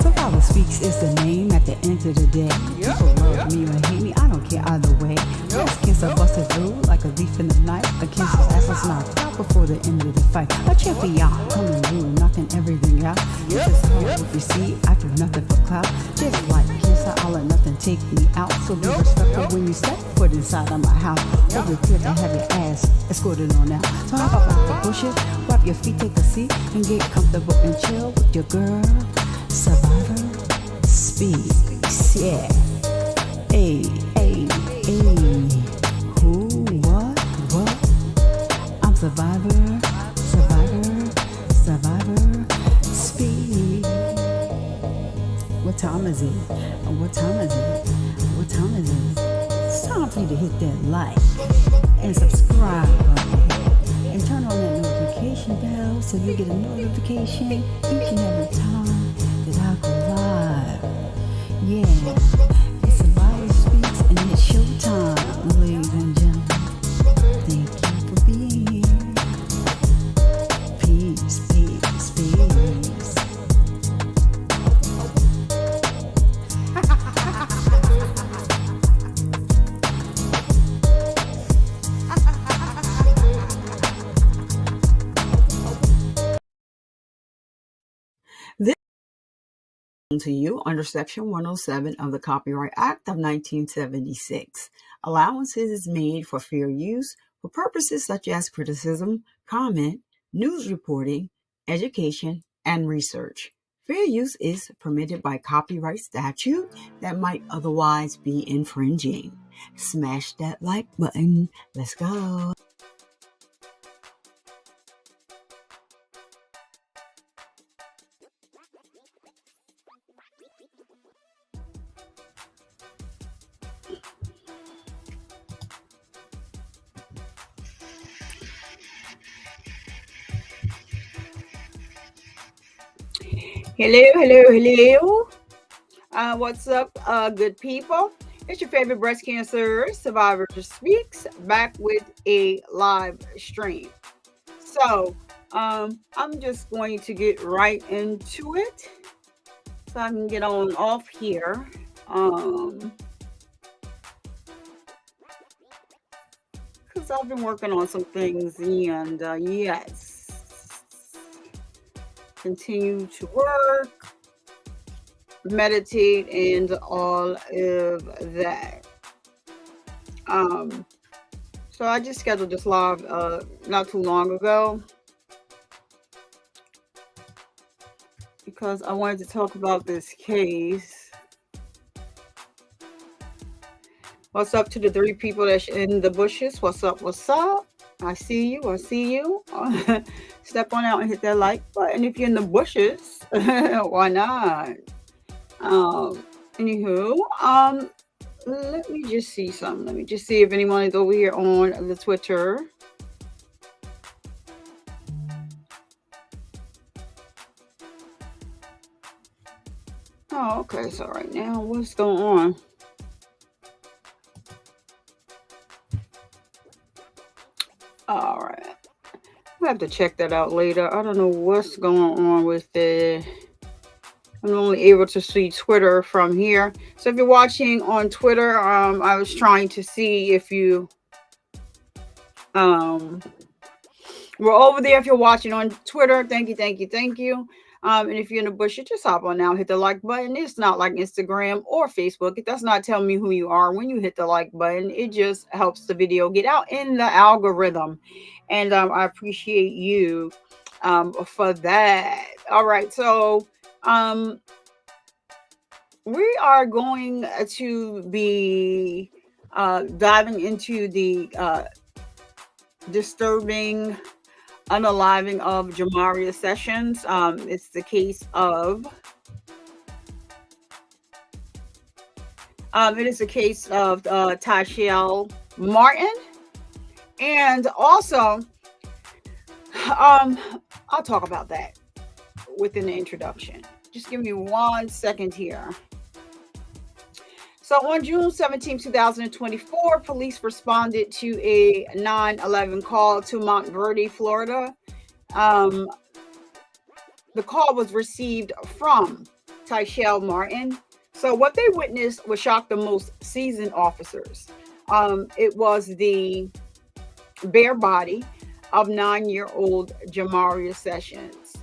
Survivor Speaks is the name at the end of the day. People love me or hate me, I don't care either way. Breast cancer busted through like a leaf in the night. A cancer's ass was knocked out before the end of the fight. A champion coming through, knocking everything out. This is hard if you see, I do nothing for clout. Just like cancer, I'll let nothing take me out. So be respectful when you step foot inside of my house. Over here to have your ass escorted on out. So hop up out the bushes, wrap your feet, take a seat, and get comfortable and chill with your girl. Survivor Speaks, yeah. Hey, hey, hey. Who, what? I'm Survivor Speaks. What time is it? What time is it? It's time for you to hit that like and subscribe button and turn on that notification bell so you get a notification each and every time that I go live. Yeah, it's Survivor Speaks and it's showtime, ladies and gentlemen. Thank you for being here. Peace. To you under Section 107 of the Copyright Act of 1976. Allowances is made for fair use for purposes such as criticism, comment, news reporting, education, and research. Fair use is permitted by copyright statute that might otherwise be infringing. Smash that like button. Let's go. Hello. What's up, good people? It's your favorite breast cancer survivor speaks back with a live stream. So, I'm just going to get right into it so I can get on off here. Because I've been working on some things and yes. Continue to work, meditate, and all of that. So I just scheduled this live not too long ago because I wanted to talk about this case. What's up to the 3 people that's in the bushes? What's up? I see you. Step on out and hit that like button if you're in the bushes. Why not? Anywho, let me just see something. Let me just see if anyone is over here on the Twitter. Oh, okay. So right now, what's going on? All right. We'll have to check that out later. I don't know what's going on with it. I'm only able to see Twitter from here. So if you're watching on Twitter, I was trying to see if you were over there. If you're watching on Twitter, thank you. And if you're in the bush, you just hop on now, hit the like button. It's not like Instagram or Facebook. It does not tell me who you are when you hit the like button. It just helps the video get out in the algorithm. And I appreciate you for that. All right. So we are going to be diving into the disturbing unaliving of Jamaria Sessions. It's the case of Tyshael Maryin. And also, I'll talk about that within the introduction. Just give me 1 second here. So on June 17, 2024, police responded to a 9/11 call to Montverde, Florida. the call was received from Tyshael Maryin. So what they witnessed was shocked the most seasoned officers. It was the bare body of 9-year-old Jamaria Sessions.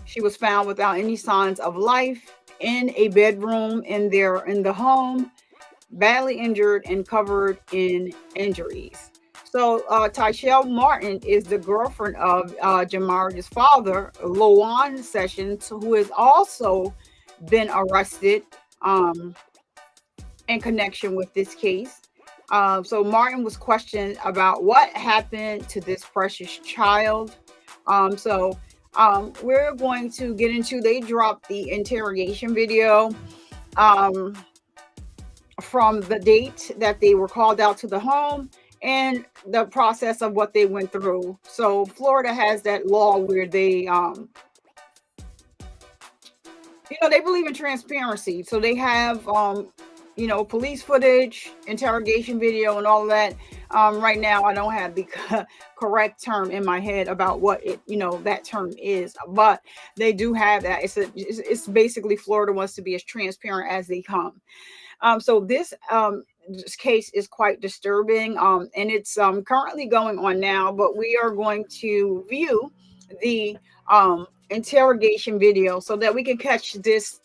She was found without any signs of life in a bedroom in the home, badly injured and covered in injuries. So Tyshael Maryin is the girlfriend of Jamaria's father, Loan Sessions, who has also been arrested um, in connection with this case. So Martin was questioned about what happened to this precious child. We're going to get into. They dropped the interrogation video. Um, from the date that they were called out to the home and the process of what they went through. So Florida has that law where they believe in transparency. So they have police footage, interrogation video, and all of that. Right now, I don't have the correct term in my head about what that term is, but they do have that. It's basically Florida wants to be as transparent as they come. So this case is quite disturbing, and it's currently going on now. But we are going to view the interrogation video so that we can catch the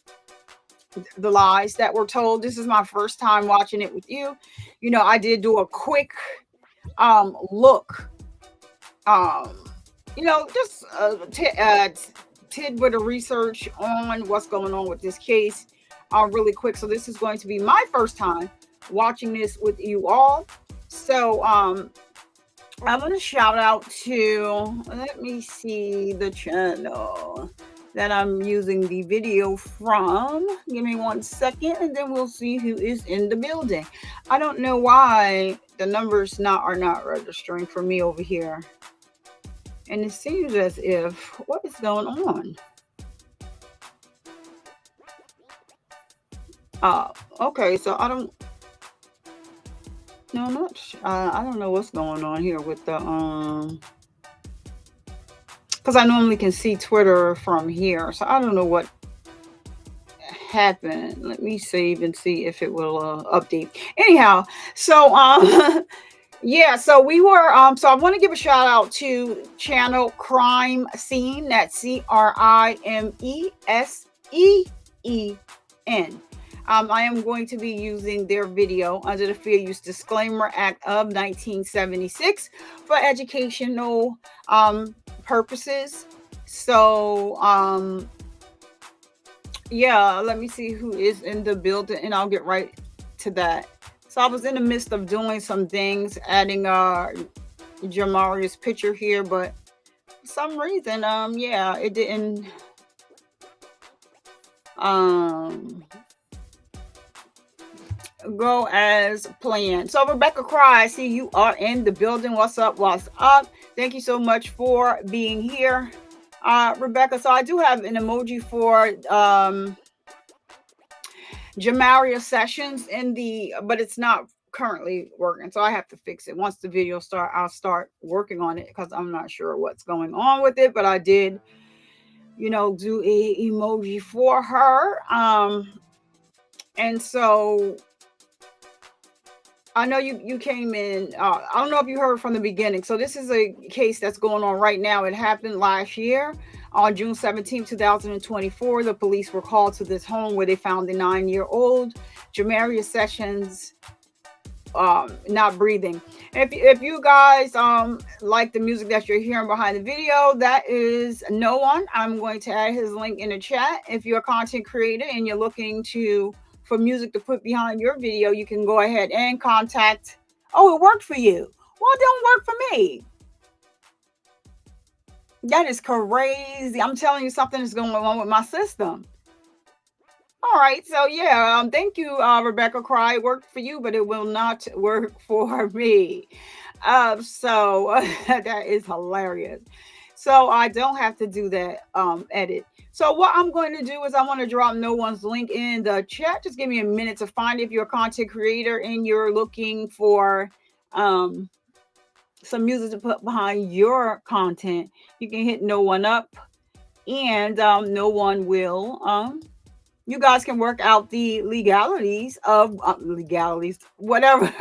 lies that were told. This is my first time watching it with you. I did do a quick look, um, just tidbit of research on what's going on with this case really quick. So this is going to be my first time watching this with you all. So I'm going to shout out to, let me see the channel that I'm using the video from. Give me 1 second and then we'll see who is in the building. I don't know why the numbers are not registering for me over here. And it seems as if, what is going on? Okay, so I don't know what's going on here with the because I normally can see Twitter from here, so I don't know what happened. Let me save and see if it will update. Anyhow, so yeah, so we were so I want to give a shout out to channel Crime Scene. That's CRIMESEEN. I am going to be using their video under the Fair Use Disclaimer Act of 1976 for educational purposes. So yeah, let me see who is in the building and I'll get right to that. So I was in the midst of doing some things, adding Jamaria's picture here, but for some reason it didn't go as planned. So Rebecca Cry, I see you are in the building. What's up? Thank you so much for being here, Rebecca. So I do have an emoji for Jamaria Sessions but it's not currently working, so I have to fix it. Once the video start, I'll start working on it because I'm not sure what's going on with it, but I did do a emoji for her. And so I know you came in. I don't know if you heard from the beginning. So this is a case that's going on right now. It happened last year on June 17, 2024. The police were called to this home where they found the 9-year-old Jamaria Sessions not breathing. If you guys like the music that you're hearing behind the video, that is No One. I'm going to add his link in the chat. If you're a content creator and you're looking for music to put behind your video, you can go ahead and contact. Oh, it worked for you. Well, it don't work for me. That is crazy. I'm telling you, something is going on with my system. All right. So yeah, thank you, Rebecca Cry. It worked for you, but it will not work for me. So that is hilarious. So I don't have to do that edit. So what I'm going to do is I want to drop No One's link in the chat. Just give me a minute to find it. If you're a content creator and you're looking for some music to put behind your content, you can hit No One up. and no one will. You guys can work out the legalities of legalities, whatever.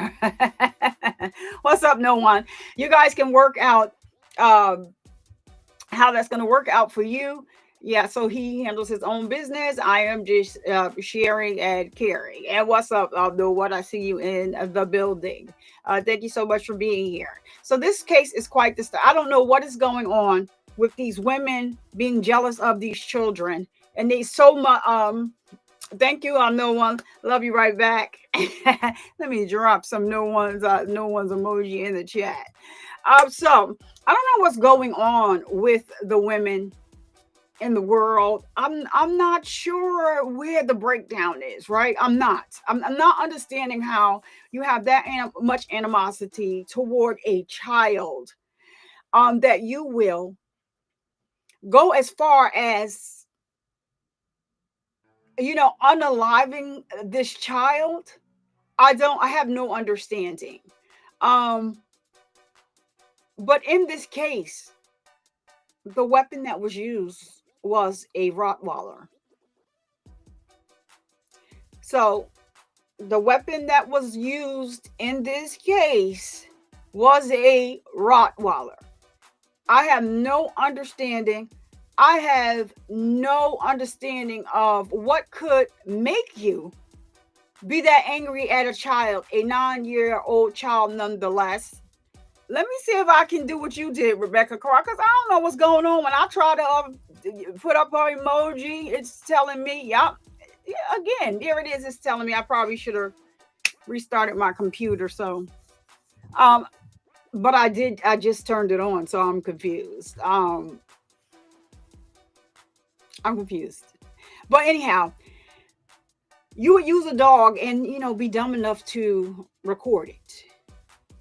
What's up, no one? You guys can work out um, how that's going to work out for you. Yeah, so he handles his own business. I am just sharing and caring. And what's up, know what? I see you in the building. Thank you so much for being here. So this case is quite this. I don't know what is going on with these women being jealous of these children, and they so much. Thank you. I'm no one. Love you right back. Let me drop some no one's emoji in the chat. So I don't know what's going on with the women in the world. I'm not sure where the breakdown is, right? I'm not understanding how you have that much animosity toward a child, that you will go as far as, unaliving this child. I have no understanding. Um, but in this case, the weapon that was used was a Rottweiler. So the weapon that was used in this case was a Rottweiler. I have no understanding. I have no understanding of what could make you be that angry at a child, a 9-year-old child nonetheless. Let me see if I can do what you did, Rebecca Carr, because I don't know what's going on. When I try to put up her emoji, it's telling me, yeah, again, there it is. It's telling me I probably should have restarted my computer. So, but I did. I just turned it on, so I'm confused. I'm confused. But anyhow, you would use a dog and be dumb enough to record it.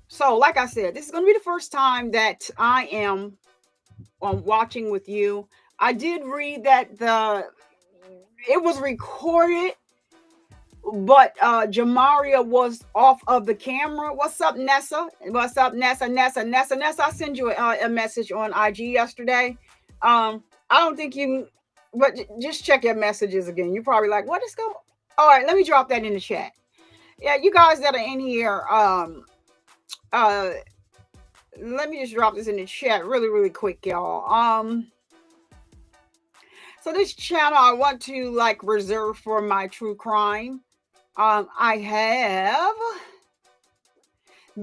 So, like I said, this is going to be the first time that I am watching with you. I did read that it was recorded, but Jamaria was off of the camera. What's up, Nessa? What's up, Nessa? I sent you a message on IG yesterday. I don't think you, but just check your messages again. You're probably like, what is going? All right, let me drop that in the chat. Yeah, you guys that are in here, let me just drop this in the chat really quick, y'all. So this channel I want to reserve for my true crime. I have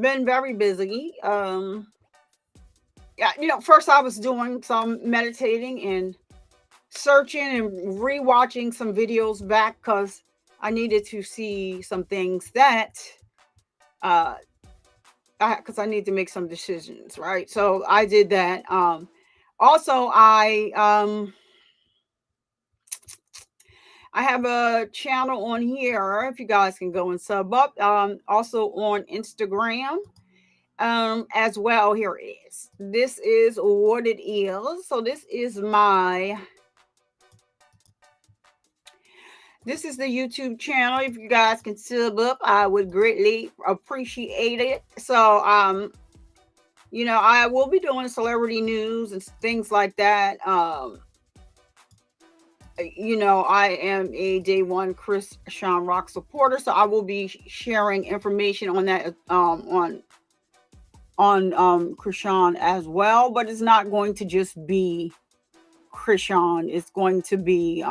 been very busy. Yeah, first I was doing some meditating and searching and rewatching some videos back because I needed to see some things that because I need to make some decisions, right? So I did that. Also, I have a channel on here. If you guys can go and sub up. Also on Instagram. As well. Here it is. This is what it is. So this is this is the YouTube channel. If you guys can sub up, I would greatly appreciate it. So I will be doing celebrity news and things like that. I am a day one Chris Sean Rock supporter, so I will be sharing information on that on Krishan as well, but it's not going to just be Krishan. It's going to be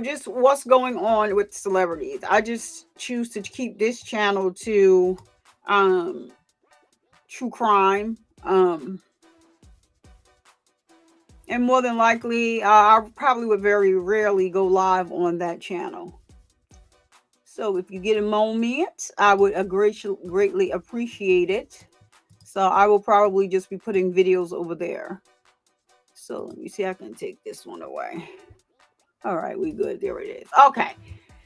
just what's going on with celebrities. I just choose to keep this channel to true crime. And more than likely, I probably would very rarely go live on that channel. So if you get a moment, I would greatly appreciate it. So I will probably just be putting videos over there. So let me see, I can take this one away. All right, we good. There it is. Okay.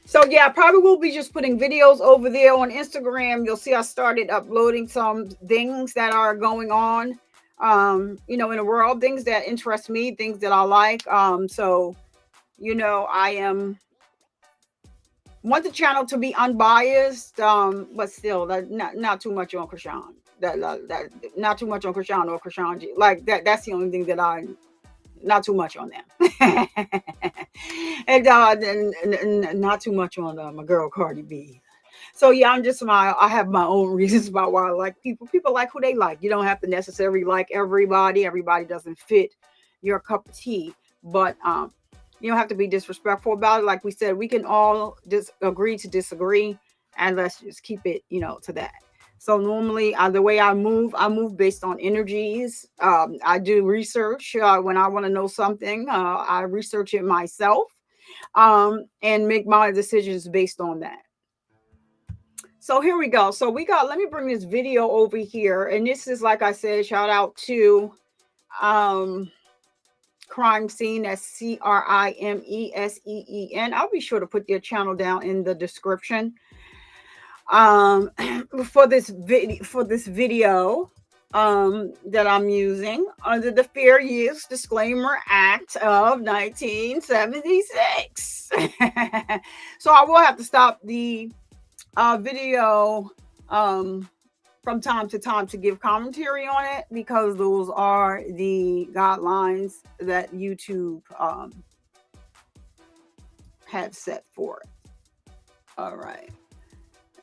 So yeah, I probably will be just putting videos over there on Instagram. You'll see I started uploading some things that are going on, in the world, things that interest me, things that I like. So, I want the channel to be unbiased, but still not too much on Krishan. that not too much on Krishan or Krishan G. Like that's the only thing that I not too much on them. And not too much on my girl Cardi B. So yeah, I have my own reasons about why I like people. People like who they like. You don't have to necessarily like everybody. Everybody doesn't fit your cup of tea. But you don't have to be disrespectful about it. Like we said, we can all just agree to disagree, and let's just keep it, to that. So normally, the way I move based on energies. I do research when I want to know something. I research it myself, and make my decisions based on that. So here we go. So let me bring this video over here. And this is, like I said, shout out to Crime Scene. That's CRIMESEEN. I'll be sure to put their channel down in the description. For this video that I'm using under the Fair Use Disclaimer Act of 1976. So I will have to stop the video from time to time to give commentary on it, because those are the guidelines that YouTube have set for it. All right.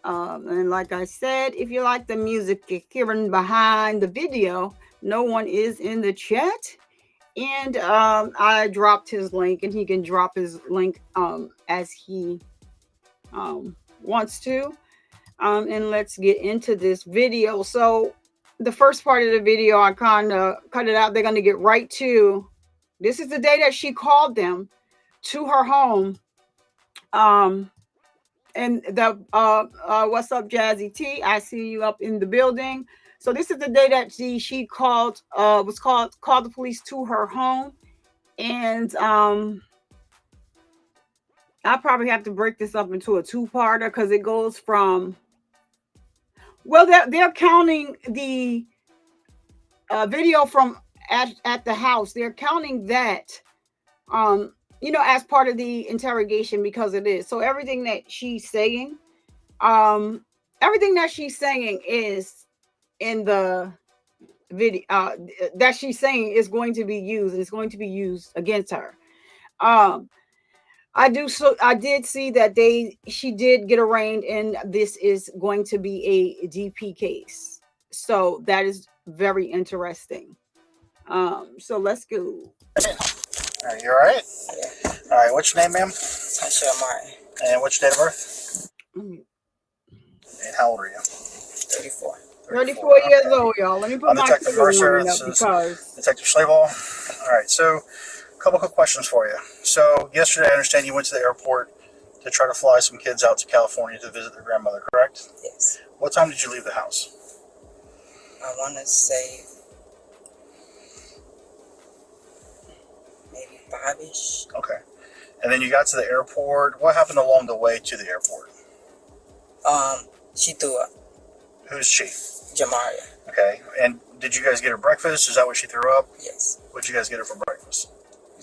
And like I said, if you like the music you're hearing behind the video, no one is in the chat. And I dropped his link, and he can drop his link as he wants to. And let's get into this video. So the first part of the video, I kind of cut it out. They're going to get right to, this is the day that she called them to her home. And the what's up, Jazzy T? I see you up in the building. So this is the day that she called the police to her home. And I probably have to break this up into a two-parter, because it goes from, well, they're counting the video from at the house. They're counting that as part of the interrogation, because it is. So everything that she's saying is in the video that she's saying is going to be used, and it's going to be used against her. I did see that she did get arraigned, and this is going to be a DP case. So that is very interesting. So let's go. Are you all right? Yeah. All right, what's your name, ma'am? Tyshael Maryin. And what's your date of birth? And how old are you? 34. 34 years old, y'all. Let me put my Detective Mercer. up, because Detective Schlegel. All right, so a couple quick questions for you. So yesterday, I understand you went to the airport to try to fly some kids out to California to visit their grandmother, correct? Yes. What time did you leave the house? I want to say maybe 5-ish. Okay. And then you got to the airport. What happened along the way to the airport? She threw up. Who's she? Jamaria. Okay. And did you guys get her breakfast? Is that what she threw up? Yes. What did you guys get her for breakfast?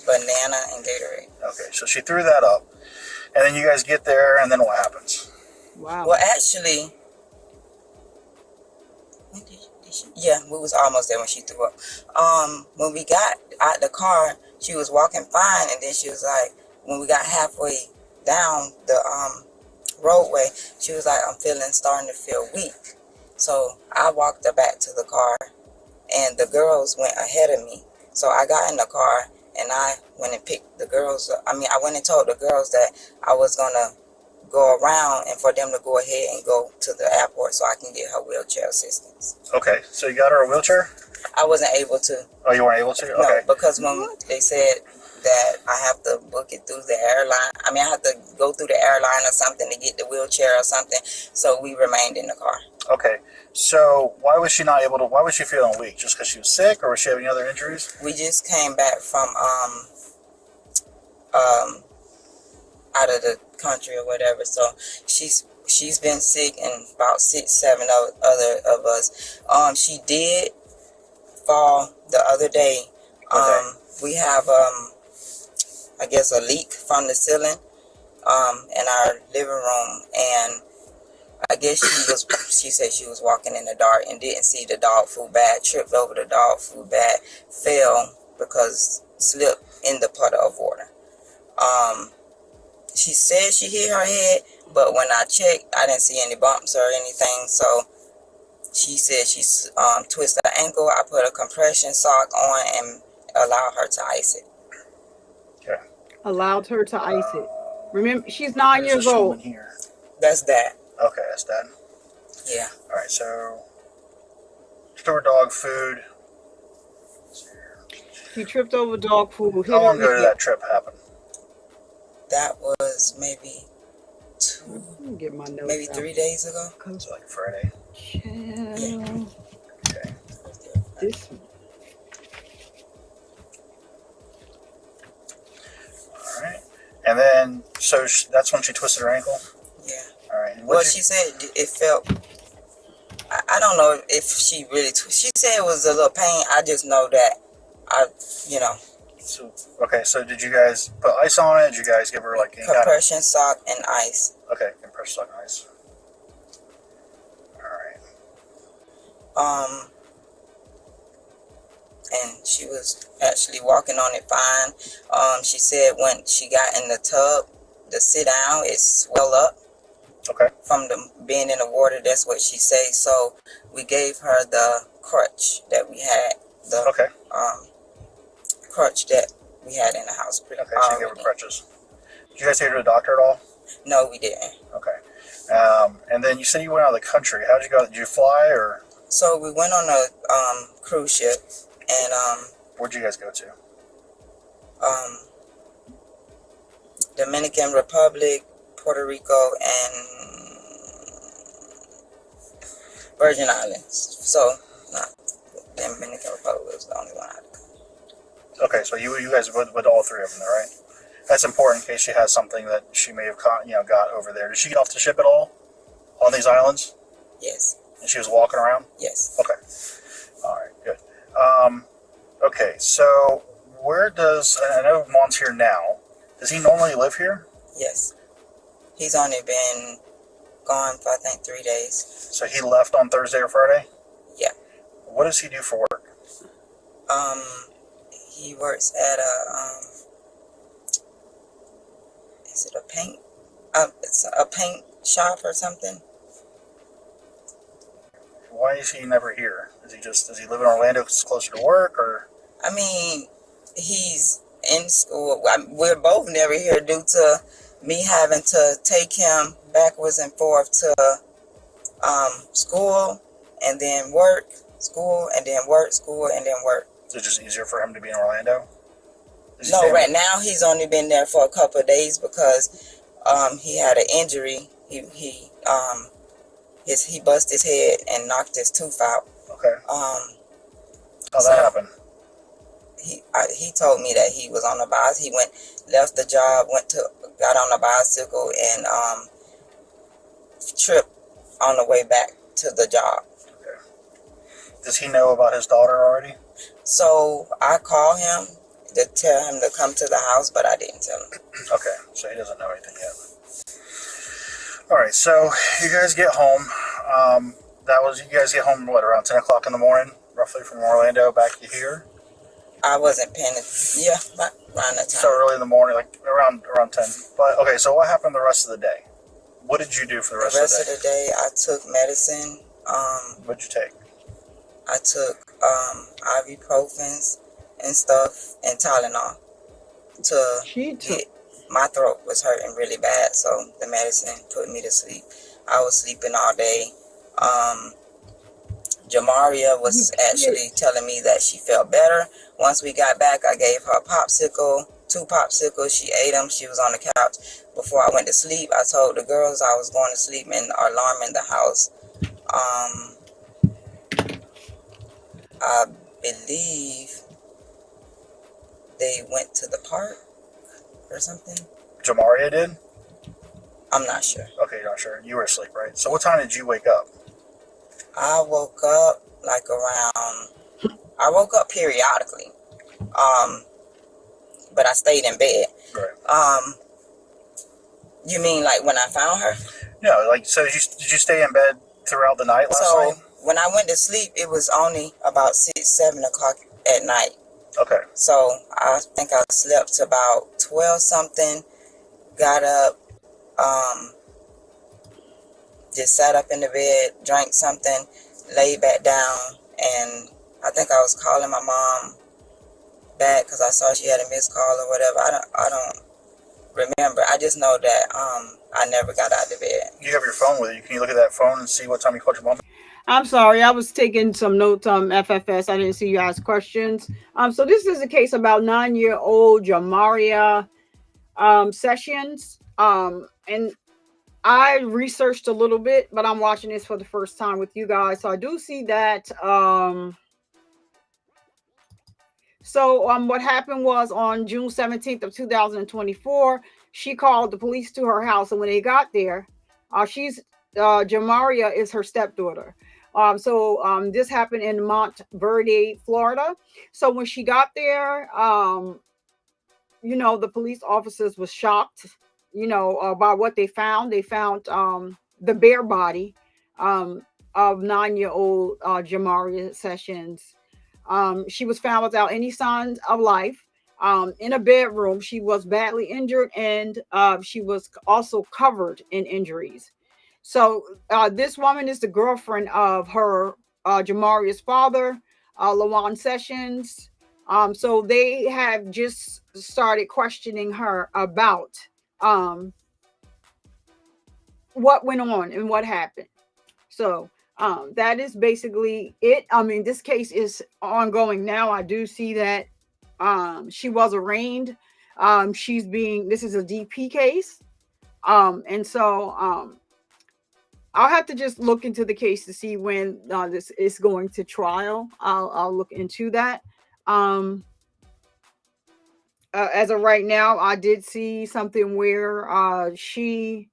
Banana and Gatorade. Okay, so she threw that up. And then you guys get there, and then what happens? wow. Well, actually, when did she? Yeah, we was almost there when she threw up. When we got out the car, she was walking fine, and then she was like, when we got halfway down the roadway, she was like, I'm starting to feel weak. So I walked her back to the car, and the girls went ahead of me. So I got in the car, and I went and picked the girls up. I went and told the girls that I was going to go around and for them to go ahead and go to the airport so I can get her wheelchair assistance. Okay, so you got her a wheelchair? I wasn't able to. Oh, you weren't able to? No, Okay. because when they said that I have to book it through the airline, I have to go through the airline or something to get the wheelchair or something, so we remained in the car. Okay, so why was she feeling weak? Just because she was sick, or was she having other injuries? We just came back from out of the country or whatever, so she's been sick, and about 6-7 other of us. She did fall the other day. Okay. We have I guess a leak from the ceiling in our living room, and I guess she said she was walking in the dark and didn't see the dog food bag, tripped over the dog food bag, fell because slipped in the puddle of water. She said she hit her head, but when I checked, I didn't see any bumps or anything. So she said she twisted her ankle. I put a compression sock on and allowed her to ice it. Okay. Allowed her to ice it. Remember, she's 9 years old. Here. That's that. Okay, that's that. Yeah. All right, so store dog food. She tripped over dog food. How long ago did that trip happen? That was maybe Get my notes maybe out. 3 days ago. It's like Friday. Yeah. Okay. This. All right. And then, so that's when she twisted her ankle? Yeah. All right. And Well, she said it felt. I don't know if she really. She said it was a little pain. I just know that So, okay, so did you guys put ice on it? Did you guys give her like any compression sock and ice. Okay, compression sock and ice. All right. And she was actually walking on it fine. She said when she got in the tub to sit down, it swelled up. Okay. From being in the water. That's what she said. So we gave her the crutch that we had. Okay. Crutch that we had in the house. Okay, so you gave her crutches. Did you guys take her to the doctor at all? No, we didn't. Okay. And then you said you went out of the country. How did you go? Did you fly or? So we went on a cruise ship, and Where'd you guys go to? Dominican Republic, Puerto Rico, and Virgin Islands. So not Dominican Republic was the only one I had. Okay, so you guys with all three of them, there, right? That's important in case she has something that she may have got over there. Did she get off the ship at all on these islands? Yes. And she was walking around? Yes. Okay. All right, good. Okay, so where does, I know Mon's here now. Does he normally live here? Yes. He's only been gone for, I think, 3 days. So he left on Thursday or Friday? Yeah. What does he do for work? He works at is it a paint? It's a paint shop or something. Why is he never here? Does he live in Orlando because it's closer to work, or? I mean, he's in school. We're both never here due to me having to take him backwards and forth to school and then work, school and then work, school and then work. Is it just easier for him to be in Orlando? No, right now he's only been there for a couple of days because he had an injury. He busted his head and knocked his tooth out. Okay. How'd that happen? He told me that he was on a bicycle. He left the job, got on a bicycle and tripped on the way back to the job. Okay. Does he know about his daughter already? So I called him to tell him to come to the house, but I didn't tell him. Okay, so he doesn't know anything yet. All right, so you guys get home. You guys get home, what, around 10 o'clock in the morning, roughly, from Orlando back to here? I wasn't paying attention. Yeah, around that time. So early in the morning, like around 10. But, okay, so what happened the rest of the day? What did you do for the rest of the day? The rest of the day, I took medicine. What'd you take? I took ibuprofens and stuff and Tylenol my throat was hurting really bad, so the medicine put me to sleep. I was sleeping all day. Jamaria was actually telling me that she felt better. Once we got back, I gave her a popsicle, 2 popsicles. She ate them. She was on the couch. Before I went to sleep, I told the girls I was going to sleep and alarm in the house. I believe they went to the park or something. Jamaria did? I'm not sure. Okay, you're not sure. You were asleep, right? So what time did you wake up? I woke up I woke up periodically. But I stayed in bed. Right. You mean like when I found her? Yeah, like, so did you stay in bed throughout the night last night? So when I went to sleep, it was only about 6, 7 o'clock at night. Okay. So I think I slept to about 12 something, got up, just sat up in the bed, drank something, laid back down, and I think I was calling my mom back because I saw she had a missed call or whatever. I don't remember. I just know that I never got out of bed. You have your phone with you. Can you look at that phone and see what time you called your mom? I'm sorry, I was taking some notes on FFS. I didn't see you ask questions. So this is a case about 9-year-old Jamaria Sessions. And I researched a little bit, but I'm watching this for the first time with you guys. So I do see that. What happened was on June 17th of 2024, she called the police to her house, and when they got there, Jamaria is her stepdaughter. This happened in Montverde, Florida. So when she got there, the police officers was shocked, by what they found. They found the bare body of 9-year-old Jamaria Sessions. She was found without any signs of life in a bedroom. She was badly injured, and she was also covered in injuries. So this woman is the girlfriend of her Jamaria's father, Lawan Sessions. So they have just started questioning her about what went on and what happened. So that is basically it. I mean, this case is ongoing now. I do see that she was arraigned. This is a DP case. And so I'll have to just look into the case to see when this is going to trial. I'll look into that. As of right now, I did see something where she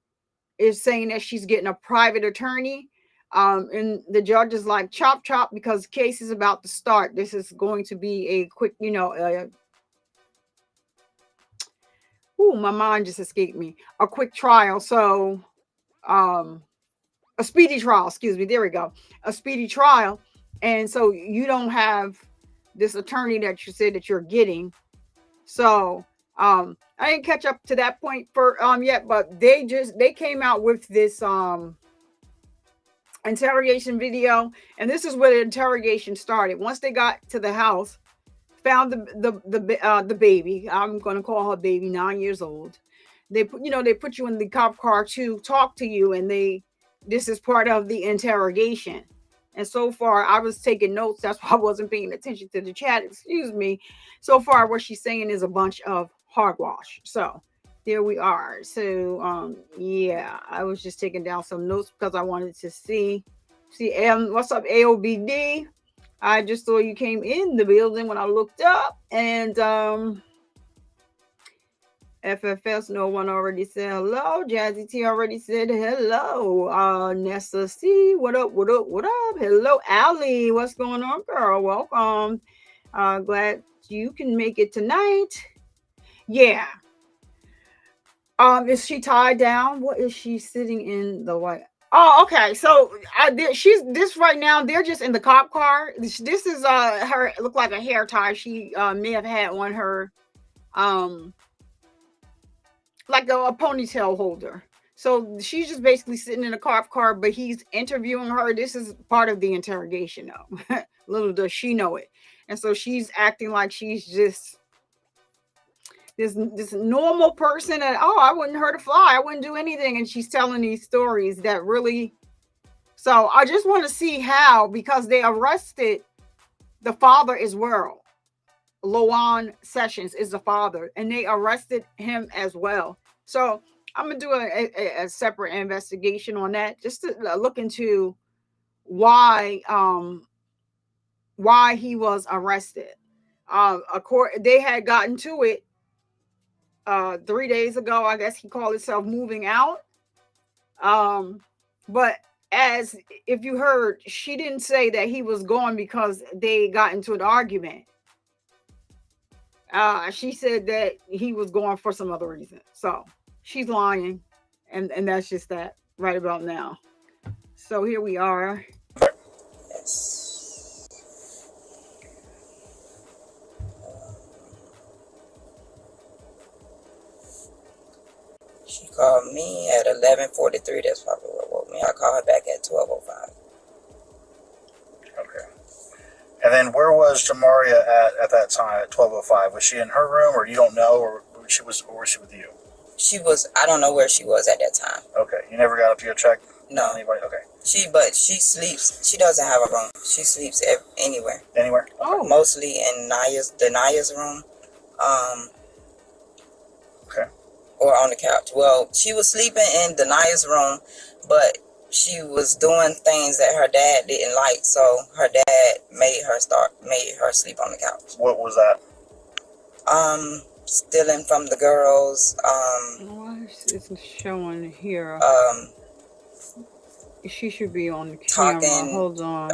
is saying that she's getting a private attorney. And the judge is like, chop, chop, because the case is about to start. This is going to be a quick, my mind just escaped me. A quick trial. So, a speedy trial, excuse me. There we go. A speedy trial. And so you don't have this attorney that you said that you're getting. So, I didn't catch up to that point for yet, but they came out with this interrogation video, and this is where the interrogation started. Once they got to the house, found the baby. I'm going to call her baby, 9 years old. They put you in the cop car to talk to you, and this is part of the interrogation. And so far, I was taking notes. That's why I wasn't paying attention to the chat. Excuse me. So far, what she's saying is a bunch of hogwash. So there we are. So yeah, I was just taking down some notes because I wanted to see. What's up, AOBD? I just saw you came in the building when I looked up, and FFS, no one already said hello. Jazzy T already said hello. Nessa C, what up? Hello, Allie. What's going on, girl? Welcome. Glad you can make it tonight. Yeah. Is she tied down? What is she sitting in the white? Oh, okay. So she's this right now. They're just in the cop car. This is her. Look like a hair tie. She may have had on her like a ponytail holder. So she's just basically sitting in a cop car, but he's interviewing her. This is part of the interrogation, though. Little does she know it. And so she's acting like she's just this normal person. And I wouldn't hurt a fly. I wouldn't do anything. And she's telling these stories that really. So I just want to see how, because they arrested the father as well. Lawan Sessions is the father, and they arrested him as well. So I'm gonna do a separate investigation on that, just to look into why he was arrested. They had gotten to it 3 days ago. I guess he called himself moving out. But as if you heard, she didn't say that he was gone because they got into an argument. She said that he was going for some other reason. So she's lying, and that's just that. right about now. So here we are. Yes. She called me at 11:43. That's probably what woke me. I called her back at 12:05. Okay. And then where was Jamaria at that time at 12:05? Was she in her room, or you don't know, or was she with you? She was. I don't know where she was at that time. Okay. You never got up to go check? No. Anybody? Okay. But she sleeps. She doesn't have a room. She sleeps anywhere. Anywhere? Okay. Oh, Mostly in Naya's room. Okay. Or on the couch. Well, she was sleeping in Naya's room, but she was doing things that her dad didn't like, so her dad made her sleep on the couch. What was that? Stealing from the girls. why is it showing here? She should be on the camera. Talking. Hold on.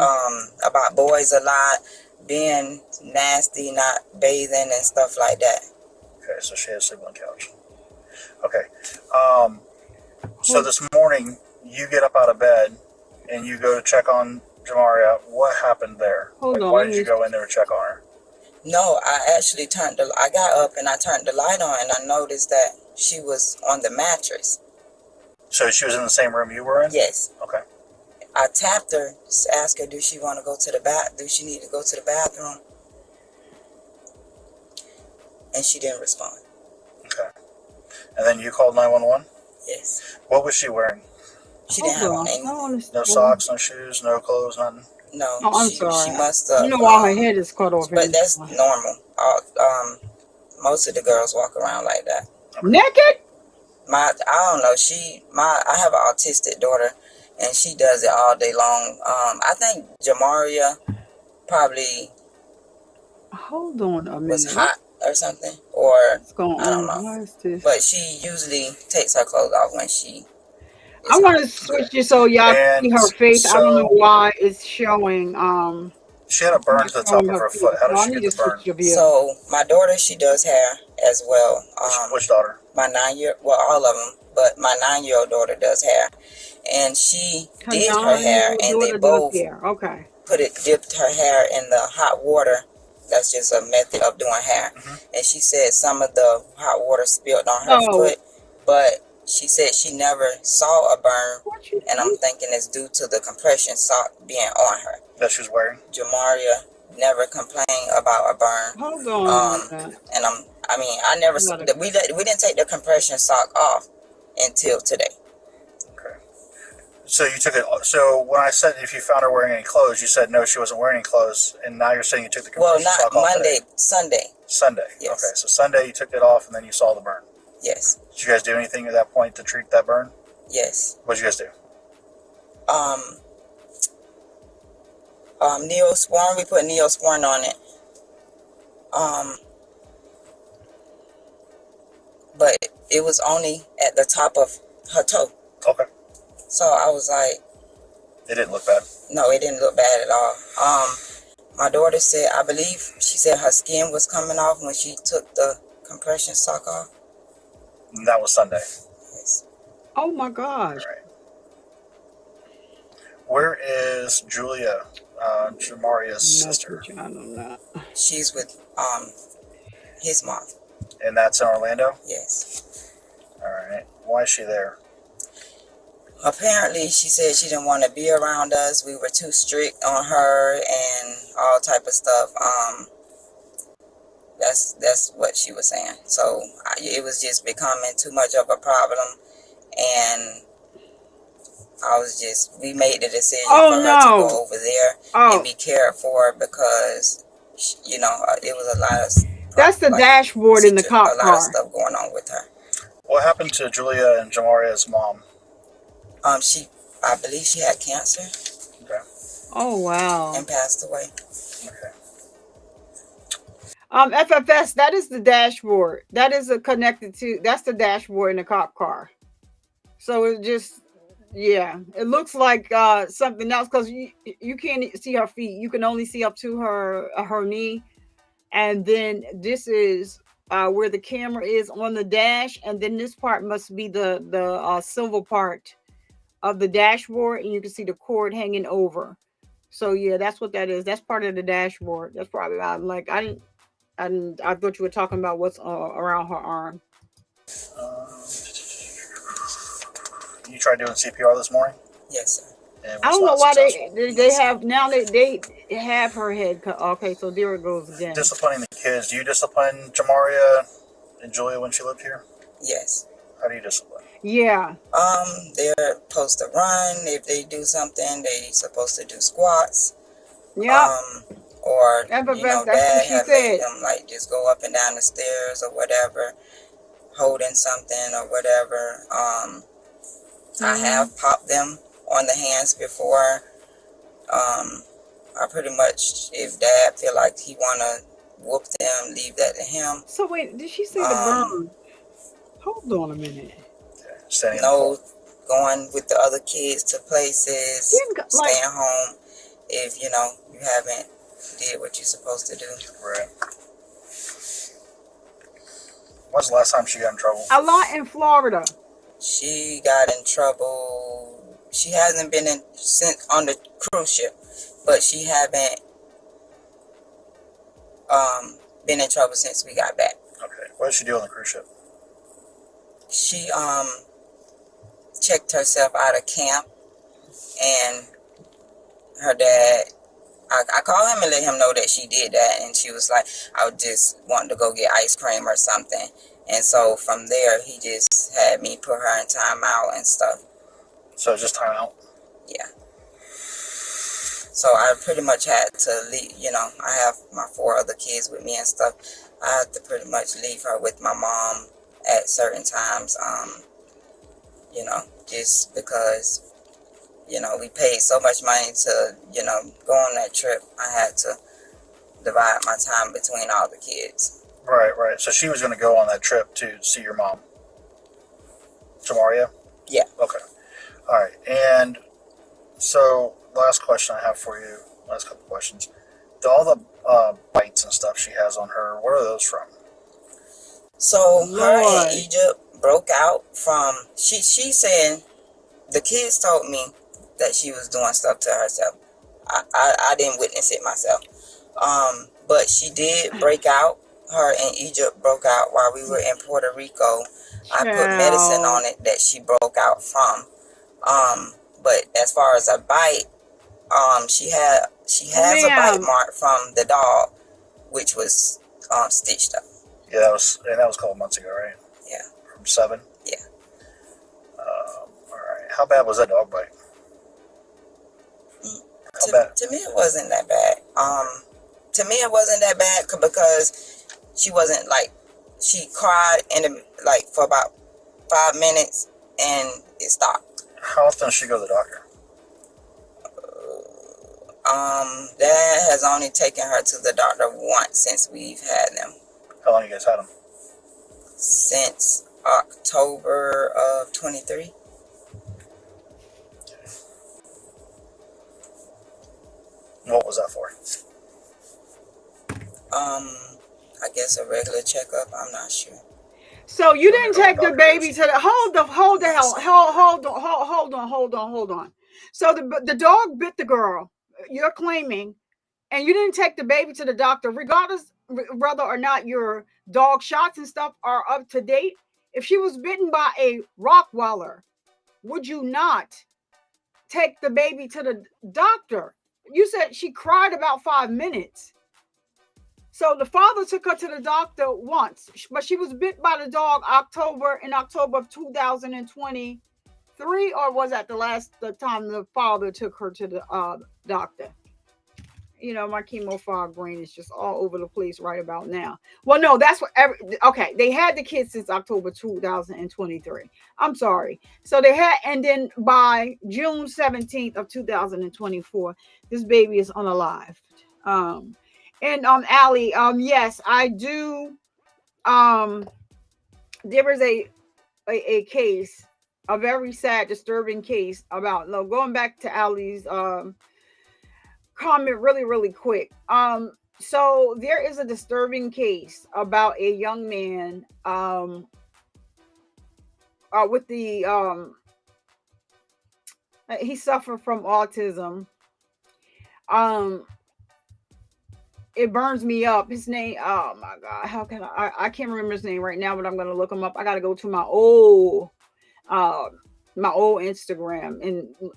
About boys a lot, being nasty, not bathing and stuff like that. Okay, so she had to sleep on the couch. Okay. So this morning, you get up out of bed and you go to check on Jamaria. What happened there? Hold on. Why did you go in there to check on her? No, I actually I got up and I turned the light on and I noticed that she was on the mattress. So she was in the same room you were in? Yes. Okay. I tapped her, asked her, do she want to go to the do she need to go to the bathroom? And she didn't respond. Okay. And then you called 911? Yes. What was she wearing? She didn't have on anything. No socks, no shoes, no clothes, nothing? No. Oh, I'm sorry. She must have. You know why her head is cut off. But that's normal. Most of the girls walk around like that. Naked? I don't know. I have an autistic daughter, and she does it all day long. I think Jamaria probably Hold on a minute. was hot or something, or What's going I don't on? know. Why is this? But she usually takes her clothes off when she. I want to switch it so y'all can see her face. I don't know why it's showing. She had a burn to the top of her foot. How did she get the burn? So my daughter, she does hair as well. Which daughter? My 9-year, well, all of them, but my 9-year-old daughter does hair, and she did her hair, and they both dipped her hair in the hot water. That's just a method of doing hair. And she said some of the hot water spilled on her foot, but she said she never saw a burn, and I'm thinking it's due to the compression sock being on her. That she was wearing? Jamaria never complained about a burn. Hold on. And I never, we didn't take the compression sock off until today. Okay. So you took it, so when I said if you found her wearing any clothes, you said no, she wasn't wearing any clothes, and now you're saying you took the compression sock off? Well, not Monday, Sunday. Sunday. Yes. Okay, so Sunday you took it off and then you saw the burn. Yes. Did you guys do anything at that point to treat that burn? Yes. What did you guys do? Neosporin, we put Neosporin on it. But it was only at the top of her toe. Okay. So I was like... It didn't look bad? No, it didn't look bad at all. My daughter said, I believe she said her skin was coming off when she took the compression sock off. And that was Sunday? Yes. Oh my gosh. All right. Where is Julia, Jamaria's sister? I don't know. She's with his mom. And that's in Orlando? Yes. All right. Why is she there? Apparently, she said she didn't want to be around us. We were too strict on her and all type of stuff. That's what she was saying. So it was just becoming too much of a problem, and we made the decision for her to go over there and be cared for, because it was a lot of. That's the dashboard in the cop car. A lot of stuff going on with her. What happened to Julia and Jamaria's mom? I believe she had cancer. Okay. Oh wow. And passed away. Okay. FFS, that is the dashboard. That is that's the dashboard in the cop car. So it just, it looks like something else, because you can't see her feet. You can only see up to her knee. And then this is where the camera is on the dash. And then this part must be the silver part of the dashboard, and you can see the cord hanging over. So yeah, that's what that is. That's part of the dashboard. That's probably why I'm like, I thought you were talking about what's around her arm. You tried doing CPR this morning? Yes, sir. And it I was don't know not why successful. they have now they have her head cut. Okay, so there it goes again. Disciplining the kids. Do you discipline Jamaria and Julia when she lived here? Yes. How do you discipline? Yeah. They're supposed to run. If they do something, they supposed to do squats. Yeah. Or That's what Dad she have said. made them like just go up and down the stairs or whatever, holding something or whatever. I have popped them on the hands before. I pretty much, if Dad feel like he wanna whoop them, leave that to him. So wait, did she say the burn? Hold on a minute. Okay. No going with the other kids to places, staying home if you haven't did what you're supposed to do. Right. When's the last time she got in trouble? A lot in Florida. She got in trouble. She hasn't been in since on the cruise ship, but she haven't been in trouble since we got back. Okay. What did she do on the cruise ship? She checked herself out of camp, and her dad, I called him and let him know that she did that, and she was like, I was just wanting to go get ice cream or something. And so from there, he just had me put her in timeout and stuff. So just timeout? Yeah. So I pretty much had to leave, I have my 4 other kids with me and stuff. I had to pretty much leave her with my mom at certain times, just because, we paid so much money to, go on that trip. I had to divide my time between all the kids. Right. So she was going to go on that trip to see your mom. Jamaria? Yeah. Okay. All right. And so last question I have for you, last couple questions. All the bites and stuff she has on her, where are those from? So her in Egypt broke out from, she said, the kids told me that she was doing stuff to herself. I didn't witness it myself. But she did break out. Her in Egypt broke out while we were in Puerto Rico. I put medicine on it that she broke out from. But as far as a bite, she has a bite mark from the dog, which was stitched up. Yeah, that was a couple months ago, right? Yeah. From 7? Yeah. All right. How bad was that dog bite? To me, it wasn't that bad. To me, it wasn't that bad because she wasn't she cried for about 5 minutes and it stopped. How often does she go to the doctor? Dad has only taken her to the doctor once since we've had them. How long you guys had them? Since October of 23. What was that for? I guess a regular checkup. I'm not sure. So you didn't take the baby to the hold on. So the dog bit the girl. You're claiming, and you didn't take the baby to the doctor, regardless whether or not your dog shots and stuff are up to date. If she was bitten by a Rottweiler, would you not take the baby to the doctor? You said she cried about 5 minutes. So the father took her to the doctor once, but she was bit by the dog in October of 2023, or was that the time the father took her to the doctor? My chemo fog brain is just all over the place right about now. Well, no, that's what. Okay, they had the kids since October 2023. I'm sorry. So they had, and then by June 17th of 2024, this baby is unalived. And Allie, yes, I do. There was a case, a very sad, disturbing case about going back to Allie's comment really, really quick. So there is a disturbing case about a young man with the He suffered from autism. Um, it burns me up. His name, oh my God, how can I can't remember his name right now, but I'm gonna look him up. I gotta go to uh my old Instagram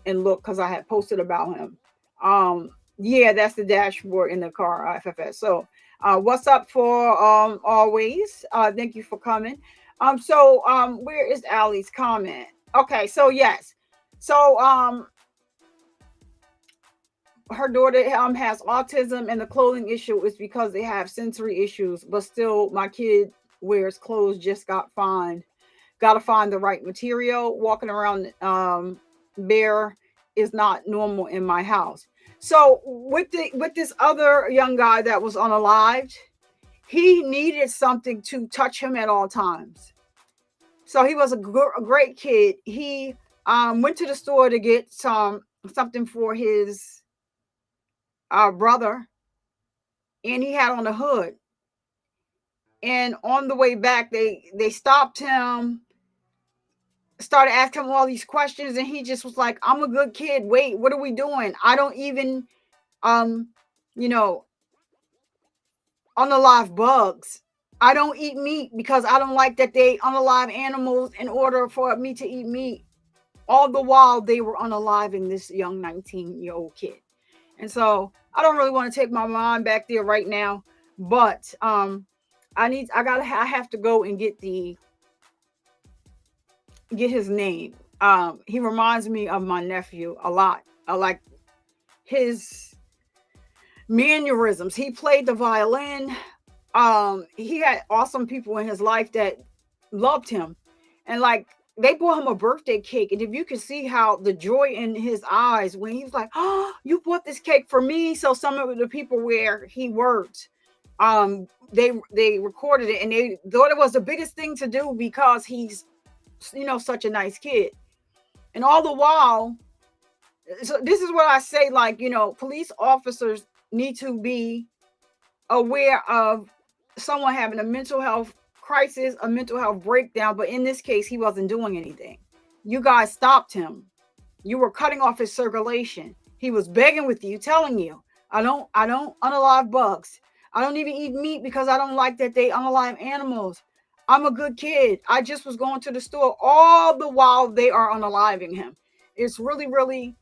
and look because I had posted about him. Um, yeah, that's the dashboard in the car, FFS. So what's up for always? Thank you for coming. Where is Allie's comment? Okay, so yes. So her daughter has autism, and the clothing issue is because they have sensory issues, but still my kid wears clothes, just got fined. Got to find the right material. Walking around bare is not normal in my house. So with this other young guy that was unalived, he needed something to touch him at all times. So he was a great kid. He went to the store to get something for his brother, and he had on a hood. And on the way back, they stopped him, started asking him all these questions, and he just was like, I'm a good kid. Wait, what are we doing? I don't even you know, unalive bugs. I don't eat meat because I don't like that they unalive animals in order for me to eat meat. All the while they were unaliving this young 19-year-old kid. And so I don't really want to take my mind back there right now, but I have to go and get his name. He reminds me of my nephew a lot. I like his mannerisms. He played the violin. He had awesome people in his life that loved him, and like they bought him a birthday cake, and if you could see how the joy in his eyes when he was like, oh, you bought this cake for me. So some of the people where he worked, they recorded it, and they thought it was the biggest thing to do because he's such a nice kid. And all the while, so this is what I say, like, police officers need to be aware of someone having a mental health crisis, a mental health breakdown, but in this case, he wasn't doing anything. You guys stopped him. You were cutting off his circulation. He was begging with you, telling you, I don't unalive bugs. I don't even eat meat because I don't like that they unalive animals. I'm a good kid. I just was going to the store all the while they are unaliving him. It's really, really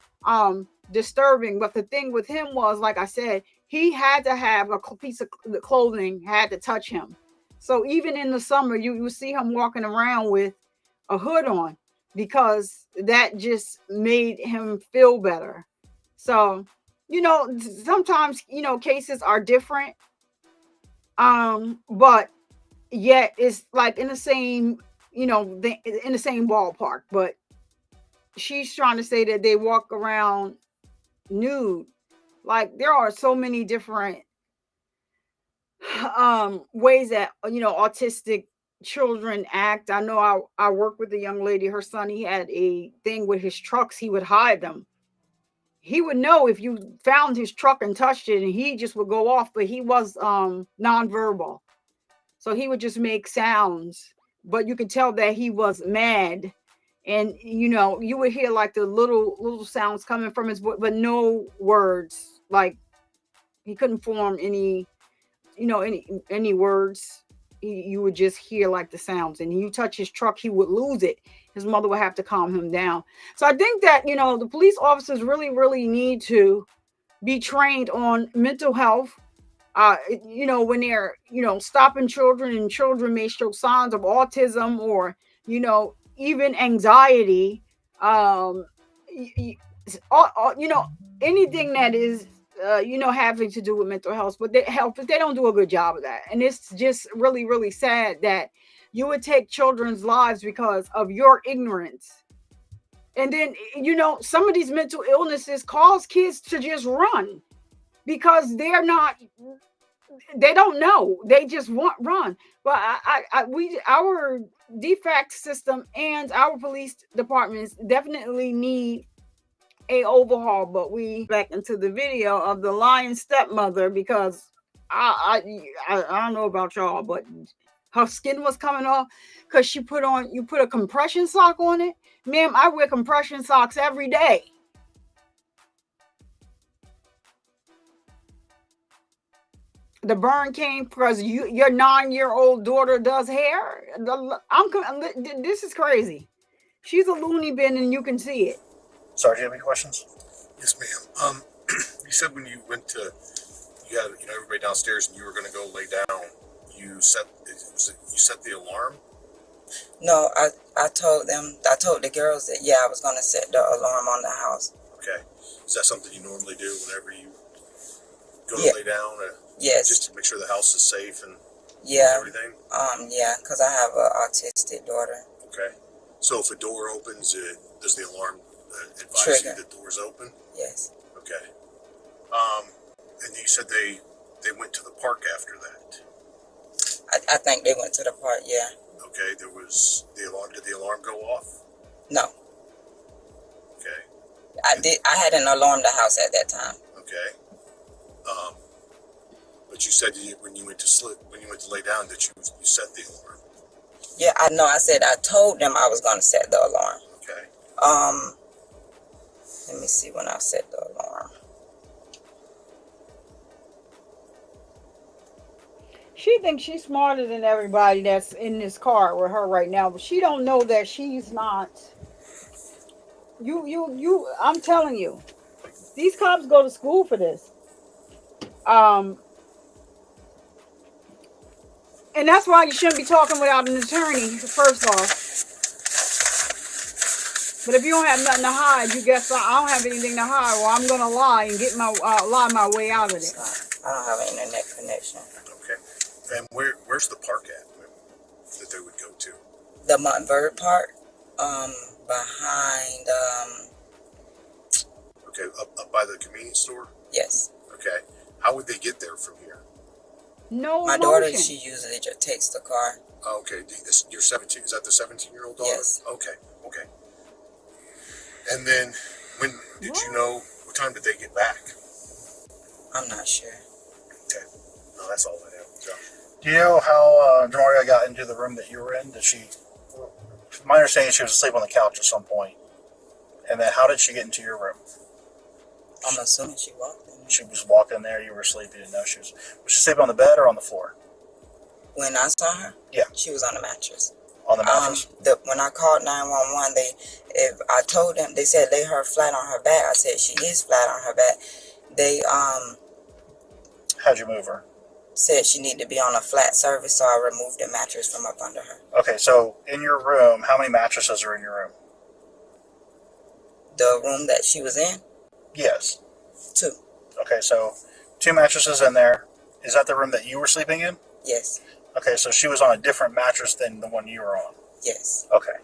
disturbing. But the thing with him was, like I said, he had to have a piece of clothing, had to touch him. So even in the summer, you see him walking around with a hood on because that just made him feel better. So, sometimes, cases are different. But yet it's like in the same, in the same ballpark. But she's trying to say that they walk around nude. Like there are so many different ways that autistic children act. I know I work with a young lady, her son, he had a thing with his trucks, he would hide them. He would know if you found his truck and touched it, and he just would go off, but he was nonverbal. So he would just make sounds, but you could tell that he was mad. And you would hear like the little sounds coming from his voice, but no words. Like he couldn't form any words. You would just hear like the sounds, and you touch his truck, he would lose it. His mother would have to calm him down. So I think that the police officers really, really need to be trained on mental health. When they're stopping children, and children may show signs of autism or even anxiety, anything that is having to do with mental health, but they don't do a good job of that. And it's just really, really sad that you would take children's lives because of your ignorance. And then some of these mental illnesses cause kids to just run because they don't know, they just run. But our DFAC system and our police departments definitely need a overhaul. But we back into the video of the lying stepmother, because I don't know about y'all, but her skin was coming off because you put a compression sock on it. Ma'am, I wear compression socks every day. the burn came because your 9-year-old daughter does hair. This is crazy. She's a loony bin, and you can see it. Sorry, do you have any questions? Yes, ma'am. You said when you went to, you had everybody downstairs, and you were going to go lay down. You set the alarm. No, I told the girls that I was going to set the alarm on the house. Okay, is that something you normally do whenever you go Yeah. to lay down? Yes. Just to make sure the house is safe and Yeah. everything. Because I have an autistic daughter. Okay. So if a door opens, does the alarm advise Trigger. you that the door's open? Yes. Okay. And you said they went to the park after that. I think they went to the park. Yeah. Okay. There was the alarm. Did the alarm go off? No. Okay. I hadn't alarmed the house at that time. Okay. But you said when you went to lay down that you set the alarm. Yeah, I know. I said I told them I was going to set the alarm. Okay. Let me see when I set the alarm. She thinks she's smarter than everybody that's in this car with her right now, but she don't know that she's not. I'm telling you, these cops go to school for this. And that's why you shouldn't be talking without an attorney, first off. But if you don't have nothing to hide, you guess I don't have anything to hide. Well, I'm gonna lie and get lie my way out of it. I don't have an internet connection. Okay. And where's the park at that they would go to? The Montverde Park, behind. Okay, up by the convenience store. Yes. Okay. How would they get there from here? No My motion. daughter, she usually just takes the car. Oh, okay. You're 17. Is that the 17-year-old daughter? Yes. Okay. Okay. And then, when did you know? What time did they get back? I'm not sure. Okay. No, that's all I have. So, Do you know how Jamaria got into the room that you were in? My understanding is she was asleep on the couch at some point. And then how did she get into your room? I'm assuming she walked in. She was walking there, you were asleep, you didn't know she was she sleeping on the bed or on the floor? When I saw her, Yeah. she was on the mattress. On the mattress? When I called 911, I told them, they said lay her flat on her back. I said she is flat on her back. They How'd you move her? said she needed to be on a flat surface, so I removed the mattress from up under her. Okay, so in your room, how many mattresses are in your room? The room that she was in, Yes. 2. Okay, so 2 mattresses in there. Is that the room that you were sleeping in? Yes. Okay, so she was on a different mattress than the one you were on. Yes. Okay.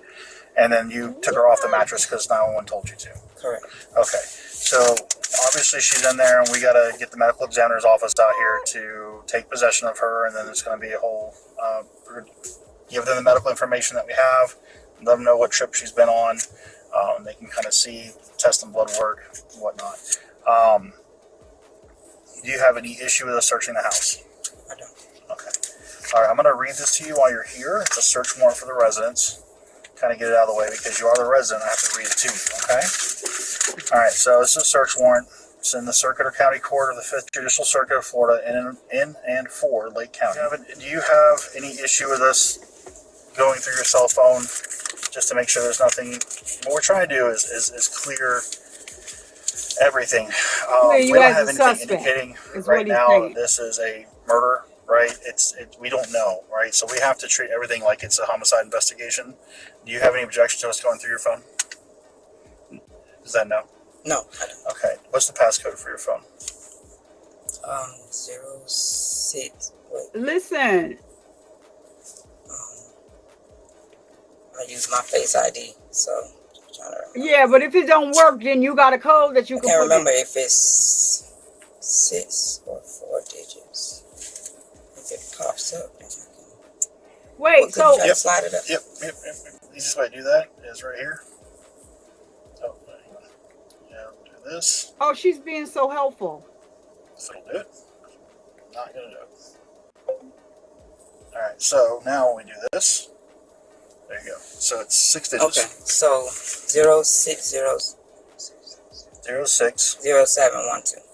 And then you took her off the mattress because 911 told you to. Correct. Okay. So obviously she's in there, and we got to get the medical examiner's office out here to take possession of her, and then there's going to be a whole, give them the medical information that we have, let them know what trip she's been on. They can kind of see, test and blood work, and whatnot. Do you have any issue with us searching the house? I don't. Okay. All right, I'm going to read this to you while you're here. It's a search warrant for the residence. Kind of get it out of the way because you are the resident. I have to read it to you, okay? All right, so this is a search warrant. It's in the Circuit or County Court of the 5th Judicial Circuit of Florida in and for Lake County. Do you have any issue with us going through your cell phone just to make sure there's nothing? What we're trying to do is clear everything. We don't have anything indicating right now that this is a murder, right? We don't know, right? So we have to treat everything like it's a homicide investigation. Do you have any objection to us going through your phone? Is that no? No, I don't. Okay. What's the passcode for your phone? 06. Wait. Listen. I use my Face ID, so I'm trying to remember. Yeah, but if it don't work, then you got a code that you I can can't put remember in. if it's 6 or 4 digits. If it pops up, then I can. Wait, so Try to slide it up. Yep. Easiest way to do that is right here. Oh, hang on. Yeah, do this. oh, she's being so helpful. If it'll do it. Not gonna do it. Alright, so now when we do this, there you go. So it's 6 digits. Okay, so 060 06 0712.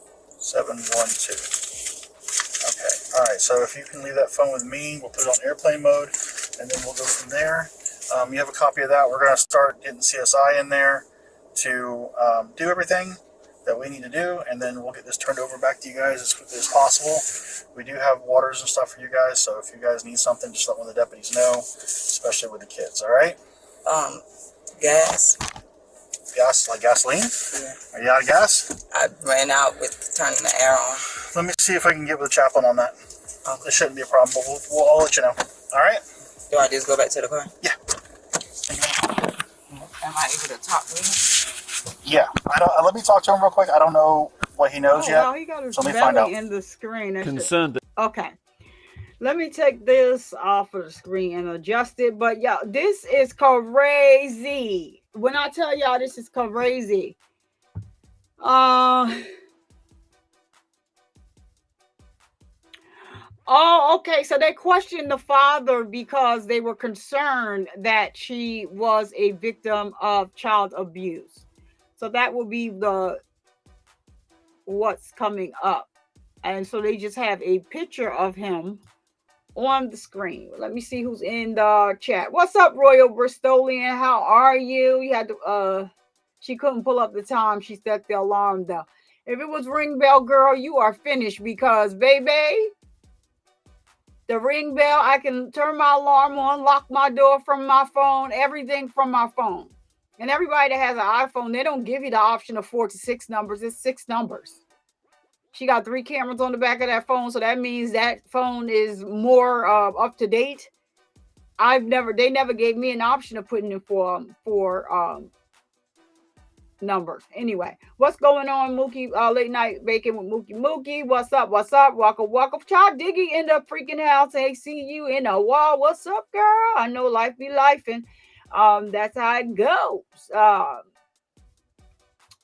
712. Okay. All right, so if you can leave that phone with me, we'll put it on airplane mode, and then we'll go from there. You have a copy of that. We're going to start getting CSI in there to do everything that we need to do, and then we'll get this turned over back to you guys as quickly as possible. We do have waters and stuff for you guys, so if you guys need something, just let one of the deputies know, especially with the kids, all right? Gas. Gas, like gasoline? Yeah. Are you out of gas? I ran out with turning the air on. Let me see if I can get with the chaplain on that. Okay. It shouldn't be a problem, but I'll let you know. All right? Do I just go back to the car? Yeah. Am I able to talk to him? Yeah. Let me talk to him real quick. I don't know what he knows yet. Wow, he got his So let me find belly out. in the screen. Concerned. Okay. Let me take this off of the screen and adjust it. But yeah, this is crazy. When I tell y'all this is crazy. Oh, okay. So they questioned the father because they were concerned that she was a victim of child abuse. So that will be what's coming up. And so they just have a picture of him on the screen. Let me see who's in the chat. What's up, Royal Bristolian? How are you? You had to she couldn't pull up the time. She set the alarm though. If it was ring bell girl, you are finished because baby, the ring bell, I can turn my alarm on, lock my door from my phone, everything from my phone. And everybody that has an iPhone, they don't give you the option of 4 to 6 numbers. It's 6 numbers. She got 3 cameras on the back of that phone, so that means that phone is more up to date. They never gave me an option of putting in for numbers. Anyway, what's going on, Mookie? Late night bacon with Mookie. What's up? Welcome. Child Diggy in the freaking house. Hey, see you in the wall. What's up, girl? I know life be lifing. That's how it goes.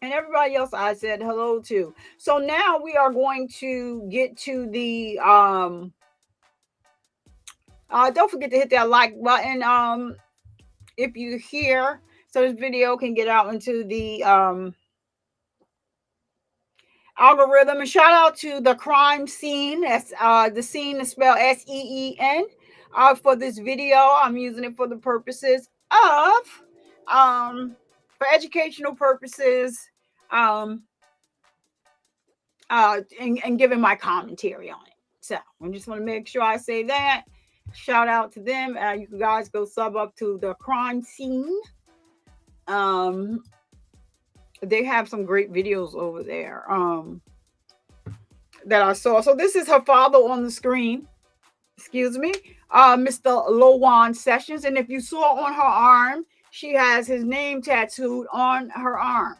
And everybody else I said hello to. So now we are going to get to the don't forget to hit that like button if you hear, so this video can get out into the algorithm. And shout out to the crime scene. That's the scene is spelled SEEN for this video. I'm using it for the purposes of for educational purposes and giving my commentary on it. So I just want to make sure I say that. Shout out to them. You guys go sub up to the crime scene. They have some great videos over there that I saw. So this is her father on the screen. Excuse me. Mr. Lowan Sessions. And if you saw on her arm, she has his name tattooed on her arm.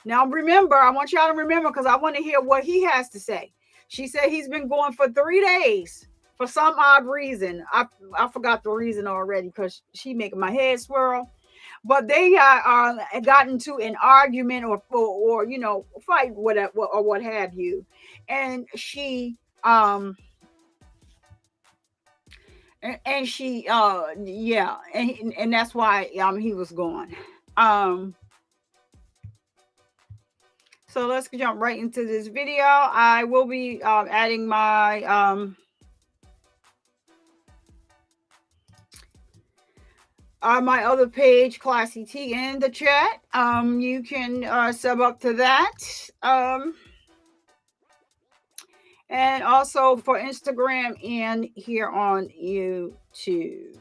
Now remember, I want y'all to remember because I want to hear what he has to say. She said he's been going for 3 days for some odd reason. I forgot the reason already because she making my head swirl. But they got into an argument or you know, fight, whatever, or what have you. And she and she yeah, and that's why he was gone. So let's jump right into this video. I will be adding my my other page, Classy T, in the chat. You can sub up to that. And also for Instagram and here on YouTube.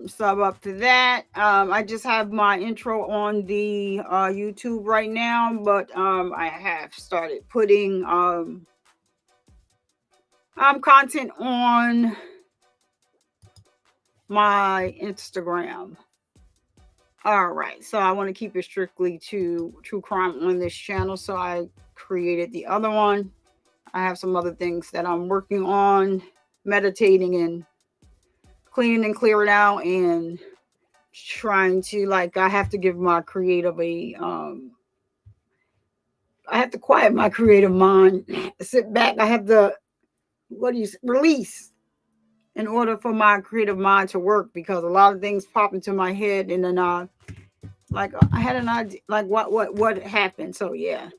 Sub up to that. I just have my intro on the YouTube right now, but I have started putting content on my Instagram. All right, so I want to keep it strictly to true crime on this channel, so I created the other one. I have some other things that I'm working on, meditating and cleaning and clearing out, and trying to, like, I have to give my creative I have to quiet my creative mind, sit back. I have to release in order for my creative mind to work, because a lot of things pop into my head, and then like I had an idea, like what happened. So yeah,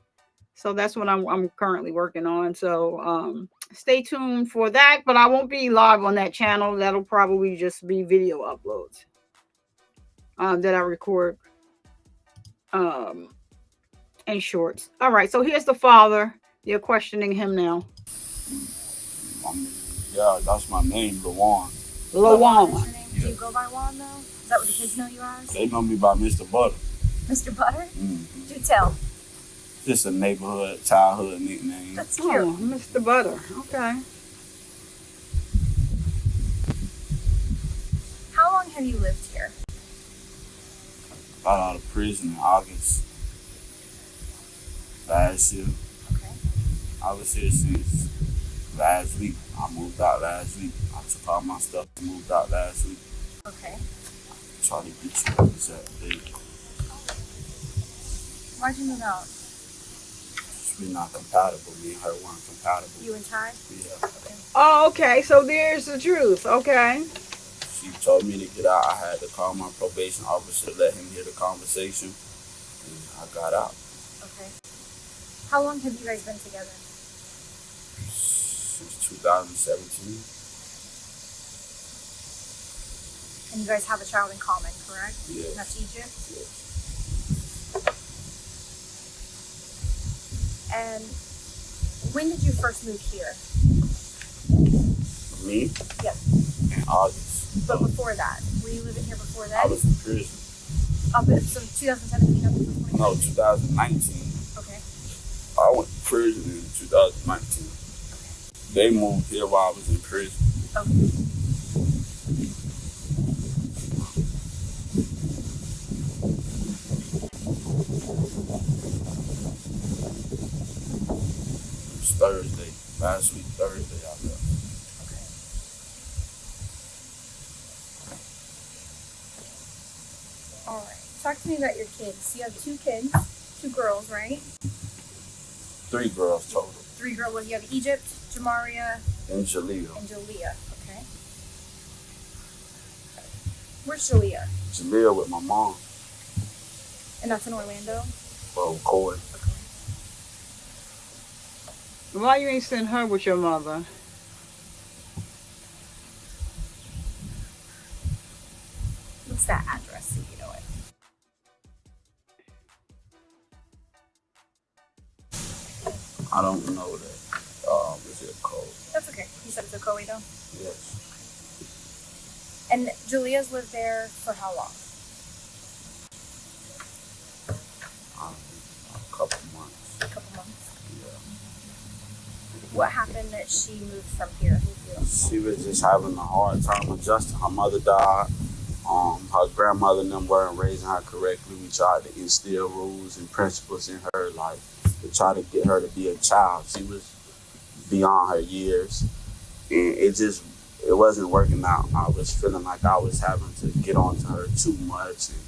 So that's what I'm currently working on. So stay tuned for that. But I won't be live on that channel. That'll probably just be video uploads that I record in shorts. All right. So here's the father. You're questioning him now. Yeah, that's my name, Lawan. Lawan. What's your name? Do you go by Juan though? Is that what the kids know you as? They know me by Mr. Butter. Mr. Butter? Mm-hmm. Do tell. Just a neighborhood, childhood nickname. That's cute. Oh, Mr. Butter. Okay. How long have you lived here? Got out of prison in August last year. Okay. I was here since last week. I moved out last week. I took all my stuff and moved out last week. Okay. Try to get you up exact date. Why'd you move out? We're not compatible. Me and her weren't compatible. You and Ty? Yeah. Okay. Oh, okay. So there's the truth. Okay. She told me to get out. I had to call my probation officer, let him hear the conversation, and I got out. Okay. How long have you guys been together? Since 2017. And you guys have a child in common, correct? Yeah. And that's Egypt? Yeah. And when did you first move here? Me? Yep. In August. But before that, were you living here before that? I was in prison. So 2017 up until 2019? No, 2019. Okay. I went to prison in 2019. They moved here while I was in prison. Okay. It was Thursday. Last week, Thursday, I left. Okay. All right. Talk to me about your kids. You have 2 kids, 2 girls, right? 3 girls total. 3 girls. Well, you have Egypt, Jamaria, And Jalea. and Jalea. Okay. Where's Jalea? Jalea with my mom. And that's in Orlando? Well, Coy. Okay. Why you ain't send her with your mother? What's that address so you know it? I don't know that. Is it code? That's okay. You said it's a Koei though? Yes. And Jalea's lived there for how long? A couple months. A couple months. Yeah. What happened that she moved from here? She was just having a hard time adjusting. Her mother died. Her grandmother and them weren't raising her correctly. We tried to instill rules and principles in her life to try to get her to be a child. She was beyond her years, and it wasn't working out. I was feeling like I was having to get on to her too much and,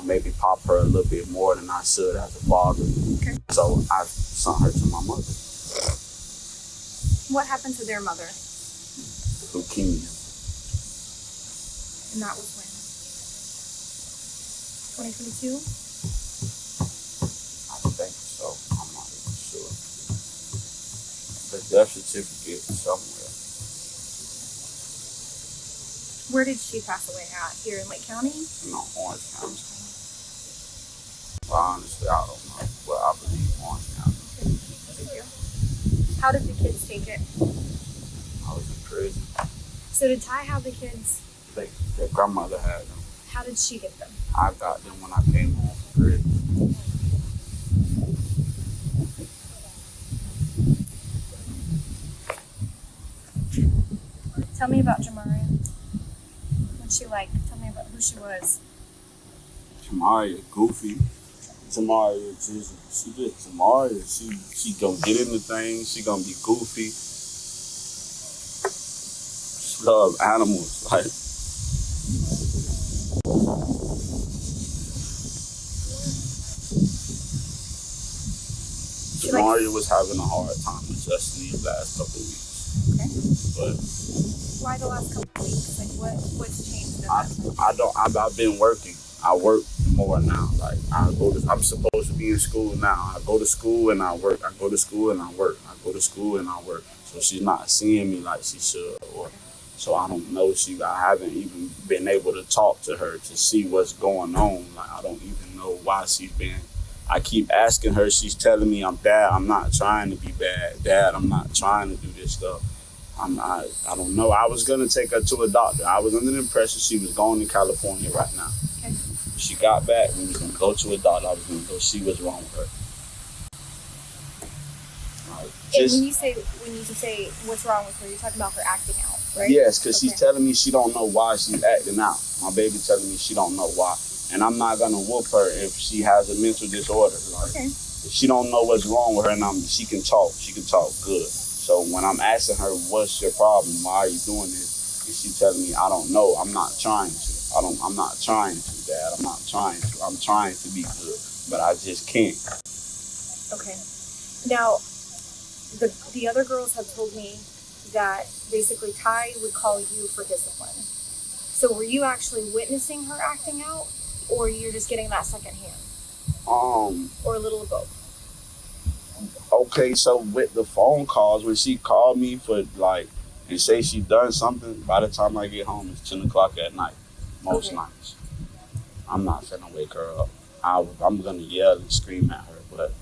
maybe pop her a little bit more than I should as a father. Okay. So I sent her to my mother. What happened to their mother? Leukemia. And that was when? 2022? I think so. I'm not even sure. The death certificate is somewhere. Where did she pass away at? Here in Lake County? No, Orange County. Well, honestly, I don't know. But I believe Orange County. Thank you. How did the kids take it? I was in prison. So did Ty have the kids? Their grandmother had them. How did she get them? I got them when I came home from prison. Tell me about Jamaria. What's she like? Tell me about who she was. Jamaria, goofy. Jamaria, she just Jamaria. She gonna get into things. She gonna be goofy. She love animals. Like, Jamaria was having a hard time adjusting these last couple of weeks. Okay. But Why the last couple of weeks? Like what's changed? I've been working. I work more now. Like I'm supposed to be in school now. I go to school and I work. I go to school and I work. I go to school and I work. So she's not seeing me like she should, or so I don't know. I haven't even been able to talk to her to see what's going on. Like I don't even know why she's been. I keep asking her. She's telling me, Dad, I'm not trying to be bad. Dad, I'm not trying to do this stuff. I don't know. I was going to take her to a doctor. I was under the impression she was going to California right now. Okay. She got back. We was going to go to a doctor. I was going to go see what's wrong with her. And when you say what's wrong with her, you're talking about her acting out, right? Yes, because she's telling me she don't know why she's acting out. My baby telling me she don't know why. And I'm not going to whoop her if she has a mental disorder. Like, okay. If she don't know what's wrong with her, and she can talk good. So when I'm asking her, what's your problem? Why are you doing this? And she telling me, I don't know. I'm not trying to. I'm not trying to, Dad. I'm not trying to. I'm trying to be good, but I just can't. Okay. Now, the other girls have told me that basically Ty would call you for discipline. So were you actually witnessing her acting out, or you're just getting that secondhand? Or a little of both? Okay, so with the phone calls, when she called me for and say she done something, by the time I get home, it's 10 o'clock at night, most nights. I'm not finna wake her up. I'm gonna yell and scream at her, but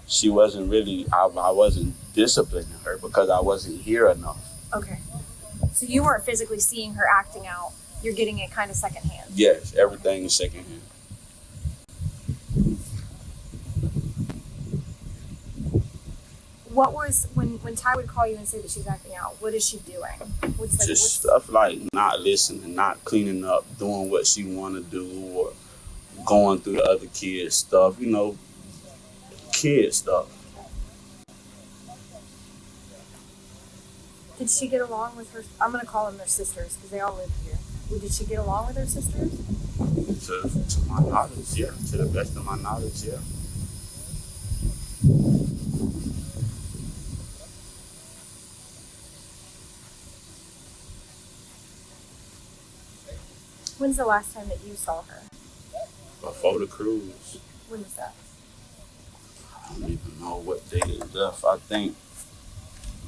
she wasn't really, I wasn't disciplining her because I wasn't here enough. Okay. So you weren't physically seeing her acting out, you're getting it kind of secondhand? Yes, everything is secondhand. What was, when Ty would call you and say that she's acting out, what is she doing? Just stuff like not listening, not cleaning up, doing what she want to do, or going through the other kids' stuff, kid stuff. Did she get along with her, I'm going to call them their sisters because they all live here. Did she get along with her sisters? To my knowledge, yeah. To the best of my knowledge, yeah. When's the last time that you saw her? Before the cruise. When was that? I don't even know what day it left. I think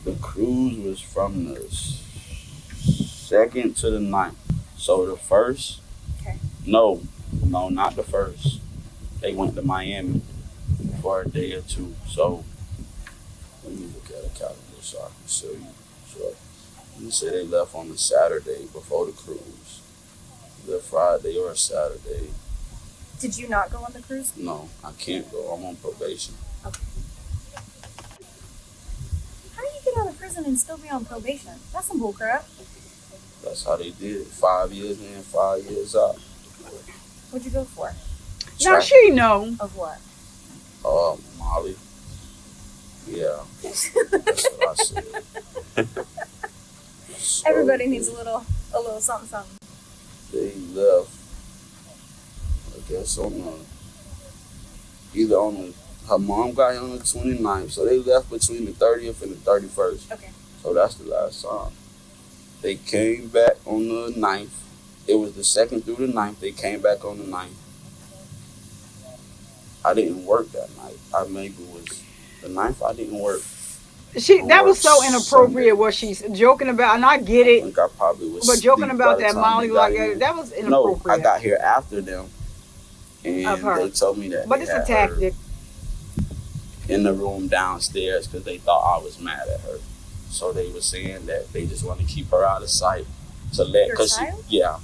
the cruise was from the 2nd to the 9th. So the 1st? Okay. No, not the 1st. They went to Miami for a day or two. So let me look at a calendar so I can show you. So you say they left on the Saturday before the cruise. Either Friday or Saturday. Did you not go on the cruise? No, I can't go. I'm on probation. Okay. How do you get out of prison and still be on probation? That's some bullcrap. That's how they did it. 5 years in, 5 years out. What'd you go for? Now she know. Of what? Molly. Yeah. That's what I said. So everybody needs a little something, something. They left, I guess, her mom got here on the 29th, so they left between the 30th and the 31st. Okay. So that's the last time. They came back on the 9th. It was the 2nd through the 9th. They came back on the 9th. I didn't work that night. The 9th, I didn't work. That was so inappropriate Sunday. What she's joking about, and I get it. I think I probably was. But joking about that Molly, that was inappropriate. No, I got here after them, and they told me that. But it's a tactic. In the room downstairs because they thought I was mad at her, so they were saying that they just want to keep her out of sight to let. Your child? Yeah.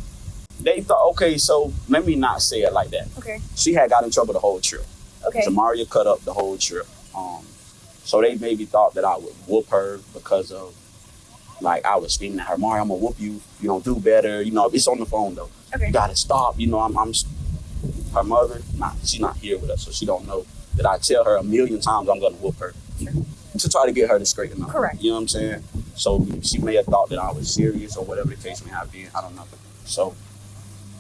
They thought, okay, so let me not say it like that. Okay. She had got in trouble the whole trip. Okay. Jamaria cut up the whole trip. So they maybe thought that I would whoop her because of, I was screaming at her, Mario, I'm gonna whoop you. You don't do better. It's on the phone though. Okay. You gotta stop. I'm her mother. She's not here with us, so she don't know that I tell her 1,000,000 times I'm gonna whoop her. Sure. To try to get her to straighten up. Correct. You know what I'm saying? So she may have thought that I was serious or whatever the case may have been. I don't know. So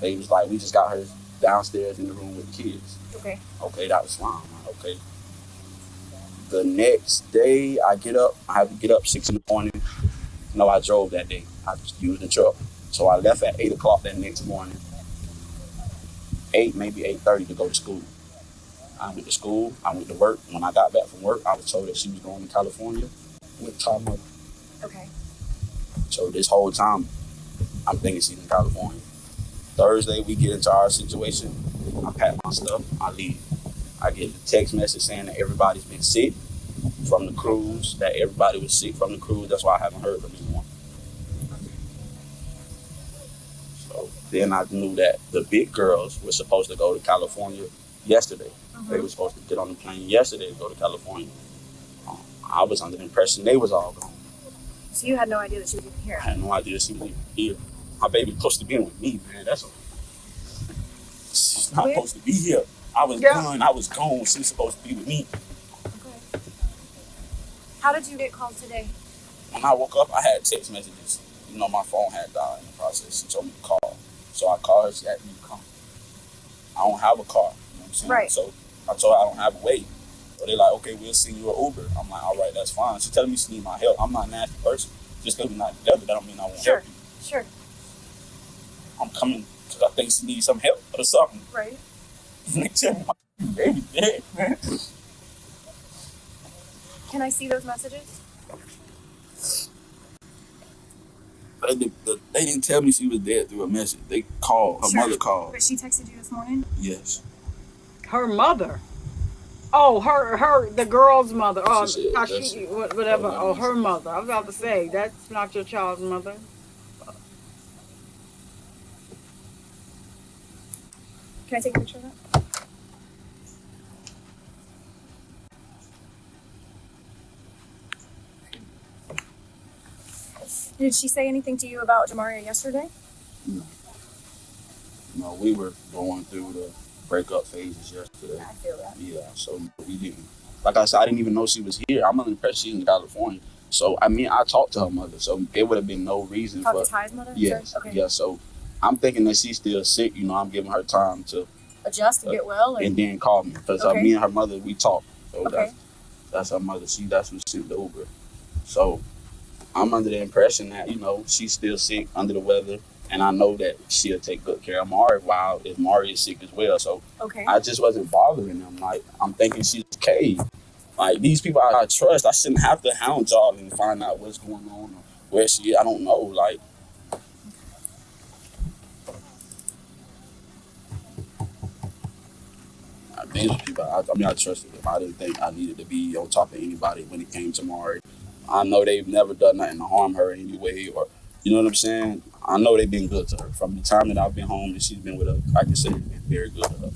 they was like, we just got her downstairs in the room with the kids. Okay. Okay, that was fine. Okay. The next day, I have to get up 6 in the morning. No, I drove that day. I just used the truck. So I left at 8 o'clock that next morning. 8, maybe 8:30 to go to school. I went to school, I went to work. When I got back from work, I was told that she was going to California with Ty mother. Okay. So this whole time, I'm thinking she's in California. Thursday, we get into our situation. I pack my stuff, I leave. I get a text message saying that everybody's been sick from the cruise, that everybody was sick from the cruise. That's why I haven't heard from anyone. So then I knew that the big girls were supposed to go to California yesterday. They were supposed to get on the plane yesterday to go to California. I was under the impression they was all gone. So you had no idea that she was even here? I had no idea she was even here. My baby's supposed to be with me, man. That's a... She's not supposed to be here. I was done. I was gone. She's supposed to be with me. Okay. How did you get called today? When I woke up, I had text messages. You know, my phone had died in the process. She told me to call. So I called her. She asked me to come. I don't have a car. You know what I'm saying? Right. So I told her I don't have a way. So they're like, okay, we'll send you an Uber. I'm like, all right, that's fine. She's telling me she need my help. I'm not a nasty person. Just because we're not together, that don't mean I won't help you. Sure. I'm coming because I think she needs some help or something. Right. They tell me my baby's dead, man. Can I see those messages? They didn't tell me she was dead through a message. They called. Her mother called. But she texted you this morning? Yes. Her mother. Oh, the girl's mother. Oh, She said, whatever. Oh, her mother. I was about to say, that's not your child's mother. Can I take a picture of that? Did she say anything to you about Jamaria yesterday? No, we were going through the breakup phases yesterday. I feel that. Yeah, so we didn't. Like I said, I didn't even know she was here. I'm under the impression she's in California. So, I mean, I talked to her mother, so there would have been no reason Talk for... to Ty's mother? Yes, Okay. yeah, so I'm thinking that she's still sick. You know, I'm giving her time to... Adjust and get well? And then call me. Because Okay. me and her mother, we talk. So Okay. that's her mother. That's who sent the Uber. So I'm under the impression that, you know, she's still sick, under the weather. And I know that she'll take good care of Mari while if Mari is sick as well. So I just wasn't bothering them. Like, I'm thinking she's okay. Like, these people I trust, I shouldn't have to hound y'all and find out what's going on or where she is. I don't know. Like, these people, I trusted them. I didn't think I needed to be on top of anybody when it came to Mari. I know they've never done nothing to harm her anyway, or, you know what I'm saying? I know they've been good to her. From the time that I've been home and she's been with her, I can say they've been very good to her.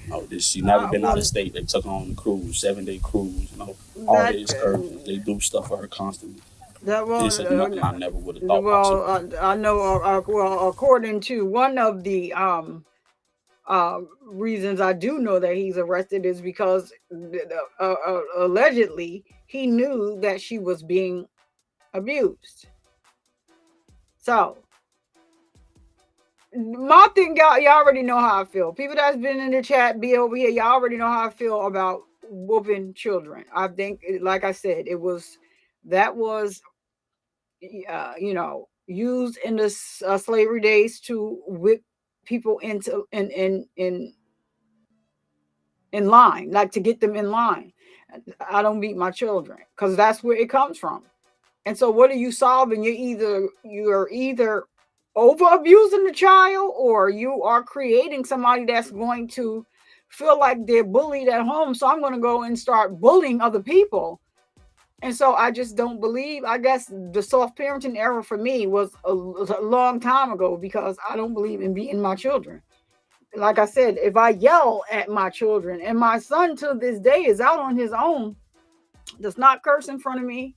You know, she's never been out of state. They took her on the cruise, 7-day cruise, you know, all the excursions. They do stuff for her constantly. This is nothing I never would have thought possible. I know, according to one of the reasons I do know that he's arrested is because allegedly he knew that she was being abused. So my thing, y'all already know how I feel. People that's been in the chat, be over here, y'all already know how I feel about whooping children. I think, like I said, that was you know, used in the slavery days to whip people into in line, like to get them in line. I don't beat my children because that's where it comes from. And so what are you solving? You're either over abusing the child, or you are creating somebody that's going to feel like they're bullied at home. So I'm going to go and start bullying other people. And so I just don't believe, I guess the soft parenting era for me was a long time ago, because I don't believe in beating my children. Like I said, if I yell at my children, and my son to this day is out on his own, does not curse in front of me,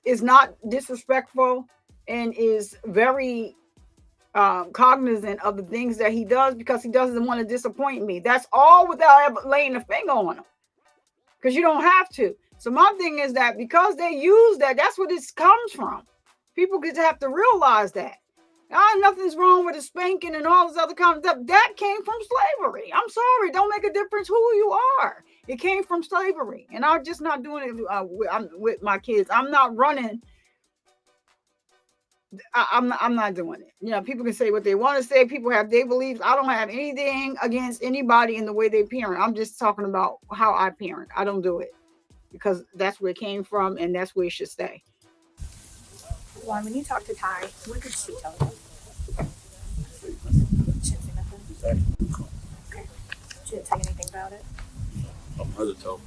is not disrespectful, and is very cognizant of the things that he does, because he doesn't want to disappoint me. That's all without ever laying a finger on him, because you don't have to. So my thing is that because they use that, that's where this comes from. People just have to realize that. Nothing's wrong with a spanking and all this other kind of stuff. That came from slavery. I'm sorry. Don't make a difference who you are. It came from slavery. And I'm just not doing it with my kids. I'm not running I'm not doing it. You know, people can say what they want to say. People have their beliefs. I don't have anything against anybody in the way they parent. I'm just talking about how I parent. I don't do it because that's where it came from and that's where it should stay. Juan, when you talked to Ty, what did she tell you? She didn't say nothing? Okay. She didn't tell you anything about it? My mother told me.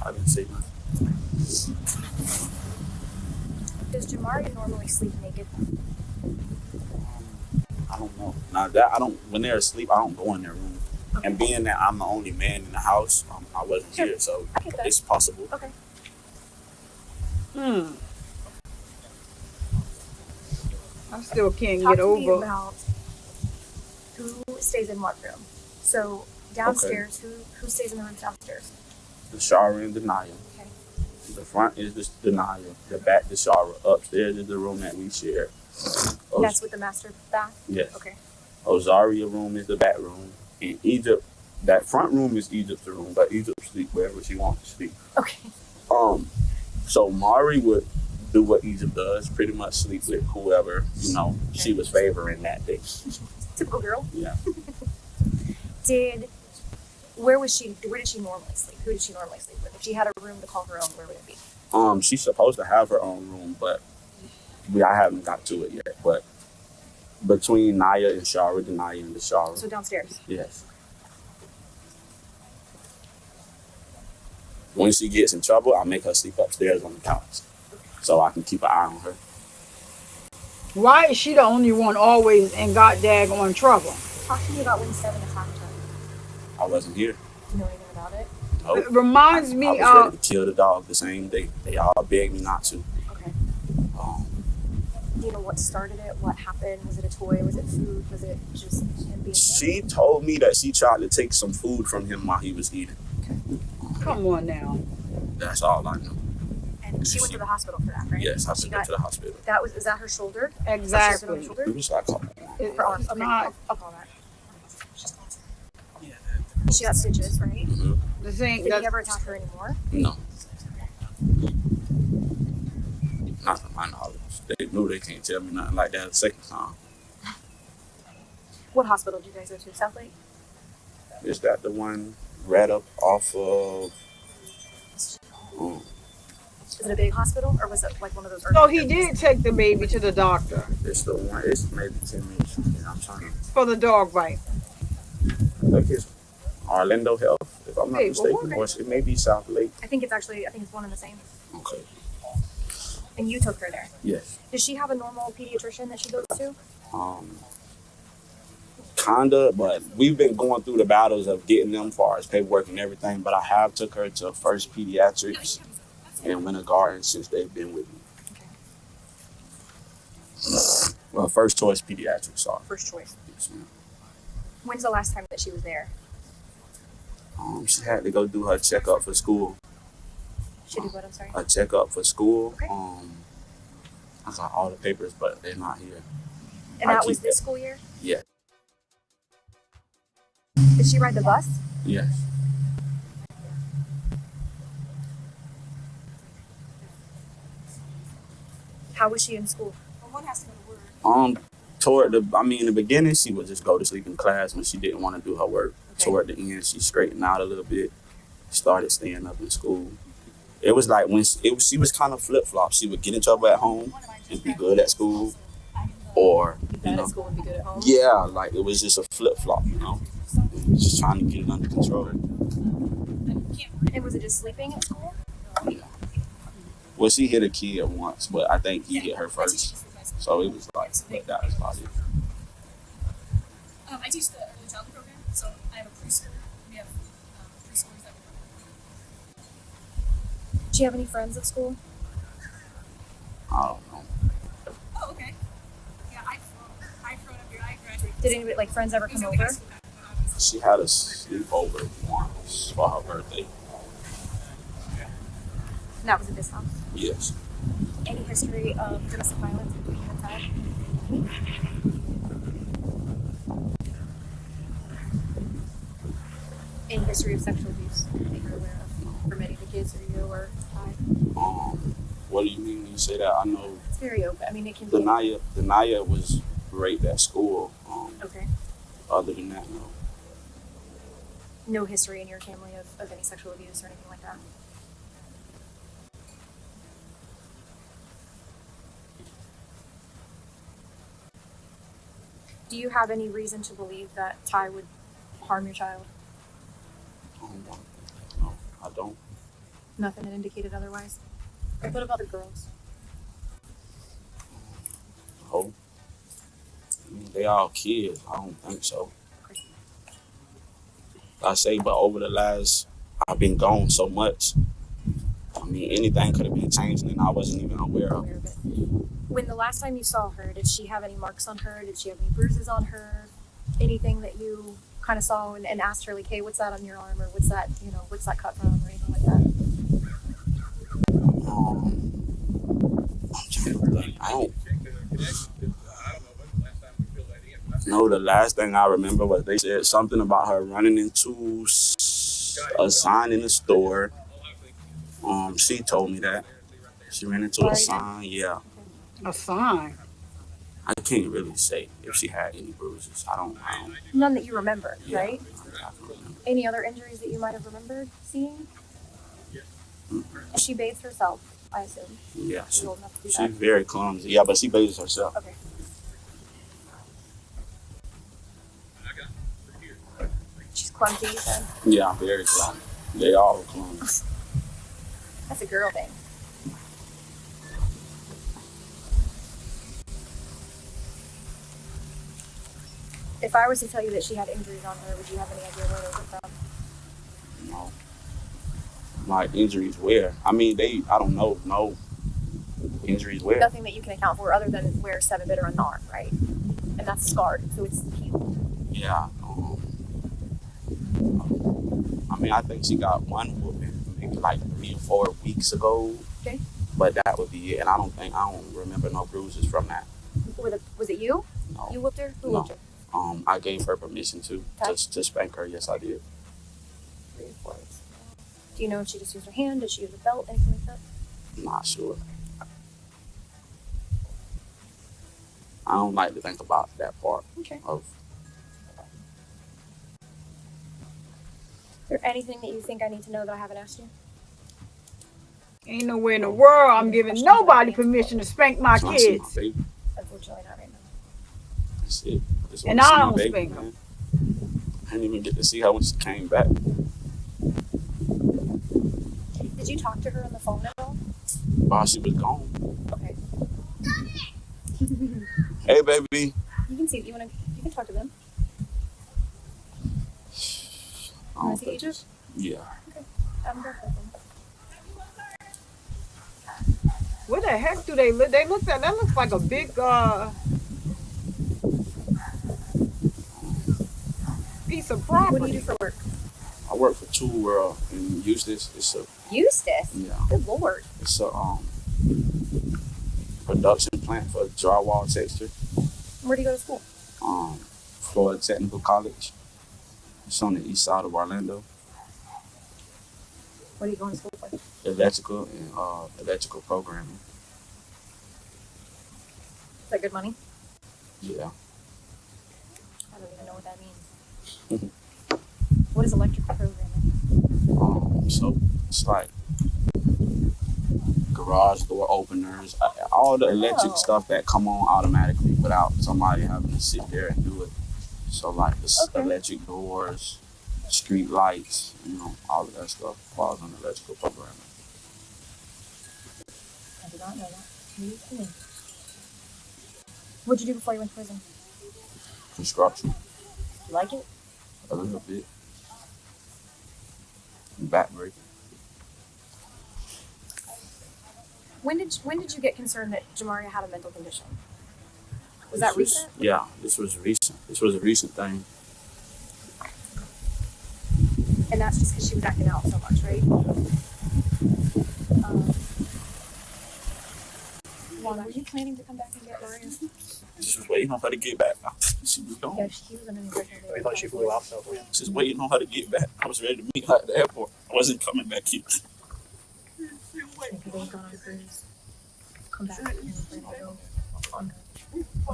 I didn't say nothing. Does Jamaria normally sleep naked? I don't know. Now that I don't, when they're asleep, I don't go in their room. Okay. And being that I'm the only man in the house, I wasn't Sure. here, so I get that. it's possible. Okay. I still can't Talk get to me over. about who stays in what room. So downstairs, who stays in the room downstairs? The shower and Denia. Okay. The front is the Denia. The back the shower. Upstairs is the room that we share. That's with the master bath? Yes. Okay. Ozaria room is the back room. And Egypt, that front room is Egypt's room, but Egypt sleep wherever she wants to sleep. Okay. So Mari would do what Egypt does, pretty much sleep with whoever, she was favoring that day. Typical girl. Yeah. Where did she normally sleep? Who did she normally sleep with? If she had a room to call her own, where would it be? She's supposed to have her own room, but I haven't got to it yet. But between Naya and Shara, Denia and the shower. So downstairs. Yes. When she gets in trouble, I make her sleep upstairs on the couch so I can keep an eye on her. Why is she the only one always and got daggone trouble? Talk to me about when Seven attacked her. I wasn't here. Do you know anything about it? Nope. It reminds I me was of. ready to kill the dog the same day. They all begged me not to. Okay. Do you know what started it? What happened? Was it a toy? Was it food? Was it just him being She told me that she tried to take some food from him while he was eating. Come on now. That's all I know. And she went to the hospital for that, right? Yes, I took her to the hospital. Is that her shoulder? Exactly. Her shoulder? It was like, Her arm. It's Okay, not I'll call that. She got stitches, right? the thing. Did he ever attack her anymore? no. Not to my knowledge. They knew they can't tell me nothing like that the second time. What hospital did you guys go to? South Lake? Is that the one right up off of... Is it a big hospital or was it like one of those? So he did take the baby to the doctor It's the one, it's maybe 10 minutes from here. I'm trying to... for the dog bite. I think it's Orlando Health, if I'm not Hey, well, mistaken. okay. Or it may be South Lake. I think it's one and the same. Okay. And you took her there. Yes. Does she have a normal pediatrician that she goes to? Kinda, but we've been going through the battles of getting them far as paperwork and everything. But I have took her to First Pediatrics in Winter Garden since they've been with me. Okay. Well, First Choice Pediatrics, sorry. First choice. Yes, ma'am. When's the last time that she was there? She had to go do her checkup for school. She did what? I'm sorry. A checkup for school. Okay. I got all the papers, but they're not here. And I that was keep this it. school year? Yeah. Did she ride the bus? Yes. How was she in school? One has to go to work. In the beginning, she would just go to sleep in class when she didn't want to do her work. Okay. Toward the end, she straightened out a little bit, started staying up in school. It was like she was kind of flip-flop. She would get in trouble at home and be good at school, or, Bad at school and be good at home? yeah, like it was just a flip-flop, just trying to get it under control. And was it just sleeping at school? Yeah. Well, she hit a kid once, but I think he hit her first. So it was like, but that was about it. I teach the early childhood program, so I have a preschool. We have preschoolers that we work with. Did she have any friends at school? I don't know. Oh, okay. Yeah, I've grown up here. I graduated. Did anybody, friends ever come over? She had a sleepover once for her birthday. And that was at this house? Yes. Any history of domestic violence between you and Ty? Any history of sexual abuse that you're aware of from any of the kids or you or Ty? What do you mean when you say that? I know It's very open. I mean, it can be. Denaya was raped at school. Okay. Other than that, no. No history in your family of any sexual abuse or anything like that? Do you have any reason to believe that Ty would harm your child? No, I don't. Nothing that indicated otherwise? What about the girls? No. I mean, they all kids. I don't think so. Okay. I say, but over the last, I've been gone so much. I mean, anything could have been changed and I wasn't even aware of it. When the last time you saw her, did she have any marks on her? Did she have any bruises on her? Anything that you kind of saw and asked her, like, hey, what's that on your arm? Or what's that, what's that cut from? Or anything like that? I'm trying to think. I don't know. The last thing I remember was they said something about her running into a sign in the store. She told me that. She ran into a sign, yeah. A sign. I can't really say if she had any bruises. I don't. None that you remember, Yeah, right? I don't remember. Any other injuries that you might have remembered seeing? She bathed herself, I assume. Yeah, She's old enough to do she's that. very clumsy. Yeah, but she bathes herself. Okay. She's clumsy, you said? Yeah, very clumsy. They all clumsy. That's a girl thing. If I was to tell you that she had injuries on her, would you have any idea where those are from? No. Like injuries where? I mean, I don't know. No. Injuries where? Nothing that you can account for other than where 7 bit her on the arm, right? And that's scarred, so it's healed. Yeah. I mean, I think she got one whooping maybe like 3 or 4 weeks ago. Okay. But that would be it. And I don't remember no bruises from that. Was it you? No. You whooped her? Who No. whooped her? I gave her permission to Okay. to spank her. Yes, I did. 3 or 4 weeks. Do you know if she just used her hand? Did she use a belt? Anything like that? Not sure. I don't like to think about that part Okay. of. Is there anything that you think I need to know that I haven't asked you? Ain't nowhere in the world I'm giving nobody permission to spank my So I see my kids. baby. Unfortunately, not right now. That's it. Just And wanna see I my don't baby, spank man. I didn't even get to see her when she came back. Did you talk to her on the phone at all? While she was gone. Okay. Hey, baby. You can see. You can talk to them. I don't see think Egypt? Yeah. I'm good with them. Where the heck do they live? That looks like a big piece of property. What do you do for work? I work for Tool World in Eustis. It's a Eustace? yeah. Good lord. It's a production plant for drywall texture. Where do you go to school? Florida Technical College. It's on the east side of Orlando. What are you going to school for? Electrical and electrical programming. Is that good money? Yeah. I don't even know what that means. What is electrical programming? So it's like garage door openers, all the electric stuff that come on automatically without somebody having to sit there and do it. So like the electric doors, street lights, all of that stuff falls under electrical programming. I did not know that. News to me. What'd you do before you went to prison? Construction, You like it? a little bit. Backbreaking. When did you get concerned that Jamaria had a mental condition? Was that recent? Yeah, this was recent. This was a recent thing. And that's just because she was acting out so much, right? Juana, were you planning to come back and get Maria? Just was waiting on her to get back. She was gone. Yeah, she was under the impression that We thought she flew out though. Just waiting on her to get back. I was ready to meet her at the airport. I wasn't coming back here. maybe they'd gone on a cruise. come back and they were planning to go on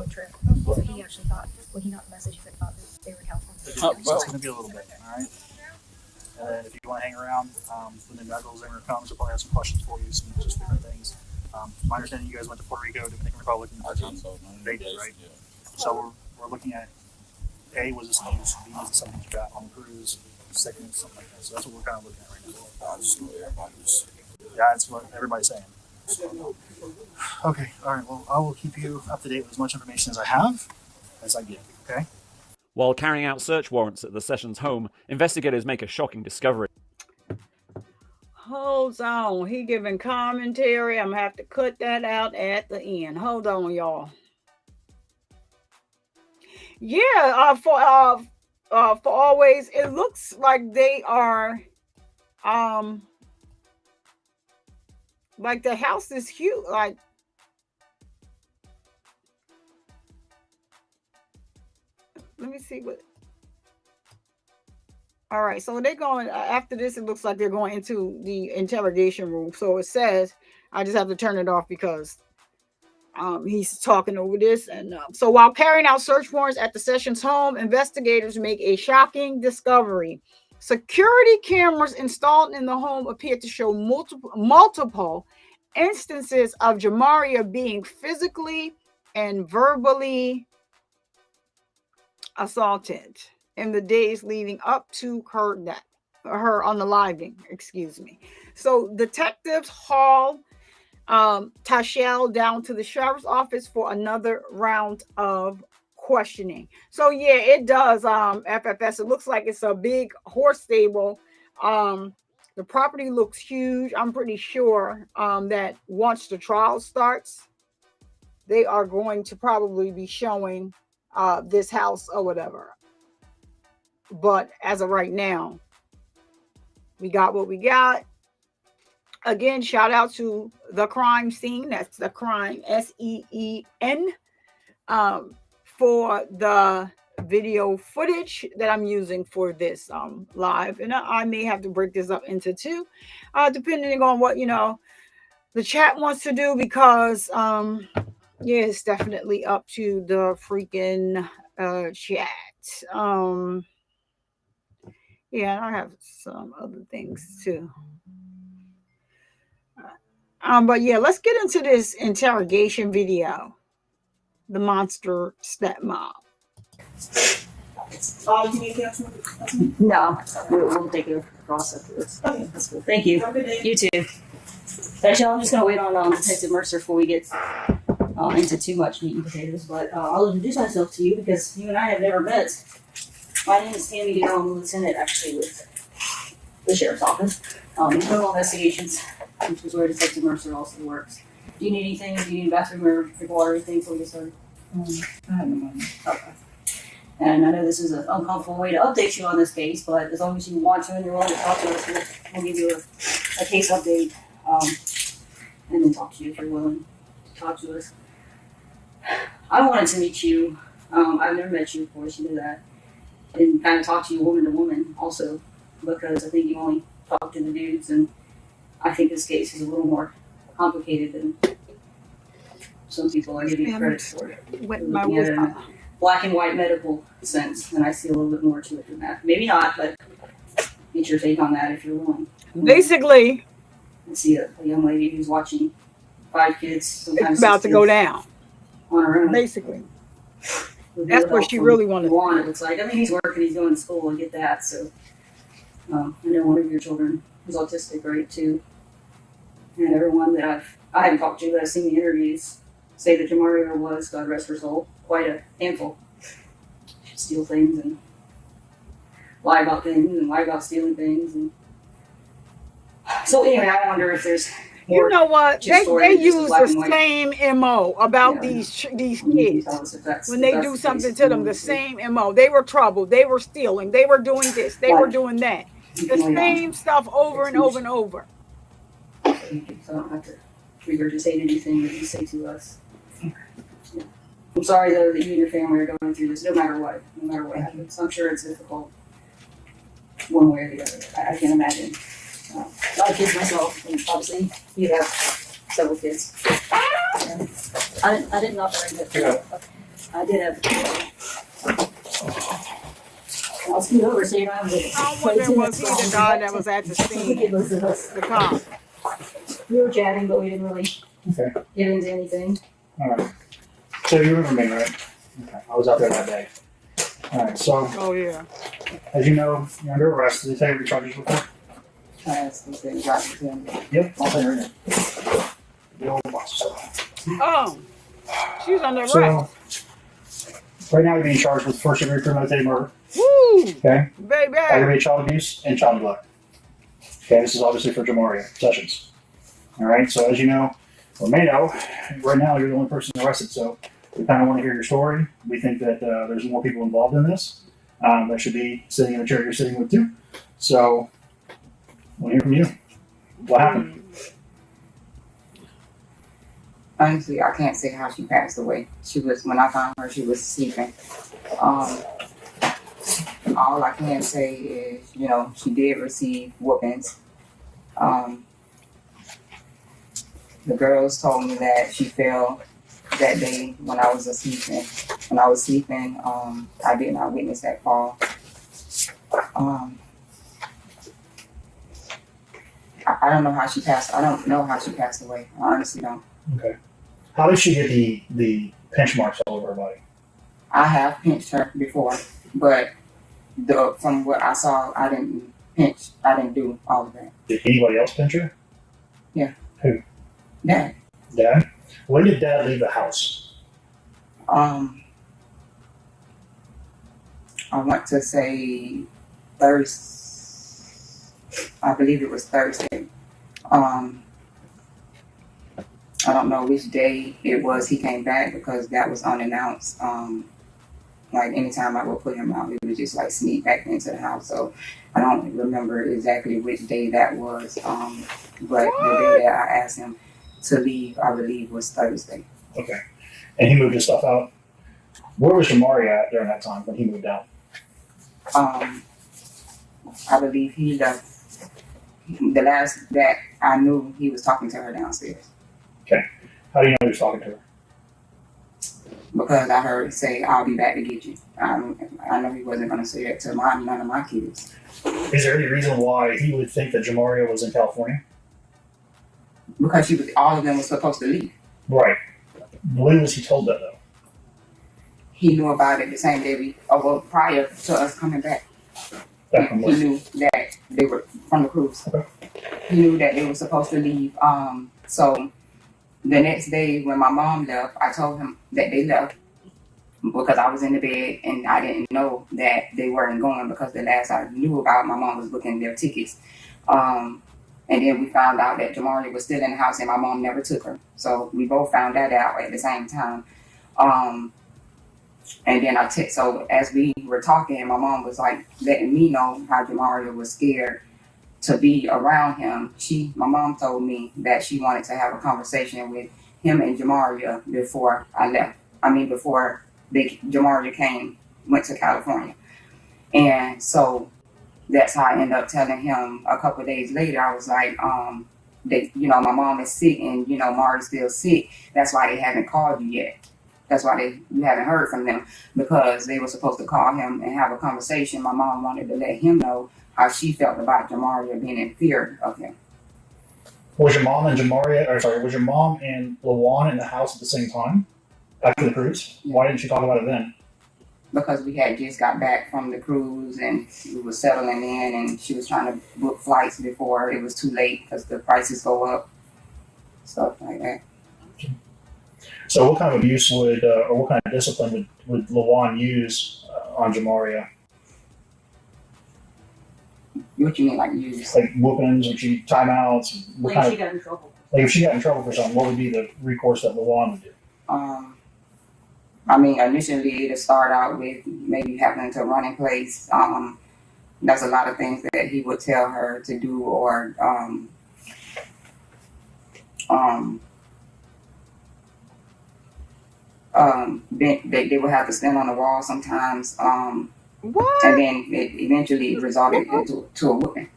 the trip. So he actually thought, when he got the message, he thought that they were in California. So it's going to be a little bit, all right? And then if you want to hang around, when the medical examiner comes, we'll probably have some questions for you, some just different things. My understanding, you guys went to Puerto Rico, Dominican Republic, and they did, right? So we're looking at A, was this news? B, is this something you got on the cruise? Second, something like that. So that's what we're kind of looking at right now. I just know everybody's. Yeah, that's what everybody's saying. Okay, all right. Well, I will keep you up to date with as much information as I have as I get. Okay. While carrying out search warrants at the Sessions home, investigators make a shocking discovery. Hold on. He giving commentary. I'm gonna have to cut that out at the end. Hold on, y'all. Yeah, for always, it looks like they are like the house is huge. Like, let me see what. All right, so they're going after this. It looks like they're going into the interrogation room. So it says, I just have to turn it off because he's talking over this. And so while carrying out search warrants at the Sessions home, investigators make a shocking discovery. Security cameras installed in the home appear to show multiple instances of Jamaria being physically and verbally assaulted in the days leading up to her unaliving. Excuse me. So detectives haul Tyshael down to the sheriff's office for another round of questioning. So yeah, it does. FFS. It looks like it's a big horse stable. The property looks huge. I'm pretty sure that once the trial starts, they are going to probably be showing this house or whatever. But as of right now, we got what we got. Again, shout out to the crime scene. That's the crime, SEEN, for the video footage that I'm using for this live. And I may have to break this up into two, depending on what, the chat wants to do, because, yeah, it's definitely up to the freaking chat. Yeah, I have some other things too. But yeah, let's get into this interrogation video. The monster stepmom. No, we'll take it across after this. Okay, that's cool. Thank you. You too. Tyshael, I'm just gonna wait on Detective Mercer before we get into too much meat and potatoes. But I'll introduce myself to you because you and I have never met. My name is Tammy Dale. I'm a lieutenant, actually, with the sheriff's office. Criminal investigations, which is where Detective Mercer also works. Do you need anything? Do you need a bathroom or drink water or anything before we get started? I have no money. Okay. And I know this is an uncomfortable way to update you on this case, but as long as you want to and you're willing to talk to us, we'll give you a case update, and then talk to you if you're willing to talk to us. I wanted to meet you. I've never met you, of course, you know that. And kind of talk to you woman to woman also, because I think you only talk to the dudes, and I think this case is a little more complicated than some people are giving credit for. Looking at it in a black and white medical sense, and I see a little bit more to it than that. Maybe not, but get your take on that if you're willing. Basically, I see a young lady who's watching 5 kids, sometimes it's about to go down. On her own. Basically. That's what she really wanted. It looks like. I mean, he's working, he's going to school, I get that. So, I know one of your children is autistic, right, too. And everyone that I haven't talked to, but I've seen the interviews, say that Jamaria was, God rest her soul, quite a handful. She'd steal things and lie about things and lie about stealing things. And so anyway, I wonder if there's more. You know what? They use the same MO about these kids. When they do something to them, the same MO. They were trouble. They were stealing. They were doing this. They were doing that. The same stuff over and over and over. So I don't have to regurgitate anything that you say to us. Yeah. I'm sorry, though, that you and your family are going through this, no matter what happens. I'm sure it's difficult one way or the other. I can imagine. A lot of kids myself, and obviously you have several kids. I didn't operate it. Yeah. I did have. I'll scoot over so you don't have to. I wonder was he the guy that was at the scene? Both of us. The cop. We were chatting, but we didn't really Okay. get into anything. All right. So you remember me, right? Okay. I was out there that day. All right. So Oh yeah. as you know, you're under arrest. Did they tell you your charges before? Yep. I'll tell you right now. The old boss. Oh, she's under arrest. So right now you're being charged with first-degree premeditated murder. Woo, Okay. baby. Aggravated child abuse and child neglect. Okay. This is obviously for Jamaria Sessions. All right. So as you know, or may know, right now you're the only person arrested. So we kind of want to hear your story. We think that there's more people involved in this that should be sitting in the chair you're sitting with too. So I want to hear from you. What happened? Honestly, I can't say how she passed away. She was, when I found her, she was sleeping. All I can say is, you know, she did receive whoopings. The girls told me that she fell that day when I was sleeping. When I was sleeping, I did not witness that fall. I don't know how she passed. I don't know how she passed away. I honestly don't. Okay. How did she get the pinch marks all over her body? I have pinched her before, but from what I saw, I didn't pinch. I didn't do all of that. Did anybody else pinch her? Yeah. Who? Dad. Dad? When did Dad leave the house? I want to say Thursday. I believe it was Thursday. I don't know which day it was he came back because that was unannounced. Like anytime I would put him out, he would just like sneak back into the house. So I don't remember exactly which day that was. But the day that I asked him to leave, I believe was Thursday. Okay. And he moved his stuff out. Where was Jamaria at during that time when he moved out? I believe he left. The last that I knew, he was talking to her downstairs. Okay. How do you know he was talking to her? Because I heard say, "I'll be back to get you." I know he wasn't going to say that to none of my kids. Is there any reason why he would think that Jamaria was in California? Because all of them were supposed to leave. Right. When was he told that though? He knew about it the same day prior to us coming back. Back from He when? knew that they were from the cruise. Okay. He knew that they were supposed to leave. So the next day when my mom left, I told him that they left because I was in the bed and I didn't know that they weren't going because the last I knew about, my mom was booking their tickets. And then we found out that Jamaria was still in the house and my mom never took her. So we both found that out at the same time. And then so as we were talking, my mom was like letting me know how Jamaria was scared to be around him. My mom told me that she wanted to have a conversation with him and Jamaria before I left. Before Jamaria went to California. And so that's how I ended up telling him a couple of days later. I was like, that, my mom is sick and, Mari's still sick. That's why they haven't called you yet. That's why you haven't heard from them, because they were supposed to call him and have a conversation. My mom wanted to let him know how she felt about Jamaria being in fear of him. Was your mom and Lawan in the house at the same time after the cruise? Why didn't you talk about it then? Because we had just got back from the cruise and we were settling in, and she was trying to book flights before it was too late because the prices go up, stuff like that. So what kind of abuse or what kind of discipline would Lawan use on Jamaria? What you mean, like use? Like whoopings, timeouts? She got in trouble. Like if she got in trouble for something, what would be the recourse that Lawan would do? Initially it'll start out with maybe having to run in place. That's a lot of things that he would tell her to do, or they would have to stand on the wall sometimes. What? And then it eventually resulted into a whooping.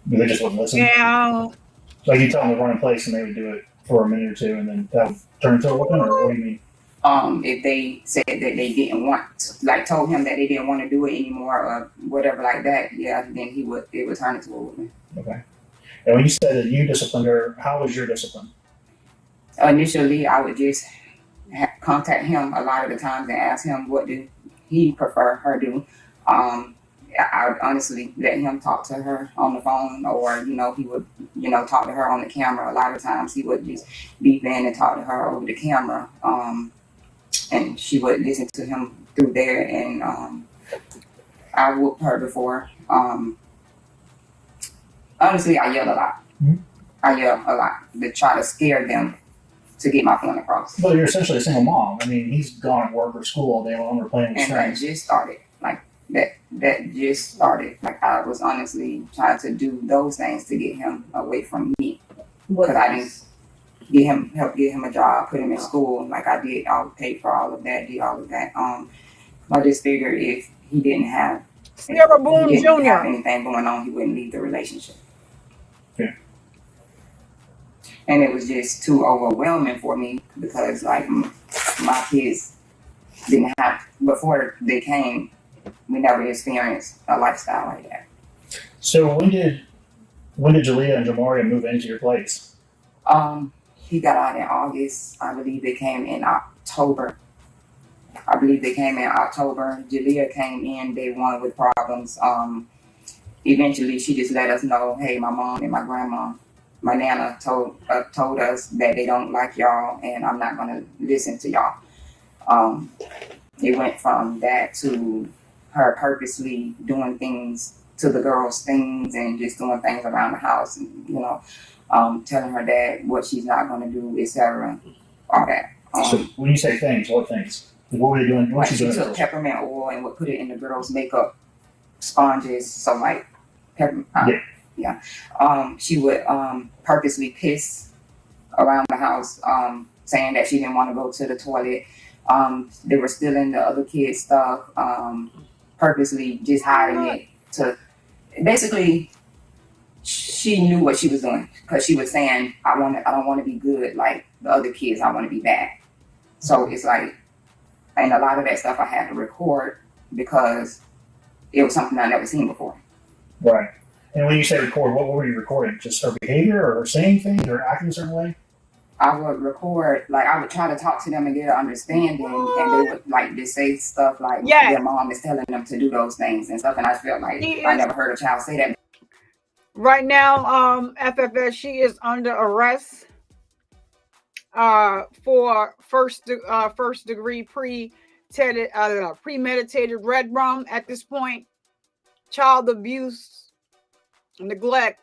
They just wouldn't listen? Yeah. Like you tell them to run in place and they would do it for a minute or two, and then that would turn into a whooping, or what do you mean? If they said that they didn't want, like told him that they didn't want to do it anymore or whatever like that, yeah, then it would turn into a whooping. Okay. And when you said that you disciplined her, how was your discipline? Initially, I would just contact him a lot of the times and ask him what do he prefer her do. I would honestly let him talk to her on the phone, or he would talk to her on the camera. A lot of times he would just beep in and talk to her over the camera, and she would listen to him through there. And I whooped her before. Honestly, I yelled a lot. Mm-hmm. I yelled a lot to try to scare them to get my point across. Well, you're essentially a single mom. I mean, he's gone to work or school all day long. We're playing with and that just started. Like that just started. Like I was honestly trying to do those things to get him away from me, because I didn't help get him a job, put him in school. Like I did, I paid for all of that, did all of that. I just figured if he didn't have anything going on, he wouldn't leave the relationship. Yeah. And it was just too overwhelming for me, because like my kids didn't have, before they came, we never experienced a lifestyle like that. So when did Jalea and Jamaria move into your place? He got out in August. I believe they came in October. Jalea came in day one with problems. Eventually she just let us know, hey, my mom and my grandma, my nana told us that they don't like y'all, and I'm not gonna listen to y'all. It went from that to her purposely doing things to the girls' things and just doing things around the house, and telling her dad what she's not going to do, etc. All that. So when you say things, what things? What were they doing? What she took peppermint oil and would put it in the girls' makeup sponges. So like peppermint. She would purposely piss around the house, saying that she didn't want to go to the toilet. They were stealing the other kids' stuff, purposely just hiding it to, basically, she knew what she was doing, because she was saying, I don't want to be good like the other kids, I want to be bad. So it's like, and a lot of that stuff I had to record because it was something I never seen before. Right. And when you say record, what were you recording? Just her behavior, or her saying things, or acting a certain way? I would record, like I would try to talk to them and get an understanding, and they would like just say stuff like their mom is telling them to do those things and stuff, and I felt like I never heard a child say that. Right now, FFS, she is under arrest for first degree premeditated red rum at this point, child abuse, neglect,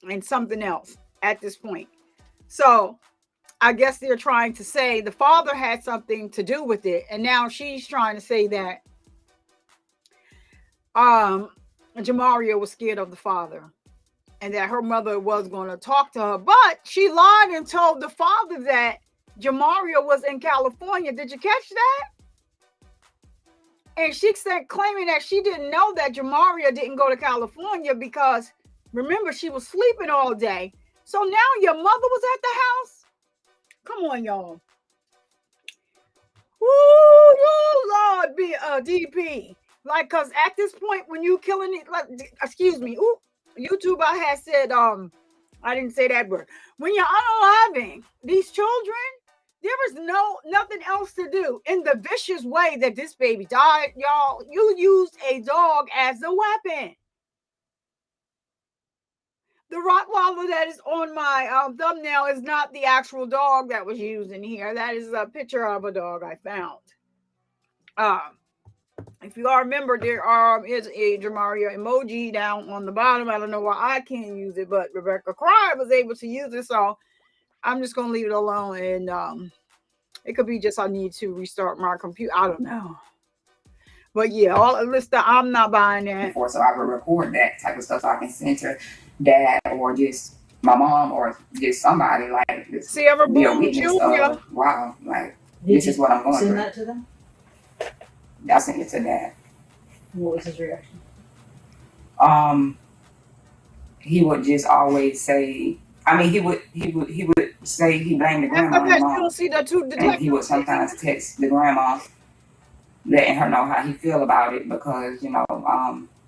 and something else at this point. So I guess they're trying to say the father had something to do with it. And now she's trying to say that Jamaria was scared of the father and that her mother was going to talk to her. But she lied and told the father that Jamaria was in California. Did you catch that? And she said, claiming that she didn't know that Jamaria didn't go to California because, remember, she was sleeping all day. So now your mother was at the house? Come on, y'all. Woo, Lord, be DP. Like, cause at this point, when you killing it, like, excuse me, YouTuber has said, I didn't say that word. When you're unaliving these children, there is nothing else to do. In the vicious way that this baby died, y'all, you used a dog as a weapon. The Rottweiler that is on my thumbnail is not the actual dog that was used in here. That is a picture of a dog I found. If you all remember, there is a Jamaria emoji down on the bottom. I don't know why I can't use it, but Rebecca Cry was able to use it. So I'm just going to leave it alone. And it could be just I need to restart my computer. I don't know. But yeah, I'm not buying that. So I would record that type of stuff so I can send to dad or just my mom or just somebody, like Sierra Boone Jr. Wow, like this is what I'm going through. Send that to them? I sent it to dad. What was his reaction? He would just always say, I mean, he would say he blamed the After grandma and that, the you don't mom, see the two and he detectives. would sometimes text the grandma, letting her know how he feel about it because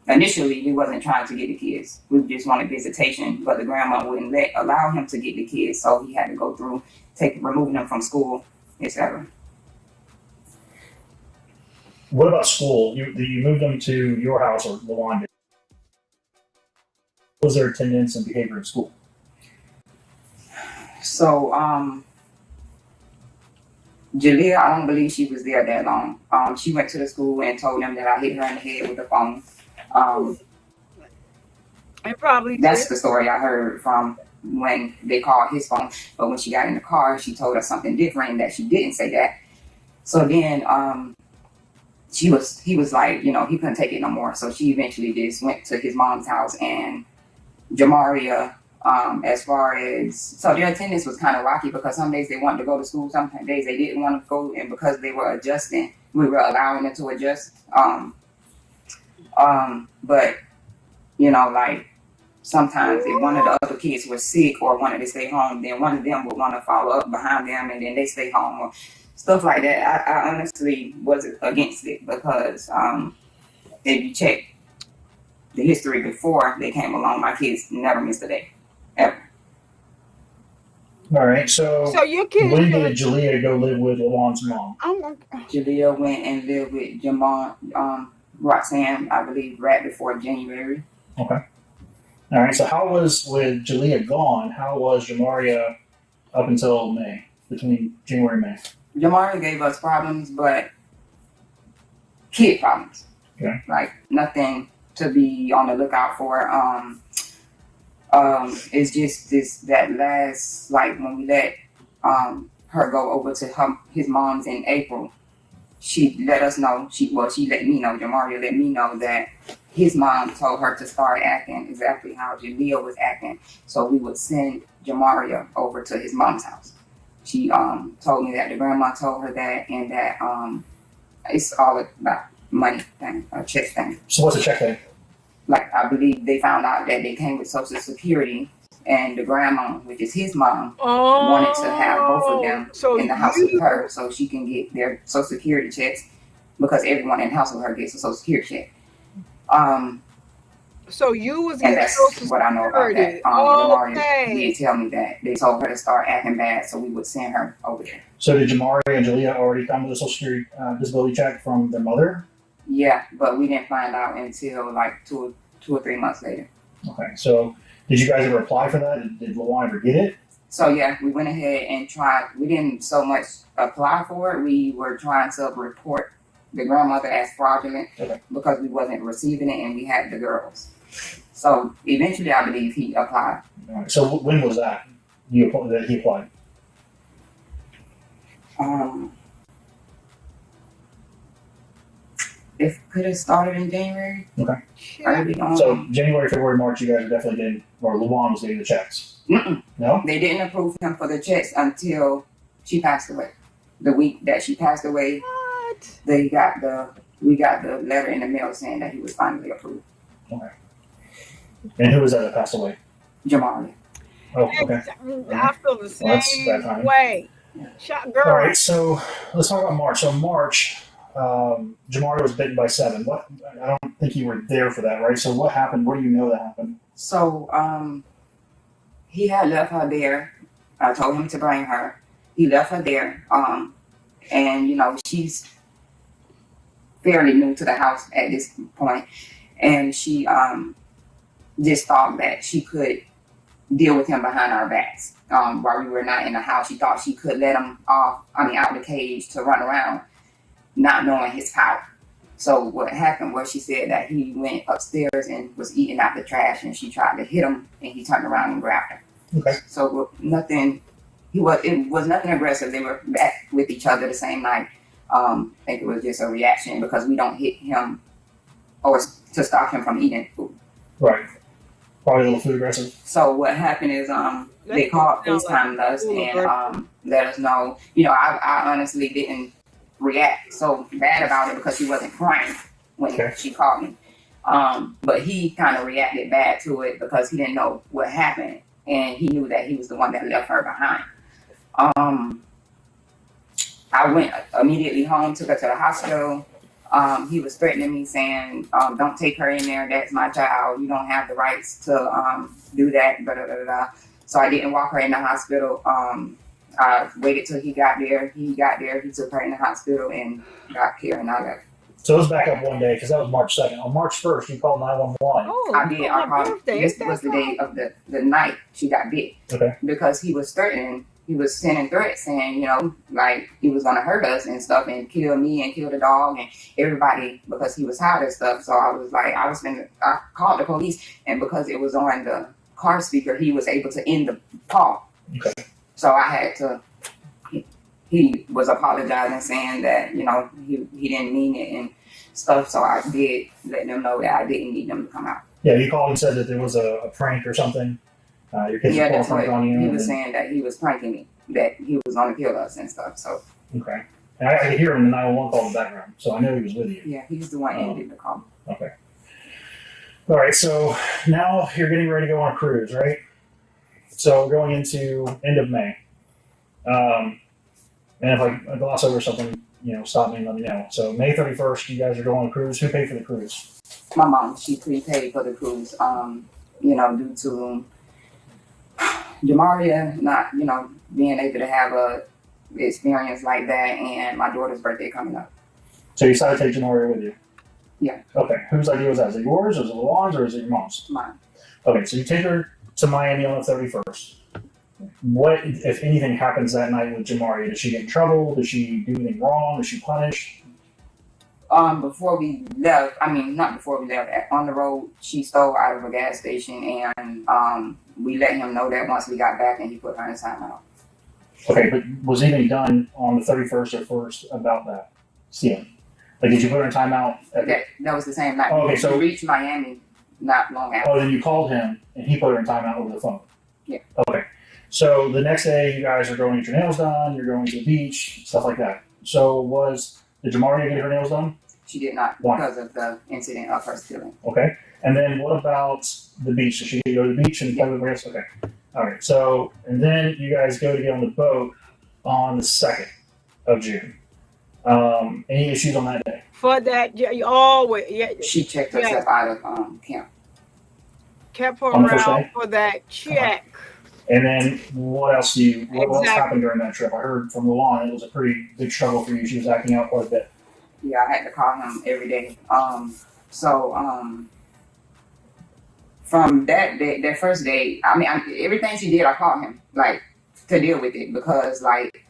initially he wasn't trying to get the kids. We just wanted visitation, but the grandma wouldn't allow him to get the kids, so he had to go through removing them from school, etc. What about school? You moved them to your house or Lawan did. What was their attendance and behavior in school? So Jalea, I don't believe she was there that long. She went to the school and told them that I hit her in the head with the phone. And probably That's the story I heard from when they called his phone. But when she got in the car, she told us something different, that she didn't say that. So then he was like, he couldn't take it no more. So she eventually just went to his mom's house, and Jamaria, so their attendance was kind of rocky because some days they wanted to go to school, some days they didn't want to go, and because they were adjusting, we were allowing them to adjust. But like sometimes if one of the other kids was sick or wanted to stay home, then one of them would want to follow up behind them, and then they stay home or stuff like that. I honestly wasn't against it because if you check the history before they came along, my kids never missed a day, ever. All right. So your kids. When did Jalea go live with Lawan's mom? Jalea went and lived with Roxanne, I believe, right before January. Okay. All right. So how was, with Jalea gone, how was Jamaria up until May, between January and May? Jamaria gave us problems, but kid problems. Okay. Like nothing to be on the lookout for. It's just that last, like when we let her go over to his mom's in April, she let us know, she let me know, Jamaria let me know that his mom told her to start acting exactly how Jalea was acting. So we would send Jamaria over to his mom's house. She told me that the grandma told her that, and that it's all about money thing, a check thing. So what's a check thing? Like, I believe they found out that they came with Social Security, and the grandma, which is his mom, wanted to have both of them in the house with her so she can get their Social Security checks, because everyone in the house with her gets a Social Security check. So you was and that's Social what I know about that. Jamaria did tell me that they told her to start acting bad, so we would send her over there. So did Jamaria and Jalea already come with a Social Security disability check from their mother? Yeah, but we didn't find out until like two or 3 months later. Okay, so did you guys ever apply for that? Did Lawan ever get it? So yeah, we went ahead and tried. We didn't so much apply for it. We were trying to report the grandmother as fraudulent because we wasn't receiving it, and we had the girls. So eventually, I believe he applied. All right, so when was that? That he applied? It could have started in January. Okay. Early So January, February, March, you guys are definitely getting, or Lawan was getting the checks. Mm-mm. No? They didn't approve him for the checks until she passed away. The week that she passed away, we got the letter in the mail saying that he was finally approved. Okay. And who was that passed away? Jamaria. Oh, okay. I feel the same way. Girl. All right, so let's talk about March. So March, Jamaria was bitten by 7. What? I don't think you were there for that, right? So what happened? What do you know that happened? So he had left her there. I told him to bring her. He left her there. And she's fairly new to the house at this point, and she just thought that she could deal with him behind our backs. While we were not in the house, she thought she could let him out of the cage to run around, not knowing his power. So what happened was, she said that he went upstairs and was eating out the trash, and she tried to hit him, and he turned around and grabbed her. Okay. So it was nothing aggressive. They were back with each other the same night. I think it was just a reaction because we don't hit him or to stop him from eating food. Right. Probably a little food aggressive. So what happened is they called FaceTimed us and let us know. I honestly didn't react so bad about it because she wasn't crying when she called me. But he kind of reacted bad to it because he didn't know what happened, and he knew that he was the one that left her behind. I went immediately home, took her to the hospital. He was threatening me, saying, "Don't take her in there. That's my child. You don't have the rights to do that." Blah, blah, blah, blah. So I didn't walk her in the hospital. I waited till he got there. He got there. He took her in the hospital and got here, and I left. So let's back up one day because that was March 2nd. On March 1st, you called 911. Oh, I did. I my called. birthday. This was the day of the night she got bit. Okay. Because he was threatening. He was sending threats, saying, you know, like he was gonna hurt us and stuff, and kill me and kill the dog and everybody because he was hot and stuff. So I was like, I called the police, and because it was on the car speaker, he was able to end the call. Okay. So I had to. He was apologizing, saying that, you know, he didn't mean it and stuff. So I did let them know that I didn't need them to come out. Yeah, you called and said that there was a prank or something. Your kids Yeah, were that's prank what on you. he was saying, that he was pranking me, that he was going to kill us and stuff. So Okay. And I could hear him in the 911 call in the background, so I know he was with you. yeah, he's the one ended the call. Okay. All right, so now you're getting ready to go on a cruise, right? So we're going into end of May. And if I gloss over something, you know, stop me and let me know. So May 31st, you guys are going on a cruise. Who paid for the cruise? My mom, she prepaid for the cruise, you know, due to Jamaria not, you know, being able to have a experience like that, and my daughter's birthday coming up. So you decided to take Jamaria with you? Yeah. Okay. Whose idea was that? Is it yours, or is it Luan's, or is it your mom's? Mine. Okay, so you take her to Miami on the 31st. What, if anything, happens that night with Jamaria? Does she get in trouble? Does she do anything wrong? Is she punished? Before we left, not before we left, on the road, she stole out of a gas station, and we let him know that once we got back, and he put her in timeout. Okay, but was anything done on the 31st or 1st about that stealing? Like, did you put her in timeout? That was the same night. Oh, okay, so we reached Miami not long after. Oh, then you called him, and he put her in timeout over the phone? Yeah. Okay. So the next day, you guys are going to get your nails done, you're going to the beach, stuff like that. So did Jamaria get her nails done? She did not. Why? Because of the incident of her stealing. Okay. And then what about the beach? Did she go to the beach and play with the rest? Okay. All right. So, and then you guys go to get on the boat on the 2nd of June. Any issues on that day? For that, you always, She checked herself out of camp. Kept her On the first around day? for that check. And then what else what else Exactly. happened during that trip? I heard from Luan it was a pretty big struggle for you. She was acting out quite a bit. Yeah, I had to call him every day. From that day, that first day, everything she did, I called him, like, to deal with it, because, like,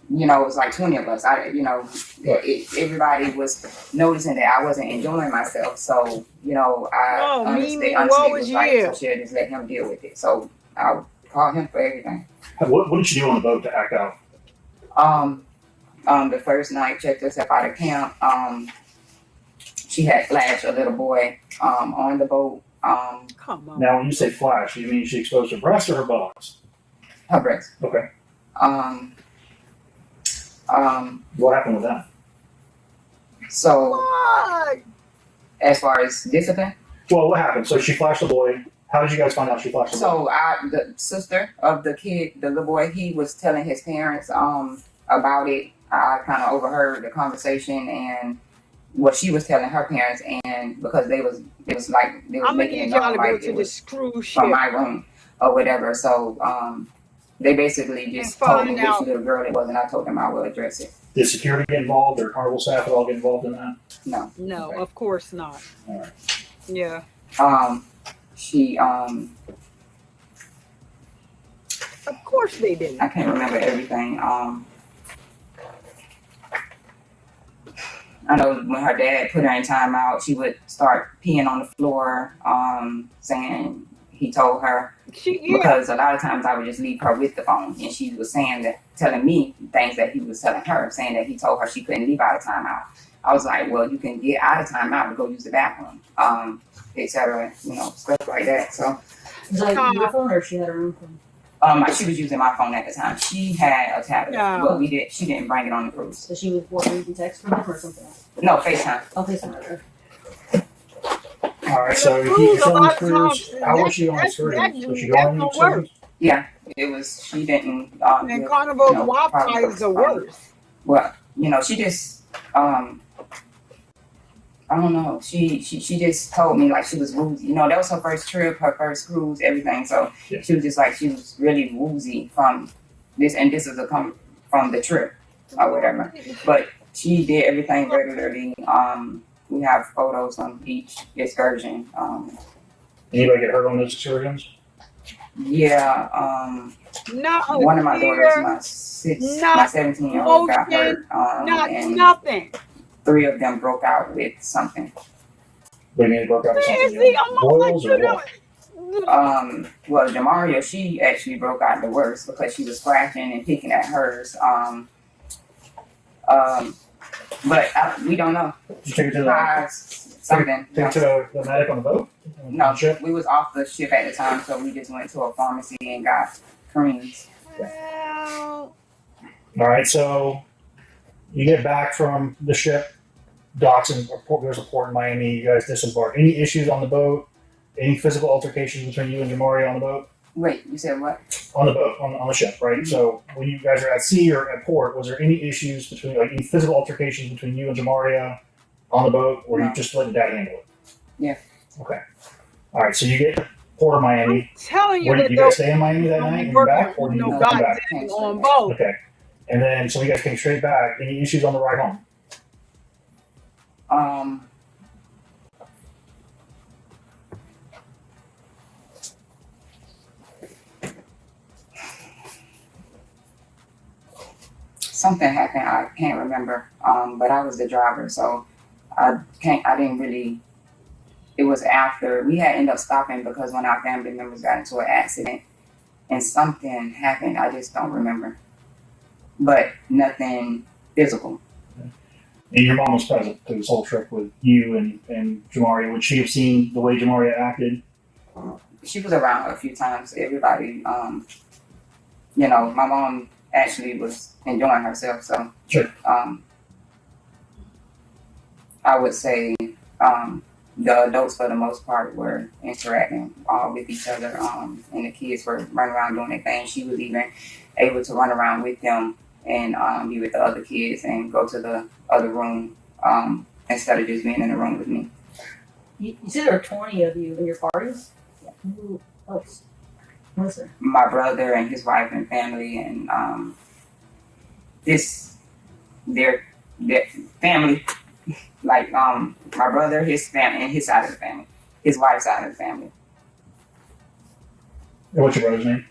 you know, it was like 20 of us. Everybody was noticing that I wasn't enjoying myself. So, you know, I honestly was like, so she'll just let him deal with it. So I called him for everything. What did you do on the boat to act out? The first night, checked herself out of camp. She had flashed a little boy on the boat. Come on. Now, when you say flash, you mean she exposed her breast or her buttocks? Her breast. Okay. What happened with that? So, What? as far as discipline, Well, what happened? So she flashed the boy. How did you guys find out she flashed the boy? so the sister of the kid, the little boy, he was telling his parents about it. I kind of overheard the conversation and what she was telling her parents, and because it was like they was I'm gonna making it need y'all known to go like to it the was cruise ship. from my room or whatever. So they basically just And told me find which out. little girl it was, and I told them I will address it. Did security get involved or carnival staff at all get involved in that? No. No, Okay. of course not. All right. Yeah. She Of course they didn't. I can't remember everything. I know when her dad put her in timeout, she would start peeing on the floor, saying he told her. Because a lot of times I would just leave her with the phone, and she was telling me things that he was telling her, saying that he told her she couldn't leave out of timeout. I was like, well, you can get out of timeout to go use the bathroom, etc. You know, stuff like that. So, Was that your phone or she had her own phone? she was using my phone at the time. She had a tablet, but she didn't bring it on the cruise. So she was reading text from him or something else? No, FaceTime. Oh, FaceTime. All right. So The you cruise, go a on lot the of cruise. times, How was she on the cruise? Was she going that's on gonna the work. cruise? Yeah, It was, she didn't. And Carnival's Wi-Fi is the worst. Well, she just, I don't know. She just told me like she was woozy. That was her first trip, her first cruise, everything. So she was just like she was really woozy from this, and this is from the trip or whatever. But she did everything regularly. We have photos on each excursion. Anybody get hurt on those excursions? Yeah. One of my daughters, my 17-year-old, got hurt. And nothing. 3 of them broke out with something. What do you mean broke out with something? Boils or what? Well, Jamaria, she actually broke out the worst because she was scratching and picking at hers. But we don't know. Did you take it to something. Take it to the medic on the boat? No, we was off the ship at the time, so we just went to a pharmacy and got creams. Well, all right, so you get back from the ship, docks, and there's a port in Miami. You guys disembark. Any issues on the boat? Any physical altercations between you and Jamaria on the boat? Wait, you said what? On the boat, on the ship, right? Mm-hmm. So when you guys are at sea or at port, was there any issues between, like, any physical altercations between you and Jamaria on the boat, or you just letting Dad handle it? Yeah. Okay. All right, so you get Port of Miami. I'm telling you, where did you guys stay in Miami that night and you're back, or did you come back? On both. Okay. And then, so you guys came straight back. Any issues on the ride home? Something happened. I can't remember. But I was the driver, so I didn't really. It was after we had ended up stopping because one of our family members got into an accident, and something happened. I just don't remember. But nothing physical. Okay. And your mom was present through this whole trip with you and Jamaria. Would she have seen the way Jamaria acted? She was around a few times. Everybody, my mom actually was enjoying herself. So, sure. I would say the adults, for the most part, were interacting with each other, and the kids were running around doing their thing. She was even able to run around with them and be with the other kids and go to the other room instead of just being in the room with me. You said there were 20 of you in your parties? Yeah. Who else was there? My brother and his wife and family, and their family. Like my brother, his family, and his side of the family, his wife's side of the family. And what's your brother's name?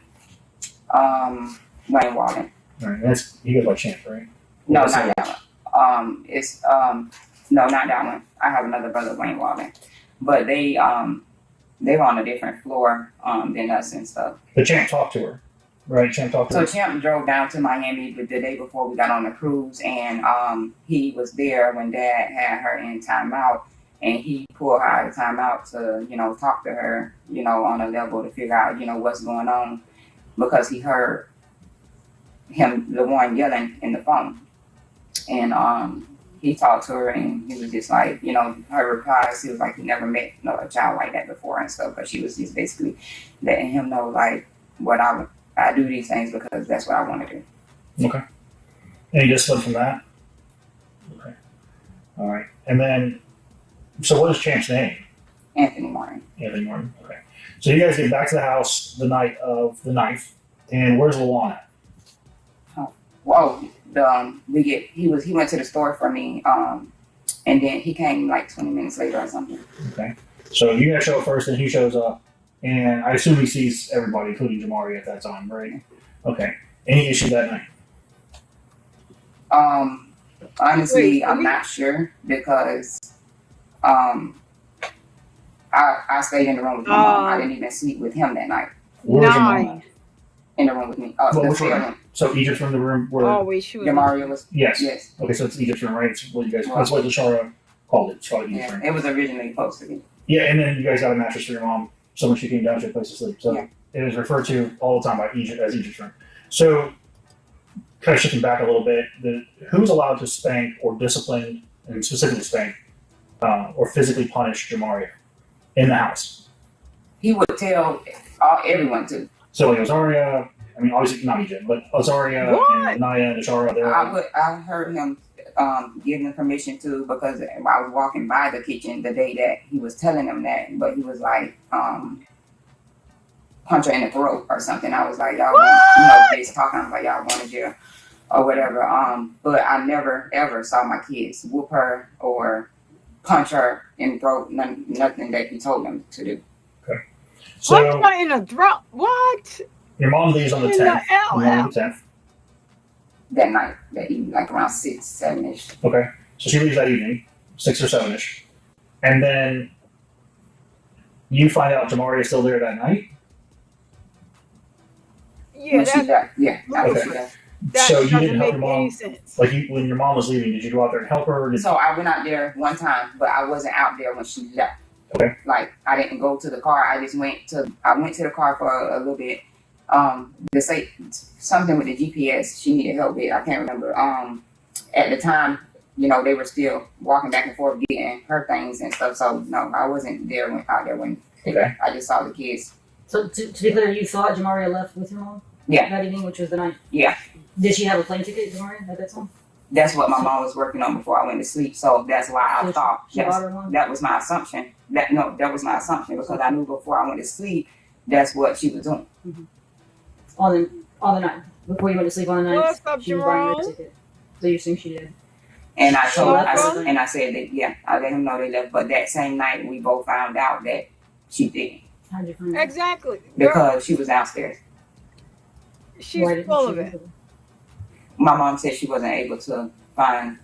Wayne Walden. All right, he goes by Champ, right? No, not that one. No, not that one. I have another brother, Wayne Walden, but they were on a different floor than us and stuff. But Champ talked to her. Right, Champ talked to her. So Champ drove down to Miami the day before we got on the cruise, and he was there when Dad had her in timeout, and he pulled her out of timeout to, talk to her, on a level to figure out, what's going on, because he heard the one yelling in the phone, and he talked to her, and he was just like, her replies, he was like, he never met a child like that before and stuff, but she was just basically letting him know, like, what I do these things because that's what I want to do. Okay. Any discipline from that? Okay. All right. And then, so what is Champ's name? Anthony Maryin. Anthony Maryin. Okay. So you guys get back to the house the night of the 9th, and where's Lawan at? He went to the store for me, and then he came like 20 minutes later or something. Okay. So you guys show up first, and he shows up. And I assume he sees everybody, including Jamaria at that time, right? Okay. Any issue that night? Honestly, I'm not sure because I stayed in the room with my mom. I didn't even sleep with him that night. Where was your mom? In the room with me. Which room? So Egypt's from the room where Jamaria was? Yes. Okay, so it's Egypt's room, right? It's what you guys, that's what Lashara called it. It's called Egypt's room. It was originally supposed to be. Yeah, and then you guys got a mattress for your mom. So when she came down to a place to sleep. So it is referred to all the time by Egypt as Egypt's room. So kind of shifting back a little bit, who's allowed to spank or discipline, and specifically spank, or physically punish Jamaria in the house? He would tell everyone to. So it was Aria, I mean, obviously not Jen, but Azaria What? and Naya and Ashara. They're I heard him giving permission to, because I was walking by the kitchen the day that he was telling them that, but he was like, punch her in the throat or something. I was like, y'all going, they talking, I was like, y'all going to jail or whatever. But I never ever saw my kids whoop her or punch her in the throat. Nothing that he told them to do. okay. Punch So her in the throat. What? your mom leaves on the In the 10th. LL. Your mom on the 10th. That night, that evening, like around 6, 7-ish. Okay. So she leaves that evening, 6 or 7-ish. And then you find out Jamaria is still there that night. Yeah, When she that, left, yeah. After Okay. she left. that So you doesn't didn't help make your any mom. sense. Like when your mom was leaving, did you go out there and help her? Or did So I went out there one time, but I wasn't out there when she left. Okay. Like I didn't go to the car. I went to the car for a little bit. To say something with the GPS she needed help with. I can't remember. At the time, they were still walking back and forth getting her things and stuff. So no, I wasn't there out there when Okay. I just saw the kids. So to be clear, you thought Jamaria left with your mom? Yeah. That evening, which was the night? Yeah. Did she have a plane ticket, Jamaria, at that time? That's what my mom was working on before I went to sleep. So that's why I So thought she bought her one? that was my assumption. That was my assumption because I knew before I went to sleep that's what she was doing. On the night. Before you went to sleep on the night? What's up, she was buying you a Jerome? ticket. So you think she did? And I told Welcome. I said that I let him know they left. But that same night we both found out that she didn't How'd you find out? Exactly. Girl, because she was downstairs. she's Why didn't full she of it. leave? My mom said she wasn't able to find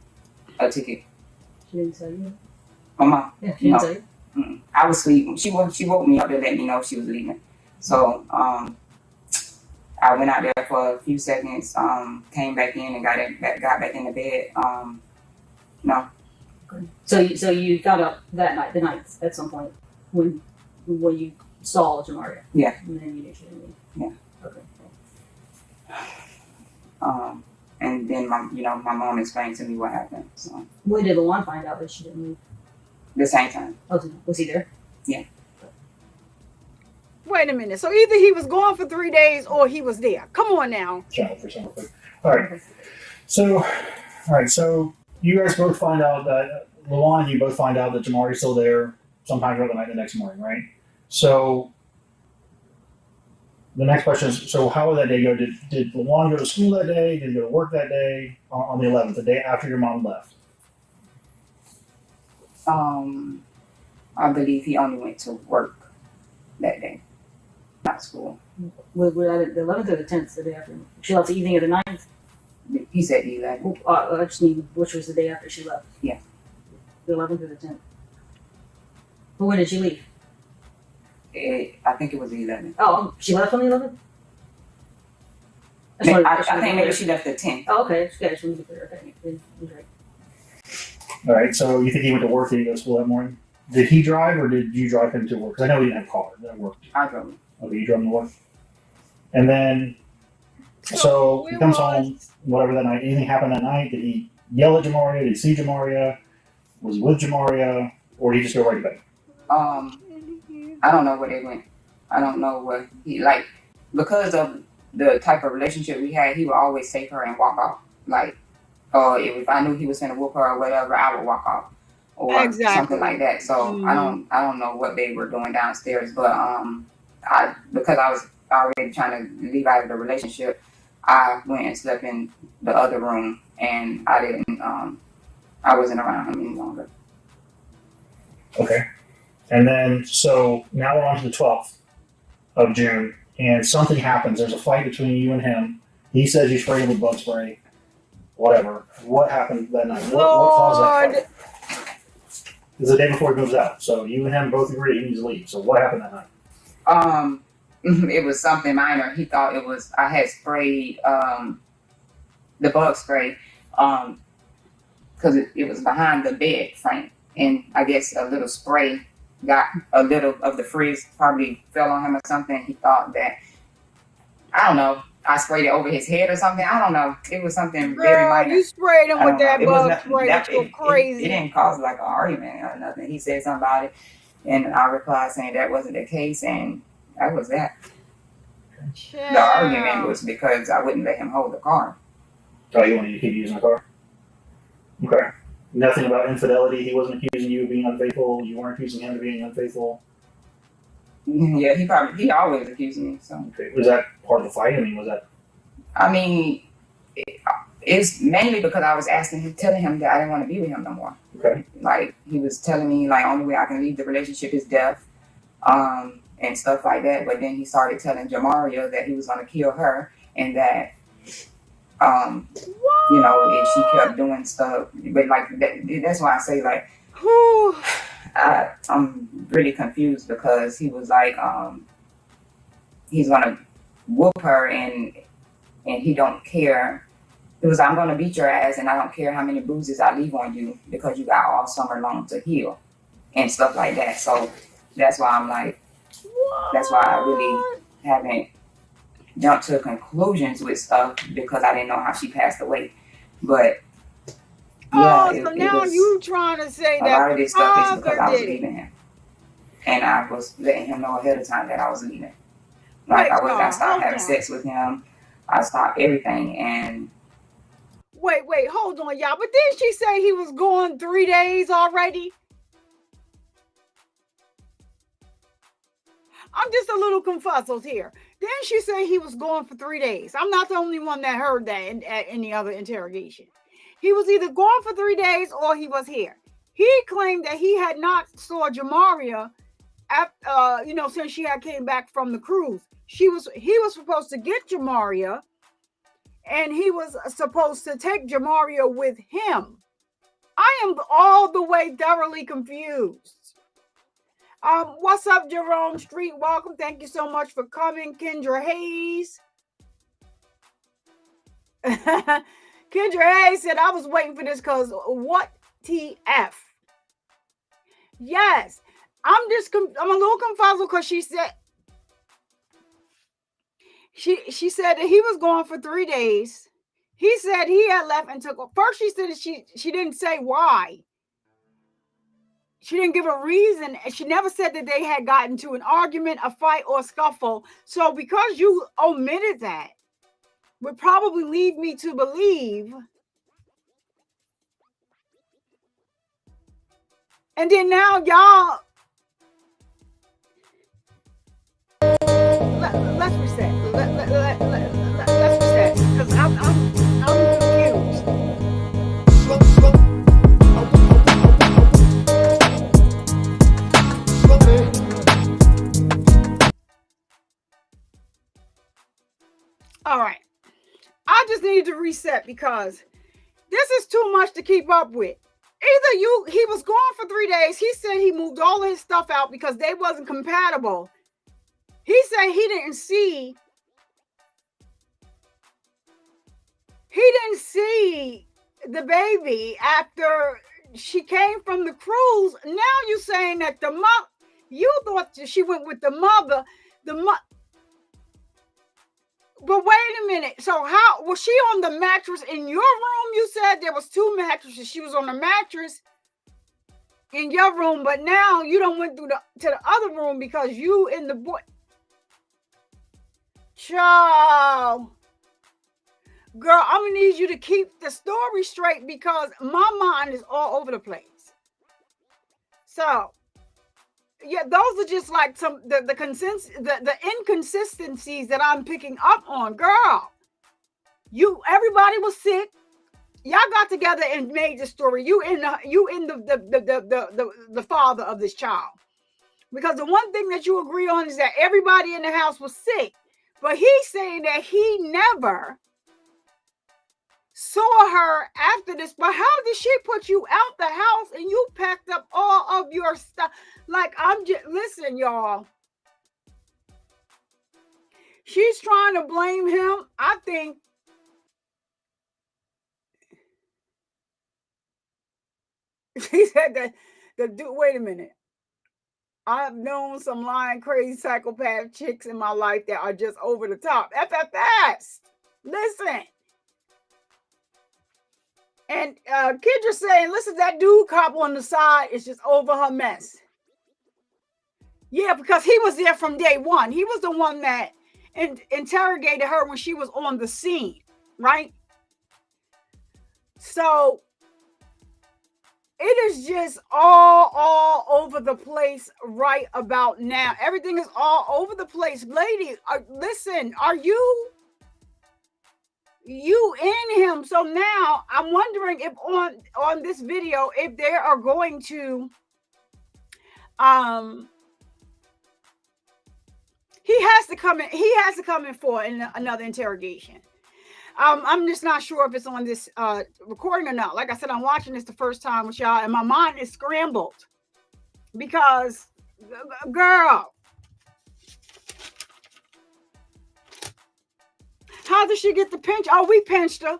a ticket. She didn't tell you? My mom, Yeah, she didn't No. tell you? I was sleeping. She woke me up to let me know she was leaving. So I went out there for a few seconds. Came back in and got back in the bed. No. So you found out that night, the night at some point when you saw Jamaria. Yeah. And then you knew she didn't leave. Yeah. Okay. And then my mom explained to me what happened. So When did Lawan find out that she didn't leave? the same time. Oh, was he there? Wait a minute. So either he was gone for 3 days or he was there. Come on now. channel for something? All right. So you guys both find out that Luana and you both find out that Jamari's still there sometime throughout the night the next morning, right? So the next question is, so how did that day go? Did Luana go to school that day? Did he go to work that day on the 11th, the day after your mom left? I believe he only went to work that day, not school. We're at the 11th or the 10th, the day after. She left the evening of the 9th? He said the 11th. I just need which was the day after she left. Yeah. The 11th or the 10th. But when did she leave? I think it was the 11th. Oh, she left on the 11th? I think maybe she left the 10th. Oh, okay. Okay, just wanted to be clear. Okay. Then you're right. All right, so you think he went to work? Did he go to school that morning? Did he drive or did you drive him to work? Because I know he didn't have a car. That worked. I drove him. Okay, you drove him to work. And then, so he comes home, whatever that night. Anything happened that night? Did he yell at Jamaria? Did he see Jamaria? Was he with Jamaria? Or did he just go right to bed? I don't know where they went. I don't know where he, because of the type of relationship we had, he would always take her and walk off. If I knew he was going to whoop her or whatever, I would walk off. Or something like that. So I don't know what they were doing downstairs, but because I was already trying to leave out of the relationship, I went and slept in the other room, and I wasn't around him any longer. Okay. And then, so now we're on to the 12th of June, and something happens. There's a fight between you and him. He says you sprayed him with bug spray. Whatever. What happened that night? What caused that fight? It's the day before he moves out. So you and him both agree he needs to leave. So what happened that night? It was something minor. He thought it was, I had sprayed the bug spray because it was behind the bed frame. And I guess a little spray got a little of the frizz, probably fell on him or something. He thought that, I don't know, I sprayed it over his head or something. I don't know. It was something very minor. You sprayed him with that bug spray. That, You're crazy. It didn't cause like an argument or nothing. He said something about it, and I replied saying that wasn't the case, and that was that. The argument was because I wouldn't let him hold the car. Oh, you wanted to keep using the car? Okay. Nothing about infidelity. He wasn't accusing you of being unfaithful. You weren't accusing him of being unfaithful. Yeah, he always accused me. So Okay. Was that part of the fight? I mean, it's mainly because I was telling him that I didn't want to be with him no more. Okay. Like, he was telling me, like, only way I can leave the relationship is death, and stuff like that. But then he started telling Jamaria that he was going to kill her, and that, you know, if she kept doing stuff. But, like, that's why I say, like, I'm really confused, because he was like, he's going to whoop her, and he don't care. It was, I'm going to beat your ass, and I don't care how many bruises I leave on you, because you got all summer long to heal and stuff like that. So that's why I'm like, that's why I really haven't jumped to conclusions with stuff, because I didn't know how she passed away. But yeah, so now you trying to say that a lot of this stuff is because I was did it. leaving him, and I was letting him know ahead of time that I was leaving. Like, I stopped having sex with him. I stopped everything, and Wait, hold on, y'all. But didn't she say he was gone 3 days already? I'm just a little confuzzled here. Didn't she say he was gone for 3 days? I'm not the only one that heard that in any other interrogation. He was either gone for 3 days or he was here. He claimed that he had not saw Jamaria after, since she had came back from the cruise. He was supposed to get Jamaria, and he was supposed to take Jamaria with him. I am all the way thoroughly confused. What's up, Jerome Street? Welcome. Thank you so much for coming. Kendra Hayes. Kendra Hayes said, I was waiting for this because what TF? Yes. I'm a little confuzzled because she said she said that he was gone for 3 days. He said he had left and took. First, she said she didn't say why. She didn't give a reason. She never said that they had gotten to an argument, a fight, or a scuffle. So because you omitted that, would probably lead me to believe. And then now y'all, let's reset. Let's reset, because I'm confused. All right. I just need to reset because this is too much to keep up with. Either he was gone for 3 days. He said he moved all of his stuff out because they wasn't compatible. He said he didn't see the baby after she came from the cruise. Now you're saying that the mother, you thought that she went with the mother. But wait a minute. So how was she on the mattress in your room? You said there was 2 mattresses. She was on the mattress in your room, but now you don't went to the other room because you in the boy. Child. Girl, I'm gonna need you to keep the story straight because my mind is all over the place. So yeah, those are just like some the inconsistencies that I'm picking up on. Girl, everybody was sick. Y'all got together and made the story. You in the father of this child. Because the one thing that you agree on is that everybody in the house was sick. But he's saying that he never saw her after this. But how did she put you out the house and you packed up all of your stuff? Like, I'm just, listen, y'all. She's trying to blame him. I think she said that the dude, wait a minute. I've known some lying, crazy psychopath chicks in my life that are just over the top. FFS. Listen. And Kendra saying, listen, that dude cop on the side is just over her mess. Yeah, because he was there from day one. He was the one that interrogated her when she was on the scene, right? So it is just all over the place right about now. Everything is all over the place. Lady, listen, are you in him? So now I'm wondering if on this video, if they are going to he has to come in for another interrogation. I'm just not sure if it's on this recording or not. Like I said, I'm watching this the first time with y'all, and my mind is scrambled because, girl, how did she get the pinch? Oh, we pinched her.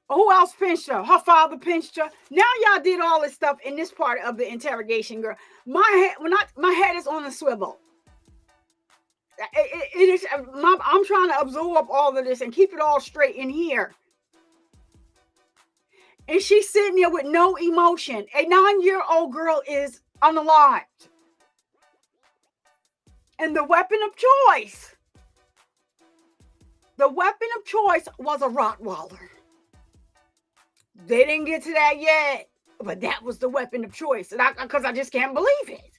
Who else pinched her? Her father pinched her. Now y'all did all this stuff in this part of the interrogation, girl. My head is on a swivel. It is. I'm trying to absorb all of this and keep it all straight in here. And she's sitting there with no emotion. A 9-year-old girl is unalived. And the weapon of choice was a Rottweiler. They didn't get to that yet, but that was the weapon of choice. Because I just can't believe it.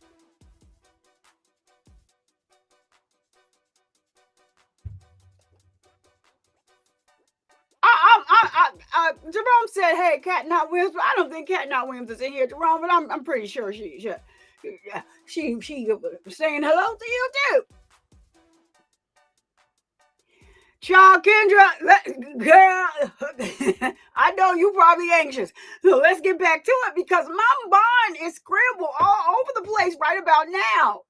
Jerome said, "Hey, Cat Not Williams," but I don't think Cat Not Williams is in here, Jerome. But I'm pretty sure she saying hello to you too. Child Kendra, girl, I know you probably anxious. So let's get back to it because my mind is scrambled all over the place right about now.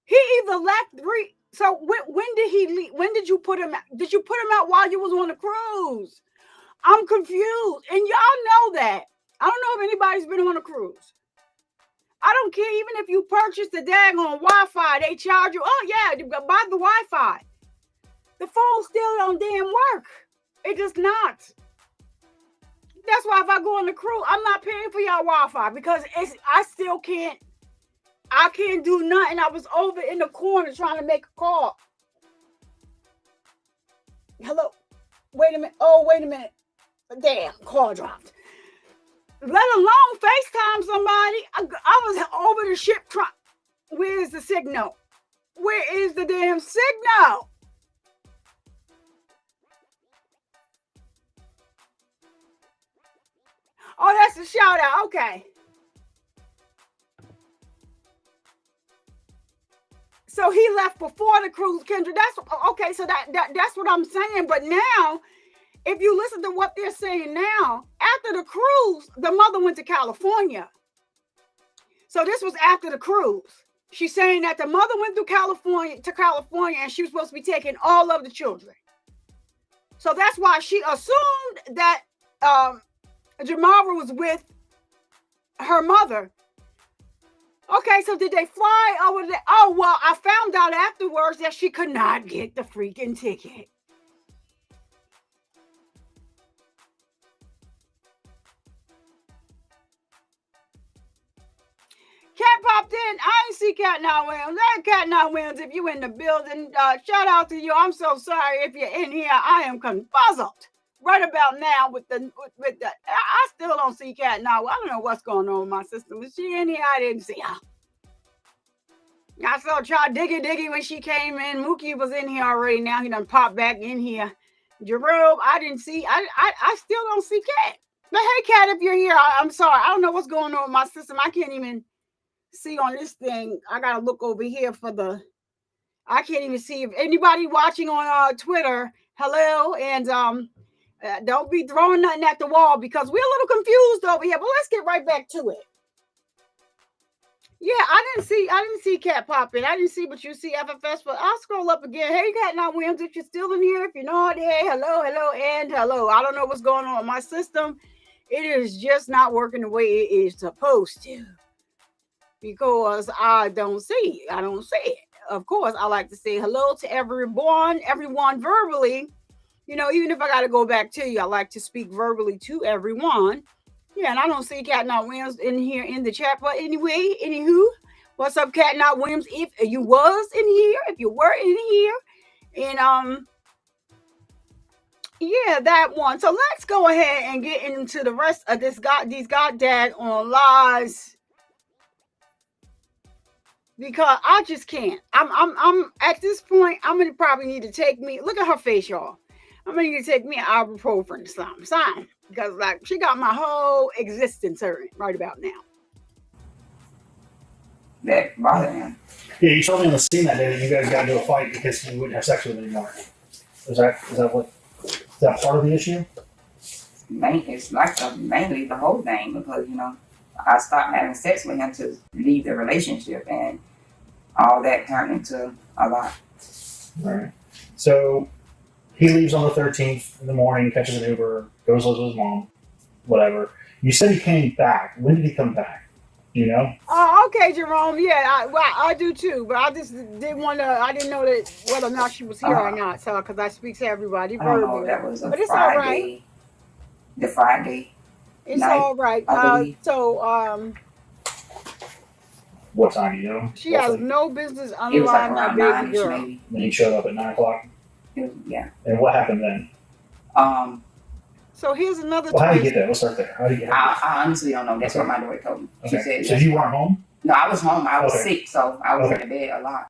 He either left three. So when did he leave? When did you put him out? Did you put him out while you was on the cruise? I'm confused. And y'all know that. I don't know if anybody's been on a cruise. I don't care. Even if you purchase the daggone Wi-Fi, they charge you. Oh, yeah, buy the Wi-Fi. The phone still don't damn work. It does not. That's why if I go on the cruise, I'm not paying for y'all Wi-Fi because I still can't. I can't do nothing. I was over in the corner trying to make a call. Hello? Wait a minute. Oh, wait a minute. Damn, call dropped. Let alone FaceTime somebody. I was over the ship trying. Where's the signal? Where is the damn signal? Oh, that's a shout out. Okay. So he left before the cruise, Kendra. That's okay. So that's what I'm saying. But now, if you listen to what they're saying now, after the cruise, the mother went to California. So this was after the cruise. She's saying that the mother went to California, and she was supposed to be taking all of the children. So that's why she assumed that Jamaria was with her mother. Okay, so did they fly over there? Oh, well, I found out afterwards that she could not get the freaking ticket. Cat popped in. I ain't see Cat Not Williams. That Cat Not Williams, if you in the building, shout out to you. I'm so sorry if you're in here. I am confuzzled right about now with the. I still don't see Cat Not. I don't know what's going on with my sister. Was she in here? I didn't see her. I saw Diggy when she came in. Mookie was in here already. Now he done popped back in here. Jerome, I didn't see. I still don't see Cat. But hey, Cat, if you're here, I'm sorry. I don't know what's going on with my system. I can't even see on this thing. I gotta look over here for the. I can't even see if anybody watching on Twitter. Hello, and don't be throwing nothing at the wall because we're a little confused over here. But let's get right back to it. Yeah, I didn't see Cat pop in. I didn't see what you see FFS, but I'll scroll up again. Hey, Cat Not Williams, if you're still in here, if you're not, hey, hello, and hello. I don't know what's going on with my system. It is just not working the way it is supposed to because I don't see it. Of course, I like to say hello to everyone verbally. You know, even if I got to go back to you, I like to speak verbally to everyone. Yeah, and I don't see Cat Not Williams in here in the chat. But anyway, anywho, What's up, Cat Not Williams? If you was in here, if you were in here, and yeah, that one. So let's go ahead and get into the rest of these goddamn on lies, because I just can't. I'm at this point. I'm gonna probably need to take me. Look at her face, y'all. I'm gonna need to take me an ibuprofen or something, because like she got my whole existence hurting right about now. That bothered him. Yeah, you told me on the scene that day that you guys got into a fight because you wouldn't have sex with him anymore. Is that part of the issue? It's like mainly the whole thing, because I stopped having sex with him to leave the relationship, and all that turned into a lot. Right. So he leaves on the 13th in the morning, catches an Uber, goes lives with his mom, whatever. You said he came back. When did he come back? You know? Oh, okay, Jerome. Yeah, I do too, but I just didn't want to. I didn't know that whether or not she was here or not. So, because I speak to everybody I don't know verbally, if that was a but it's Friday. all right. The Friday. It's night, all right. So, What time, you know? she has no business It was like unlying my around baby 9ish girl. maybe. When he showed up at 9 o'clock? Yeah. And what happened then? So here's another Well, how did you twist. get there? Let's start there. How did you get there? I honestly don't know. That's what my daughter told me. She Okay. said. So you weren't home? No, I was home. I was Okay. sick, so I was Okay. in the bed a lot.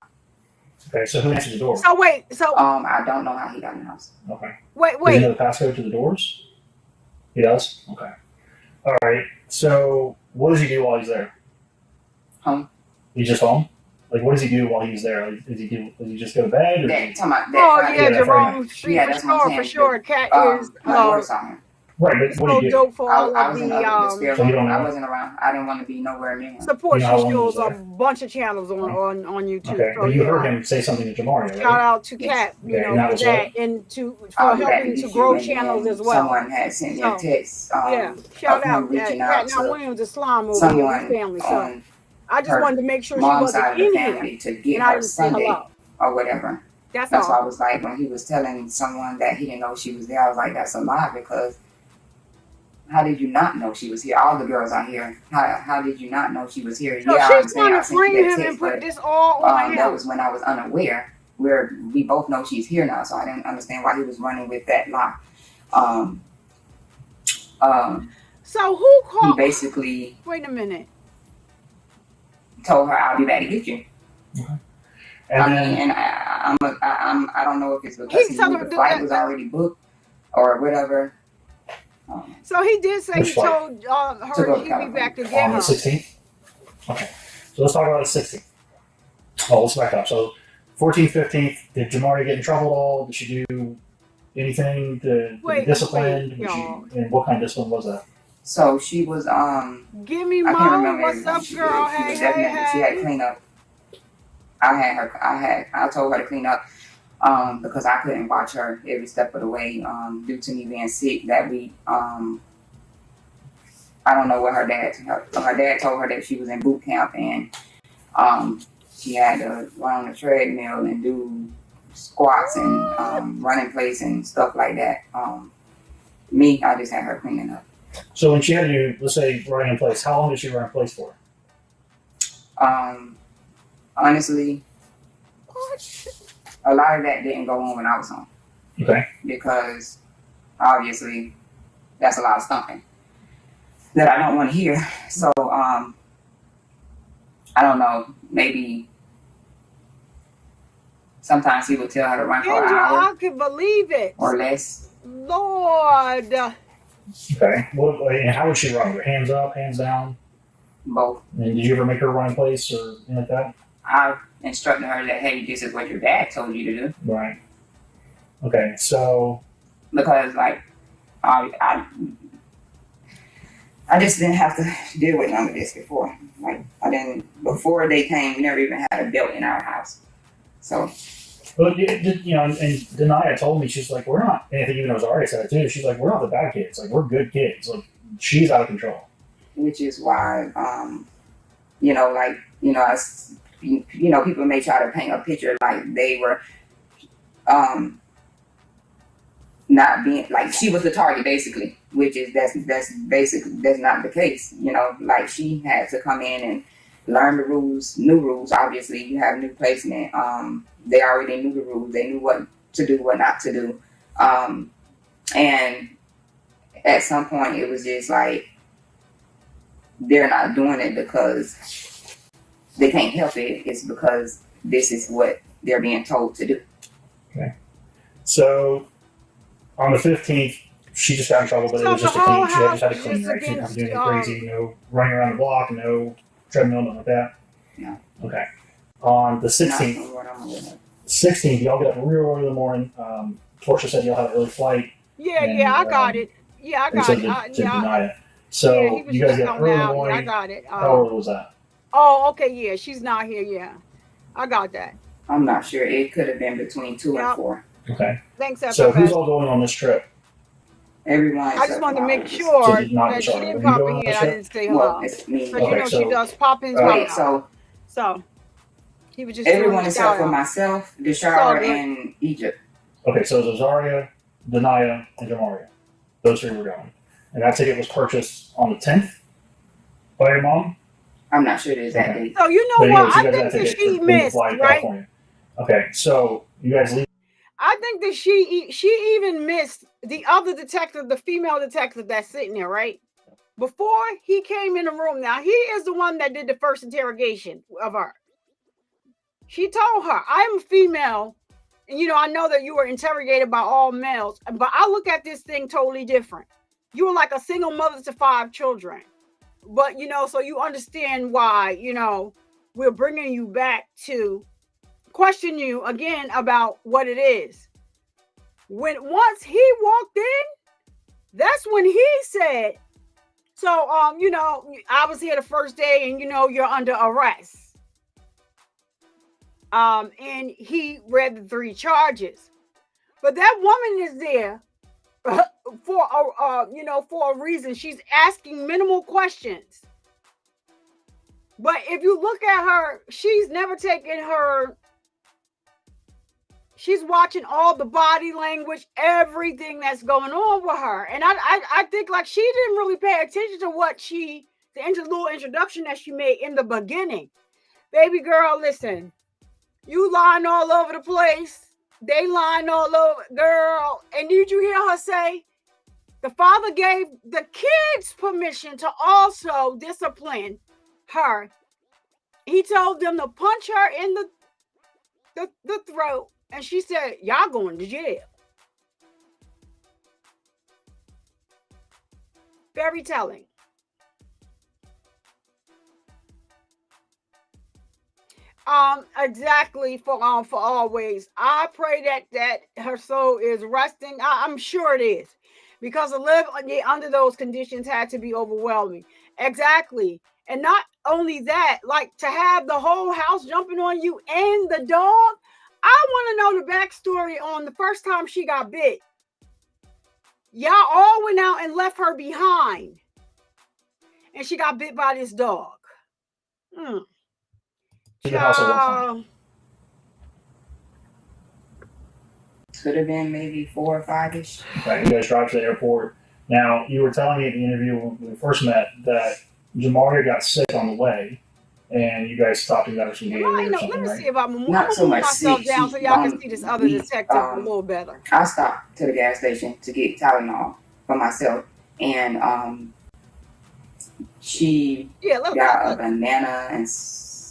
Okay, so who answered the door? So wait, I don't know how he got in the house. Okay. wait. Does he know the passcode to the doors? He does? Okay. All right. So what does he do while he's there? Home. He's just home? Like, what does he do while he's there? Like, does he just go to bed? Or That, talking about that Oh Friday. yeah, that Jerome. Yeah, that's what I'm saying. For sure. Cat is My daughter saw him. right, but what so do you do? dope for all I of was in the the spare So you don't room. I know? wasn't around. I didn't want to be nowhere near him. support. You know She how long he was shows a there? bunch of channels on YouTube. Okay, So but you yeah. heard him say something to Jamaria, Shout right? out to Yes. Cat, Okay, and for that was that, what? and for I'm glad helping to to get grow you. And channels then as well. someone had sent me a So, text. yeah, shout of him out reaching Cat out Now to Williams, Islam over here, someone with family. So on I just her wanted to make sure she mom's wasn't side of the in here, family to get and I her didn't say Sunday hello. or whatever. That's That's why I all. was like, when he was telling someone that he didn't know she was there, I was like, that's a lie, because how did you not know she was here? All the girls are here. How did you not know she was here? So Yeah, I she's understand. trying I to sent you frame that him and text, put but this all on that him. was when I was unaware. We both know she's here now, so I didn't understand why he was running with that lie. So who He called? basically Wait a minute. told her, "I'll be back to get you." And then, I don't know if it's because he knew the flight was already booked or whatever. So he did say Which he flight? told To her go to he'd be back to on get the her. 16th? Okay. So let's talk about the 16th. Oh, let's back up. So 14th, 15th, did Jamaria get in trouble at all? Did she do anything to be disciplined? y'all. And what kind of discipline was that? So she was Give me I can't mom. remember What's everything up, she girl? did. She Hey, was hey, definitely she had hey. cleanup. I told her to clean up because I couldn't watch her every step of the way due to me being sick that week. I don't know what her dad told her that she was in boot camp and she had to run on the treadmill and do squats and run in place and stuff like that. I just had her cleaning up. So when she had you, let's say, running in place, how long did she run in place for? Honestly, a lot of that didn't go on when I was home. Okay. Because obviously that's a lot of stomping that I don't want to hear. So I don't know, maybe sometimes he would tell her to run for an Andrew, hour I can believe it. or less. Lord. Okay. And how would she run? With her hands up, hands down? Both. And did you ever make her run in place or anything like that? I instructed her that, hey, this is what your dad told you to do. Right. Okay, so... Because, like, I just didn't have to deal with none of this before. Like, before they came, we never even had a belt in our house. So... But, and Denaya told me, she's like, we're not, and I think even Rosaria said it too, she's like, we're not the bad kids. Like, we're good kids. Like, she's out of control. Which is why, people may try to paint a picture like they were not being, like she was the target basically, which is that's not the case. Like she had to come in and learn the rules, new rules. Obviously, you have new placement. They already knew the rules. They knew what to do, what not to do. And at some point, it was just like they're not doing it because they can't help it. It's because this is what they're being told to do. Okay. So on the 15th, she just got in trouble, but it So was the just a whole clean. She just had to house clean, just right? She didn't have to do anything against, crazy. No running around the block. No treadmill, nothing like that. No. Okay. On the Not 16th, from what I'm aware of. 16th, y'all get up real early in the morning. Portia said y'all had an early flight. Yeah, And, I got it. Yeah, I and got so it. did Denia. Yeah, So he was you guys just get up coming early in the out. Yeah, I morning. got it. How early was that? Oh, okay, yeah, she's not here. Yeah, I got that. I'm not sure. It could have been between 2 and 4. Okay. Thanks, So who's FFS. all going on this trip? Everyone I just except wanted to my make oldest. sure So did not that she Jamaria. didn't Were you pop going in on here this and I trip? didn't say Well, hello. it's me. Because, Okay, she so does pop-ins Right, right Right, now. so So, he was just doing everyone a except for shout-out. myself, It's all Deshara, good. and Egypt. okay, so it was Azaria, Denia, and Jamaria. Those three were going. And that ticket was purchased on the 10th by your mom? I'm not sure the exact Okay. date. So, you know But what? anyways, you I guys think got a that ticket she to missed, fly to right? California. Okay, so you guys leave. I think that she even missed the other detective, the female detective that's sitting there, right? Before he came in the room. Now, he is the one that did the first interrogation of her. She told her, I'm a female, and I know that you were interrogated by all males, but I look at this thing totally different. You were like a single mother to 5 children. But, so you understand why, we're bringing you back to question you again about what it is. Once he walked in, that's when he said, so, I was here the first day and, you're under arrest. And he read the 3 charges. But that woman is there for a reason. She's asking minimal questions. But if you look at her, she's never taken her. She's watching all the body language, everything that's going on with her. And I think like she didn't really pay attention to what the little introduction that she made in the beginning. Baby girl, listen, you lying all over the place. They lying all over, girl. And did you hear her say, the father gave the kids permission to also discipline her. He told them to punch her in the throat. And she said, y'all going to jail. Very telling. Exactly for always. I pray that her soul is resting. I'm sure it is, because to live under those conditions had to be overwhelming. Exactly. And not only that, like to have the whole house jumping on you and the dog. I want to know the backstory on the first time she got bit. Y'all all went out and left her behind, and she got bit by this dog. To the house at one time. Could have been maybe 4 or 5-ish. Okay, you guys drive to the airport. Now, you were telling me at the interview when we first met that Jamaria got sick on the way, and you guys stopped and got her some Gatorade or something, Let me right? see if I'm Not so much myself sick. down so y'all can see this other detective a little better. I stopped to the gas station to get Tylenol for myself, and she got a banana and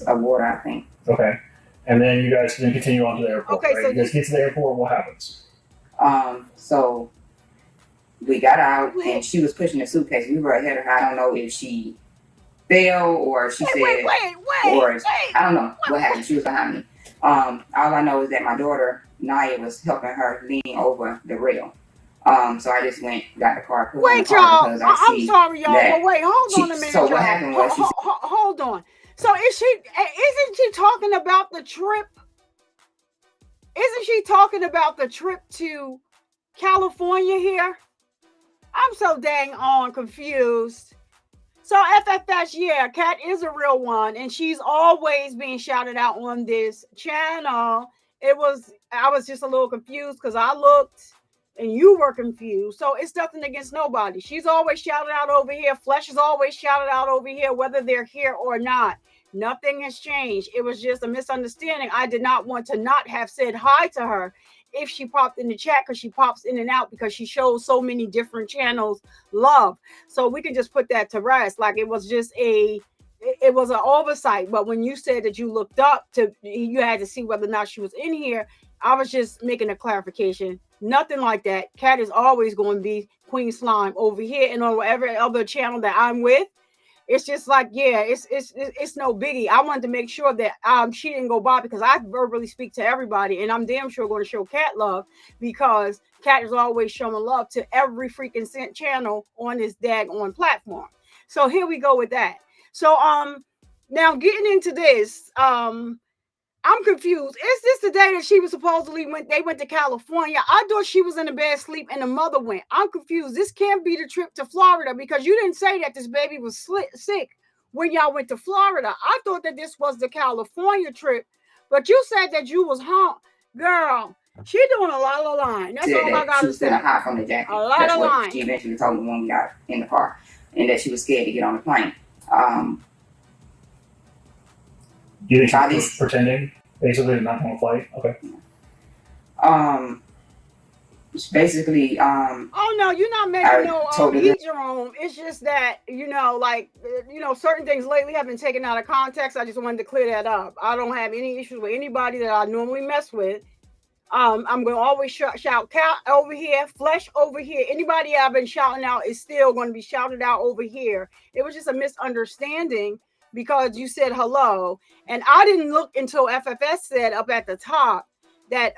a water, I think. Okay. And then you guys then continue on to the airport, Okay, right? so you guys get to the airport, what happens? So we got out, and she was pushing the suitcase. We were ahead of her. I don't know if she fell or she said, or I don't know what happened. She was behind me. All I know is that my daughter Naya was helping her lean over the rail. So I just went, got the car, put her in the car because I'm sorry, y'all, but wait, hold on a minute. So what happened was hold on. So isn't she talking about the trip? Isn't she talking about the trip to California here? I'm so dang on confused. So FFS, yeah, Kat is a real one, and she's always being shouted out on this channel. I was just a little confused because I looked and you were confused. So it's nothing against nobody. She's always shouted out over here. Flesh is always shouted out over here, whether they're here or not. Nothing has changed. It was just a misunderstanding. I did not want to not have said hi to her if she popped in the chat, because she pops in and out because she shows so many different channels love. So we can just put that to rest. Like it was just it was an oversight. But when you said that you looked up to, you had to see whether or not she was in here, I was just making a clarification. Nothing like that. Cat is always going to be Queen Slime over here and on whatever other channel that I'm with. It's just like, yeah, it's no biggie. I wanted to make sure that she didn't go by, because I verbally speak to everybody, and I'm damn sure going to show Cat love, because Cat is always showing love to every freaking channel on this daggone platform. So here we go with that. So now getting into this, I'm confused. Is this the day that she was supposedly they went to California? I thought she was in a bed sleep and the mother went. I'm confused. This can't be the trip to Florida, because you didn't say that this baby was sick when y'all went to Florida. I thought that this was the California trip, but you said that you was home. Girl, she doing a lot of lying. That's all I gotta say. She was feeling hot from the jacket. A lot That's of what lying. she eventually told me when we got in the car, and that she was scared to get on the plane. Do you think she was pretending, basically, to not want to flight? Okay. Basically, oh no, you're not making no Jerome. It's just that, certain things lately have been taken out of context. I just wanted to clear that up. I don't have any issues with anybody that I normally mess with. I'm going to always shout Cat over here, Flesh over here. Anybody I've been shouting out is still going to be shouted out over here. It was just a misunderstanding, because you said hello, and I didn't look until FFS said up at the top that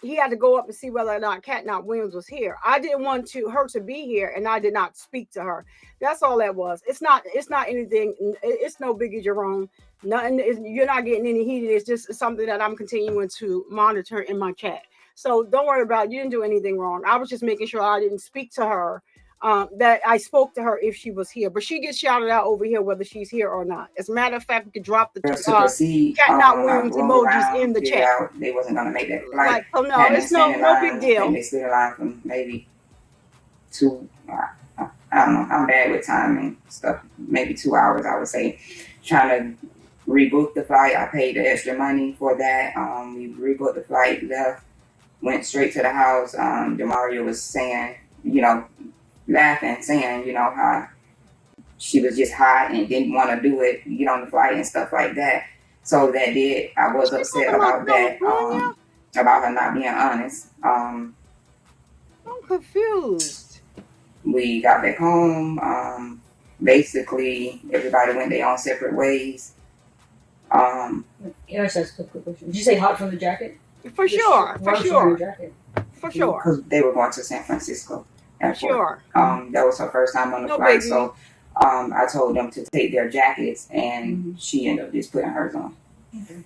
he had to go up and see whether or not Cat Not Williams was here. I didn't want her to be here, and I did not speak to her. That's all that was. It's not anything. It's no biggie, Jerome. Nothing. You're not getting any heated. It's just something that I'm continuing to monitor in my chat. So don't worry about it. You didn't do anything wrong. I was just making sure I didn't speak to her. That I spoke to her if she was here, but she gets shouted out over here whether she's here or not. As a matter of fact, we could drop the Cat Not Williams emojis in the chat. They wasn't gonna make that flight. No, it's no big deal. And they stood in line for maybe 2. I don't know. I'm bad with time and stuff. Maybe 2 hours, I would say. Trying to rebook the flight. I paid the extra money for that. We rebooked the flight, left, went straight to the house. Jamaria was saying, laughing, saying, how she was just hot and didn't want to do it, get on the flight and stuff like that. So I was upset about that, about her not being honest. I'm confused. We got back home. Basically, everybody went their own separate ways. Can I ask a quick question? Did you say hot from the jacket? For sure. Because they were going to San Francisco. Sure. That was her first time on the flight, so I told them to take their jackets, and she ended up just putting hers on. Okay.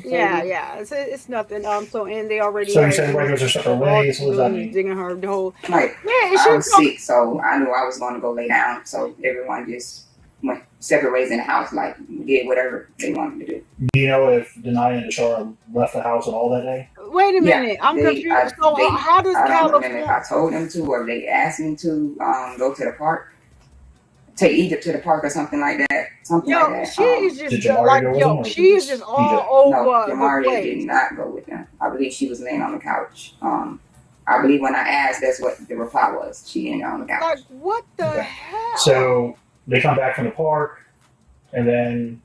Yeah. It's nothing. And they already. So you said everybody goes their separate ways. What does that mean? Digging her the whole. I was sick, so I knew I was going to go lay down. So everyone just went separate ways in the house, did whatever they wanted to do. Do you know if Denai and Tashara left the house at all that day? Wait a minute, I'm confused. How does California? I told them to, or they asked me to go to the park, take Egypt to the park or something like that. She is just she is just all over. No, Jamaria did not go with them. I believe she was laying on the couch. I believe when I asked, that's what the reply was. She ended on the couch. Like, what the hell? So they come back from the park, and then,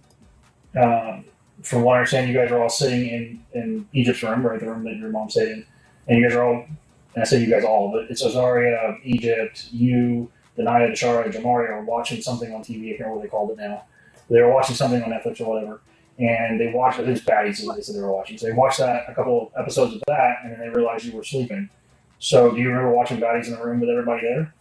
from what I understand, you guys are all sitting in Egypt's room, right, the room that your mom stayed in, and you guys are all, and I say you guys all, but it's Azaria, Egypt, you, Denai, Tashara, Jamaria are watching something on TV. I can't remember what they called it now. They were watching something on Netflix or whatever, and they watched, I think it's Baddies is what they said they were watching. So they watched that, a couple of episodes of that, and then they realized you were sleeping. So do you remember watching Baddies in the room with everybody there?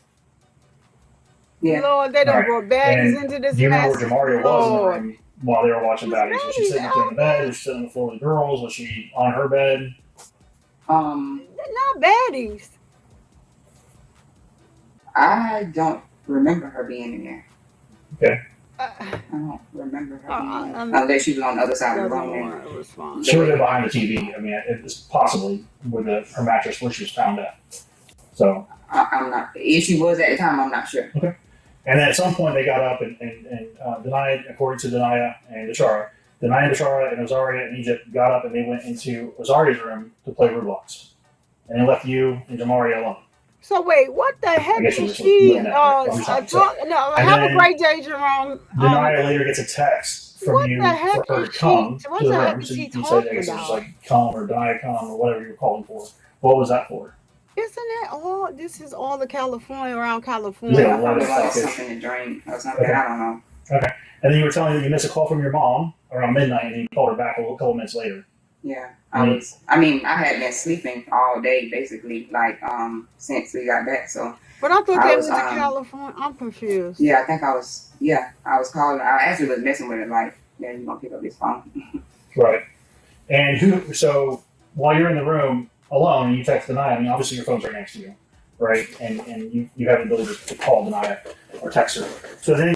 Yeah. Lord, they done brought baddies into this. Do you remember where Jamaria was in the room while they were watching Baddies? Was she sitting up there in the bed? Was she sitting on the floor with the girls? Was she on her bed? Not baddies. I don't remember her being in there. Okay. I don't remember her being in there. Unless she was on the other side of the room. She was there behind the TV. I mean, it was possibly with her mattress where she was found at. So I'm not. If she was at the time, I'm not sure. Okay. And then at some point they got up and denied, according to Denia and Tyshael, and Azaria and Egypt got up and they went into Azaria's room to play Roblox. And they left you and Jamaria alone. So wait, what the heck guess is you she? were doing No, And have a then great day, Jerome. Denia later gets a text from what you the heck for her is to come she? What to the the heck room. is So she you said, I talking guess it was about? like come or Denia come or whatever you were calling for. What was that for? Isn't that all? This is all the California around Yeah, California. well, Probably it's wanted like this. something to drink or something. Okay. I don't know. Okay. And then you were telling me that you missed a call from your mom around midnight and you called her back a couple minutes later. Yeah, Mm. I had been sleeping all day basically, like since we got back. So But I thought I they was, went to California. I'm confused. yeah, I think I was calling. I actually was messing with it, like, yeah, you gonna pick up this phone? Right. And so while you're in the room alone and you text Denia, I mean, obviously your phone's right next to you, right? And you have the ability to call Denia or text her. So then,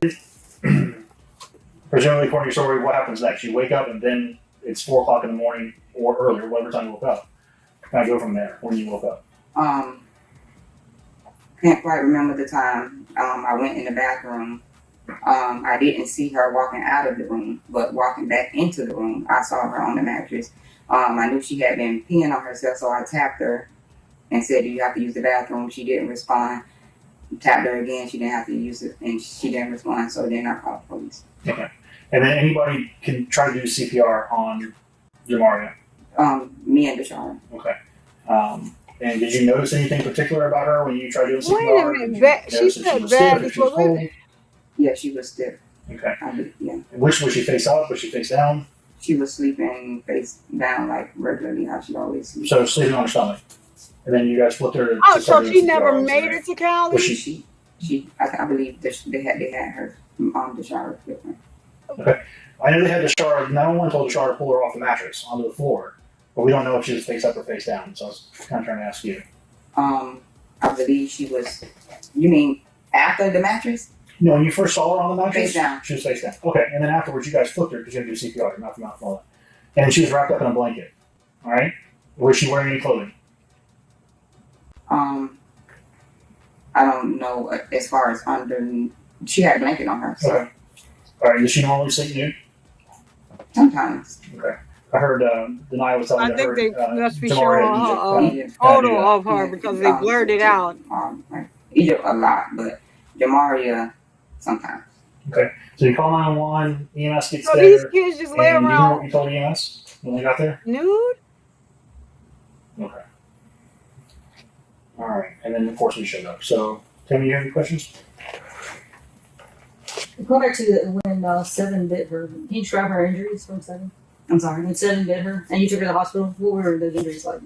presumably, according to your story, what happens next? You wake up and then it's 4 o'clock in the morning or earlier, whatever time you woke up. Kind of go from there when you woke up. Can't quite remember the time. I went in the bathroom. I didn't see her walking out of the room, but walking back into the room, I saw her on the mattress. I knew she had been peeing on herself, so I tapped her and said, "Do you have to use the bathroom?" She didn't respond. Tapped her again. She didn't have to use it, and she didn't respond. So then I called the police. Okay. And then anybody can try to do CPR on Jamaria. Me and Tyshael. Okay. And did you notice anything particular about her when you tried doing CPR? Wait a minute. She said bad before. Yeah, she was stiff. Okay. Yeah. Which was she face up? Was she face down? She was sleeping face down like regularly how she always sleeps. So sleeping on her stomach. And then you guys flipped her to Oh, start so doing she CPR. never made it to Cali? Was she? I believe they had her the shower different. Okay. I know they had Tyshael. Not only told Tyshael to pull her off the mattress onto the floor, but we don't know if she was face up or face down. So I was kind of trying to ask you. I believe she was. You mean after the mattress? No, when you first saw her on the mattress, Face down. she was face down. Okay, and then afterwards, you guys flipped her because you had to do CPR, mouth to mouth, and all that. And she was wrapped up in a blanket. All right. Was she wearing any clothing? I don't know as far as under. She had a blanket on her. So. Okay. All right. Does she normally sleep nude? Sometimes. Okay. I heard Denia was telling I me think they must be Jamaria showing her photo of her because they blurred it out. Egypt a lot, but Jamaria sometimes. Okay. So you call 911, EMS gets So there. these kids just lay and you know what around you told EMS when they got there? nude? Okay. All right. And then, of course, we showed up. So, Tammy, you have any questions? Going back to when Seven bit her, can you describe her injuries from Seven? I'm sorry. When Seven bit her and you took her to the hospital, what were those injuries like?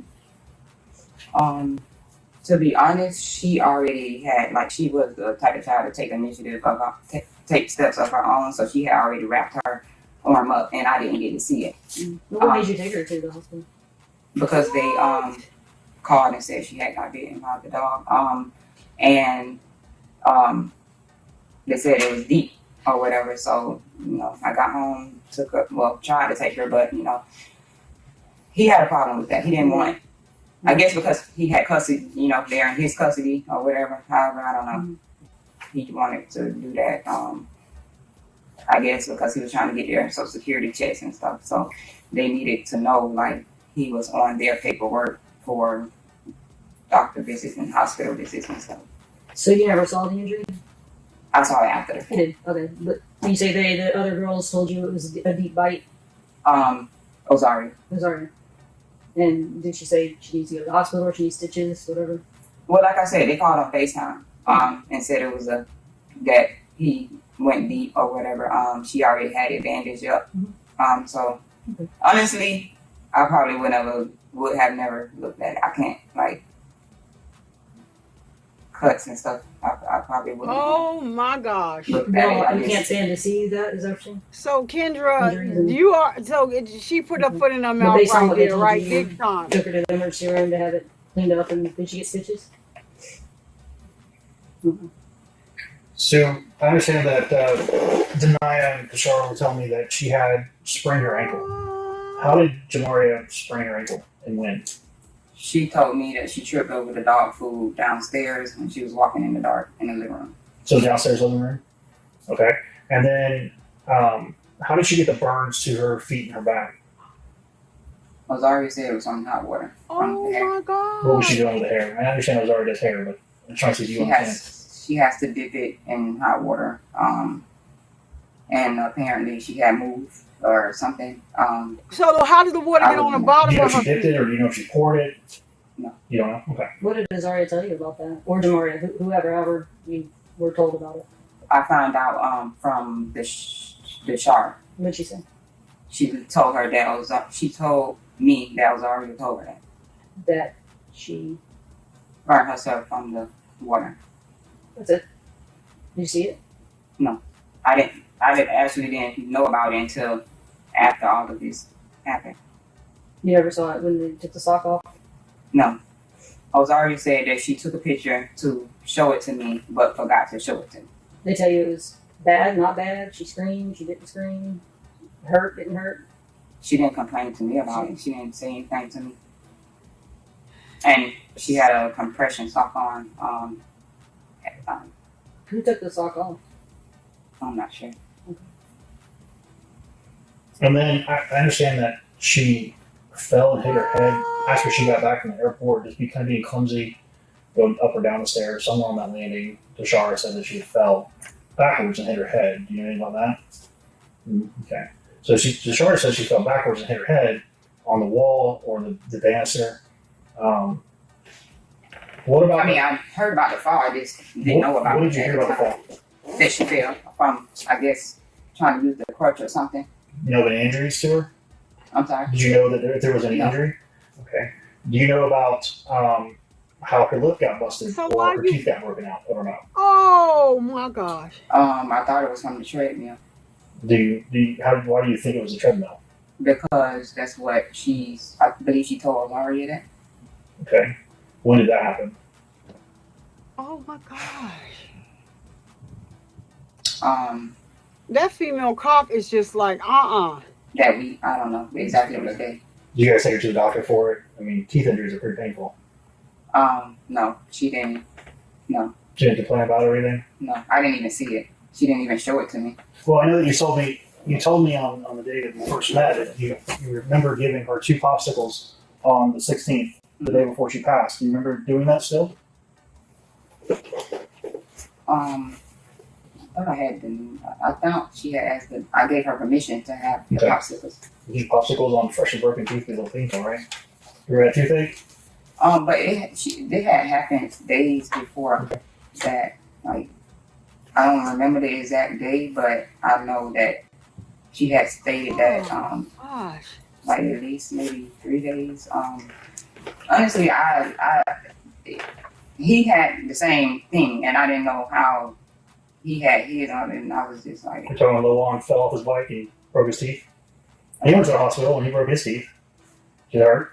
To be honest, she already had, like, she was the type of child to take initiative of take steps of her own, so she had already wrapped her arm up, and I didn't get to see it. What made you take her to the hospital? Because they called and said she had got bitten by the dog, and they said it was deep or whatever. So I got home, tried to take her, but he had a problem with that. He didn't want. I guess because he had custody, they're in his custody or whatever. However, I don't know. He wanted to do that. I guess because he was trying to get their social security checks and stuff. So they needed to know, like, he was on their paperwork for doctor visits and hospital visits and stuff. So you never saw the injury? I saw it after the fact. You did. Okay, but you say the other girls told you it was a deep bite. Sorry. And did she say she needs to go to the hospital or she needs stitches, whatever? Well, like I said, they called on FaceTime and said it was that he went deep or whatever. She already had it bandaged up. So honestly, I probably would have never looked at it. I can't, like, cuts and stuff. I probably wouldn't. Oh my gosh! You can't stand to see that. Is that what you're saying? So Kendra, you are she put her foot in her mouth right there, right, big time. Took her to the emergency room to have it cleaned up, and did she get stitches? So I understand that Denia and Tyshael were telling me that she had sprained her ankle. How did Jamaria sprain her ankle and when? She told me that she tripped over the dog food downstairs when she was walking in the dark in the living room. So downstairs living room. Okay. And then, how did she get the burns to her feet and her back? I was already said it was on hot water. Oh my God. What was she doing with the hair? I understand it was already his hair, but I'm trying to see if you understand. She has to dip it in hot water. And apparently she had moved or something. So how did the water get on the Do bottom you know of if her she dipped feet? it, or do you know if she poured it? No. You don't know? Okay. What did Azaria tell you about that? Or Jamaria, whoever you were told about it? I found out from the Shar. What did she say? She told her that was. She told me that was already told her that. That she Burned herself from the water. That's it. Did you see it? No, I didn't. I actually didn't know about it until after all of this happened. You never saw it when they took the sock off? No. I was already said that she took a picture to show it to me, but forgot to show it to me. They tell you it was bad, not bad. She screamed, she didn't scream. Hurt, didn't hurt. She didn't complain to me about it. She didn't say anything to me. And she had a compression sock on at the time. Who took the sock off? I'm not sure. And then I understand that she fell and hit her head after she got back from the airport, just kind of being clumsy, going up or down the stairs. Somewhere on that landing, Tyshael said that she fell backwards and hit her head. Do you know anything about that? Okay. So Tyshael said she fell backwards and hit her head on the wall or the banister. What about? I mean, I heard about the fall. I just didn't know about it. What did you hear about the fall? That she fell from, I guess, trying to use the crutch or something. You know any injuries to her? I'm sorry? Did you know that if there was any No. injury? Okay. Do you know about how her lip got busted So or why her you- teeth got broken out or not? Oh my gosh. I thought it was from the treadmill Why do you think it was a treadmill? because that's what I believe she told Maria that. Okay. When did that happen? Oh my gosh. That That female cop is just like, I don't know exactly what day. Did you guys take her to the doctor for it? I mean, teeth injuries are pretty painful. No, she didn't. No, She didn't complain about it or anything? no, I didn't even see it. She didn't even show it to me. Well, I know that you told me on the day that we first met that you remember giving her 2 popsicles on the 16th, the day before she passed. Do you remember doing that still? I thought I had them. I thought she had asked that I gave her permission to have the Okay. popsicles. These popsicles on fresh and broken teeth is a little painful, right? You ever had toothache? But they had happened days before that. Like, I don't remember the exact day, but I know that she had stated that gosh. like at least maybe 3 days. Honestly, he had the same thing, and I didn't know how he had his on it, and I was just like, You're talking about Lowan fell off his bike and broke his teeth? And he went to the hospital and he broke his teeth. Did it hurt?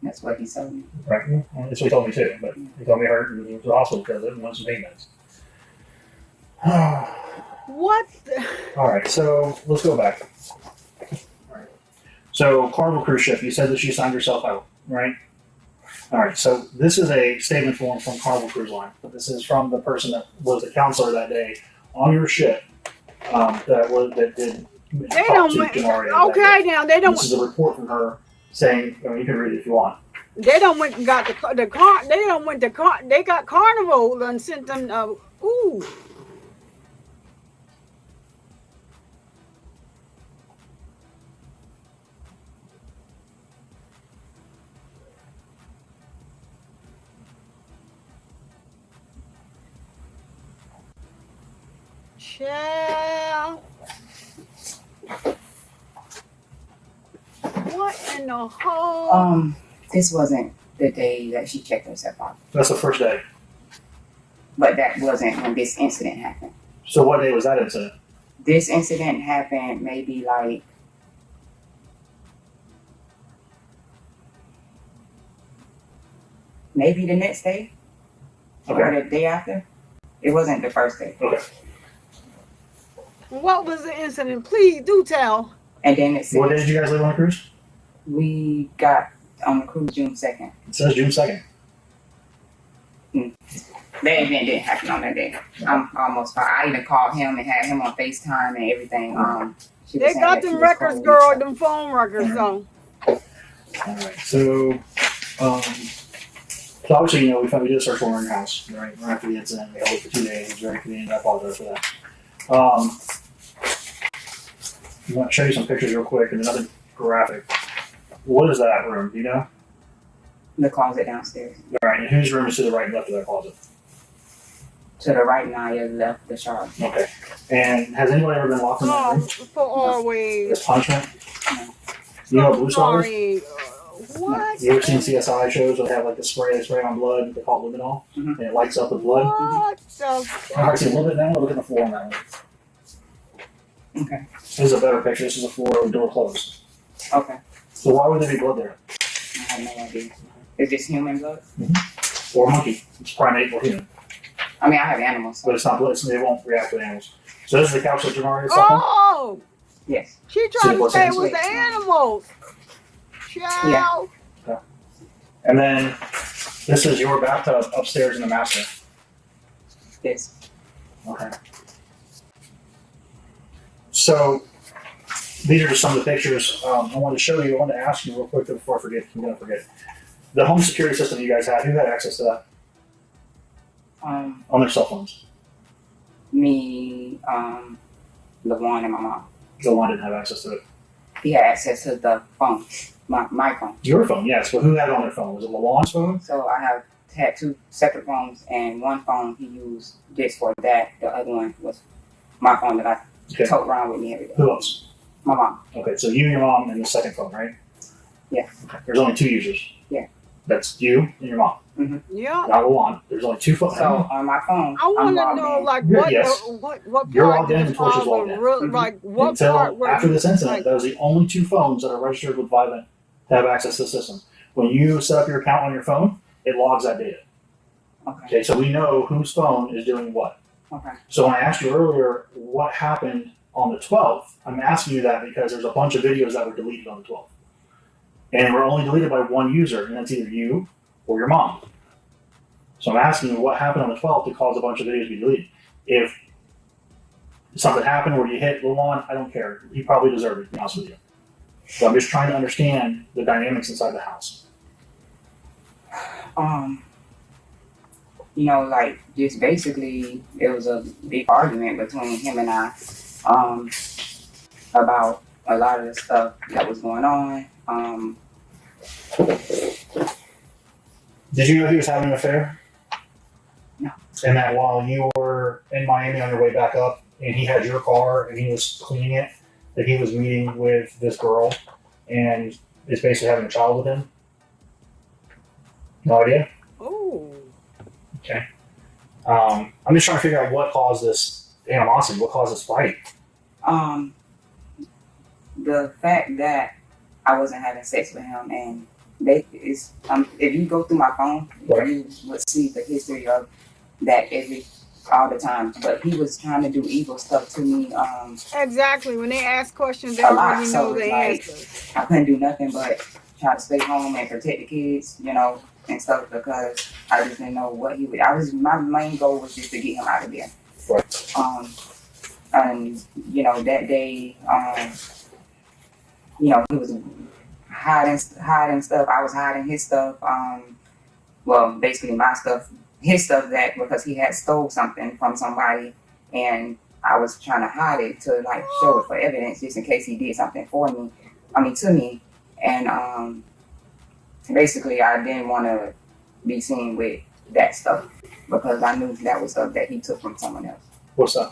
that's what he told me. Right. Well, that's what he told me too, but he told me it hurt and he went to the hospital because of it and went some pain meds. What? The- All right, so let's go back. All right. So Carnival cruise ship, you said that she signed herself out, right? All right, so this is a statement form from Carnival Cruise Line. This is from the person that was the counselor that day on your ship. That did. They don't went, okay now they don't This is a report from her saying, you can read it if you want. they don't went and got the car they don't went to car they got Carnival and sent them ooh. Child. What in the whole This wasn't the day that she checked herself out, That's the first day. but that wasn't when this incident happened. So what day was that incident? This incident happened maybe like maybe the next day Okay. or the day after. It wasn't the first day. Okay. what was the incident? Please do tell. And then it What day says did you guys leave on the cruise? we got on the cruise June 2nd. It says June 2nd. That event didn't happen on that day. I'm almost fine. I even called him and had him on FaceTime and everything. She was They saying got that she them was records, cold. girl, them phone records, so. All right. So obviously, we did a search warrant in your house, right? Right after the incident, we held it for 2 days. It was very convenient. I apologize for that. I'm going to show you some pictures real quick and nothing graphic. What is that room? Do you know? The closet downstairs. All right. And whose room is to the right and left of that closet? To the right, Naya left the shop. Okay. And has anybody ever been locked in that room? For always. The punishment? You know what blue saw is? Sorry. What? You ever seen CSI shows where they have like the spray on blood? They call it luminol, and it lights up with blood. What the? All right, see a little bit now. Look at the floor on that one. Okay. This is a better picture. This is a floor with the door closed. Okay. So why would there be blood there? I have no idea. Is this human blood? Or monkey? It's primate or human. I mean, I have animals. But it's not blood. They won't react to animals. So this is the couch that Jamaria slept on? Oh! Yes. She tried to stay with the animals. Child. Okay. And then this is your bathtub upstairs in the master. Yes. Okay. So these are just some of the pictures I wanted to show you. I wanted to ask you real quick before I forget. I'm going to forget. The home security system you guys had, who had access to that? On their cell phones? Me, LeVon, and my mom. LeVon didn't have access to it. He had access to the phone, my phone. Your phone, yes. But who had it on their phone? Was it LeVon's phone? So I had 2 separate phones, and one phone he used just for that. The other one was my phone that I tote around with me every day. Who else? My mom. Okay, so you, your mom, and the second phone, right? Yeah. Okay. There's only 2 users. Yeah. That's you and your mom. Yeah. Not LeVon. There's only 2 phones. So on my phone, I want to know, like, what Yes. what You're part logged in did and Torch is logged in. really, like, what Until part where after this incident, like, that was the only 2 phones that are registered with Vivint to have access to the system. When you set up your account on your phone, it logs that data. Okay, so we know whose phone is doing what. Okay. So when I asked you earlier what happened on the 12th, I'm asking you that because there's a bunch of videos that were deleted on the 12th. And were only deleted by one user, and that's either you or your mom. So I'm asking you what happened on the 12th to cause a bunch of videos to be deleted. If something happened where you hit LeVon, I don't care. He probably deserved it, to be honest with you. So I'm just trying to understand the dynamics inside the house. Like, just basically, it was a big argument between him and I, about a lot of the stuff that was going on. Did you know he was having an affair? No. And that while you were in Miami on your way back up, and he had your car and he was cleaning it, that he was meeting with this girl and is basically having a child with him? No idea? Oh. Okay. I'm just trying to figure out what caused this animosity, what caused this fight. The fact that I wasn't having sex with him, and if you go through my phone, Right. you would see the history of that all the time. But he was trying to do evil stuff to me. Exactly. When they ask questions, they A lot. already So know the like, answers. I couldn't do nothing but try to stay home and protect the kids, and stuff, because I just didn't know what he would. My main goal was just to get him out of there. Right. And that day, he was hiding stuff. I was hiding his stuff. Well, basically my stuff, his stuff, that because he had stole something from somebody, and I was trying to hide it to show it for evidence, just in case he did something to me. And basically I didn't want to be seen with that stuff because I knew that was stuff that he took from someone else. What's that?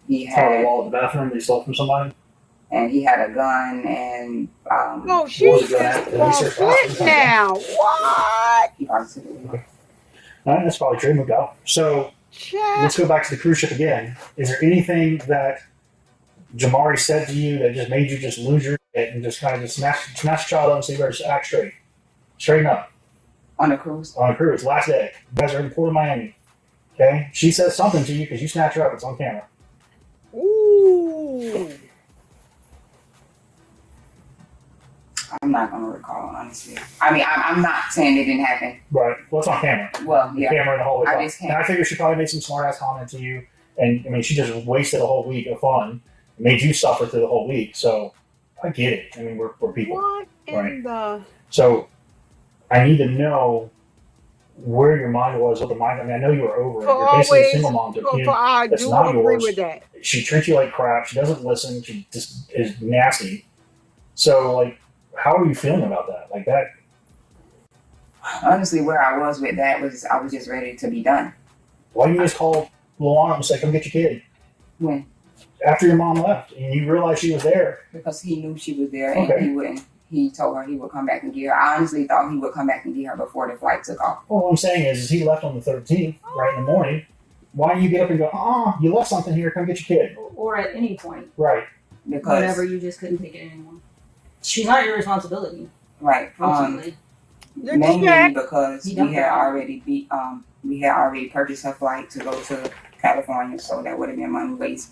He On had the wall of the bathroom that he stole from somebody? And he had a gun, and No, she's just on flip now. What? he probably took it. All right, that's probably true. We'll go. So let's go back to the cruise ship again. Is there anything that Jamari said to you that just made you just lose your shit and just kind of just smash the child up and say, you better just act straight? Straighten up. On a cruise? On a cruise, last day. You guys are in Port of Miami. Okay? She says something to you because you snatch her up. It's on camera. Ooh. I'm not gonna recall, honestly. I mean, I'm not saying it didn't happen. Right. Well, it's on camera. Well, The yeah. camera the whole way. I just And can't. I figure she probably made some smart ass comment to you, and I mean, she just wasted a whole week of fun, made you suffer through the whole week. So I get it. I mean, we're people. What in Right. the? So I need to know where your mind was with the mind. I mean, I know you were over it. For You're basically a always, single mom to a kid I that's do not agree yours. with that. She treats you like crap. She doesn't listen. She just is nasty. So, like, how are you feeling about that? Like that? Honestly, where I was with that was I was just ready to be done. Why didn't you just call Luana and say, "Come get your kid"? When? After your mom left and you realized she was there. Because he knew she was there and Okay. he wouldn't. He told her he would come back and get her. I honestly thought he would come back and get her before the flight took off. Well, what I'm saying is he left on the 13th, right in the morning. Why don't you get up and go, you left something here, come get your kid? Or at any point, Right. Because whenever you just couldn't take it anymore. She's not your responsibility, right. ultimately. Mainly because He we dumped had her. already purchased her flight to go to California, so that would have been money waste.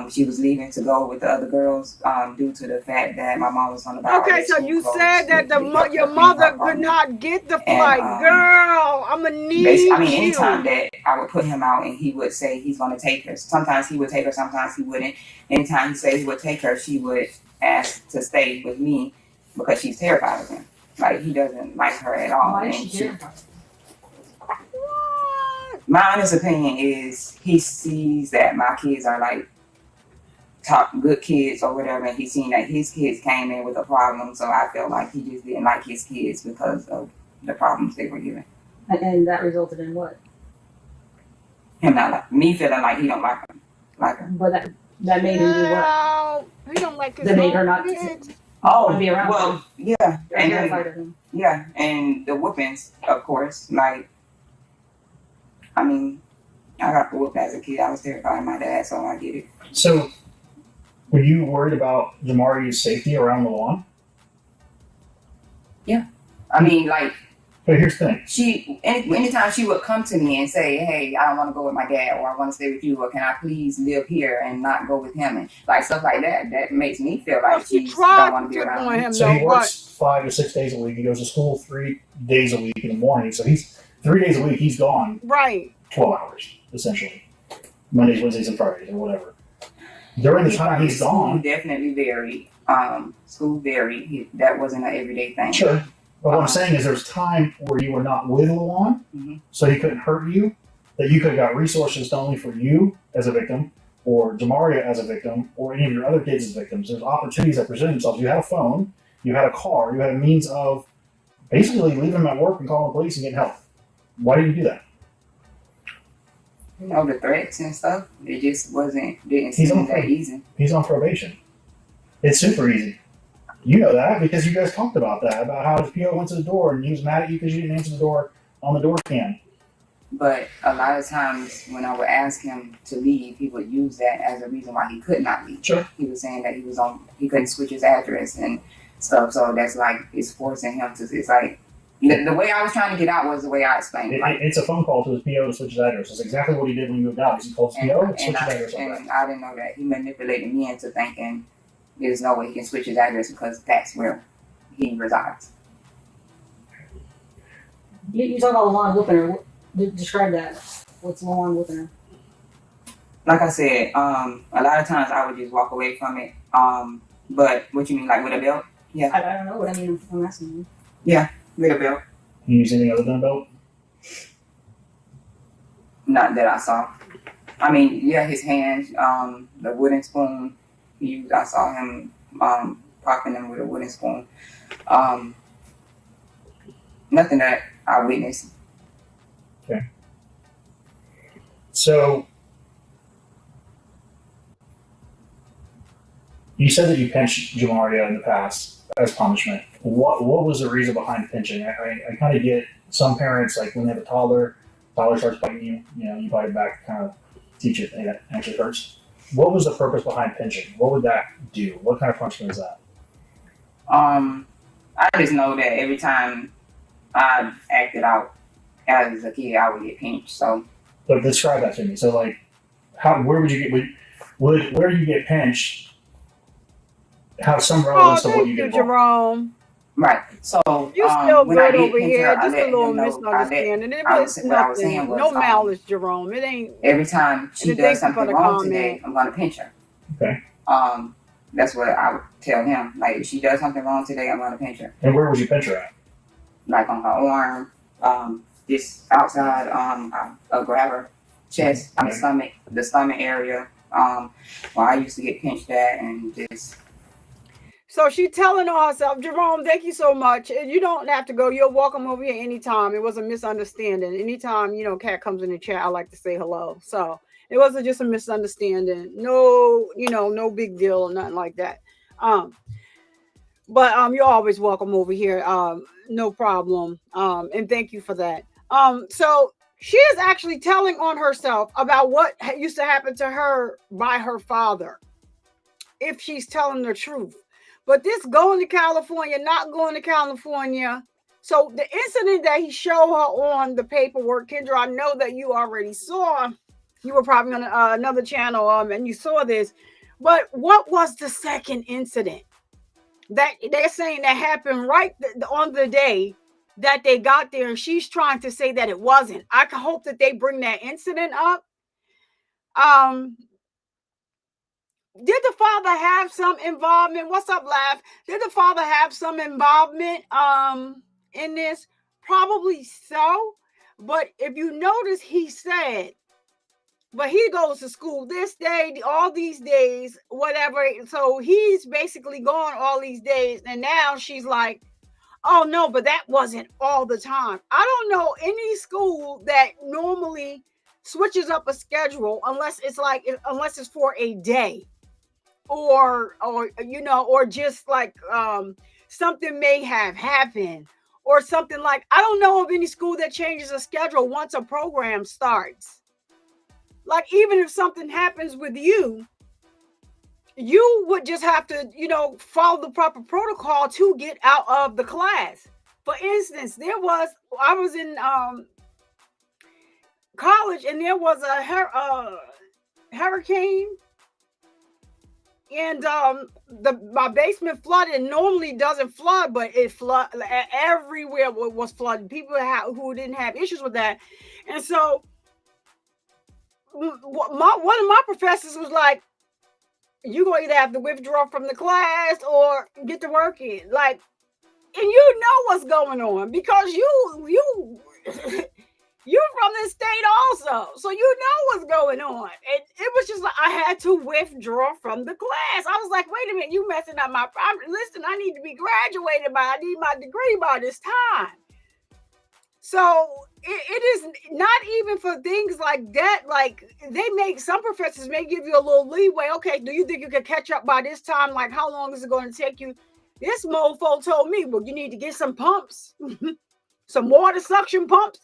She was leaving to go with the other girls due to the fact that my mom was on the buy Okay, already so school you clothes said that to help your her feed mother her could partner. not get the And, flight. Girl, I'm gonna need I mean, you. anytime that I would put him out and he would say he's going to take her. Sometimes he would take her, sometimes he wouldn't. Anytime he said he would take her, she would ask to stay with me because she's terrified of him. Like, he doesn't like her at all. Why And is she terrified? What? my honest opinion is he sees that my kids are like top good kids or whatever, and he's seen that his kids came in with a problem, so I felt like he just didn't like his kids because of the problems they were giving. And that resulted in what? Him not like me feeling like he don't like her. But that made him do what? Girl, he don't like his That made her own not kids. wanna be around well, him. yeah, They're and terrified then, of him. yeah, and the whoopings, of course. Like, I mean, I got whooped as a kid. I was terrified of my dad, so I get it. So, were you worried about Jamaria's safety around the lawn? I mean, like, But here's the thing. anytime she would come to me and say, "Hey, I don't want to go with my dad, or I want to stay with you, or can I please live here and not go with him," and like stuff like that, that makes me feel like She she tried don't want to to be tip around on him. him, So though, he but works 5 to 6 days a week. He goes to school 3 days a week in the morning. So he's 3 days a week. He's gone right. 12 hours essentially, Mondays, Wednesdays, and Fridays, or whatever. During the time he's School gone, definitely varied. School varied. That wasn't an everyday thing. sure. But what I'm saying is, there's time where you were not with Luan, Mhm. so he couldn't hurt you. That you could have got resources not only for you as a victim, or Jamaria as a victim, or any of your other kids as victims. There's opportunities that present themselves. You had a phone, you had a car, you had a means of basically leaving him at work and calling the police and getting help. Why didn't you do that? You know, the threats and stuff. It just didn't He's seem on that easy. He's on probation. It's super easy. You know that because you guys talked about that, about how his PO went to the door and he was mad at you because you didn't answer the door on the door scan. But a lot of times when I would ask him to leave, he would use that as a reason why he could not leave. Sure. He was saying that he couldn't switch his address and stuff. So that's like, it's forcing him to, it's like, the way I was trying to get out was the way I explained it. Like, It's a phone call to his PO to switch his address. That's exactly what he did when he moved out. He called his PO and switched his address on that. and I didn't know that. He manipulated me into thinking there's no way he can switch his address because that's where he resides. You talk about Lawan whooping her. Describe that. What's Lawan whooping her? Like I said, a lot of times I would just walk away from it. But what you mean, like with a belt? Yeah, I don't know what I mean. I'm asking you. with a belt. You use anything other than a belt? Not that I saw. I mean, yeah, his hands, the wooden spoon. I saw him popping them with a wooden spoon. Nothing that I witnessed. Okay. So, you said that you pinched Jamaria in the past as punishment. What was the reason behind pinching? I kind of get some parents, like when they have a toddler starts biting you, you bite it back to kind of teach it, and it actually hurts. What was the purpose behind pinching? What would that do? What kind of punishment is that? I just know that every time I acted out as a kid, I would get pinched. So, But describe that to me. So, like, where would you get? Where do you get pinched? have some relevance to what thank you you, did wrong. Jerome. Right. So You still when I good get over Pinter, here. I Just a let little him know. misunderstanding. It I was was what I was saying nothing. No was malice, Jerome. It ain't. every time And she then does thank you for something the wrong comment. today, I'm gonna pinch her. Okay. That's what I would tell him. Like if she does something wrong today, I'm gonna pinch her. And where would you pinch her at? Like on her arm, just outside, I'll grab her chest, the stomach area, where I used to get pinched at, and just. So she telling on herself, Jerome, thank you so much. You don't have to go. You're welcome over here anytime. It was a misunderstanding. Anytime, Kat comes in the chat, I like to say hello. So it wasn't just a misunderstanding. No, no big deal or nothing like that. But you're always welcome over here. No problem. And thank you for that. So she is actually telling on herself about what used to happen to her by her father, if she's telling the truth. But this going to California, not going to California. So the incident that he showed her on the paperwork, Kendra, I know that you already saw. You were probably on another channel, and you saw this. But what was the second incident that they're saying that happened right on the day that they got there? And she's trying to say that it wasn't. I hope that they bring that incident up. Did the father have some involvement? What's up, Laugh? Did the father have some involvement in this? Probably so. But if you notice, he said, but he goes to school this day, all these days, whatever. So he's basically gone all these days. And now she's like, oh no, but that wasn't all the time. I don't know any school that normally switches up a schedule unless it's for a day. Or just like something may have happened or something. Like, I don't know of any school that changes a schedule once a program starts. Like, even if something happens with you would just have to follow the proper protocol to get out of the class. For instance, I was in college, and there was a hurricane. And my basement flooded. Normally doesn't flood, but it flood everywhere. Was flooded. People who didn't have issues with that, and so one of my professors was like, "You gonna either have to withdraw from the class or get to work in." Like, and you know what's going on because you. You're from this state also, so you know what's going on. And it was just like I had to withdraw from the class. I was like, wait a minute, you messing up my problem. Listen, I need to be graduated I need my degree by this time. So it is not even for things like that. Like, some professors may give you a little leeway. Okay, do you think you can catch up by this time? Like, how long is it going to take you? This mofo told me, well, you need to get some pumps, some water suction pumps.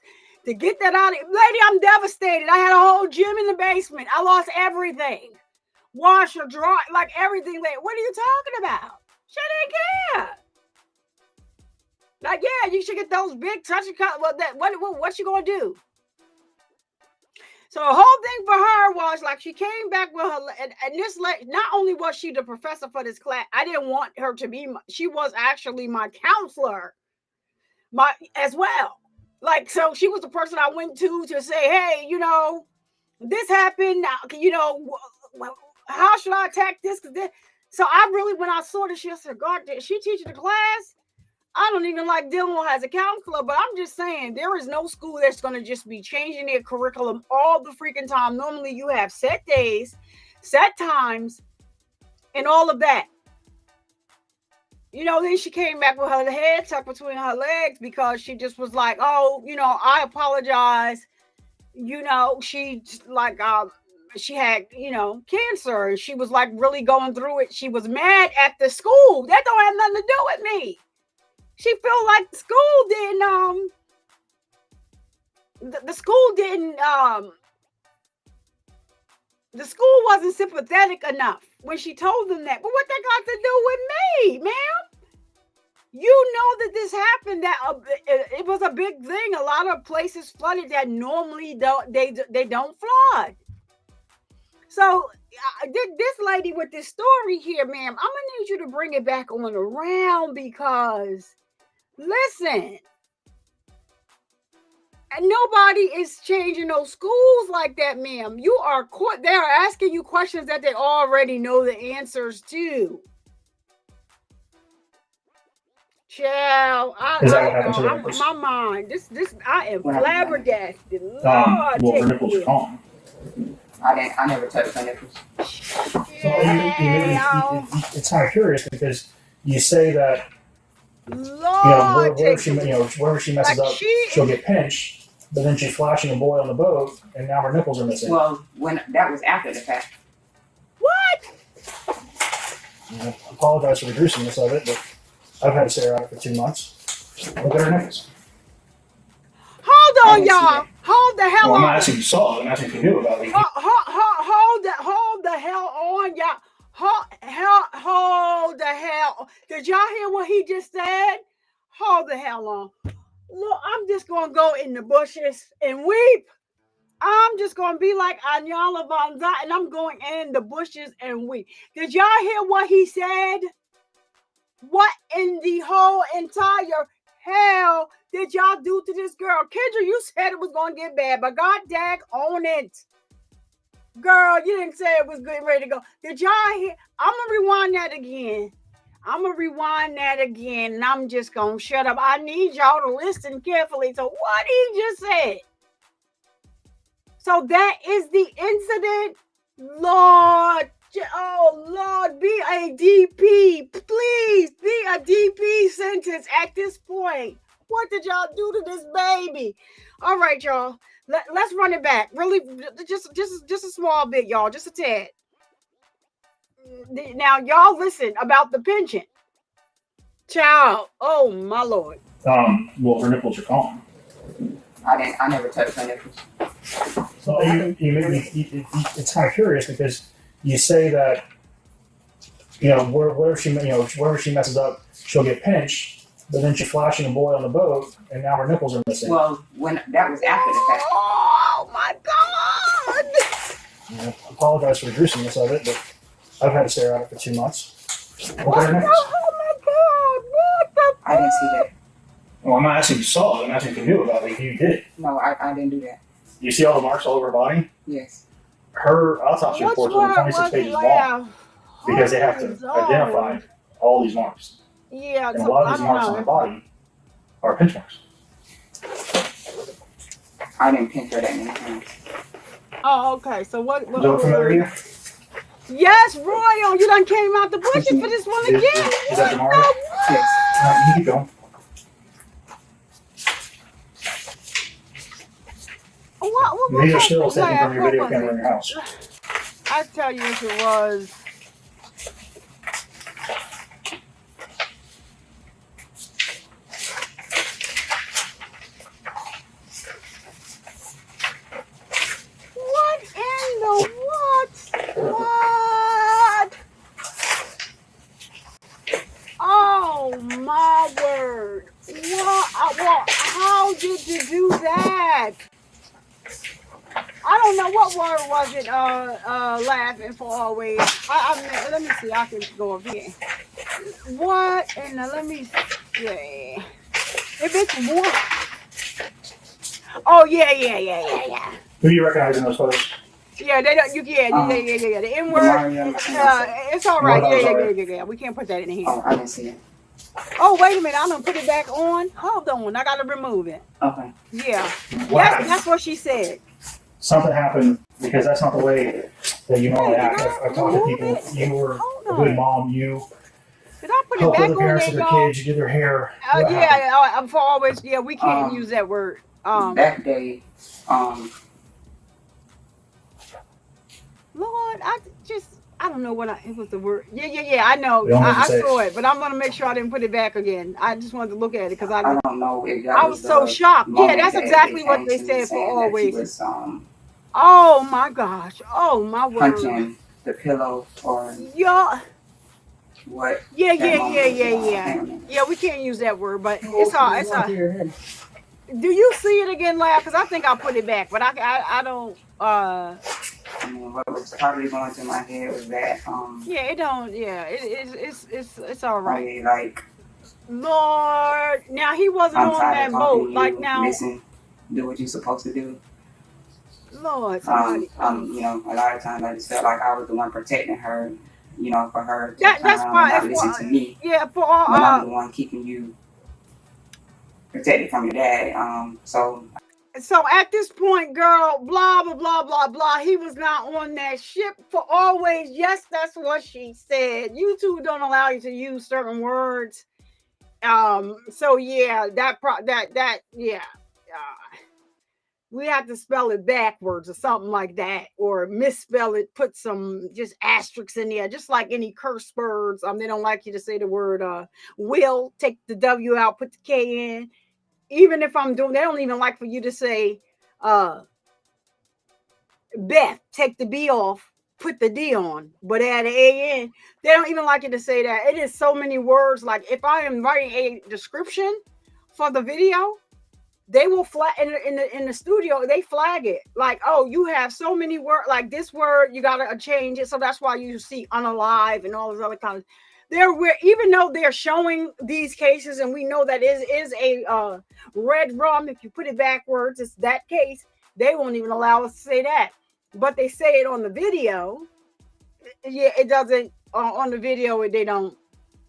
To get that out of it. Lady, I'm devastated. I had a whole gym in the basement. I lost everything. Washer, dryer, like everything. Like, what are you talking about? She didn't care. Like, yeah, you should get those big touchy cups. What you gonna do? So the whole thing for her was like she came back with her, and this not only was she the professor for this class, I didn't want her to be. She was actually my counselor, as well. Like, so she was the person I went to say, hey, this happened. How should I attack this? So I really, when I saw this, she said, God, did she teach the class? I don't even like dealing with her as a counselor, but I'm just saying there is no school that's going to just be changing their curriculum all the freaking time. Normally you have set days, set times, and all of that. Then she came back with her head tucked between her legs because she just was like, oh, I apologize. She like, she had, cancer. And she was like really going through it. She was mad at the school. That don't have nothing to do with me. She felt like the school didn't, the school wasn't sympathetic enough when she told them that. But what that got to do with me, ma'am? You know that this happened, that it was a big thing. A lot of places flooded that normally they don't flood. So this lady with this story here, ma'am, I'm gonna need you to bring it back on around because listen, and nobody is changing those schools like that, ma'am. You are they are asking you questions that they already know the answers to. Child, Is that what happened to the nipples? my mind. This I am What happened? flabbergasted. Lord, Well, take her nipples are it. gone. I never touched her nipples. So it's kind of curious because you say that Lord, wherever she messes like up, she'll get pinched, but then she's flashing a boy on the boat, and now her nipples are missing. Well, when that was after the fact. What? I apologize for the gruesomeness of it, but I've had to stare at it for 2 months. Look at her nipples. Hold on, y'all. Hold the hell Well, I'm on. not asking you saw it. I'm asking if you knew about it. Hold the hell on, y'all. Hold the hell. Did y'all hear what he just said? Hold the hell on. Look, I'm just gonna go in the bushes and weep. I'm just gonna be like Anyala Vanza, and I'm going in the bushes and weep. Did y'all hear what he said? What in the whole entire hell did y'all do to this girl? Kendra, you said it was gonna get bad, but God dag on it. Girl, you didn't say it was good and ready to go. Did y'all hear? I'm gonna rewind that again. And I'm just gonna shut up. I need y'all to listen carefully to what he just said. So that is the incident. Lord, oh Lord, be a DP. Please be a DP sentence at this point. What did y'all do to this baby? All right, y'all. Let's run it back. Really, just a small bit, y'all. Just a tad. Now, y'all listen about the pension. Child. Oh my Lord. Well, her nipples are gone. I never touched her nipples. So it's kind of curious because you say that wherever she messes up, she'll get pinched, but then she's flashing a boy on the boat, and now her nipples are missing. Well, when that was after the fact. Oh my God! I apologize for the gruesomeness of it, but I've had to stare at it for 2 months. Look at her nipples. Oh my God! What the? I didn't see that. Well, I'm not asking if you saw it. I'm asking if you knew about it. If you did. No, I didn't do that. You see all the marks all over her body? Yes. Her autopsy reports are 26 pages long because they have to identify all these marks. Yeah, and a lot of these marks on her body are pinch marks. I didn't pinch her that many times. Oh, okay. So what? Is that familiar to you? Yes, Royal. You done came out the bushes for this one again. Is that Jamaria? Yes. You keep going. What These are still taken from your video camera in your house. I tell you if it was. What in the what? What? Oh my word. What? How did you do that? I don't know what word was it. Laughing for always. Let me see. I can go up here. What? And let me see. If it's what? Oh yeah. Who do you recognize in those photos? Yeah, they don't. Yeah. The N word. It's all right. Yeah. We can't put that in here. Oh, I didn't see it. Oh, wait a minute. I'm gonna put it back on. Hold on. I gotta remove it. Okay. Yeah. That's what she said. Something happened because that's not the way that you normally act. I've talked to people. You were a good mom. You Did I put it help back other on parents there, with their y'all? kids. You did their hair. I'm for always. Yeah, we can't use that word. That day, Lord, I don't know what it was the word. Yeah. I know. I saw it, but I'm gonna make sure I didn't put it back again. I just wanted to look at it because I don't know if that I was so shocked. Yeah, that's exactly what they said for always. Was, oh my gosh. Oh my word. Punching the pillow or what? Yeah. Yeah, we can't use that word, but it's all. Do you see it again, Lab? Because I think I put it back, but I don't. I mean, what was probably going through my head was that Yeah, it don't. Yeah, it's all right. probably like Lord, now he wasn't I'm on tired that of talking boat. to Like you. now, Listen, do what you're supposed to do. Lord, somebody. You know, a lot of times I just felt like I was the one protecting her. You know, for her to turn That's around and why. not listen to me Yeah, for all. when I'm the one keeping you protected from your dad. So at this point, girl, blah blah blah blah blah. He was not on that ship for always. Yes, that's what she said. YouTube don't allow you to use certain words. So yeah, we have to spell it backwards or something like that, or misspell it, put some just asterisks in there, just like any curse words. They don't like you to say the word will, take the W out, put the K in. Even if I'm doing, they don't even like for you to say Beth, take the B off, put the D on, but add an A in. They don't even like you to say that. It is so many words. Like if I am writing a description for the video, they will flag in the studio. They flag it like, oh, you have so many words. Like this word, you gotta change it. So that's why you see unalive and all those other kinds. Even though they're showing these cases, and we know that is a red rum. If you put it backwards, it's that case. They won't even allow us to say that, but they say it on the video. Yeah, it doesn't on the video. They don't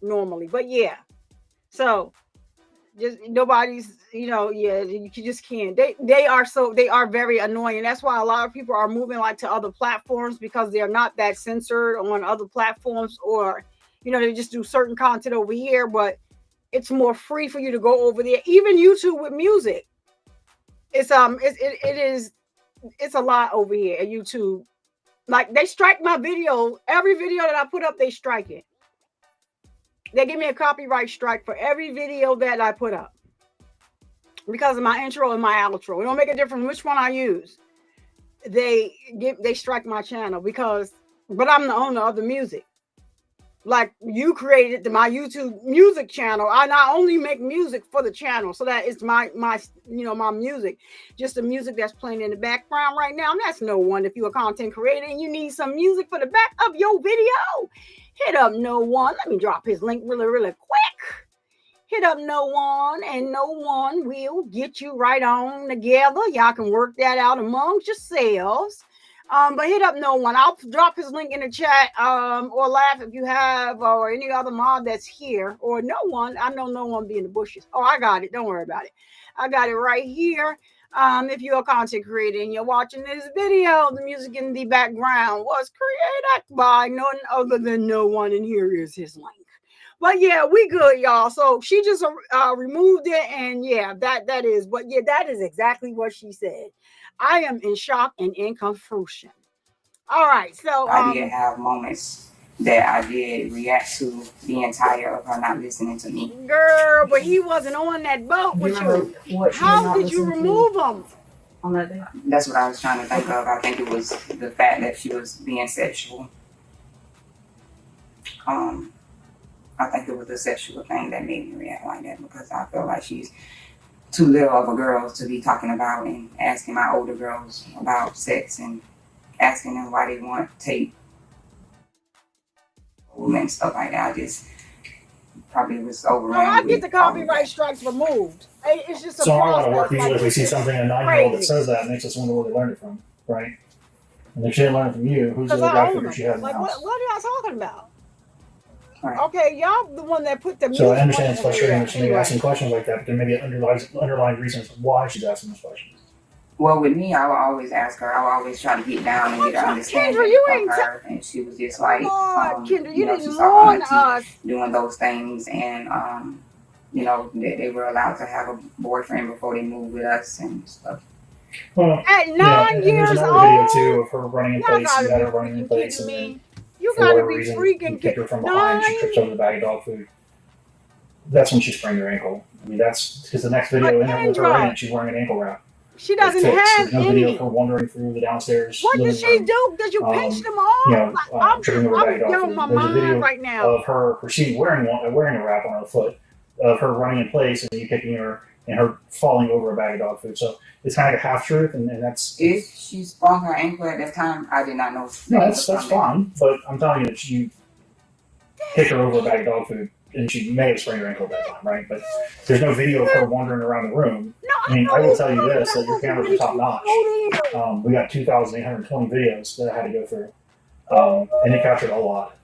normally, but yeah. So just nobody's, you just can't. They are very annoying. That's why a lot of people are moving like to other platforms, because they're not that censored on other platforms, or they just do certain content over here, but it's more free for you to go over there. Even YouTube with music, it's a lot over here at YouTube. Like they strike my video. Every video that I put up, they strike it. They give me a copyright strike for every video that I put up because of my intro and my outro. It don't make a difference which one I use. They strike my channel but I'm the owner of the music. Like you created my YouTube music channel. I not only make music for the channel, so that it's my music, just the music that's playing in the background right now. And that's no one. If you're a content creator and you need some music for the back of your video, hit up No One. Let me drop his link really, really quick. Hit up No One, and No One will get you right on together. Y'all can work that out amongst yourselves. But hit up No One. I'll drop his link in the chat, or laugh if you have, or any other mod that's here, or No One. I know No One be in the bushes. Oh, I got it. Don't worry about it. I got it right here. If you're a content creator and you're watching this video, the music in the background was created by none other than No One, and here is his link. But yeah, we good, y'all. So she just removed it, and yeah, that is. But yeah, that is exactly what she said. I am in shock and in confusion. All right, so I did have moments that I did react to being tired of her not listening to me. Girl, but he wasn't on that boat with you. How did you remove him? On that day? That's what I was trying to think of. I think it was the fact that she was being sexual. I think it was the sexual thing that made me react like that, because I feel like she's too little of a girl to be talking about and asking my older girls about sex and asking them why they want tape and stuff like that. I just probably was overwhelmed. I get the copyright strikes removed. It's just a so process. I want to work usually like, if we see something in a 9-year-old that says that, it makes us wonder where they learned it from, right? And if she didn't learn it from you, who's the other guy figure she had in the like, house? what are y'all talking about? Right. Okay, y'all the one that put the music. So I understand it's frustrating that she's anyway. asking questions like that, but there may be underlying reasons why she's asking those questions. Well, with me, I would always ask her. I would always try to get down and get an understanding Kendra, of her, and she was just like, Kendra, you didn't she saw warn her us doing those things, and they were allowed to have a boyfriend before they moved with us and stuff. Well, at 9 and years there's another old. video too of her running in place. You got her running in place, and then You for gotta whatever be reason, freaking you pick her from behind. She trips over the bag of dog food. That's when she sprained her ankle. I mean, that's because the next video in there with her in it, she's wearing an ankle wrap. She doesn't have There's no video any. of her wandering through the downstairs. What did she room. do? Did you pinch them all? I'm Tripping over the bag of dog down food. my There's a mind video right now. of her, she wearing a wrap on her foot, of her running in place, and you picking her and her falling over a bag of dog food. So it's kind of like a half truth, and that's. If she sprung her ankle at that time, I did not know. No, that's fine. But I'm telling you that you kick her over a bag of dog food, and she may have sprained her ankle at that time, right? But there's no video of her wandering around the room. I mean, I will tell you this, that your cameras are top notch. We got 2,820 videos that I had to go through. And it captured a lot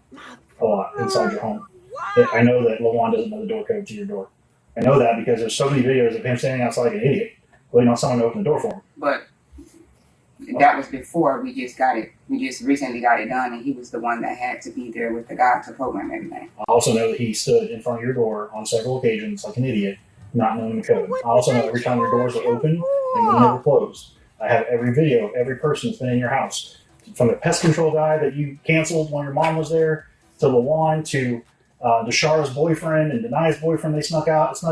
inside your home. I know that LaJuan doesn't know the door code to your door. I know that because there's so many videos of him standing outside like an idiot, waiting on someone to open the door for him. But that was before we just got it. We just recently got it done, and he was the one that had to be there with the guy to program everything. I also know that he stood in front of your door on several occasions like an idiot, not knowing the code. I also know every time your doors were open and when they were closed. I have every video of every person that's been in your house. From the pest control guy that you canceled when your mom was there, to LaJuan, to Deshara's boyfriend and Denai's boyfriend they snuck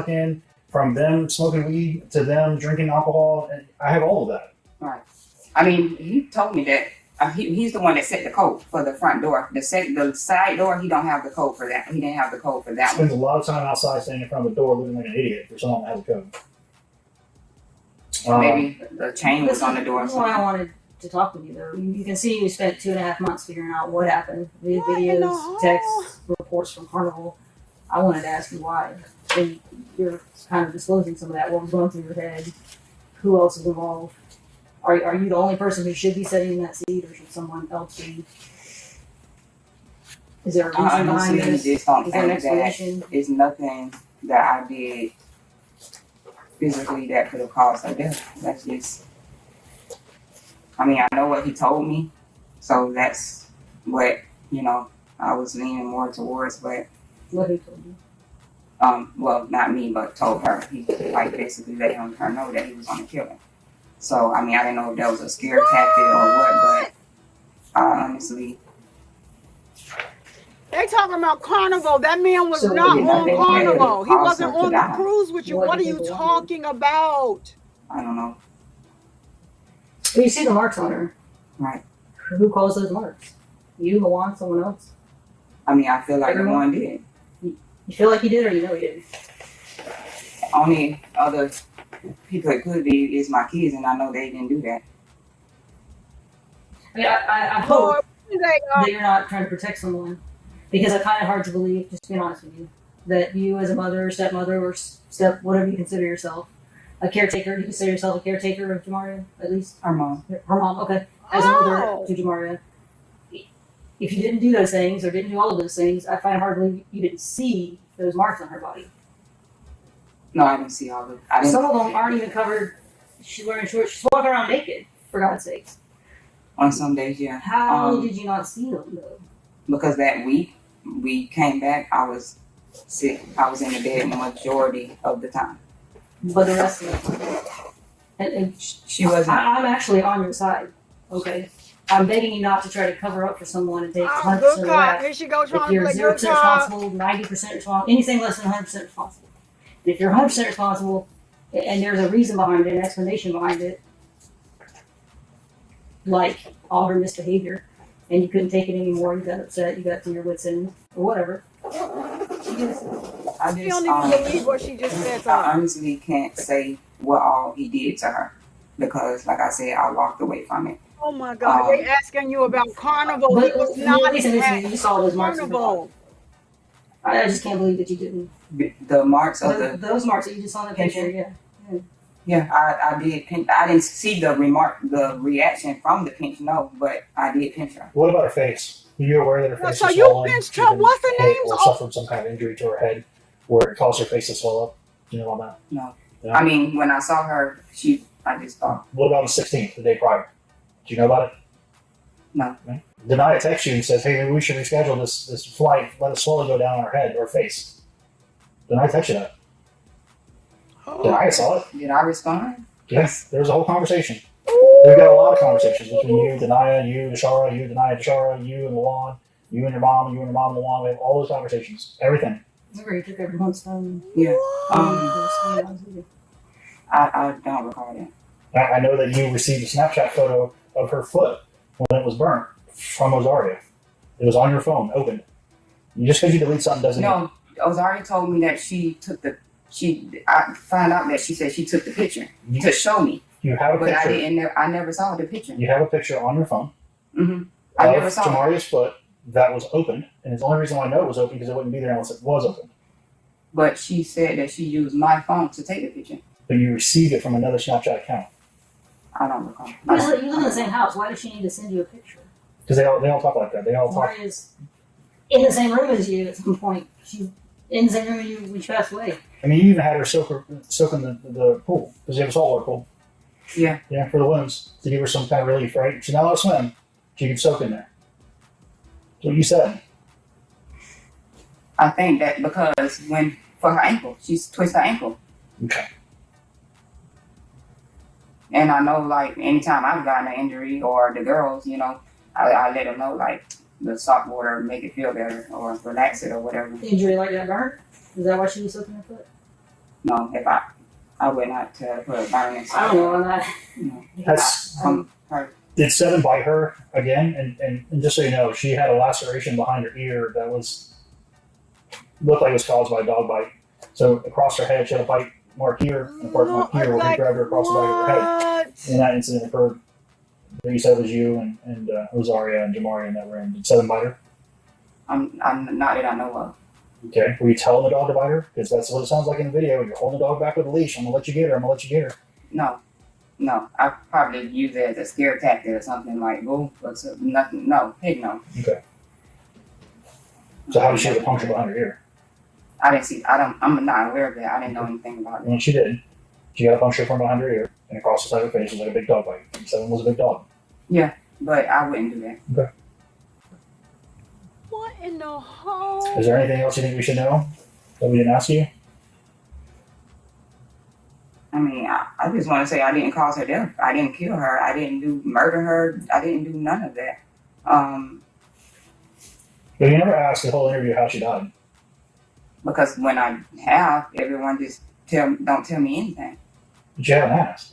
in, from them smoking weed to them drinking alcohol. And I have all of that. Right. I mean, he told me that he's the one that set the code for the front door. The side door, he don't have the code for that. He didn't have the code for that Spends one. a lot of time outside standing in front of the door looking like an idiot for someone that has a code. Maybe the chain was on the door. That's why I wanted to talk with you, though. You can see you spent 2.5 months figuring out what happened. These videos, texts, reports from Carnival. I wanted to ask you why. And you're kind of disclosing some of that. What was going through your head? Who else is involved? Are you the only person who should be sitting in that seat, or should someone else be? Is there a reason behind this? Just don't Is there an think that explanation? it's nothing that I did physically that could have caused her death. That's just. I mean, I know what he told me, so that's what I was leaning more towards. But What he told you? well, not me, but told her. He basically let her know that he was going to kill her. So I mean, I didn't know if that was a scare tactic or what, but I honestly. They talking about Carnival. That man was So not did on they Carnival. He cause wasn't her to on the die? cruise with you. What What are did you they want? talking about? I don't know. Well, you see the marks on her. Right. Who caused those marks? You, LaJuan, someone else? I mean, I feel like Everyone? one did. You feel like you did, or you know you didn't? Only other people it could be is my kids, and I know they didn't do that. I mean, I hope that you're not trying to protect someone, because I find it hard to believe, just to be honest with you, that you as a mother, stepmother, or step whatever you consider yourself, a caretaker. Do you consider yourself a caretaker of Jamaria, at least? Her mom. Her mom, okay. As a mother to Jamaria, if you didn't do those things or didn't do all of those things, I find it hard to believe you didn't see those marks on her body. No, I didn't see all of it. Some of them aren't even covered. She's wearing shorts. She's walking around naked, for God's sakes. On some days, yeah. How did you not see them, though? Because that week we came back, I was sick. I was in the bed the majority of the time. But the rest of the time. And she wasn't. I'm actually on your side, okay? I'm begging you not to try to cover up for someone and take 100% Good of the cop. rap. Here she goes If trying to you're play 0% good cop. responsible, 90% responsible, anything less than 100% responsible. And if you're 100% responsible, and there's a reason behind it, an explanation behind it, like all her misbehavior, and you couldn't take it anymore, you got upset, you got to your wits' end, or whatever. I She don't even believe what she just said to I her. honestly can't say what all he did to her because, like I said, I walked away from it. Oh my God, they asking you about Carnival. But He was not listen, at you saw those marks on her Carnival. body. I just can't believe that you didn't. The marks of Those marks that you just saw in the picture, yeah. Yeah, I did. I didn't see the reaction from the pinch, no, but I did pinch her. What about her face? Are you aware that her face So was you swollen? pinched She's her. been What's the hit name? or suffered some kind of injury to her head where it caused her face to swell up? Do you know about that? No. Yeah. I mean, when I saw her, I just thought. What about the 16th, the day prior? Do you know about it? No. Okay. Denai texts you and says, hey, maybe we should reschedule this flight. Let the swelling go down on her head or face. Denai texted you that. Denai saw it. Did I respond? Yes. There was a whole conversation. We've got a lot of conversations between you, Denai, you, Deshara, you, Denai, Deshara, you and LaJuan, you and your mom, LaJuan. We have all those conversations. Everything. Remember, you took everyone's phone. Yeah. I I don't recall that. I know that you received a Snapchat photo of her foot when it was burnt from Ozaria. It was on your phone, open. Just because you delete something doesn't mean. No, Ozaria told me that she took the I found out that she said she took the picture to show me. You have a but picture. I never saw the picture. You have a picture on your phone. Mm-hmm. I never saw Jamaria's foot that was opened, and it's the only reason why I know it was open because it wouldn't be there unless it was open. But she said that she used my phone to take the picture. But you received it from another Snapchat account. I don't recall. You live in the same house. Why does she need to send you a picture? Because they all talk like that. They all talk. Maria's in the same room as you at some point. She's in the same room as you when she passed away. I mean, you even had her soak in the pool because you have a saltwater pool. Yeah. Yeah, for the wounds to give her some kind of relief, right? She's not allowed to swim. She can soak in there. That's what you said. I think that because for her ankle, she's twisted her ankle. Okay. And I know, like, anytime I've gotten an injury or the girls, you know, I let them know, like, the salt water make it feel better or relax it or whatever. Injury like that burn? Is that why she was soaking her foot? No, if I would not put burn in. I don't know. I'm not. That's her. Did Seven bite her again? And just so you know, she had a laceration behind her ear that looked like it was caused by a dog bite. So across her head, she had a bite mark here and a mark here where he grabbed her across the back of her head. And that incident occurred. That you said it was you and Rosaria and Jamaria in that room. Did Seven bite her? I'm not that I know of. Okay. Were you telling the dog to bite her? Because that's what it sounds like in the video. You're holding the dog back with a leash. I'm gonna let you get her. No. I probably use it as a scare tactic or something like, "Boo," but nothing. No, heck no. Okay. So how did she have a puncture behind her ear? I didn't see. I'm not aware of that. I didn't know anything about it. Well, she did. She got a puncture from behind her ear and across the side of her face was like a big dog bite. Seven was a big dog. Yeah, but I wouldn't do that. Okay. What in the hell? Is there anything else you think we should know that we didn't ask you? I mean, I just want to say I didn't cause her death. I didn't kill her. I didn't murder her. I didn't do none of that. But you never asked the whole interview how she died. Because when I have, everyone just don't tell me anything. But you haven't asked.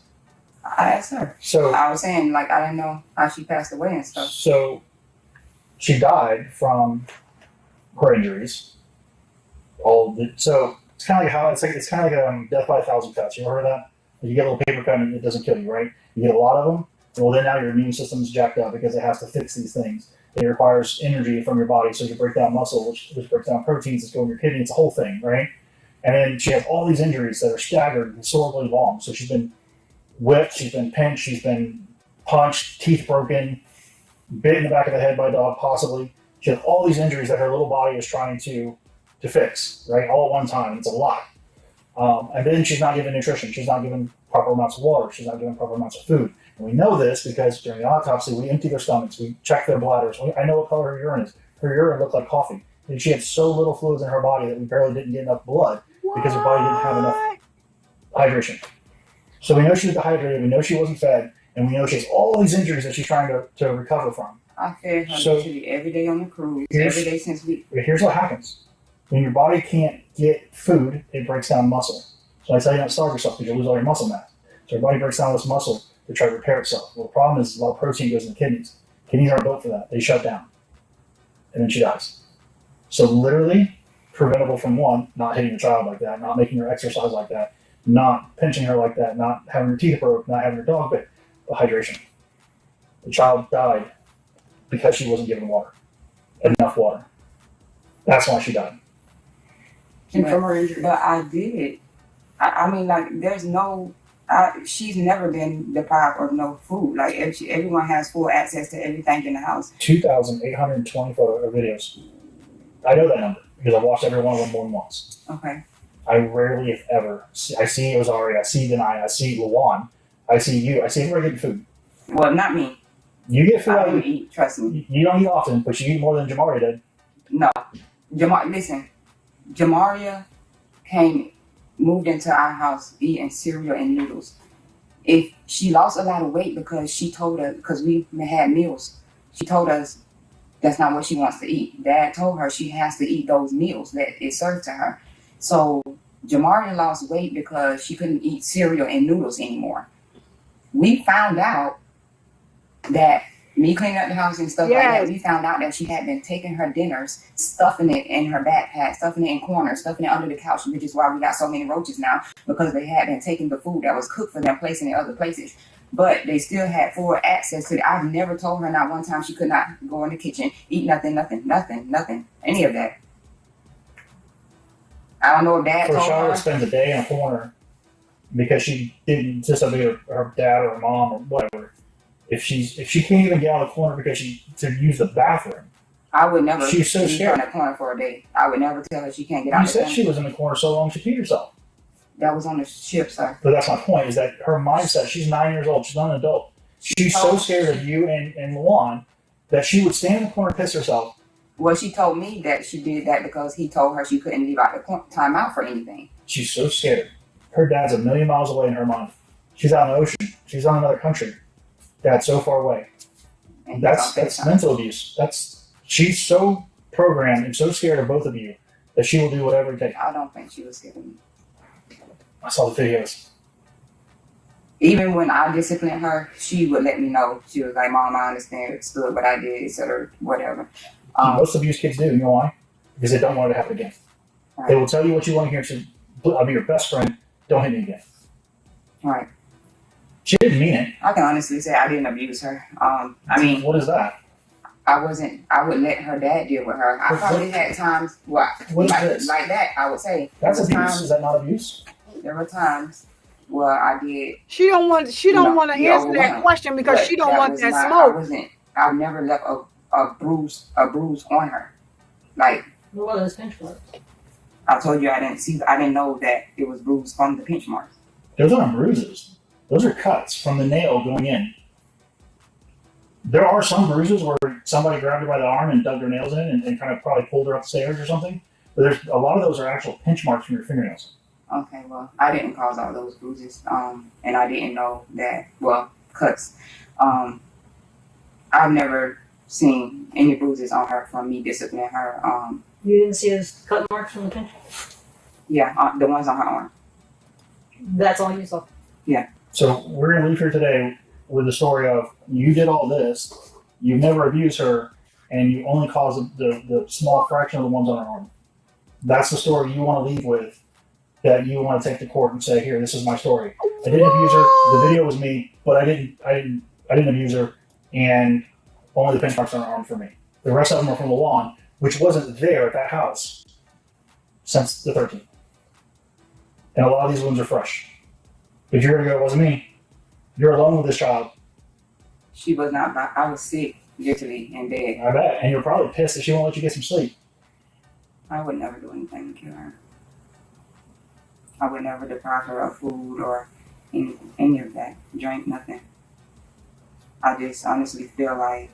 I asked her. So I was saying, like, I didn't know how she passed away and stuff. So she died from her injuries. So it's kind of like how it's kind of like death by 1,000 cuts. You ever heard of that? You get a little paper cut and it doesn't kill you, right? You get a lot of them. Well, then now your immune system's jacked up because it has to fix these things. It requires energy from your body, so you break down muscle, which breaks down proteins that go in your kidney. It's a whole thing, right? And then she has all these injuries that are staggered and historically long. So she's been whipped, she's been pinched, she's been punched, teeth broken, bit in the back of the head by a dog, possibly. She has all these injuries that her little body is trying to fix, right? All at one time. It's a lot. And then she's not given nutrition. She's not given proper amounts of water. She's not given proper amounts of food. And we know this because during the autopsy, we empty their stomachs. We check their bladders. I know what color her urine is. Her urine looked like coffee. And she had so little fluids in her body that we barely didn't get enough blood because her body didn't have enough hydration. So we know she was dehydrated. We know she wasn't fed. And we know she has all these injuries that she's trying to recover from. I fed her literally every day on the cruise, every day since we... Here's what happens. When your body can't get food, it breaks down muscle. So I tell you not to starve yourself because you'll lose all your muscle mass. So your body breaks down this muscle to try to repair itself. Well, the problem is a lot of protein goes in the kidneys. Kidneys aren't built for that. They shut down. And then she dies. So literally, preventable from one, not hitting the child like that, not making her exercise like that, not pinching her like that, not having her teeth broke, not having her dog bit, but hydration. The child died because she wasn't given water. Enough water. That's why she died. And from her injury. But I did. I mean, like, there's no... she's never been deprived of no food. Like, everyone has full access to everything in the house. 2,820 photo or videos. I know that number because I've watched every one of them more than once. Okay. I rarely, if ever, I see Ozari, I see Denai, I see Lawan, I see you, I see everybody getting food. Well, not me. You get food. I don't eat, trust me. You don't eat often, but you eat more than Jamaria did. No. Listen, Jamaria moved into our house eating cereal and noodles. If she lost a lot of weight because she told us, because we had meals, she told us that's not what she wants to eat. Dad told her she has to eat those meals that is served to her. So Jamaria lost weight because she couldn't eat cereal and noodles anymore. We found out that Me cleaning up the house and stuff like that, we found out that she had been taking her dinners, stuffing it in her backpack, stuffing it in corners, stuffing it under the couch, which is why we got so many roaches now, because they had been taking the food that was cooked for them, placing it in other places. But they still had full access to it. I've never told her not one time she could not go in the kitchen, eat nothing, any of that. I don't know if Dad For told Charlotte her. spends a day in a corner because she didn't disobey her dad or her mom or whatever. If she can't even get out of the corner because to use the bathroom, I would never she's so leave her scared. in the corner for a day. I would never tell her she can't get out You of the said corner. she was in the corner so long she peed herself. That was on the ship, sir. But that's my point, is that her mindset, she's 9 years old, she's not an adult. She's so scared of you and Luan that she would stand in the corner and piss herself. Well, she told me that she did that because he told her she couldn't leave out the time out for anything. She's so scared. Her dad's a million miles away in her mind. She's out in the ocean. She's on another country. Dad's so far away. And That's mental abuse. She's so programmed and so scared of both of you that she will do whatever it takes. I don't think she was scared of me. I saw the videos. Even when I disciplined her, she would let me know. She was like, "Mom, I understood what I did, etc., whatever." Most abuse kids do. You know why? Because they don't want it to happen again. Right. They will tell you what you want to hear. So, I'll be your best friend. Don't hit me again. Right. She didn't mean it. I can honestly say I didn't abuse her. I mean, what is that? I would let her dad deal with her. I probably had times what is this? like that. I would say That's there abuse. were times, Is that not abuse? There were times where I did. She don't want to answer that question because she don't want that smoke. I never left a bruise on her. Like, what are those pinch marks? I told you I didn't know that it was bruised from the pinch marks. Those aren't bruises. Those are cuts from the nail going in. There are some bruises where somebody grabbed her by the arm and dug their nails in and kind of probably pulled her up the stairs or something. But there's a lot of those are actual pinch marks from your fingernails. Okay, well, I didn't cause all those bruises, and I didn't know that. Well, cuts. I've never seen any bruises on her from me disciplining her. You didn't see those cut marks from the pinch? Yeah, the ones on her arm. That's all you saw? Yeah. So we're going to leave here today with the story of you did all this, you've never abused her, and you only caused the small fraction of the ones on her arm. That's the story you want to leave with, that you want to take to court and say, here, this is my story. I didn't abuse her. The video was me, but I didn't abuse her, and only the pinch marks on her arm for me. The rest of them are from the lawn, which wasn't there at that house since the 13th. And a lot of these wounds are fresh. But you're going to go, it wasn't me. You're alone with this child. She was not. I was sick, literally, in bed. I bet. And you're probably pissed that she won't let you get some sleep. I would never do anything to kill her. I would never deprive her of food or any of that. Drink, nothing. I just honestly feel like,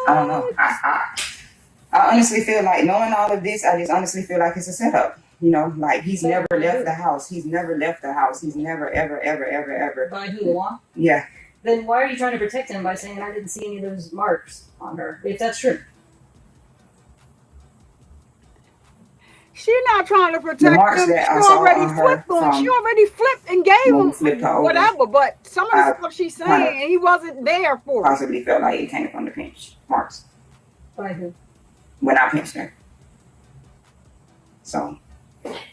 I don't know. I honestly feel like, knowing all of this, I just honestly feel like it's a setup. You know, like he's never left the house. He's never left the house. He's never, ever, ever, ever, ever. By who, Luan? Yeah. Then why are you trying to protect him by saying I didn't see any of those marks on her, if that's true? She's not trying to protect him. She already flipped and gave him whatever. But some of the stuff she's saying, he wasn't there for. Possibly felt like it came from the pinch marks. By who? When I pinched her. So.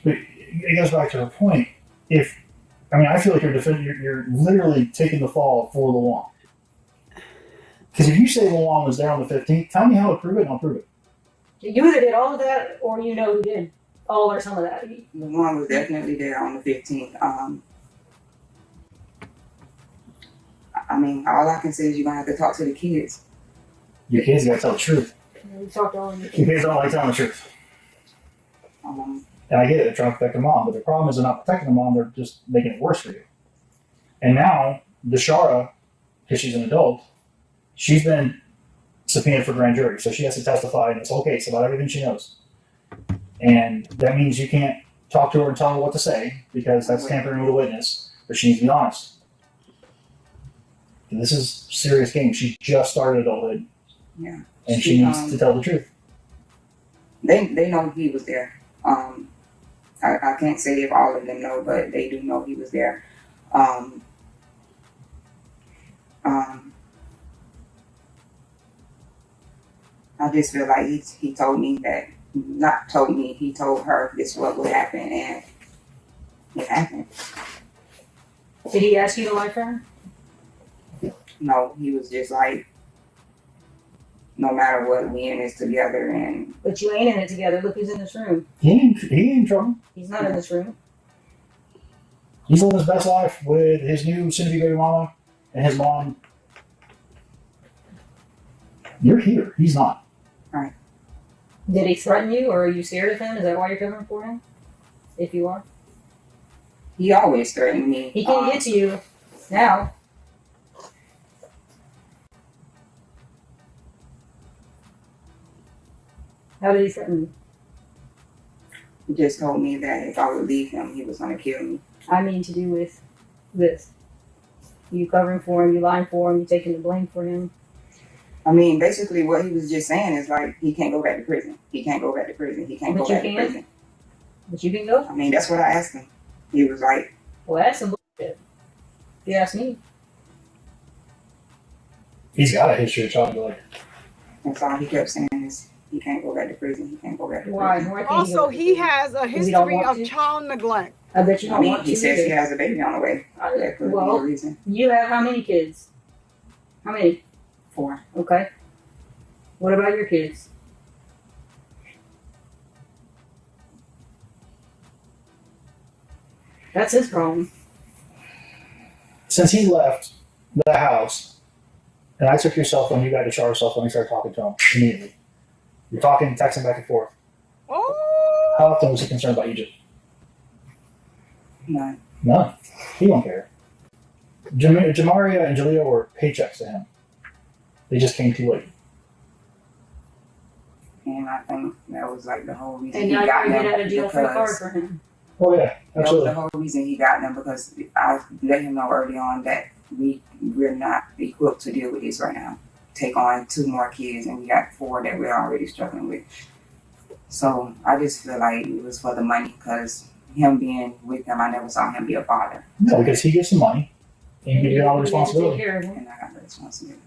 But it goes back to her point. I feel like you're literally taking the fall for Luan. Because if you say Luan was there on the 15th, tell me how to prove it and I'll prove it. You either did all of that or you know who did all or some of that. Luan was definitely there on the 15th. All I can say is you're going to have to talk to the kids. Your kids got to tell the truth. You talked to all of your Your kids don't like telling the truth. And I get it, they're trying to protect their mom, but the problem is they're not protecting the mom, they're just making it worse for you. And now, Deshara, because she's an adult, she's been subpoenaed for grand jury, so she has to testify in this whole case about everything she knows. And that means you can't talk to her and tell her what to say, because that's tampering with a witness, but she needs to be honest. And this is a serious game. She just started adulthood. Yeah. And she needs to tell the truth. They know he was there. I can't say if all of them know, but they do know he was there. I just feel like he told me that, not told me, he told her this what would happen, and it happened. Did he ask you to lie for him? No, he was just like, no matter what, we in this together, and But you ain't in it together. Look who's in this room. He ain't in trouble. He's not in this room. He's living his best life with his new soon-to-be baby mama and his mom. You're here. He's not. right. Did he threaten you, or are you scared of him? Is that why you're covering for him? If you are, He always threatened me. he can't get to you now. How did he threaten you? He just told me that if I would leave him, he was going to kill me. I mean, to do with this. You covering for him, you lying for him, you taking the blame for him. I mean, basically what he was just saying is like, he can't go back to prison. He can't go back to prison. He can't But go you back to can? prison. But you can go? I mean, that's what I asked him. He was like, Well, that's some bullshit. If you ask me. He's got a history of child neglect. that's all he kept saying is, he can't go back to prison. He can't go back to Why? prison. Why can't Also, go? he has a Because he don't history want of to? child neglect. I bet you I don't mean, want he to. says he either. has a baby on the way. That could be Well, a reason. You have how many kids? How many? 4. Okay. What about your kids? That's his problem. Since he left the house, and I took your cell phone, you got to charge cell phone, and started talking to him immediately. You're talking, texting back and forth. Oh, How often was he concerned about Egypt? None. None. He won't care. Jamaria and Jalea were paychecks to him. They just came too late. And I think that was like the whole reason And he now got you're them. going to get out of jail free card Because for him. Oh yeah, that was absolutely. the whole reason he got them, because I let him know early on that we're not equipped to deal with this right now. Take on 2 more kids, and we got 4 that we're already struggling with. So I just feel like it was for the money, because him being with them, I never saw him be a father. No, because he gets the money, and you get all the You have to take responsibility. care of him. And I got the responsibility.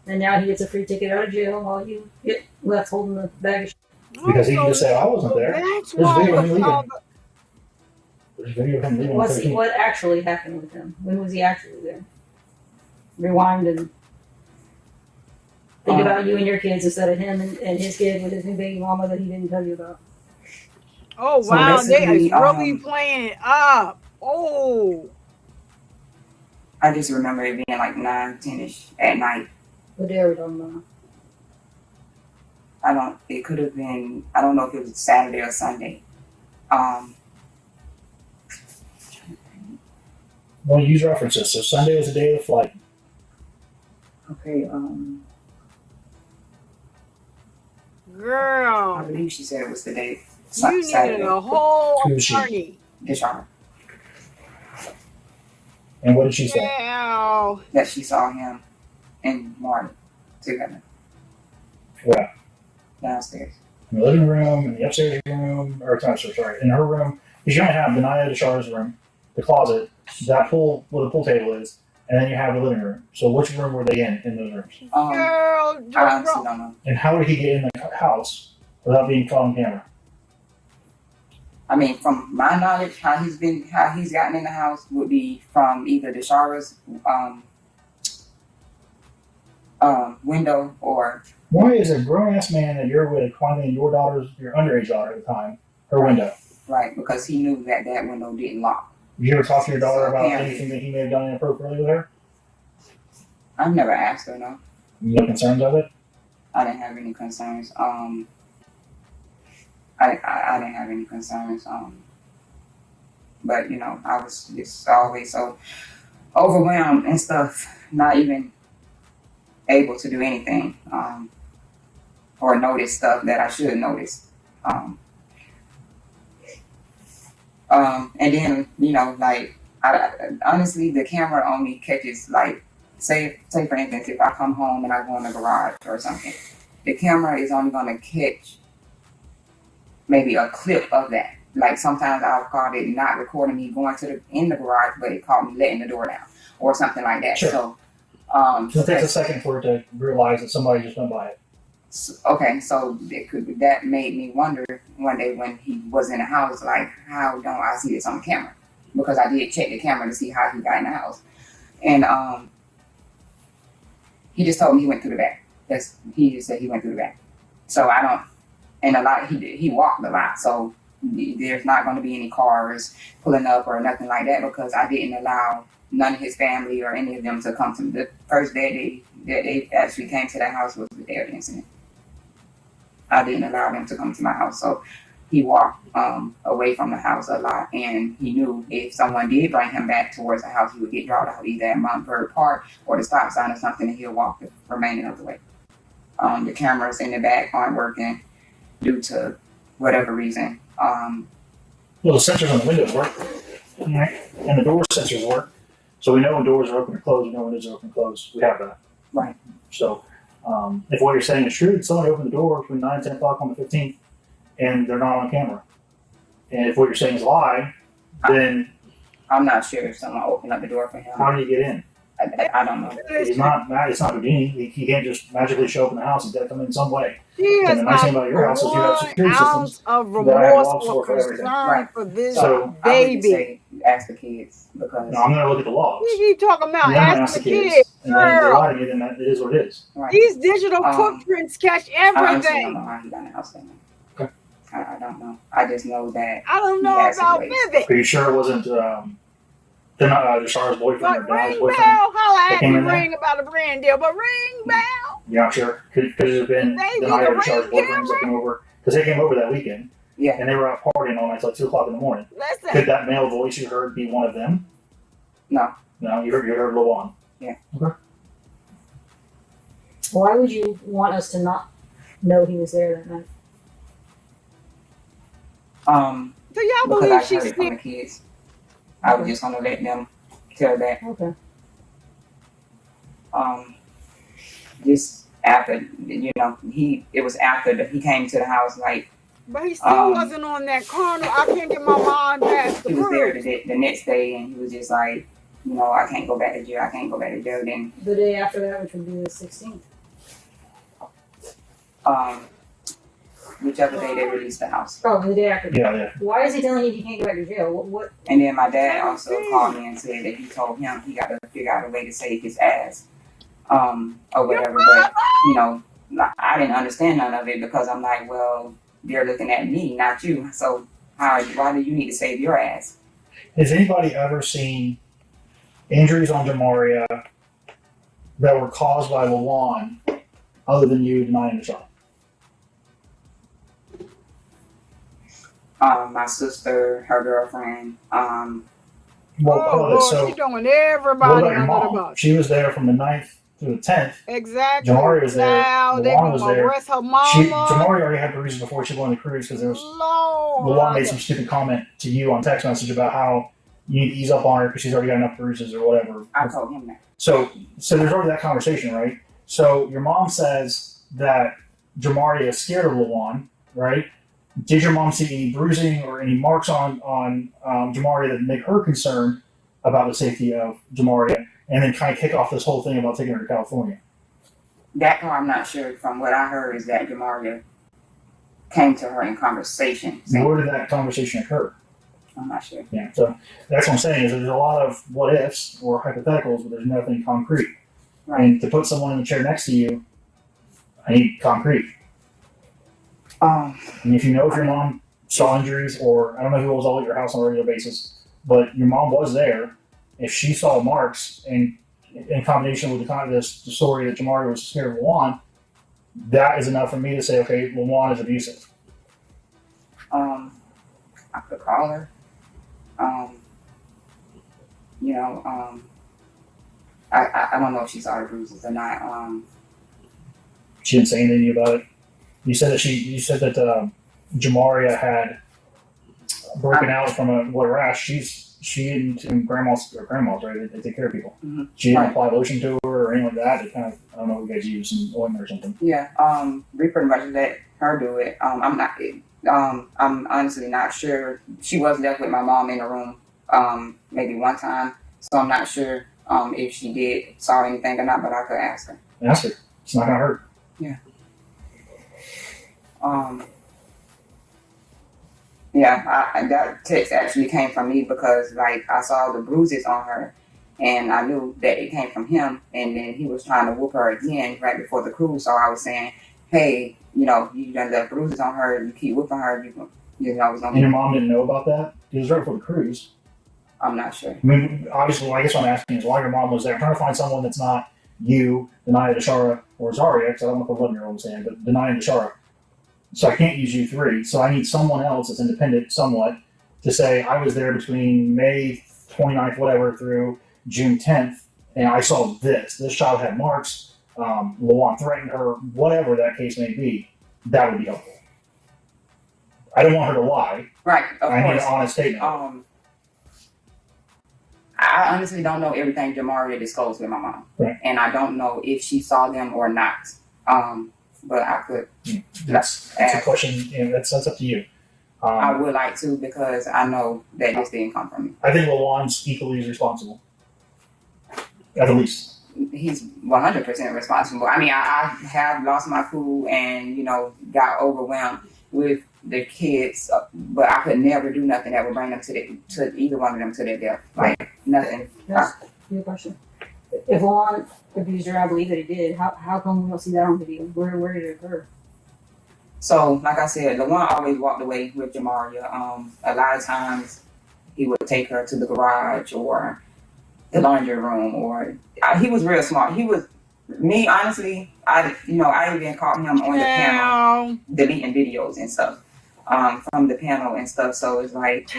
And now he gets a free ticket out of jail while you get left holding the bag of shit. Because he can just say, I wasn't there. That's There's why video of the him leaving. father. There's video of him leaving on 13. What actually happened with him? When was he actually there? Rewind and think about you and your kids instead of him and his kid with his new baby mama that he didn't tell you about. Oh So wow, they basically, is really playing it up. Oh, I just remember it being like 9, 10-ish at night. What day are we talking about? It could have been, I don't know if it was Saturday or Sunday. We'll use references. So Sunday was the day of the flight. Okay, I girl, believe she said it was the day. you needed Saturday. a whole Who is she? attorney. Tyshael. And what did she say? Wow. That she saw him and Martin together Where? downstairs. In the living room, in the upstairs room, or not, sorry, in her room. Because you only have Benaya Deshar's room, the closet, that pool where the pool table is, and then you have the living room. So which room were they in those rooms? Girl, I honestly don't know. And how did he get in the house without being caught on camera? I mean, from my knowledge, how he's gotten in the house would be from either Deshara's window or Why is a grown-ass man that you're with climbing in your underage daughter at the time, her window? right, because he knew that window didn't lock. Did you ever talk to your daughter about Apparently. anything that he may have done inappropriately with her? I've never asked her, no. No concerns of it? I didn't have any concerns. I didn't have any concerns. But you know, I was just always so overwhelmed and stuff, not even able to do anything, or notice stuff that I should notice. And then, you know, like, honestly, the camera only catches, like, say for instance, if I come home and I go in the garage or something, the camera is only going to catch maybe a clip of that. Like, sometimes I've caught it not recording me going in the garage, but it caught me letting the door down or something like that. Sure. So, So it takes a second for it to realize that somebody just went by it. Okay, so that made me wonder one day when he was in the house, like, how don't I see this on camera? Because I did check the camera to see how he got in the house. And he just told me he went through the back. He just said he went through the back. So I don't, and a lot, he walked a lot. So there's not going to be any cars pulling up or nothing like that because I didn't allow none of his family or any of them to come to me. The first day that they actually came to the house was the day of the incident. I didn't allow them to come to my house. So he walked away from the house a lot, and he knew if someone did bring him back towards the house, he would get dropped out either at Montford Park or the stop sign or something, and he'll walk the remaining of the way. The cameras in the back aren't working due to whatever reason. Well, the sensors on the windows work, right? And the door sensors work. So we know when doors are open or closed, we know when windows are open or closed. We have that. Right. So if what you're saying is true, somebody opened the door between 9 and 10 o'clock on the 15th, and they're not on camera. And if what you're saying is a lie, then I'm not sure if someone opened up the door for him. how do you get in? I don't know. It's not Houdini. He can't just magically show up in the house. He's got to come in some way. She has And the nice thing not about your house is you have security one systems ounce of that have remorse laws or for everything. concern Right. for this So, I would just baby. say ask the kids because No, I'm going to look at the logs. You keep talking about And then I'm going to ask ask the the kids, kids. And then they girl. lie to me, then that it is what it is. right. These digital footprints catch I honestly don't everything. know how he got in the house that night. Okay. I don't know. I just know that I don't he know has about his ways. Vivid. Are you sure it wasn't Deshaun's boyfriend or But Donna's ring boyfriend? bell, holla that at came me, in there? ring about a brand deal. But ring bell. You're not sure? Could it have been Maybe Denai or the Deshaun's ring boyfriends that came over? Because they came over that weekend. Yeah. And they were out partying all night till 2 o'clock in the morning. Listen. Could that male voice you heard be one of them? No. No, you heard Lawan. Yeah. Okay. Why would you want us to not know he was there that night? Do y'all Because believe I she's heard it from still the kids. I was just gonna let them tell that. Okay. Just after it was after he came to the house, like but he still wasn't on that corner. I can't get my mind past the he was there bruise. the next day, and he was just like, I can't go back to jail. I can't go back to jail. Then The day after that, which would be the 16th. whichever day they released the house. Probably the day after. Yeah. Why is he telling you he can't go back to jail? What? And then my dad also called me and said that he told him he got to figure out a way to save his ass, or whatever. But I didn't understand none of it because I'm like, well, they're looking at me, not you. So why do you need to save your ass? Has anybody ever seen injuries on Jamaria that were caused by Lawan other than you denying the charge? My sister, her girlfriend. Well, Lord, so she's throwing what everybody about your under the mom? bus. She was there from the 9th to the 10th. Exactly. Jamaria was there. Now they Lawan was gonna there. arrest her mama. Jamaria already had bruises before she went on the cruise because there was Lord. Lawan made some stupid comment to you on text message about how you need to ease up on her because she's already got enough bruises or whatever. I told him that. So there's already that conversation, right? So your mom says that Jamaria is scared of Lawan, right? Did your mom see any bruising or any marks on Jamaria that make her concerned about the safety of Jamaria, and then kind of kick off this whole thing about taking her to California? That part I'm not sure. From what I heard is that Jamaria came to her in conversation. Where did that conversation occur? I'm not sure. Yeah, so that's what I'm saying is there's a lot of what ifs or hypotheticals, but there's nothing concrete. Right. And to put someone in the chair next to you, I need concrete. And if you know if your mom saw injuries, or I don't know who was all at your house on a regular basis, but your mom was there, if she saw marks and in combination with the story that Jamaria was scared of Lawan, that is enough for me to say, okay, Lawan is abusive. I could call her. I don't know if she saw the bruises or not. She didn't say anything about it. You said that Jamaria had broken out from a rash. She and grandma's right. They take care of people. Mm-hmm. She didn't apply lotion to her or anything like that. It kind of, I don't know, you guys use some ointment or something. Yeah. We pretty much let her do it. I'm honestly not sure. She was left with my mom in the room, maybe one time. So I'm not sure if she did saw anything or not, but I could ask her. Ask her. It's not gonna hurt. Yeah. Yeah, that text actually came from me because, like, I saw the bruises on her, and I knew that it came from him. And then he was trying to whoop her again right before the cruise. So I was saying, hey, you know, you done left bruises on her. You keep whooping her. You know, it's gonna. And your mom didn't know about that? It was right before the cruise. I'm not sure. I mean, obviously, I guess what I'm asking is why your mom was there. I'm trying to find someone that's not you, Denaya, Tashara, or Zaria, because I don't know if the 11-year-old was saying, but Denaya and Tashara. So I can't use you three. So I need someone else that's independent somewhat to say I was there between May 29th, whatever, through June 10th, and I saw this. This child had marks. Lawan threatened her, whatever that case may be. That would be helpful. I don't want her to lie. Right, of course. I need an honest statement. I honestly don't know everything Jamaria disclosed with my mom. Right. And I don't know if she saw them or not. But I could. That's a question. That's up to you. I would like to because I know that this didn't come from me. I think Lawan's equally as responsible. At the least. He's 100% responsible. I mean, I have lost my cool and, you know, got overwhelmed with the kids, but I could never do nothing that would bring them to either one of them to their death. Like, nothing. That's a good question. If Lawan abused her, I believe that he did. How come we don't see that on video? Where did it occur? So, like I said, Lawan always walked away with Jamaria. A lot of times he would take her to the garage or the laundry room, or he was real smart. He was me, honestly. I even caught him on the panel deleting videos and stuff from the panel and stuff. So it's like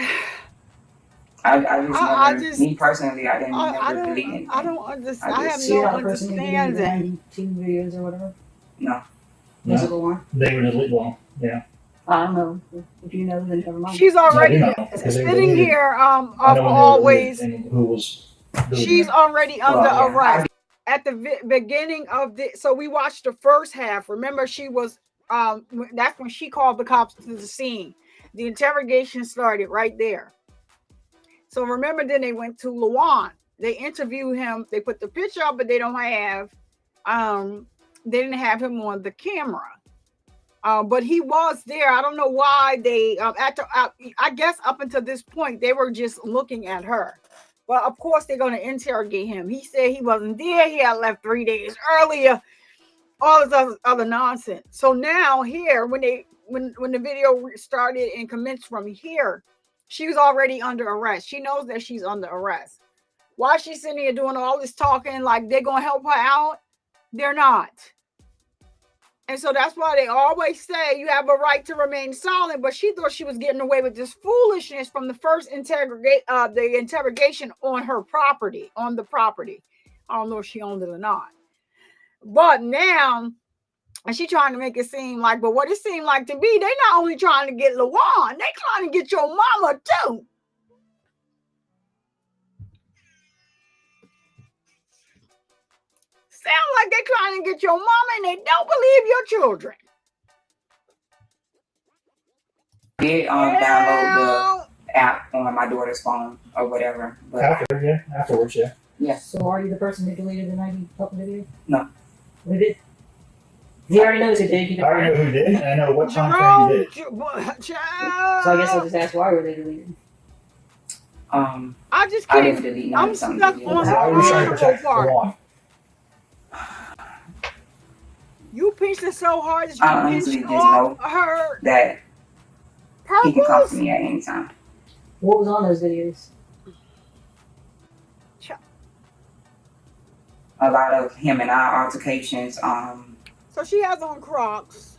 I just me personally, I didn't never delete anything. I don't understand. I have no understanding. Team videos or whatever. No. Visible one. They were delete one. Yeah. I don't know. If you know, then never mind. She's already sitting here. Always. Who was? She's already under arrest. At the beginning of the, so we watched the first half. Remember, she was. That's when she called the cops to the scene. The interrogation started right there. So remember, then they went to Lawan. They interviewed him. They put the picture up, but they don't have. They didn't have him on the camera. But he was there. I don't know why they. I guess up until this point, they were just looking at her. Well, of course, they're going to interrogate him. He said he wasn't there. He had left 3 days earlier. All this other nonsense. So now here, when the video started and commenced from here, she was already under arrest. She knows that she's under arrest. Why is she sitting here doing all this talking like they're going to help her out? They're not. And so that's why they always say you have a right to remain silent. But she thought she was getting away with this foolishness from the first the interrogation on her property, on the property. I don't know if she owned it or not. But now, and she trying to make it seem like, but what it seemed like to be, they not only trying to get Lawan, they trying to get your mama too. Sound like they're trying to get your mama and they don't believe your children. I did download the app on my daughter's phone or whatever. But afterwards, yeah. Yeah. So are you the person who deleted the 90 fucking video? No. Who did? He already knows who did. I already know who did, and I know what time frame you did. So I guess I'll just ask why were they deleted? I just I can't. didn't delete I'm stuck on I was trying to protect the law. You pinched it so hard that I you honestly pinched just off know her that he can come purpose. to me at any time. What was on those videos? A lot of him and I altercations. So she has on Crocs.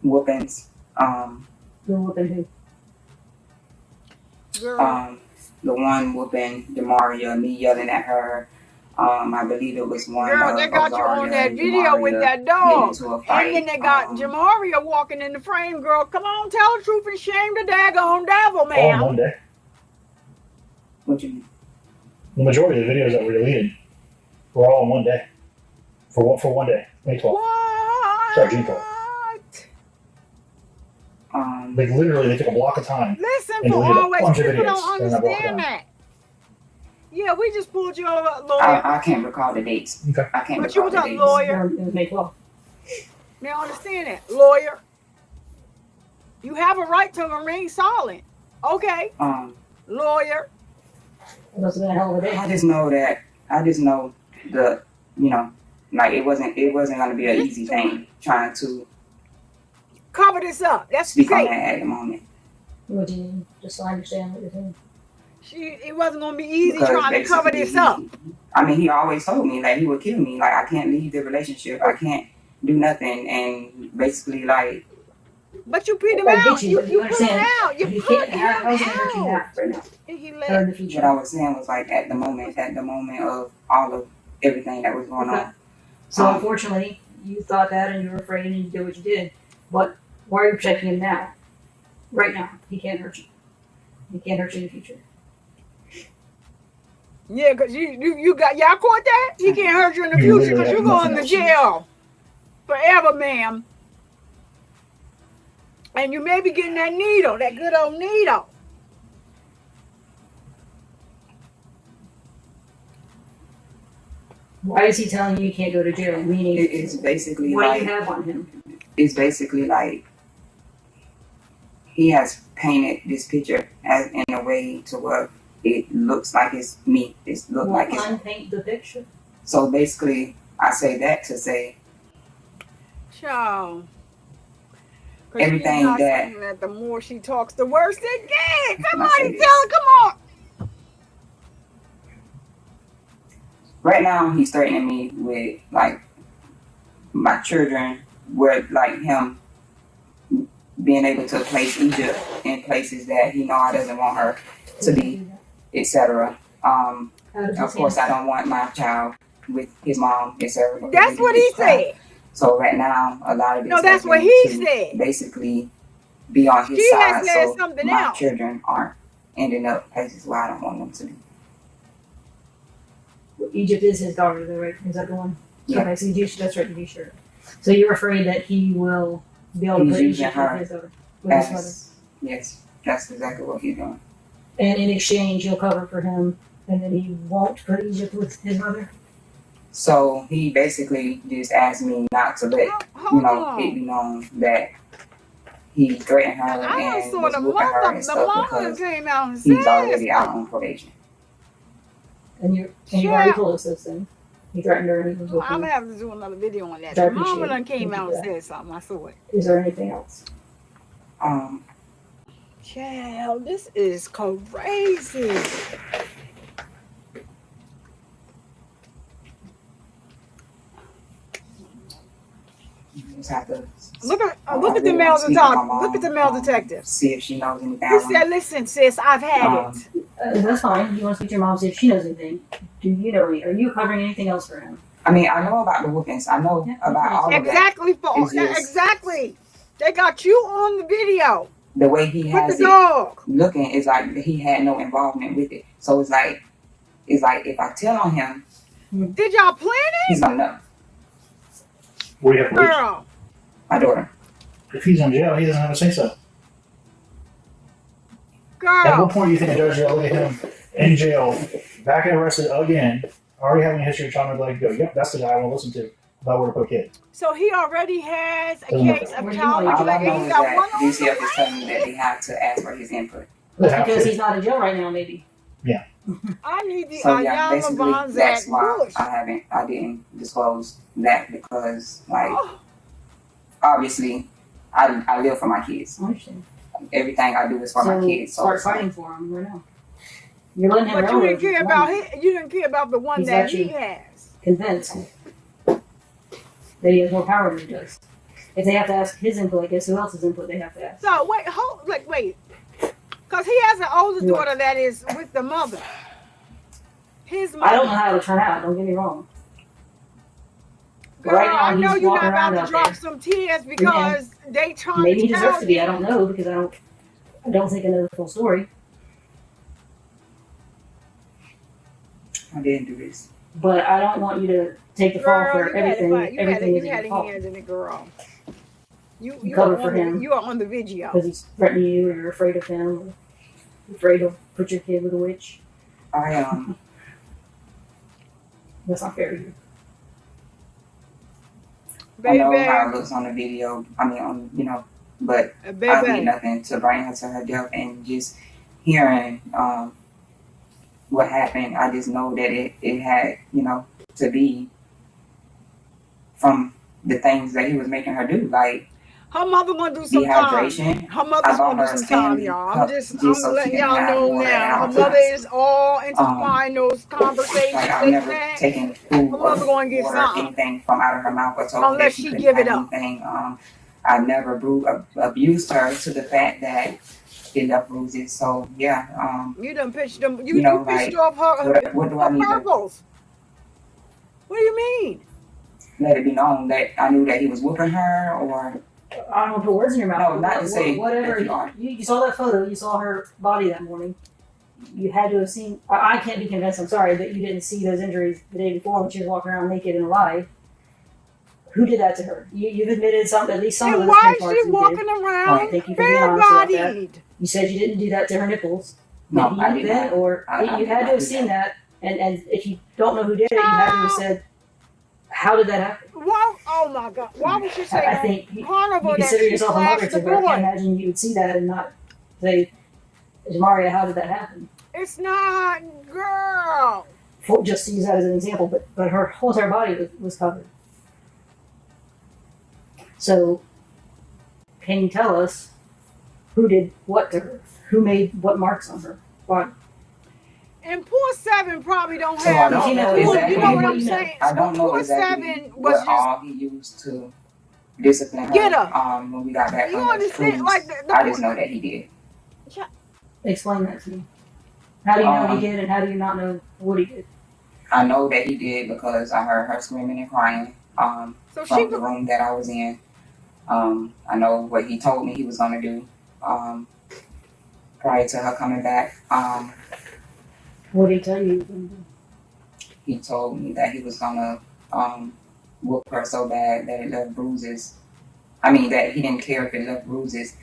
Whoopings. Who whooping who? Girl. The one whooping Jamaria, me yelling at her. I believe it was one. Girl, they got you on that video with that dog. And then they got Jamaria walking in the frame. Girl, come on, tell the truth and shame the daggone devil, man. All in one day. What you mean? The majority of the videos that were deleted were all in one day. For 1 day, May 12th. What? Sorry, June 12th. They literally took a block of time. Listen, and for deleted a always, bunch of people videos don't in that block of understand time. that. Yeah, we just pulled you over, lawyer. I can't recall the dates. Okay. I can't But you recall was the a dates. lawyer. It was May 12th. Now understand that, lawyer. You have a right to remain silent. Okay, lawyer. It must have been a hell of a day. I just know the, you know, like it wasn't gonna be an easy thing trying to Cover this up. That's speak on safe. that at the moment. What do you mean? Just so I understand what you're saying. It wasn't gonna be easy Because trying to cover basically this up. I mean, he always told me that he would kill me. Like I can't leave the relationship. I can't do nothing. And basically, like. But you put him I out. get you, but you put him understand. out. You He put can't. him How's it gonna hurt you now? out. Right now. And he Or in left. the future. What I was saying was like at the moment of all of everything that was going on. So unfortunately, you thought that and you were afraid and you did what you did. But why are you protecting him now? Right now. He can't hurt you. He can't hurt you in the future. Yeah, because you got y'all caught that? He can't hurt you in the future because you're going to jail forever, ma'am. And you may be getting that needle, that good old needle. Why is he telling you can't go to jail? Meaning, It's basically what like do you have on him? It's basically like he has painted this picture as in a way to where it looks like it's me. It looks like it's. Unpaint the picture. So basically, I say that to say Child. everything that the more she talks, the worse it gets. Somebody this? tell her, come on. Right now, he's threatening me with like my children, where like him being able to place Egypt in places that he know I doesn't want her to be, etc. Of course, I don't want my child with his mom, etc. That's what he said. So right now, a lot of this. No, that's what he said. Basically, be on his She side, has said so something my else. children aren't ending up places where I don't want them to be. Egypt is his daughter, though, right? Is that the one? Yeah. Okay, so that's right, to be sure. So you're afraid that he will be able to He's put using Egypt her with his daughter, with his mother. Yes, that's exactly what he's doing. And in exchange, you'll cover for him, and then he won't put Egypt with his mother? So he basically just asked me not to let it be known that he threatened her and was whooping her and stuff because he's already out on probation. And you already told us those things. He threatened her and he was Well, whooping I'm her. gonna have to do another video on that. Which I The mama appreciate. done came Thank out you and for that. said something. I saw it. Is there anything else? Child, this is crazy. Just have to Look at the male detective. Look at the male detective. see if she knows anything. He said, "Listen, sis, I've had it." That's fine. You want to speak to your mom, see if she knows anything. Do you know? Are you covering anything else for him? I mean, I know about the whoopings. I know about all of Exactly, that. It's just exactly. They got you on the video the way he with has the dog. it looking is like he had no involvement with it. So it's like if I tell on him, Did y'all plan he's it, gonna know. We have to lose. girl? My daughter. If he's in jail, he doesn't have a say so. At what Girl, point do you think a judge will look at him in jail, back and arrested again, already having a history of trying to like go, yep, that's the guy I want to listen to about where to put kids. so he already has a Doesn't matter. case of All child All I neglect, know and is he got that one on DCF the is telling me that they have to ask for his input. That's because he's not in jail right now, maybe. I need the So yeah, Ayala basically Bonzat that's why Bush. I didn't disclose that because like Oh, obviously I live for my kids. I understand. Everything I do is for So my kids. So start it's like, fighting for him right now. You're letting him but know. you didn't care about his, you didn't care about the one He's that actually- he has. Convinced that he has more power than he does. If they have to ask his input, I guess who else's input they have to ask? So wait, because he has an older What? daughter that is with the mother. His mother. I don't know how it would turn out. Don't get me wrong. Girl, right now, I know he's you're walking not around about to out drop there. some tears because they trying Maybe to he tell deserves to be. you. I don't know because I don't think I know the full story. I didn't do this. But I don't want you to take the fall Girl, for you had it, everything. but Everything is you your had fault hands in it, girl. You cover are for on him. you are on the video. because he's threatening you, or you're afraid of him, or afraid to put your kid with a witch. I That's not fair to you. I know Baby, how it looks on the video. I mean, but I did baby. nothing to bring her to her death, and just hearing what happened, I just know that it had, to be from the things that he was making her do, like Her mother gonna do some time. dehydration. Her I mother's bought gonna do her a some time, Stanley y'all. cup I'm so she letting can y'all have know water at now. Her all mother times. is all intertwined those conversations. Like I've They never can't. taken food Her or mother gonna get water, something anything from out of her mouth or told her that unless she she couldn't give have it up. anything. I never abused her to the fact that it left bruises. So yeah, You done pitched them. You pitched like off what do I her need to purples. What do you mean? let it be known that I knew that he was whooping her, or I don't want to put words in your mouth. no, not to say whatever. that you are. You saw that photo. You saw her body that morning. You had to have seen. I can't be convinced. I'm sorry that you didn't see those injuries the day before when she was walking around naked and alive. Who did that to her? You've admitted at least some of And those why pinch is she marks you walking did. All right, around thank you for being honest about that. bare-bodied? You said you didn't do that to her nipples. No, Did I you did then, not. or I you had to have seen that. And if you don't know who did it, you had to have said, "How did that happen?" Why? Oh my God! Why would you say I think Carnival you that consider she yourself a mother flashed the to her. I can't boy? imagine you would see that and not say, "Jamaria, how did that happen?" It's not, girl. Just to use that as an example, but her whole entire body was covered. So, can you tell us who did what to her? Who made what marks on her body? And poor Seven probably don't So I have. don't know You exactly. know what I'm saying? I don't know Poor exactly Seven was what just. all he used to discipline her. Get her. When we got back You from the understand? cruise, Like I just know that he did. Explain that to me. How do you know he Um, did, and how do you not know what he did? I know that he did because I heard her screaming and crying So from the room that I was in. I know what he told me he was going to do prior to her coming back. What did he tell you he was going to do? He told me that he was going to whoop her so bad that it left bruises. I mean, that he didn't care if it left bruises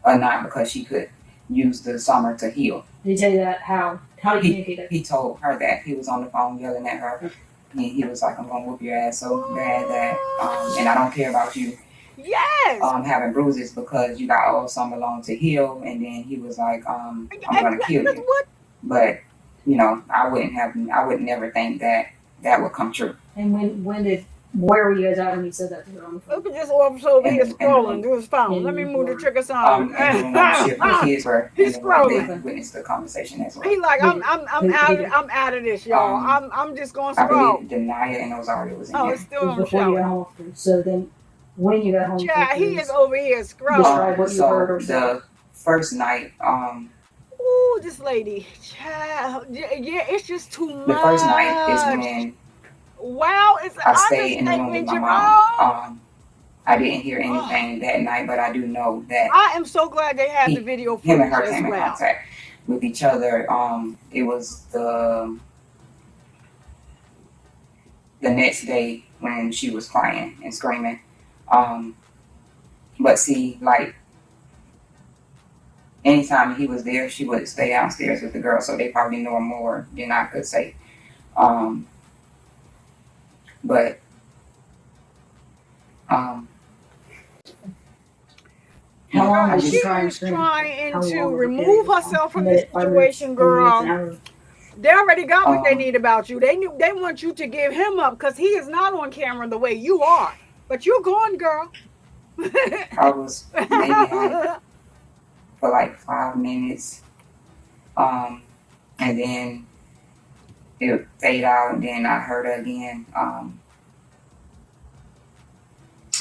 or not because she could use the summer to heal. Did he tell you that? How? How did he communicate that? He told her that. He was on the phone yelling at her. He was like, "I'm going to whoop your ass so bad that, and I don't care about you having bruises because you got all summer long to heal." And then he was like, "I'm going to kill you." But, I would never think that would come true. And where were you guys at when he said that to her on the phone? Look at this officer over here scrolling through his phone. Let me move the trigger sign. The kids were He's scrolling. They witnessed the conversation as well. He like, I'm out of this, y'all. I'm just gonna scroll. I believe Denia and Ozario was in Oh, here. it's still on the Before you got show. home from. So then, when you got home Yeah, he is over here scrolling. Describe what you heard or said. The first night, Ooh, this lady. Child. Yeah, it's just too much. the first night is when wow, it's an I stayed in the room with understatement, my Jerome. mom. I didn't hear anything that night, but I do know that I am so glad they have the video footage him and her as came in well. contact with each other. It was the next day when she was crying and screaming. But see, like, anytime he was there, she would stay downstairs with the girl, so they probably know more than I could say. But How long was She she trying is to trying How to long was it? remove herself from this 5 minutes, situation, 10 minutes, an girl. hour? They already got what they need about you. They want you to give him up because he is not on camera the way you are. But you're going, girl. I was maybe high for like 5 minutes. And then it fade out, and then I heard her again.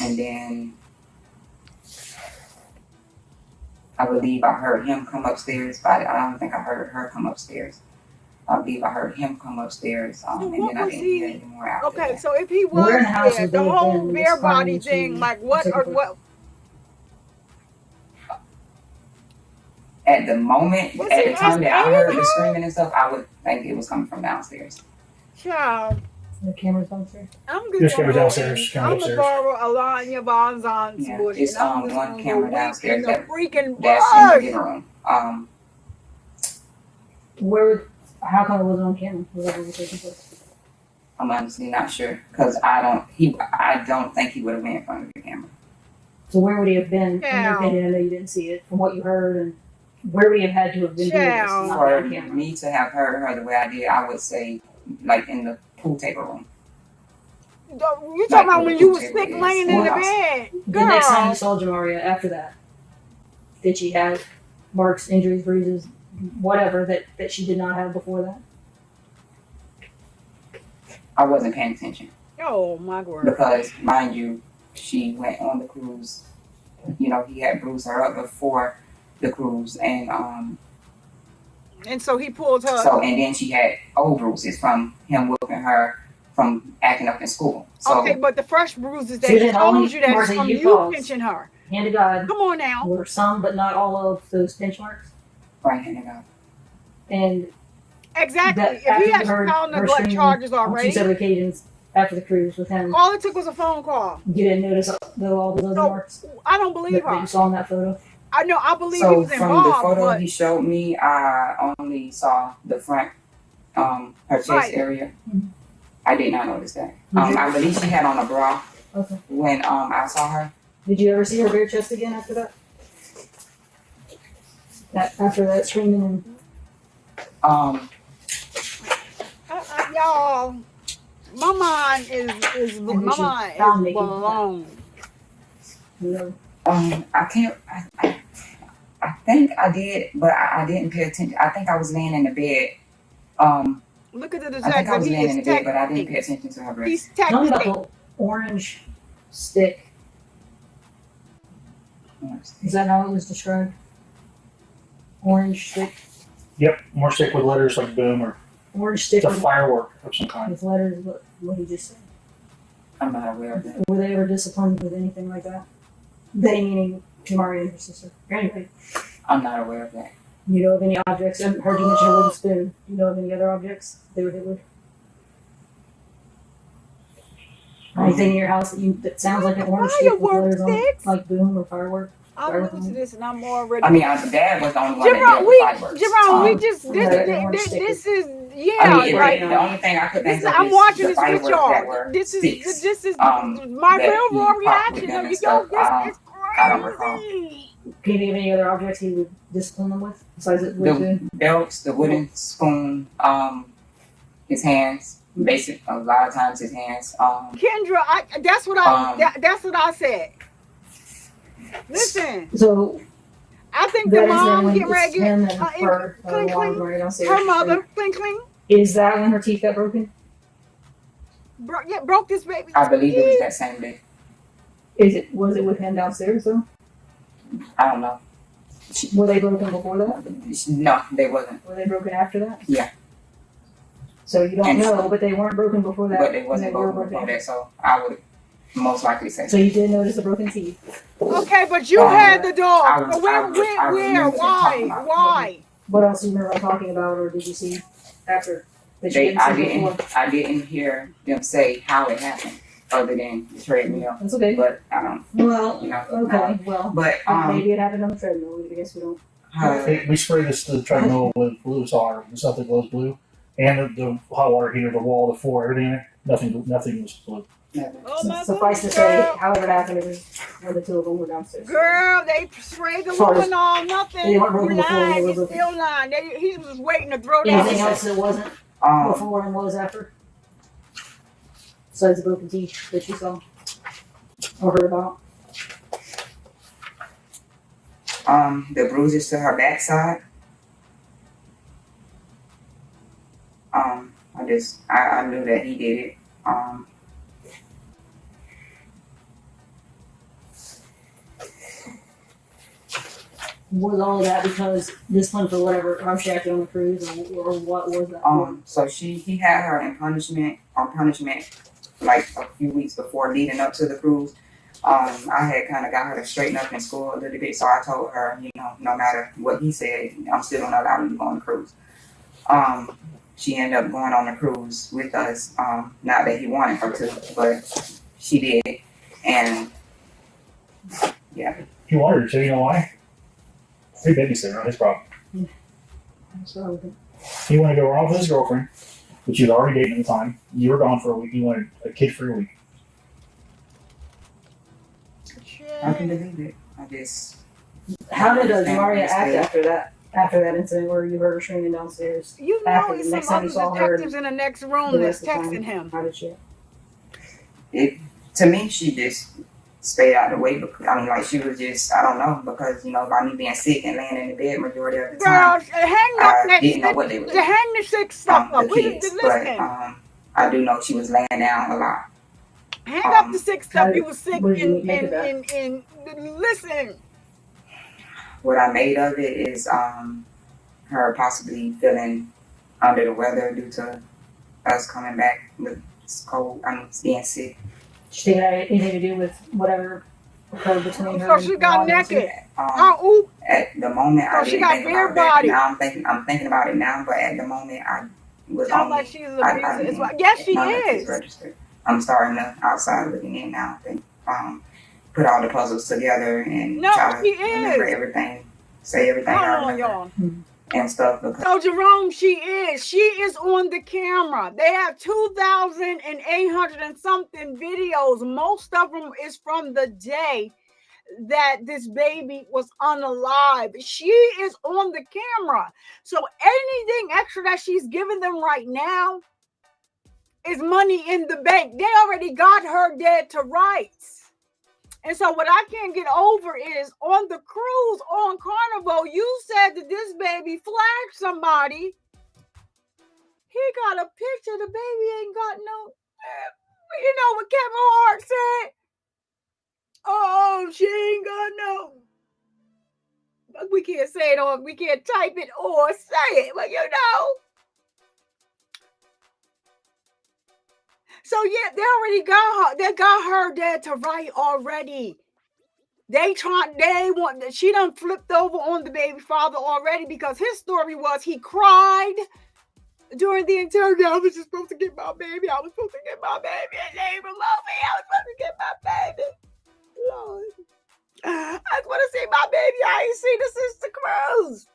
And then I believe I heard him come upstairs, but I don't think I heard her come upstairs. I believe I heard him come upstairs, and then I didn't hear any more after Okay, that. so if he was Where in the house there, would the they have whole been when bare this body crime thing, was like what taking or place? what? At the moment, Was at he the time that I asking heard her? the screaming and stuff, I would think it was coming from downstairs. Child, The camera's downstairs. I'm There's just gonna cameras go downstairs, in. cameras I'm gonna upstairs. borrow Alanya Bonzon's Yeah, bush, it's and I'm just one gonna camera go downstairs in the that freaking that's in the bush. living room. How come it wasn't on camera? Whatever was taking place. I'm honestly not sure because I don't think he would have been in front of the camera. So where would he have been, in your opinion? I know you didn't see it, from what you heard, and where would he have had to have been doing this? Not For on camera. me to have heard her the way I did, I would say like in the pool table room. You talking about when you was sick laying in the bed? The next time you saw Jamaria after that, did she have marks, injuries, bruises, whatever that she did not have before that? I wasn't paying attention. Oh my word! Because mind you, she went on the cruise. You know, he had bruised her up before the cruise, and so he pulled her. So and then she had old bruises from him whooping her from acting up in school. So, okay, but the fresh bruises that he told you that from you pinching her. Hand to God. Come on now. Were some, but not all of those pinch marks. Right, hand to God. And exactly. If he had child neglect charges already, on 2 separate occasions after the cruise with him, all it took was a phone call. You didn't notice all the other marks. I don't believe her. That you saw in that photo. I know. I believe so he was involved. From the photo but he showed me, I only saw the front, her chest area. Mm-hmm. I did not notice that. I believe she had on a bra when I saw her. Did you ever see her bare chest again after that? After that screaming and y'all, my mind is blown. No. I can't. I think I did, but I didn't pay attention. I think I was laying in the bed. Look at the detective. I think I was laying in the bed, but I didn't pay attention to her breast. He's tell me about the orange stick. Is that how it was described? Orange stick? Yep, orange stick with letters like boom or orange stick. It's a firework of some kind. With letters, what he just said. I'm not aware of that. Were they ever disciplined with anything like that? They meaning Jamaria and her sister. Or anything? I'm not aware of that. You know of any objects? I heard you mention a wooden spoon. Do you know of any other objects they were hit with? Anything in your house that sounds like an orange stick with letters on it, like boom or firework? I'm listening to this and I'm already. I mean, Dad was the only one that did fireworks. Jerome, we just this is I mean, right. The only thing I could think of I'm watching this with y'all. This is my real raw reaction. It's crazy. I don't recall. Can you think of any other objects he would discipline them with besides the wooden belts, the wooden spoon, his hands. Basic, a lot of times his hands. Kendra, that's what I said. Listen. So I think the mom getting ready to get her mother cling. Is that when her teeth got broken? Broke this baby. I believe it was that same day. Was it with him downstairs though? I don't know. Were they broken before that? No, they wasn't. Were they broken after that? Yeah. So you don't know, but they weren't broken before that. But they wasn't broken before that, so I would most likely say. So you did notice the broken teeth. Okay, but you had the dog. Where? Why? What else do you remember talking about, or did you see after? I didn't hear them say how it happened, other than the treadmill. That's okay. But I don't. Well, you know. Okay. Well, but maybe it happened on the treadmill. I guess we don't. We spray the treadmill with blue tar, the stuff that glows blue, and the hot water heater, the wall, the floor, everything in it. Nothing was blue. Oh, suffice to say, however it happened, it was when the two of them were downstairs. Girl, they sprayed the woman on nothing. They weren't broken before. He's still lying. He was waiting to throw that. Anything else that wasn't before and was after? Besides the broken teeth that you saw or heard about? The bruises to her backside. I knew that he did it. Was all that because discipline for whatever she acted on the cruise, or what was that? So he had her in punishment like a few weeks before leading up to the cruise. I had kind of got her to straighten up in school a little bit, so I told her, no matter what he said, I'm still gonna allow you to go on the cruise. She ended up going on the cruise with us. Not that he wanted her to, but she did, and yeah. He wanted her to. You know why? He babysitting, not his problem. So he wanted to go off with his girlfriend. but you was already dating at the time. You were gone for a week. You wanted a kid-free week. I can believe it. I just. How did Jamaria act after that? After that incident where you heard her screaming downstairs? You know, it's some other detectives in the next room that's texting him. How did she? To me, she just stayed out of the way. Because, I mean, like, she was just, I don't know, because, you know, by me being sick and laying in the bed majority of the time, I didn't know what they were doing. Hang the sick stuff up. The kids, but I do know she was laying down a lot. Hang up the sick stuff. You were sick and listen. What I made of it is her possibly feeling under the weather due to us coming back with cold, being sick. She think it had anything to do with whatever occurred between her. So she got naked. At the moment, I she didn't got think bare about body. that. Now I'm thinking about it now, but at the moment, I was Sounds like she's abusive. Yes, she is. Registered. I'm starting to outside looking in now. Think, put all the puzzles together and try to remember everything, say everything I remember and stuff. So Jerome, she is on the camera. They have 2,800 and something videos. Most of them is from the day that this baby was unalive. She is on the camera. So anything extra that she's giving them right now is money in the bank. They already got her dead to rights. And so what I can't get over is on the cruise on Carnival, you said that this baby flagged somebody. He got a picture. The baby ain't got no, you know what Kevin Hart said? Oh, she ain't got no. We can't say it or we can't type it or say it, but you know. So yeah, they already got her. They got her dead to right already. She done flipped over on the baby father already because his story was he cried during the interrogation. I was just supposed to get my baby. I was supposed to get my baby. And they even love me. I was supposed to get my baby. Lord. I just want to see my baby. I ain't seen the sister Cruz.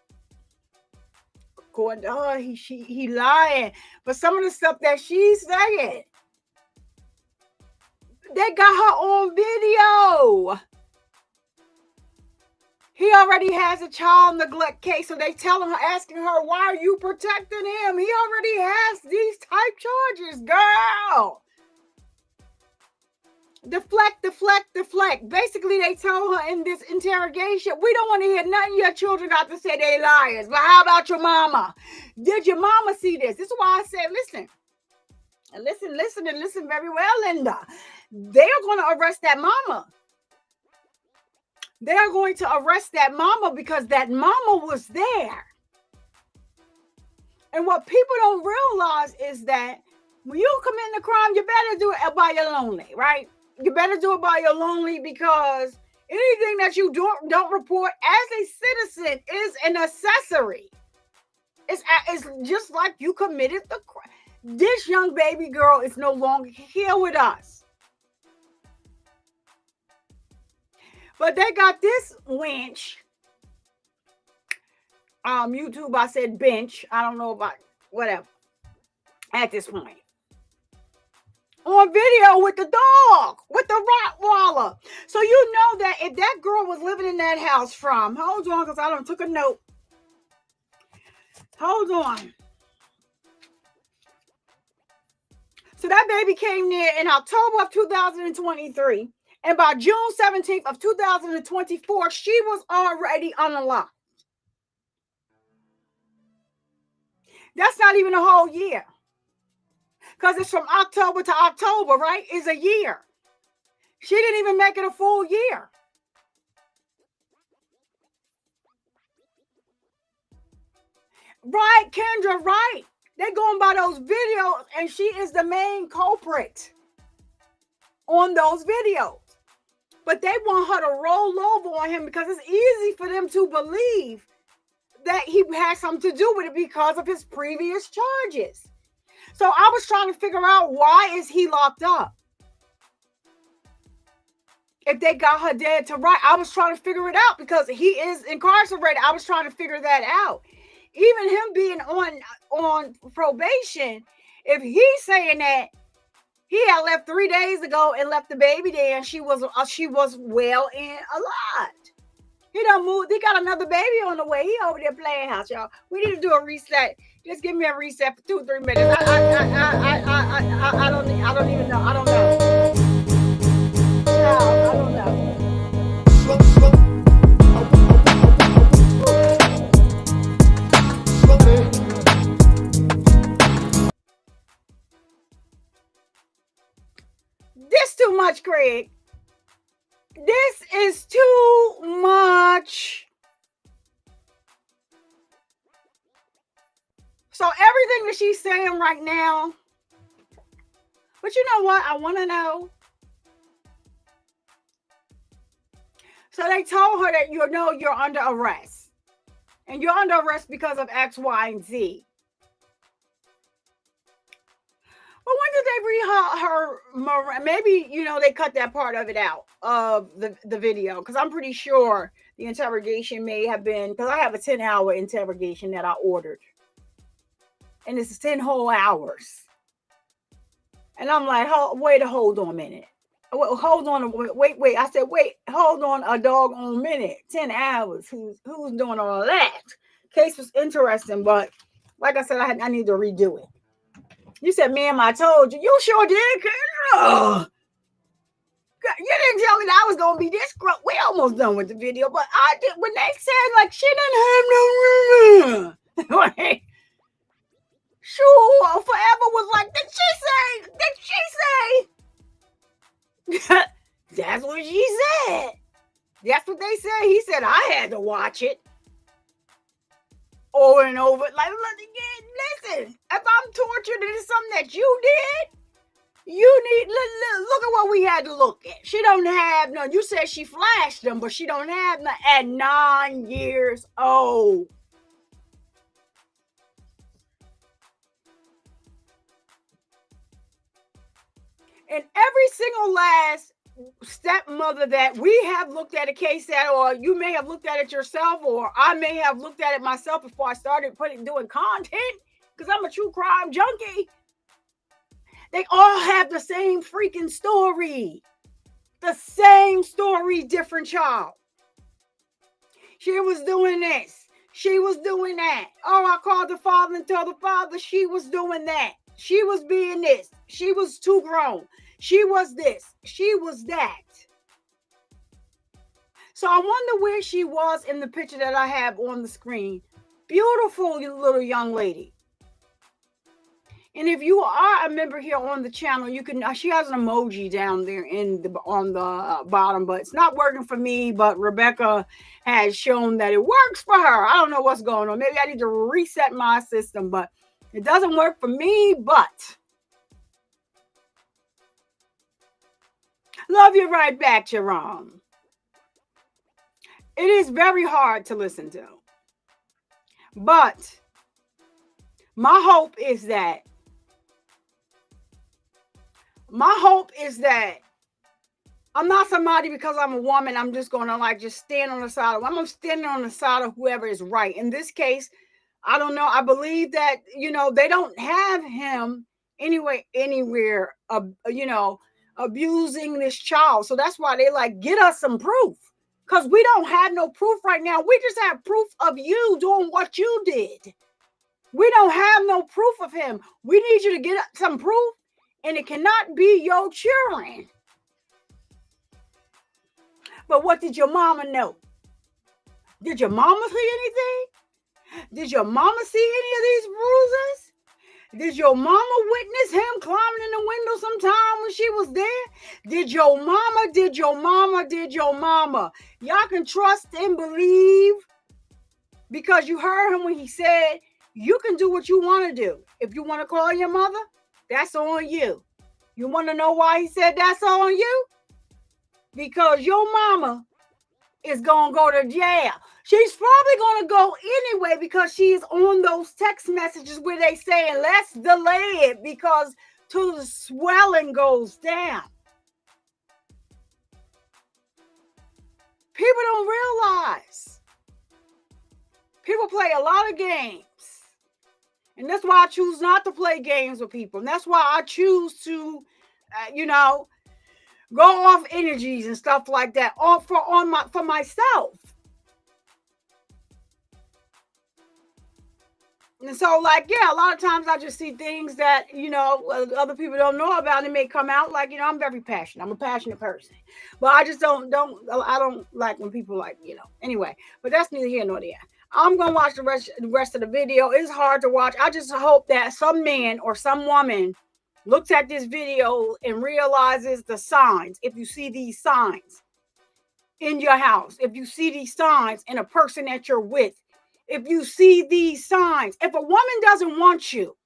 According to her, he lying. But some of the stuff that she's saying, they got her on video. He already has a child neglect case, so they asking her, why are you protecting him? He already has these type charges, girl. Deflect. Basically, they told her in this interrogation, we don't want to hear nothing your children got to say they liars. But how about your mama? Did your mama see this? This is why I said, listen very well, Linda. They're going to arrest that mama. They're going to arrest that mama because that mama was there. And what people don't realize is that when you commit a crime, you better do it by your lonely, right? You better do it by your lonely because anything that you don't report as a citizen is an accessory. It's just like you committed the crime. This young baby girl is no longer here with us. But they got this wench. YouTube, I said bench. I don't know about whatever. At this point. On video with the dog, with the Rottweiler. So you know that if that girl was living in that house from, hold on, because I done took a note. Hold on. So that baby came there in October of 2023. And by June 17th of 2024, she was already unalive. That's not even a whole year. Because it's from October to October, right? Is a year. She didn't even make it a full year. Right, Kendra, right. They're going by those videos, and she is the main culprit on those videos. But they want her to roll over on him because it's easy for them to believe that he had something to do with it because of his previous charges. So I was trying to figure out, why is he locked up? If they got her dead to right, I was trying to figure it out because he is incarcerated. I was trying to figure that out. Even him being on probation, If he's saying that he had left 3 days ago and left the baby there, and she was well and alive. He done moved. He got another baby on the way. He over there playing house, y'all. We need to do a reset. Just give me a reset for 2-3 minutes. I don't even know. I don't know. Child, I don't know. This too much, Craig. This is too much. So everything that she's saying right now, but you know what? I want to know. So they told her that you're under arrest. And you're under arrest because of X, Y, and Z. But when did they read her maybe, they cut that part of it out of the video. Because I'm pretty sure the interrogation may have been, because I have a 10-hour interrogation that I ordered. And it's 10 whole hours. And I'm like, hold on a minute. Hold on, wait. I said, wait, hold on a doggone minute. 10 hours. Who's doing all that? Case was interesting, but like I said, I need to redo it. You said, ma'am, I told you. You sure did. You didn't tell me that I was going to be this gruff. We almost done with the video, but I did. When they said, like, she didn't have no room. Sure, Forever was like, did she say? That's what she said. That's what they said. He said, I had to watch it over and over. Like, listen, if I'm tortured and it's something that you did, you need, look at what we had to look at. She don't have none. You said she flashed them, but she don't have none at 9 years old. And every single last stepmother that we have looked at a case at, or you may have looked at it yourself, or I may have looked at it myself before I started doing content, because I'm a true crime junkie. They all have the same freaking story. The same story, different child. She was doing this. She was doing that. Oh, I called the father and told the father she was doing that. She was being this. She was too grown. She was this. She was that. So I wonder where she was in the picture that I have on the screen. Beautiful little young lady. And if you are a member here on the channel, you can. She has an emoji down there on the bottom, but it's not working for me. But Rebecca has shown that it works for her. I don't know what's going on. Maybe I need to reset my system, but it doesn't work for me. But love you right back, Jerome. It is very hard to listen to, but my hope is that I'm not somebody because I'm a woman. I'm just going to just stand on the side of. I'm standing on the side of whoever is right. In this case, I don't know. I believe that they don't have him anywhere. Abusing this child. So that's why they get us some proof, because we don't have no proof right now. We just have proof of you doing what you did. We don't have no proof of him. We need you to get some proof, and it cannot be your children. But what did your mama know? Did your mama see anything? Did your mama see any of these bruises? Did your mama witness him climbing in the window sometime when she was there? Did your mama? Y'all can trust and believe, because you heard him when he said, you can do what you want to do. If you want to call your mother, that's on you. You want to know why he said that's on you? Because your mama is going to go to jail. She's probably going to go anyway, because she's on those text messages where they saying, let's delay it because till the swelling goes down. People don't realize. People play a lot of games. And that's why I choose not to play games with people. And that's why I choose to, go off energies and stuff like that for myself. And so, like, yeah, a lot of times I just see things that, other people don't know about, and it may come out. Like, I'm very passionate. I'm a passionate person. But I just I don't like when people anyway. But that's neither here nor there. I'm going to watch the rest of the video. It's hard to watch. I just hope that some man or some woman looks at this video and realizes the signs. If you see these signs in your house, if you see these signs in a person that you're with, if you see these signs, if a woman doesn't want you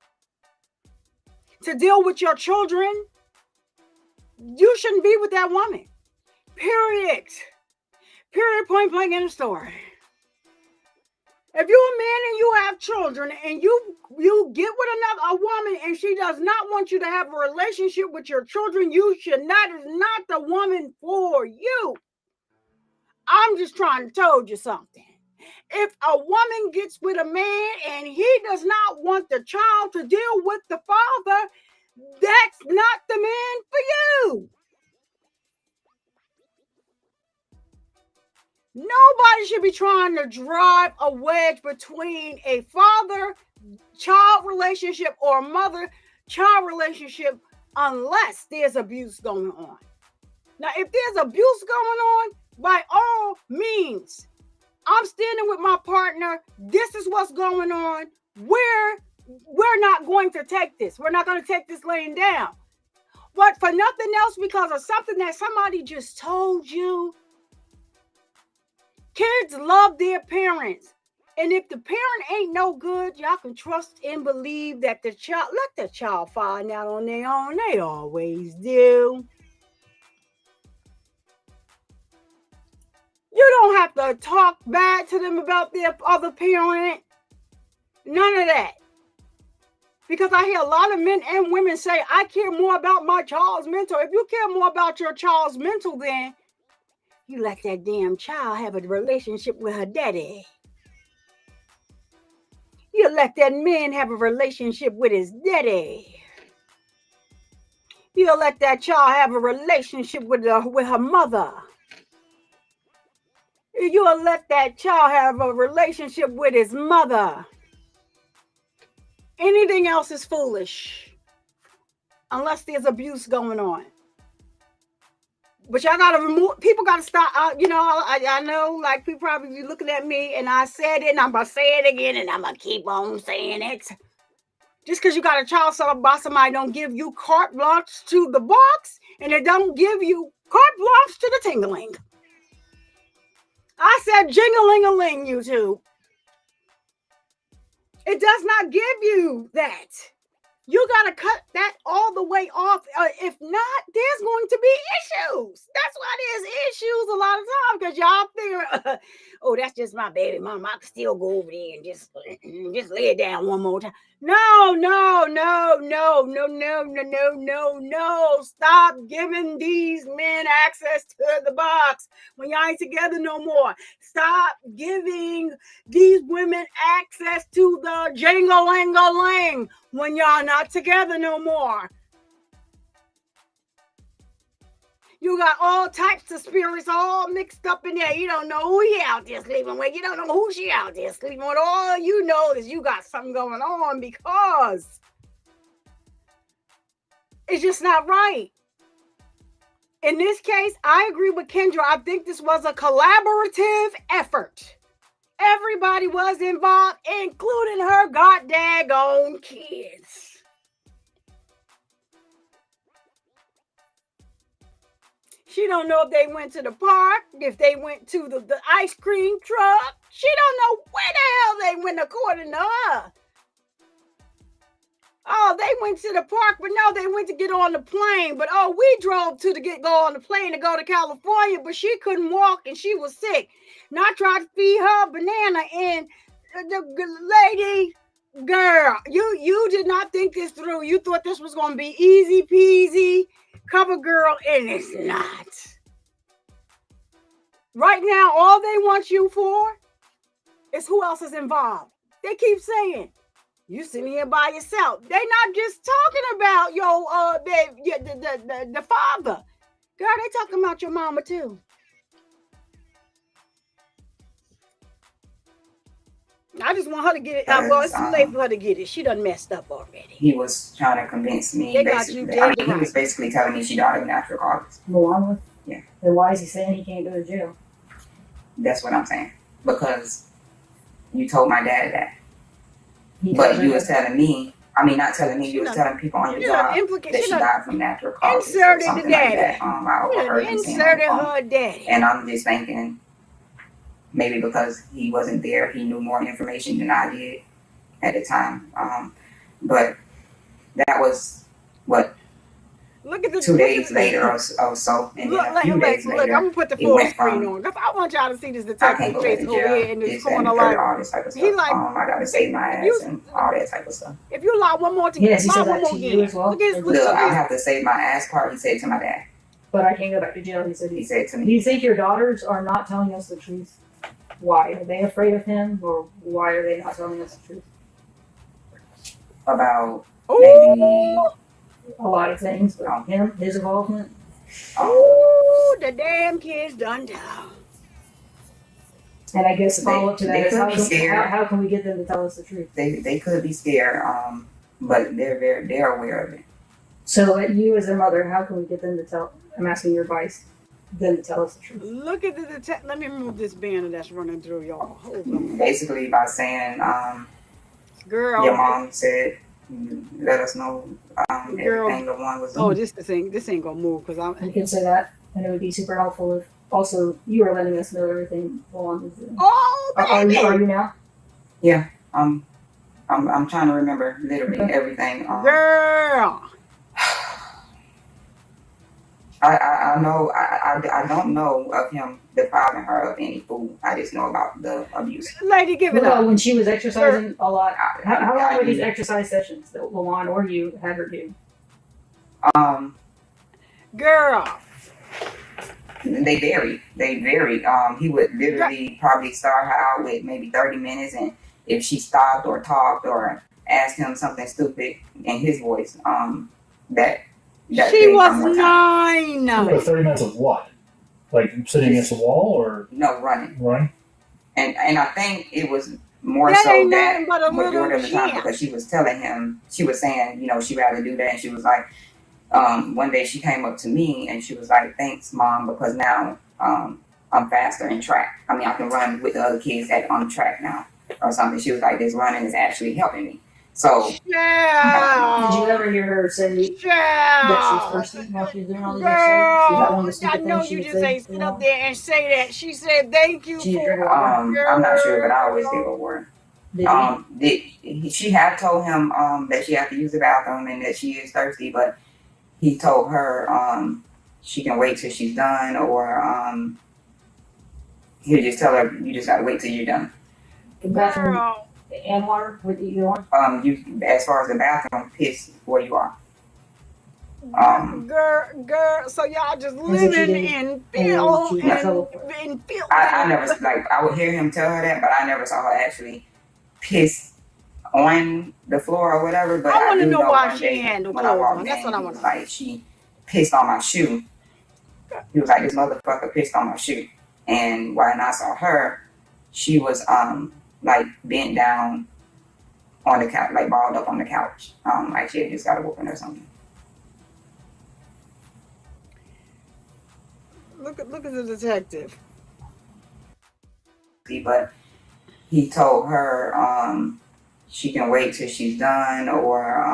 to deal with your children, you shouldn't be with that woman. Period. Period, point blank, end of story. If you're a man and you have children and you get with a woman and she does not want you to have a relationship with your children, you should not, is not the woman for you. I'm just trying to tell you something. If a woman gets with a man and he does not want the child to deal with the father, that's not the man for you. Nobody should be trying to drive a wedge between a father-child relationship or mother-child relationship unless there's abuse going on. Now, if there's abuse going on, by all means, I'm standing with my partner. This is what's going on. We're not going to take this. We're not going to take this laying down. But for nothing else, because of something that somebody just told you, kids love their parents. And if the parent ain't no good, y'all can trust and believe that let the child find out on their own. They always do. You don't have to talk bad to them about their other parent. None of that. Because I hear a lot of men and women say, I care more about my child's mental. If you care more about your child's mental, then you let that damn child have a relationship with her daddy. You let that man have a relationship with his daddy. You let that child have a relationship with her mother. You'll let that child have a relationship with his mother. Anything else is foolish. Unless there's abuse going on. But y'all gotta people gotta stop. I know, like, people probably be looking at me, and I said it, and I'm gonna say it again, and I'm gonna keep on saying it. Just because you got a child sold by somebody don't give you carte blanche to the box, and it don't give you carte blanche to the tingling. I said jingling-a-ling, YouTube. It does not give you that. You got to cut that all the way off. If not, there's going to be issues. That's why there's issues a lot of times, because y'all figure, oh, that's just my baby mama. I can still go over there and just lay it down one more time. No. Stop giving these men access to the box when y'all ain't together no more. Stop giving these women access to the jingle-lang-a-lang when y'all not together no more. You got all types of spirits all mixed up in there. You don't know who he out there sleeping with. You don't know who she out there sleeping with. All you know is you got something going on, because it's just not right. In this case, I agree with Kendra. I think this was a collaborative effort. Everybody was involved, including her goddamn kids. She don't know if they went to the park, if they went to the ice cream truck. She don't know where the hell they went, according to her. Oh, they went to the park, but no, they went to get on the plane. But oh, we drove to go on the plane to go to California, but she couldn't walk and she was sick. And I tried to feed her a banana, and the lady, girl, you did not think this through. You thought this was going to be easy peasy, cover girl, and it's not. Right now, all they want you for is who else is involved. They keep saying, You sitting here by yourself. They not just talking about your the father. Girl, they talking about your mama too. I just want her to get it. Well, it's too late for her to get it. She done messed up already. He was trying to convince me. They got you dead he was basically telling me she died of natural causes. Milano? Yeah. Then why is he saying he can't go to jail? That's what I'm saying. Because you told my dad that. He But told you her was telling me, I mean, not telling me, you was telling people on your job that she died from natural causes or something like that. I overheard him saying on the phone. Her daddy. And I'm just thinking, maybe because he wasn't there, he knew more information than I did at the time. But that was, what, Look at the 2 days later or so. And then a few days later, look, I'm gonna put the full screen on because I want y'all to see this detective face over here in this corner. Like, all this type of stuff. he like, I gotta save my ass and all that type of stuff. If you lie one more time, yes, he lie said one that more to you as well. I have to save my ass part. He said to my dad. But I can't go back to jail. He said. He said to me. Do you think your daughters are not telling us the truth? Why are they afraid of him, or why are they not telling us the truth? About maybe a lot of things, but him, his involvement. Oh, the damn kids done down. And I guess the follow up to that is how can we get them to tell us the truth? They could be scared, but they're aware of it. So, you as their mother, how can we get them to tell? I'm asking your advice. Them to tell us the truth. Look at the let me remove this banner that's running through y'all. Hold on. Basically, by saying, girl, your mom said, let us know everything the one was doing. Oh, this ain't gonna move because I'm. You can say that, and it would be super helpful if also you are letting us know everything Luan is doing. Oh, baby. Are you now? Yeah, I'm trying to remember literally everything. Girl. I know I don't know of him depriving her of any food. I just know about the abuse. Lady, give it up. When she was exercising a lot, how long were these exercise sessions that Luan or you had her do? Girl. They varied. He would literally probably start her out with maybe 30 minutes, and if she stopped or talked or asked him something stupid in his voice, she was 9. But 30 minutes of what? Like sitting against the wall or? No, running. Running? And I think it was more so that majority of the time because she was telling him, she was saying, she'd rather do that. And she was like, one day she came up to me and she was like, thanks, Mom, because now I'm faster in track. I mean, I can run with the other kids on track now or something. She was like, this running is actually helping me. So, did you ever hear her say that she's thirsty while she's doing all these exercises? I know you just ain't sit up there and say that. She said, thank you for I'm not sure, but I always give her water. She had told him that she had to use the bathroom and that she is thirsty, but he told her she can wait till she's done, or he'll just tell her, you just gotta wait till you're done. The bathroom and water with either one? As far as the bathroom, piss where you are. Girl, so y'all just living in filth. I never, I would hear him tell her that, but I never saw her actually piss on the floor or whatever. But I want to know why she had no clothes on. That's what I want to know. Like, she pissed on my shoe. He was like, this motherfucker pissed on my shoe. And when I saw her, she was bent down on the couch, like balled up on the couch, like she had just got a whooping or something. Look at the detective. But he told her she can wait till she's done, or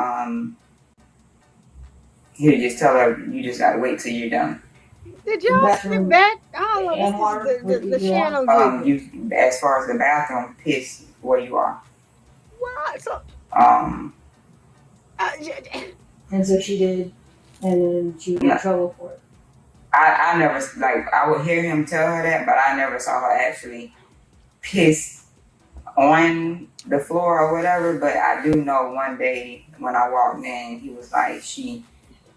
he'll just tell her, you just gotta wait till you're done. Did y'all sit back? Oh, this is the channel. As far as the bathroom, piss where you are. What? So, and so she did, and then she got in trouble for it. I never, I would hear him tell her that, but I never saw her actually piss on the floor or whatever. But I do know one day when I walked in, he was like, she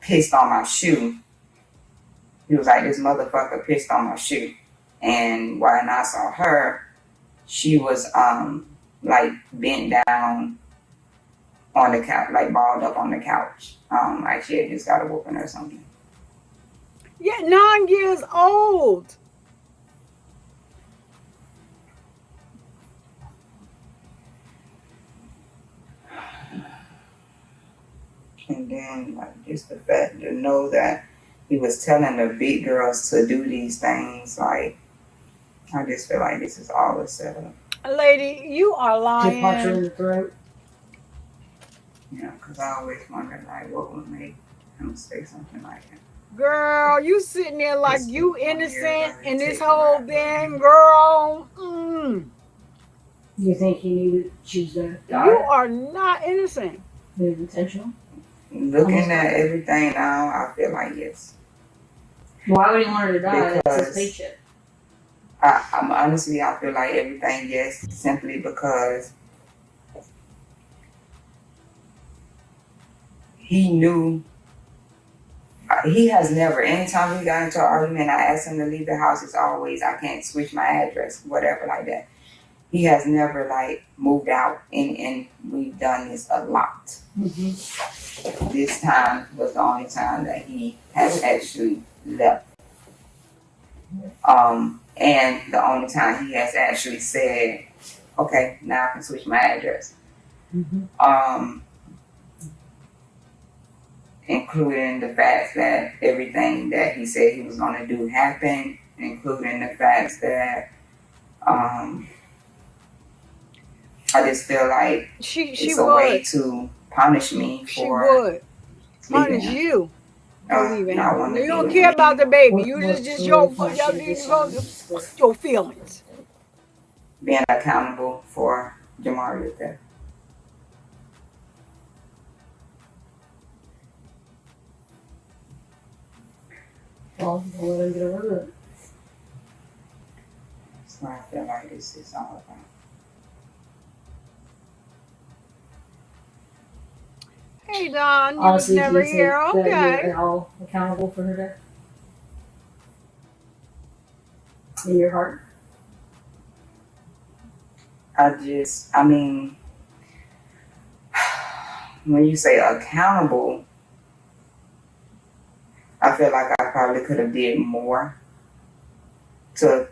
pissed on my shoe. He was like, this motherfucker pissed on my shoe. And when I saw her, she was bent down on the couch, like balled up on the couch. Like she had just got a whooping or something. Yeah, 9 years old. And then like just the fact to know that he was telling the big girls to do these things, like I just feel like this is all a setup. Lady, you are To punch her in lying. the throat. You know, because I always wondered like what would make him say something like that. Girl, you sitting there like It's you 1 year innocent ago, in this take whole her thing, girl. You think he knew that she was gonna die? You are not innocent. It was intentional. Looking at everything now, I feel like yes. Why would he want her to die? That's Because his paycheck. I'm honestly, I feel like everything yes, simply because he knew. He has never, anytime we got into an argument, I asked him to leave the house, it's always, I can't switch my address, whatever like that. He has never like moved out, and we've done this a lot. Mm-hmm. This time was the only time that he has actually left. And the only time he has actually said, okay, now I can switch my address. Mm-hmm. Including the fact that everything that he said he was going to do happened, including the fact that I just feel like it's a way to punish me She for would punish leaving him. you for leaving Not him. wanting You to don't be care with about the him. baby. You What just sort of your punishment is your feelings. Being accountable for Jamaria's death. Well, we'll let him get over it. That's what I feel like this is all about. Hey Don, you Honestly, was never do you here. think that Okay. you're at all accountable for her death? In your heart? I mean, when you say accountable, I feel like I probably could have did more to,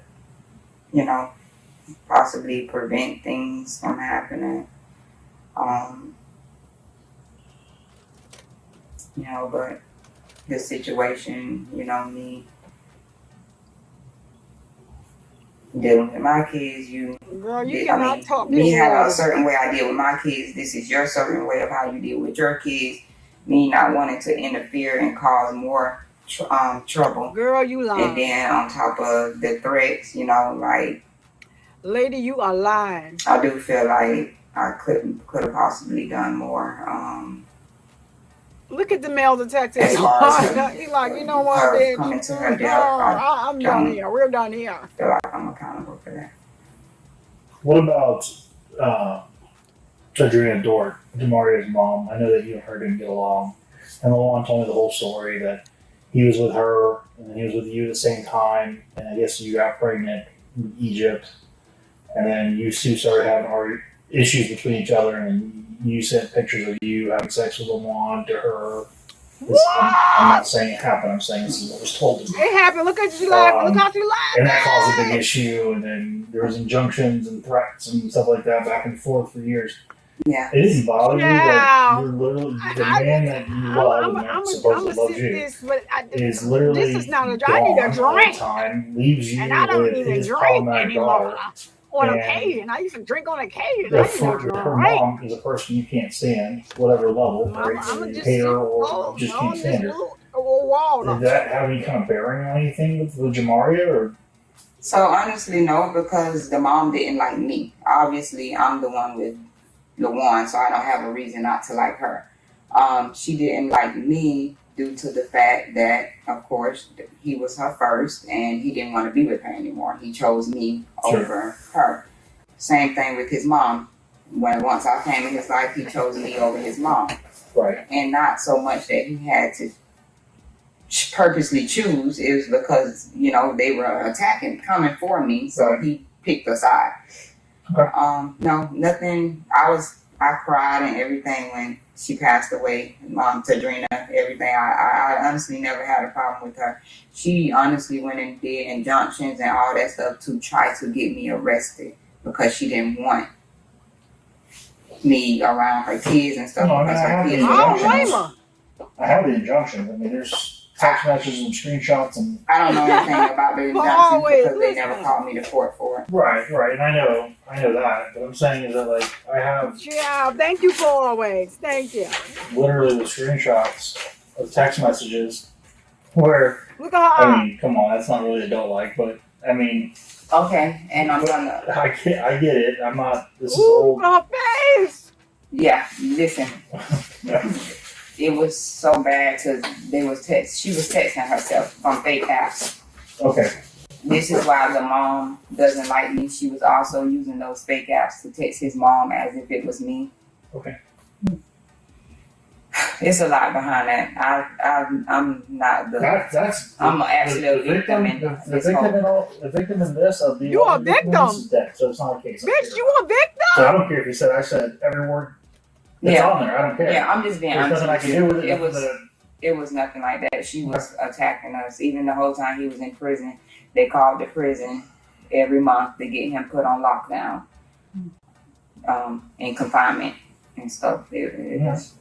possibly prevent things from happening. But the situation, me dealing with my kids, Girl, you cannot talk this me have a water. certain way I deal with my kids. This is your certain way of how you deal with your kids. Me not wanting to interfere and cause more trouble. Girl, you lying. And then on top of the threats, Lady, you are lying. I do feel like I could have possibly done more. Look at the male detective. As far as He's like, you know what, her bitch? coming to her death, I'm done here. We're done here. I feel like I'm accountable for that. What about Adriana Dort, Jamaria's mom? I know that you and her didn't get along. And Lawan told me the whole story that he was with her and then he was with you at the same time. And I guess you got pregnant in Egypt. And then you two started having issues between each other. And you sent pictures of you having sex with Lawan to her. I'm not saying it happened. I'm saying this is what was told to me. It happened. Look at you laughing. Look how you laughing. And that caused a big issue. And then there was injunctions and threats and stuff like that back and forth for years. Yeah. It didn't bother you that you're literally the man that you love and that supposedly loves you is literally this is not a gone I need a all drink. the time, leaves you And I don't with even his drink problematic anymore. daughter. On And occasion. I used to drink on occasion. I need a her drink. mom is a person you can't stand, whatever level, right? I'm You just hate her or you just can't stand her. Did that have any kind of bearing on anything with Jamaria? Or? So honestly, no, because the mom didn't like me. Obviously, I'm the one with Lawan, so I don't have a reason not to like her. She didn't like me due to the fact that, of course, he was her first and he didn't want to be with her anymore. He chose me over her. Same thing with his mom. Once I came in his life, he chose me over his mom. Right. And not so much that he had to purposely choose. It was because, they were coming for me, so he picked a side. Okay. No, nothing. I was I cried and everything when she passed away. Mom, Tadrina, everything. I honestly never had a problem with her. She honestly went and did injunctions and all that stuff to try to get me arrested because she didn't want me around her kids and stuff. No, because I her have kids the were I don't young. blame her. I have the injunctions. I mean, there's text messages and screenshots and. I don't know anything about the injunctions always because they never listening. called me to court for it. Right, and I know that. But I'm saying is that like I have Yeah, thank you for always. Thank you. literally the screenshots of text messages where Look at her. I mean, come on, that's not really adult like, but I mean, Okay, and I'm gonna. I get it. I'm not. This is Ooh, old. her face. Yeah, listen. It was so bad because she was texting herself from fake apps. Okay. This is why the mom doesn't like me. She was also using those fake apps to text his mom as if it was me. Okay. It's a lot behind that. I'm not the. That's. I'm actually the a victim in The this victim whole. the victim in this of the. You a other victim in this victim. is dead, so it's not a case. I Bitch, care you a victim? about. So I don't care if you said I said every word. It's Yeah. on there. I don't care. Yeah, I'm just being There's honest. nothing I with can you. do with it. It was. It was nothing like that. She was attacking us. Even the whole time he was in prison, they called the prison every month to get him put on lockdown, in confinement and stuff. It was.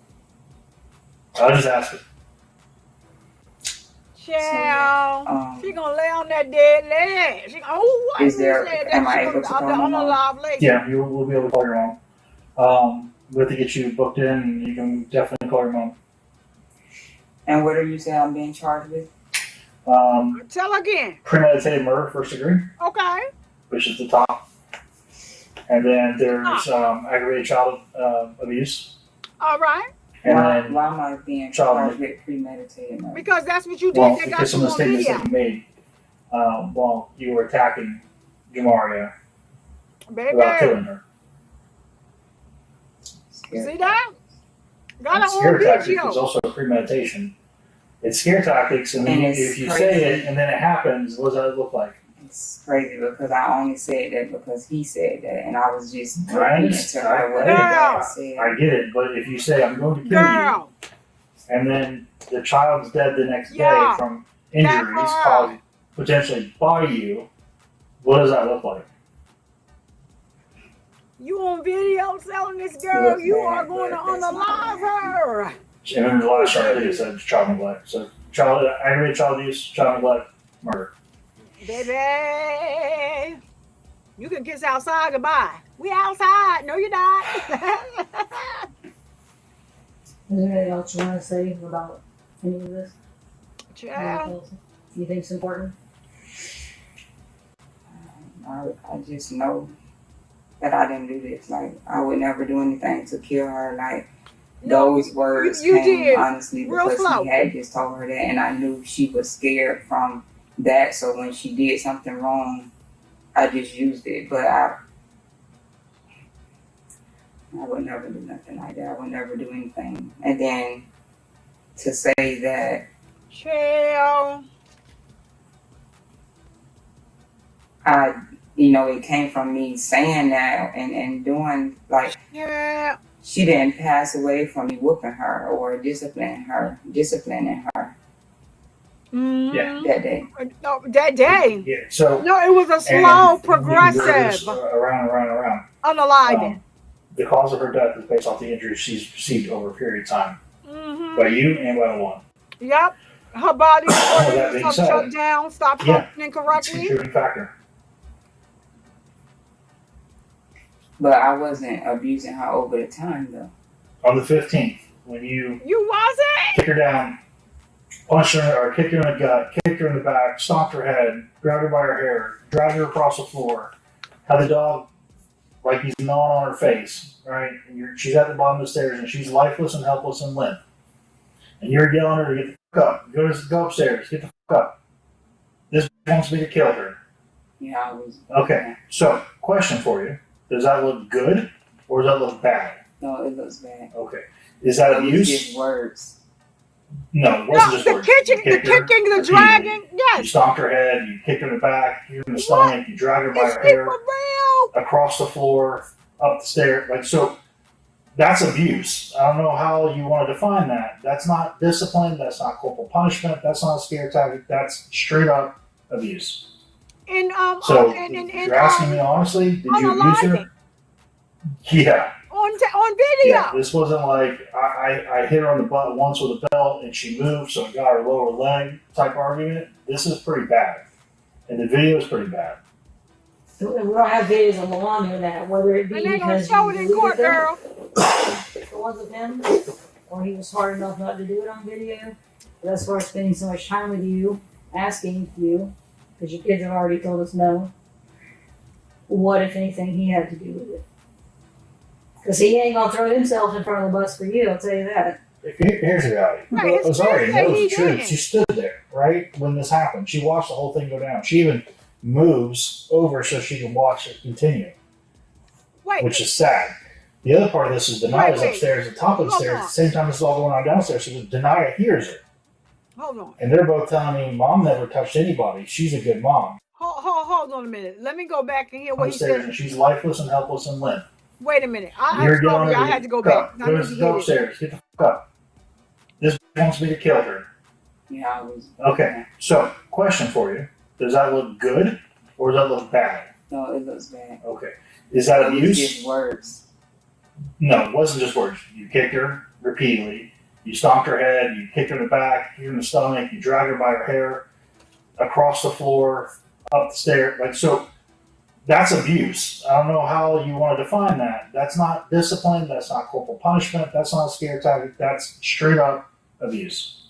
I was just asking. Child, she gonna lay on that dead leg. She gonna, what Is there? you said Am that I she able was to on call the my mom? unalive lady. Yeah, we'll be able to call your mom. We have to get you booked in. And you can definitely call your mom. And what do you say I'm being charged with? Tell again. Premeditated murder, first degree, Okay. which is the top. And then there's aggravated child abuse. All right. And Why then, am I being child charged with premeditated murder? Because that's what you did. well, They got because some you of the on statements video. that you made while you were attacking Jamaria about Baby. killing her. See that? Got And her scare on tactics is video. also premeditation. It's scare tactics, and then And it's if you crazy. say it and then it happens, what does that look like? It's crazy because I only said that because he said that, and I was just I repeating understand. to her what I the get it. dad said. I get it, but if you say I'm going to kill Girl. you, and then the child's dead the next Yeah. day from injuries That caused potentially by you, what does that look like? You on video telling this girl Look you bad, are going to but that's not unalive her. And then the last chart it said child neglect. So aggravated child abuse, child neglect, murder. Baby. You can kiss outside goodbye. We outside. No, you're not. Is there anything else you want to say about any of this? Child. You think it's important? I just know that I didn't do this. Like, I would never do anything to kill her. Like, No, those words you came did. honestly Real because slow. he had just told her that, and I knew she was scared from that. So when she did something wrong, I just used it. But I would never do nothing like that. I would never do anything. And then to say that Child. it came from me saying that and doing, like, Yeah. she didn't pass away from me whooping her or disciplining her Mm-hmm. that day. No, that day. Yeah. So No, it was a and slow, you can do this, progressive around. unaliving. The cause of her death is based off the injuries she's received over a period of time Mm-hmm. by you and by the one. Yep. Her body that being organs said, shut down, stopped yeah, functioning It's a correctly. contributing factor. But I wasn't abusing her over the time though. On the 15th, when you You wasn't? kick her down, punched her or kicked her in the gut, kicked her in the back, stomped her head, grabbed her by her hair, dragged her across the floor, had the dog like he's gnawing on her face, right? And she's at the bottom of the stairs and she's lifeless and helpless and limp. And you're yelling at her to get the fuck up. Go upstairs, get the fuck up. This wants me to kill her. Yeah, I was. Okay, so question for you. Does that look good or does that look bad? No, it looks bad. Okay. Is that It was abuse? just words. No, it wasn't No, just the words. kicking, You the kicked her kicking, the repeatedly. dragging. You Yes. stomped her head, you kicked her in the back, you in the stomach, you dragged her by Is her she hair, for real? across the floor, up the stairs. Like, so That's abuse. I don't know how you want to define that. That's not discipline. That's not corporal punishment. That's not a scare tactic. That's straight up abuse. And So if you're asking me honestly, did you abuse her? Yeah. On video. Yeah. This wasn't like I hit her on the butt once with a belt and she moved, so I got her lower leg type argument. This is pretty bad, and the video is pretty bad. We don't have videos of Milan doing that, whether it be And they gonna because show you it in court, deleted girl. the ones of him, or he was smart enough not to do it on video. But as far as spending so much time with you, asking you, because your kids have already told us no, what, if anything, he had to do with it? Because he ain't gonna throw himself in front of the bus for you, I'll tell you that. Here's the reality. Right, Azaria say knows he the truth. did. She stood there, right, when this happened. She watched the whole thing go down. She even moves over so she can watch it continue, which is sad. The other part of this is Denia's upstairs, at the top of the stairs, at the same time this is all going on downstairs, so Denia hears it. Hold on. And they're both telling me, Mom never touched anybody. She's a good mom. Hold on a minute. Let me go back and hear what he Upstairs, said. and she's lifeless and helpless and limp. Wait a minute. I had to go back. Go upstairs. Get the fuck up. This wants me to kill her. Yeah, I was. Okay, so question for you. Does that look good or does that look bad? No, it looks bad. Okay. Is that It was abuse? just words. No, it wasn't just words. You kicked her repeatedly. You stomped her head. You kicked her in the back, hit her in the stomach. You dragged her by her hair across the floor, up the stairs. Like, so that's abuse. I don't know how you want to define that. That's not discipline. That's not corporal punishment. That's not a scare tactic. That's straight up abuse.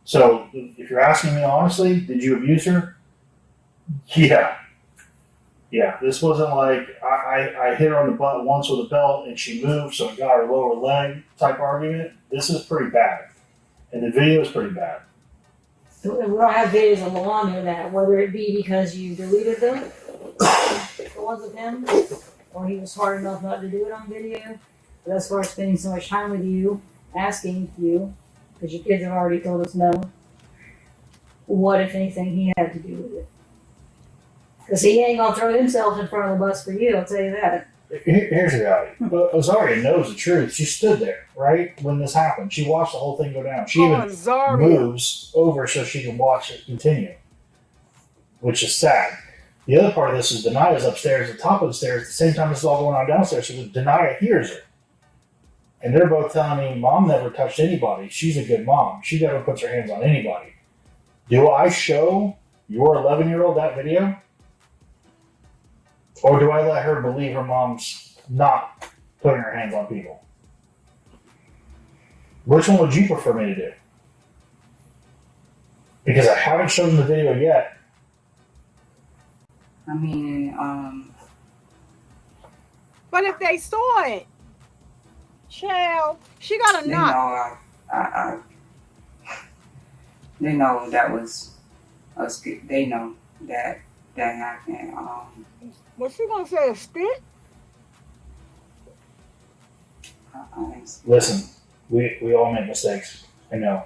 So if you're asking me honestly, did you abuse her? Yeah. Yeah, this wasn't like I hit her on the butt once with a belt and she moved, so I got her lower leg type argument. This is pretty bad, and the video is pretty bad. We don't have videos of Milan doing that, whether it be because you deleted them, the ones of him, or he was smart enough not to do it on video. But as far as spending so much time with you, asking you, because your kids have already told us no, what, if anything, he had to do with it? Because he ain't gonna throw himself in front of the bus for you, I'll tell you that. Here's the reality. But Azaria knows the truth. She stood there, right, when this happened. She watched the whole thing go down. She even moves over so she can watch it continue, which is sad. The other part of this is Denia's upstairs, at the top of the stairs, at the same time this is all going on downstairs, so Denia hears it. And they're both telling me, Mom never touched anybody. She's a good mom. She never puts her hands on anybody. Do I show your 11-year-old that video? Or do I let her believe her mom's not putting her hands on people? Which one would you prefer me to do? Because I haven't shown the video yet. I mean, but if they saw it, child, she got a they knot. know they know that was us. They know that happened. Was she gonna say a spit? Listen, we all make mistakes. I know.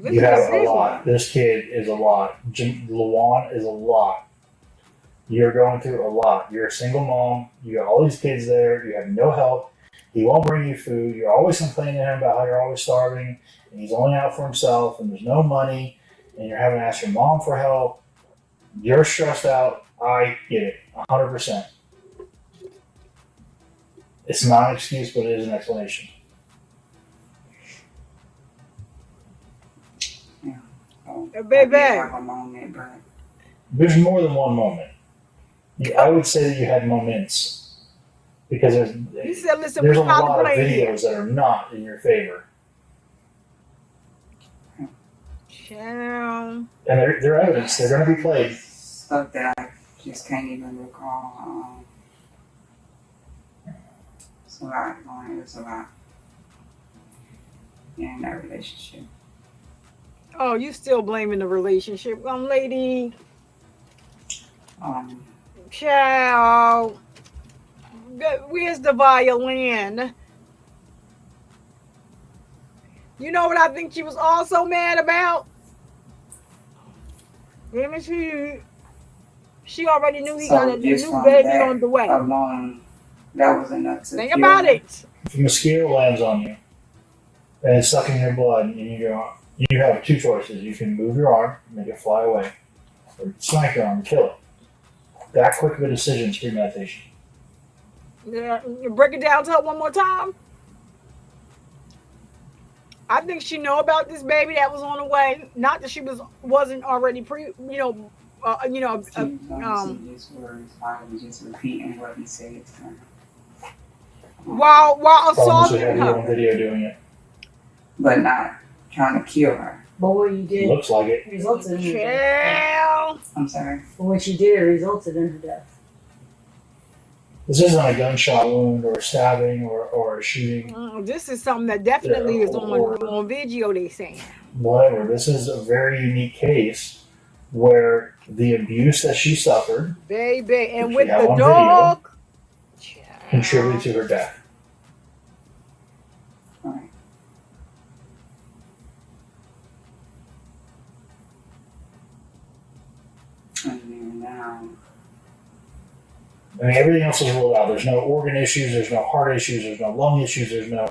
You have a lot. This kid is a lot. Lawan is a lot. You're going through a lot. You're a single mom. You got all these kids there. You have no help. He won't bring you food. You're always complaining to him about how you're always starving and he's only out for himself and there's no money and you're having to ask your mom for help. You're stressed out. I get it. 100%. It's not an excuse, but it is an explanation. Baby. Have a moment, but There's more than one moment. I would say that you had moments because You said, listen, there's we a not lot of playing here. videos that are not in your favor. Child. And they're evidence. They're going to be played. stuff that I just can't even recall. It's a lot going. It's a lot in that relationship. Oh, you still blaming the relationship, lady? Child. Where's the violin? You know what I think she was also mad about? Let me see. She already knew he got a new baby on the way. Alone, that was enough to Think kill about him. it. if a mosquito lands on you and it's sucking your blood, and you have two choices. You can move your arm, make it fly away, or smack your arm and kill it. That quick of a decision is premeditation. Yeah, break it down to her one more time. I think she know about this baby that was on the way. Not that she wasn't already She was going to see his words. I was just repeating what he said to her. while Probably should assaulting have you on her. video doing it. But not trying to kill her. But what you did Looks like it. resulted in her death. Chill. I'm sorry. But what you did resulted in her death. This isn't a gunshot wound or a stabbing or a shooting. This is something that definitely Yeah, is on video, they saying. Whatever. This is a very unique case where the abuse that she suffered Baby. And Which with we have the on dog. contributed to her death. All right. And then now, I mean, everything else is ruled out. There's no organ issues. There's no heart issues. There's no lung issues. There's no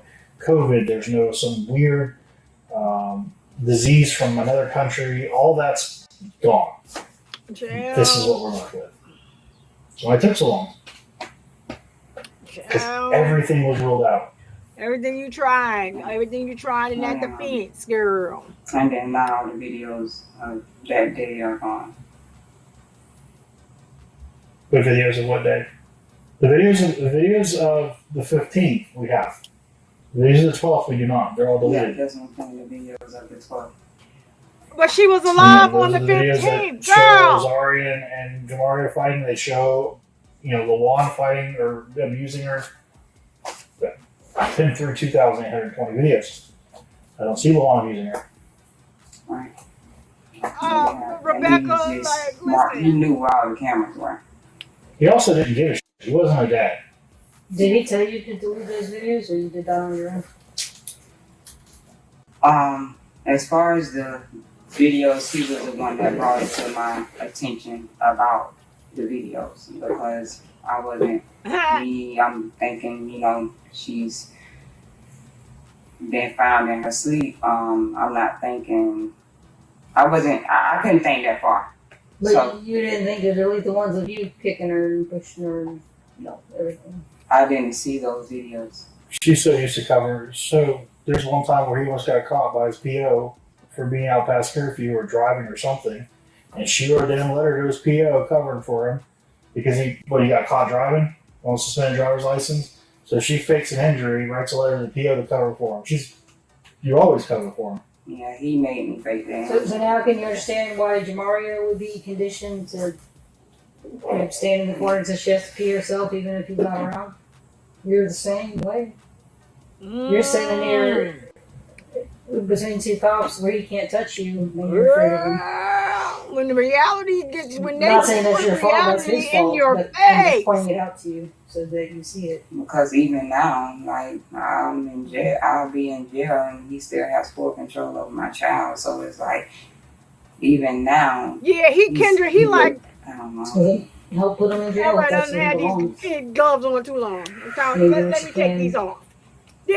COVID. There's no some weird disease from another country. All that's gone. This is what we're left with. So why it took so long? Because everything was ruled out. Everything you tried in that defense, girl. and then now the videos of that day are gone. The videos of what day? The videos of the 15th we have. The videos of the 12th we do not. They're all Yeah, deleted. that's one thing. The videos of the 12th. But she was alive Those on the are videos 15th, that show girl. Zarian and Jamaria fighting. They show, Lawan fighting or abusing her. I've been through 2,820 videos. I don't see Lawan abusing her. Right. Rebecca, And he like, Mark, he listen. knew where all the cameras were. He also didn't give a shit. He wasn't a dad. Did he tell you to delete those videos, or you did that on your own? As far as the videos, he was the one that brought it to my attention about the videos because I wasn't me. I'm thinking, she's been found in her sleep. I'm not thinking. I couldn't think that far. But So you didn't think to delete the ones of you kicking her and pushing her and everything. I didn't see those videos. She's so used to cover. So there's one time where he almost got caught by his PO for being out past curfew or driving or something, and she wrote down a letter to his PO covering for him because he got caught driving on suspended driver's license. So she fakes an injury, writes a letter to the PO to cover for him. You always cover for him. Yeah, he made me fake that. So now can you understand why Jamaria would be conditioned to stand in the corner and say she has to pee herself even if he's not around? You're the same way. You're sitting there between two cops where he can't touch you and you're afraid of him. When the reality gets, when they I'm not saying that's your put fault, that's his reality in fault, your but I'm just face. pointing it out to you so that you see it. Because even now, like I'm in jail, I'll be in jail, and he still has full control over my child. So it's like, even now. Yeah, Kendra, he like. I don't know. So help put him in jail. Everybody That's doesn't where have he belongs. these gloves on too long. Maybe Let what me you take can- these off.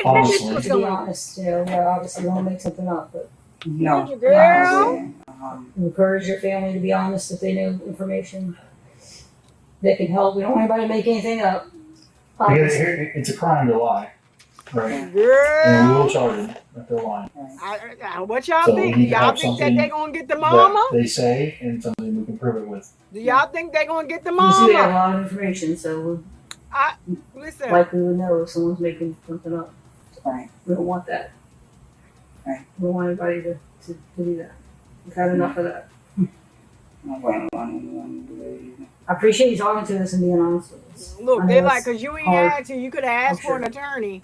Honestly. What's To be going on? honest, obviously you want to make something up, but No, Good girl. no, encourage your family to be honest if they know information that can help. We don't want anybody to make anything up. Because Obviously. it's a crime to lie, right? And we Girl. will charge them if they're lying. What y'all So we think? need to Y'all have think that something they gonna get the mama? That they say and something we can prove it with. Do y'all think they gonna get the You see, we have a mama? lot of information, so Listen. we likely would know if someone's making something up. Right. We don't want that. Right. We don't want anybody to do that. We've had enough of that. I wouldn't want anyone to do it either. I appreciate you talking to us and being honest with us. Look, I they know like, it's cause you ain't hard. had to. You could have asked I'm for an sure. attorney.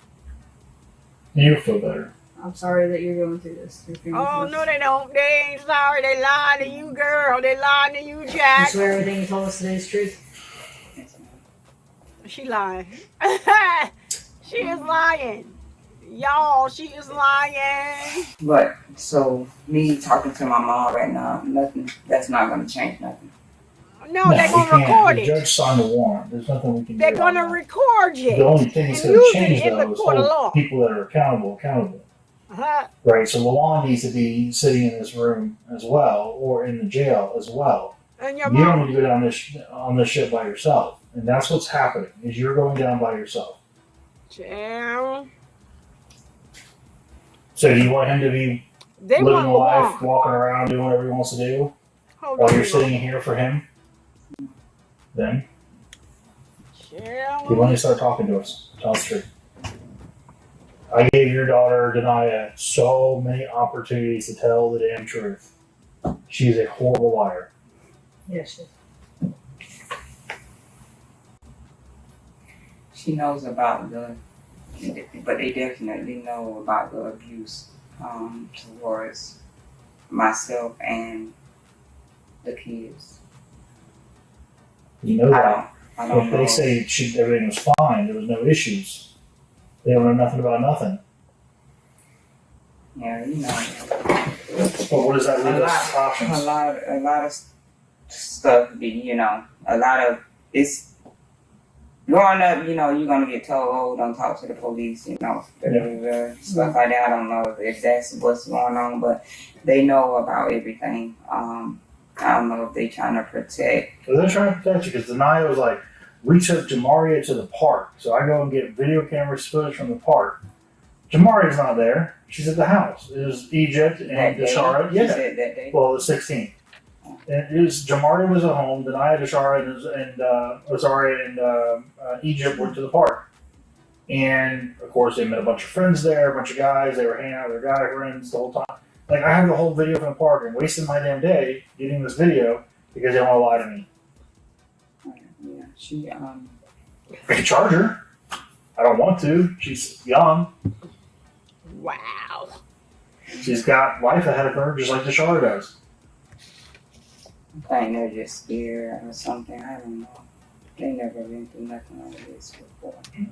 You'll feel better. I'm sorry that you're going through this. Oh no, they don't. They ain't sorry. They lying to you, girl. They lying to you, You Jack. swear everything you told us today is truth? Yes, ma'am. She lying. She is lying. Y'all, she is lying. But so me talking to my mom right now, nothing. That's not going to change nothing. No, they're we gonna can't. record The it. judge signed the warrant. There's nothing we can They're do. gonna on that. record it. The only thing that's and going to use change it in the though is court of law. hold people that are accountable. Uh-huh. Right. So Lawan needs to be sitting in this room as well, or in the jail as well. And your You don't mom. need to go down this shit by yourself, and that's what's happening. Is you're going down by yourself. Child. So do you want him to be They living want a life, Lawan. walking around, doing whatever he wants to do, Hold while on, you're Mom. sitting here for him? Then Child. you want to start talking to us. Tell us the truth. I gave your daughter, Denia, so many opportunities to tell the damn truth. She's a horrible liar. Yes. She knows about but they definitely know about the abuse towards myself and the kids. You know that. I don't If know. they say everything was fine, there was no issues. They don't know nothing about nothing. Yeah, you know. But what does that leave us options? A lot of stuff. A lot of it's growing up. You're gonna get told, "Oh, don't talk to the police." Stuff like that. I don't know if that's what's going on, but they know about everything. I don't know if they're trying to protect. So they're trying to protect you because Denia was like, we took Jamaria to the park. So I go and get video camera footage from the park. Jamaria's not there. She's at the house. It was Egypt and Deshara. Yeah. Said that day. Well, the 16th. And it was Jamaria was at home. Denia, Deshara, and Egypt went to the park. And of course, they met a bunch of friends there, a bunch of guys. They were hanging out with their guy friends the whole time. Like, I have the whole video from the park and wasted my damn day getting this video because they want to lie to me. Yeah, she I can charge her. I don't want to. She's young. Wow. She's got life ahead of her, just like Tyshael does. I think they're just scared or something. I don't know. They never been through nothing like this before. Yeah.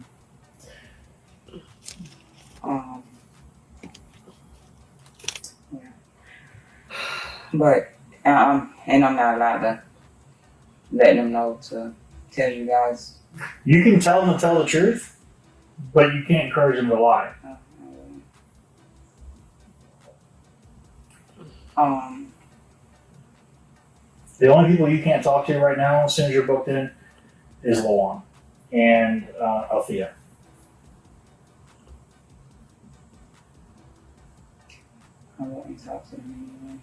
But and I'm not allowed to let them know to tell you guys. You can tell them to tell the truth, but you can't encourage them to lie. The only people you can't talk to right now, as soon as you're booked in, is Lawan and Althea. I won't talk to them anyway.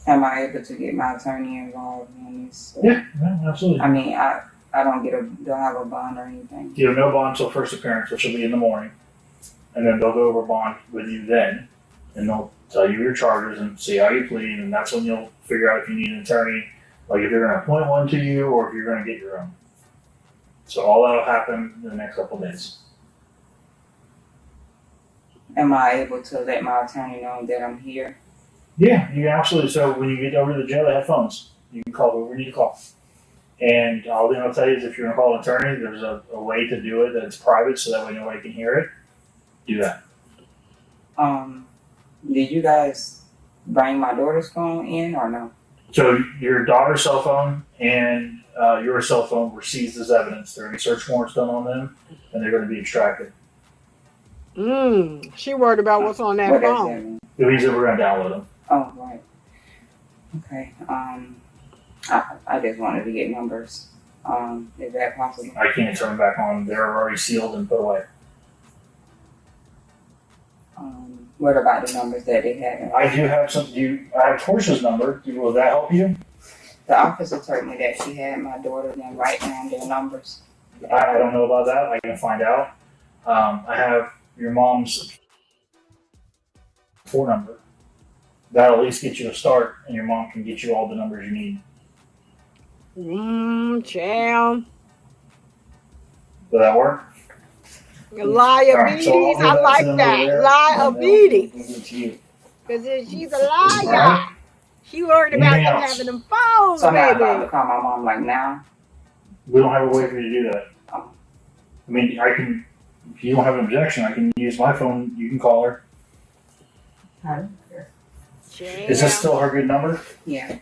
Am I able to get my attorney involved in this? Yeah, absolutely. I mean, I don't have a bond or anything. You have no bond until first appearance, which will be in the morning. And then they'll go over bond with you then. And they'll tell you your charges and see how you plead. And that's when you'll figure out if you need an attorney, like if they're going to appoint one to you or if you're going to get your own. So all that'll happen in the next couple of days. Am I able to let my attorney know that I'm here? Yeah, you can absolutely. So when you get over to the jail, they have phones. You can call whoever you need to call. And all thing I'll tell you is if you're going to call an attorney, there's a way to do it that's private so that way nobody can hear it. Do that. Did you guys bring my daughter's phone in or no? So your daughter's cell phone and your cell phone were seized as evidence. There are any search warrants done on them, and they're going to be extracted. She worried about what's on that phone. It means that we're going to download them. Oh, right. Okay. I just wanted to get numbers. Is that possible? I can't turn them back on. They're already sealed and put away. What about the numbers that they had? I do have some. I have Portia's number. Will that help you? The officer told me that she had my daughter then write down their numbers. I don't know about that. I can find out. I have your mom's phone number. That'll at least get you a start, and your mom can get you all the numbers you need. Child. Will that work? Liabilities, Right, so I like that. Liabilities. Because she's a liar. Right. She worried about them having them phones, so I'm not baby. allowed to call my mom like now? We don't have a way for you to do that. I mean, I can, if you don't have an objection, I can use my phone. You can call her. Is this still her good number? Yeah.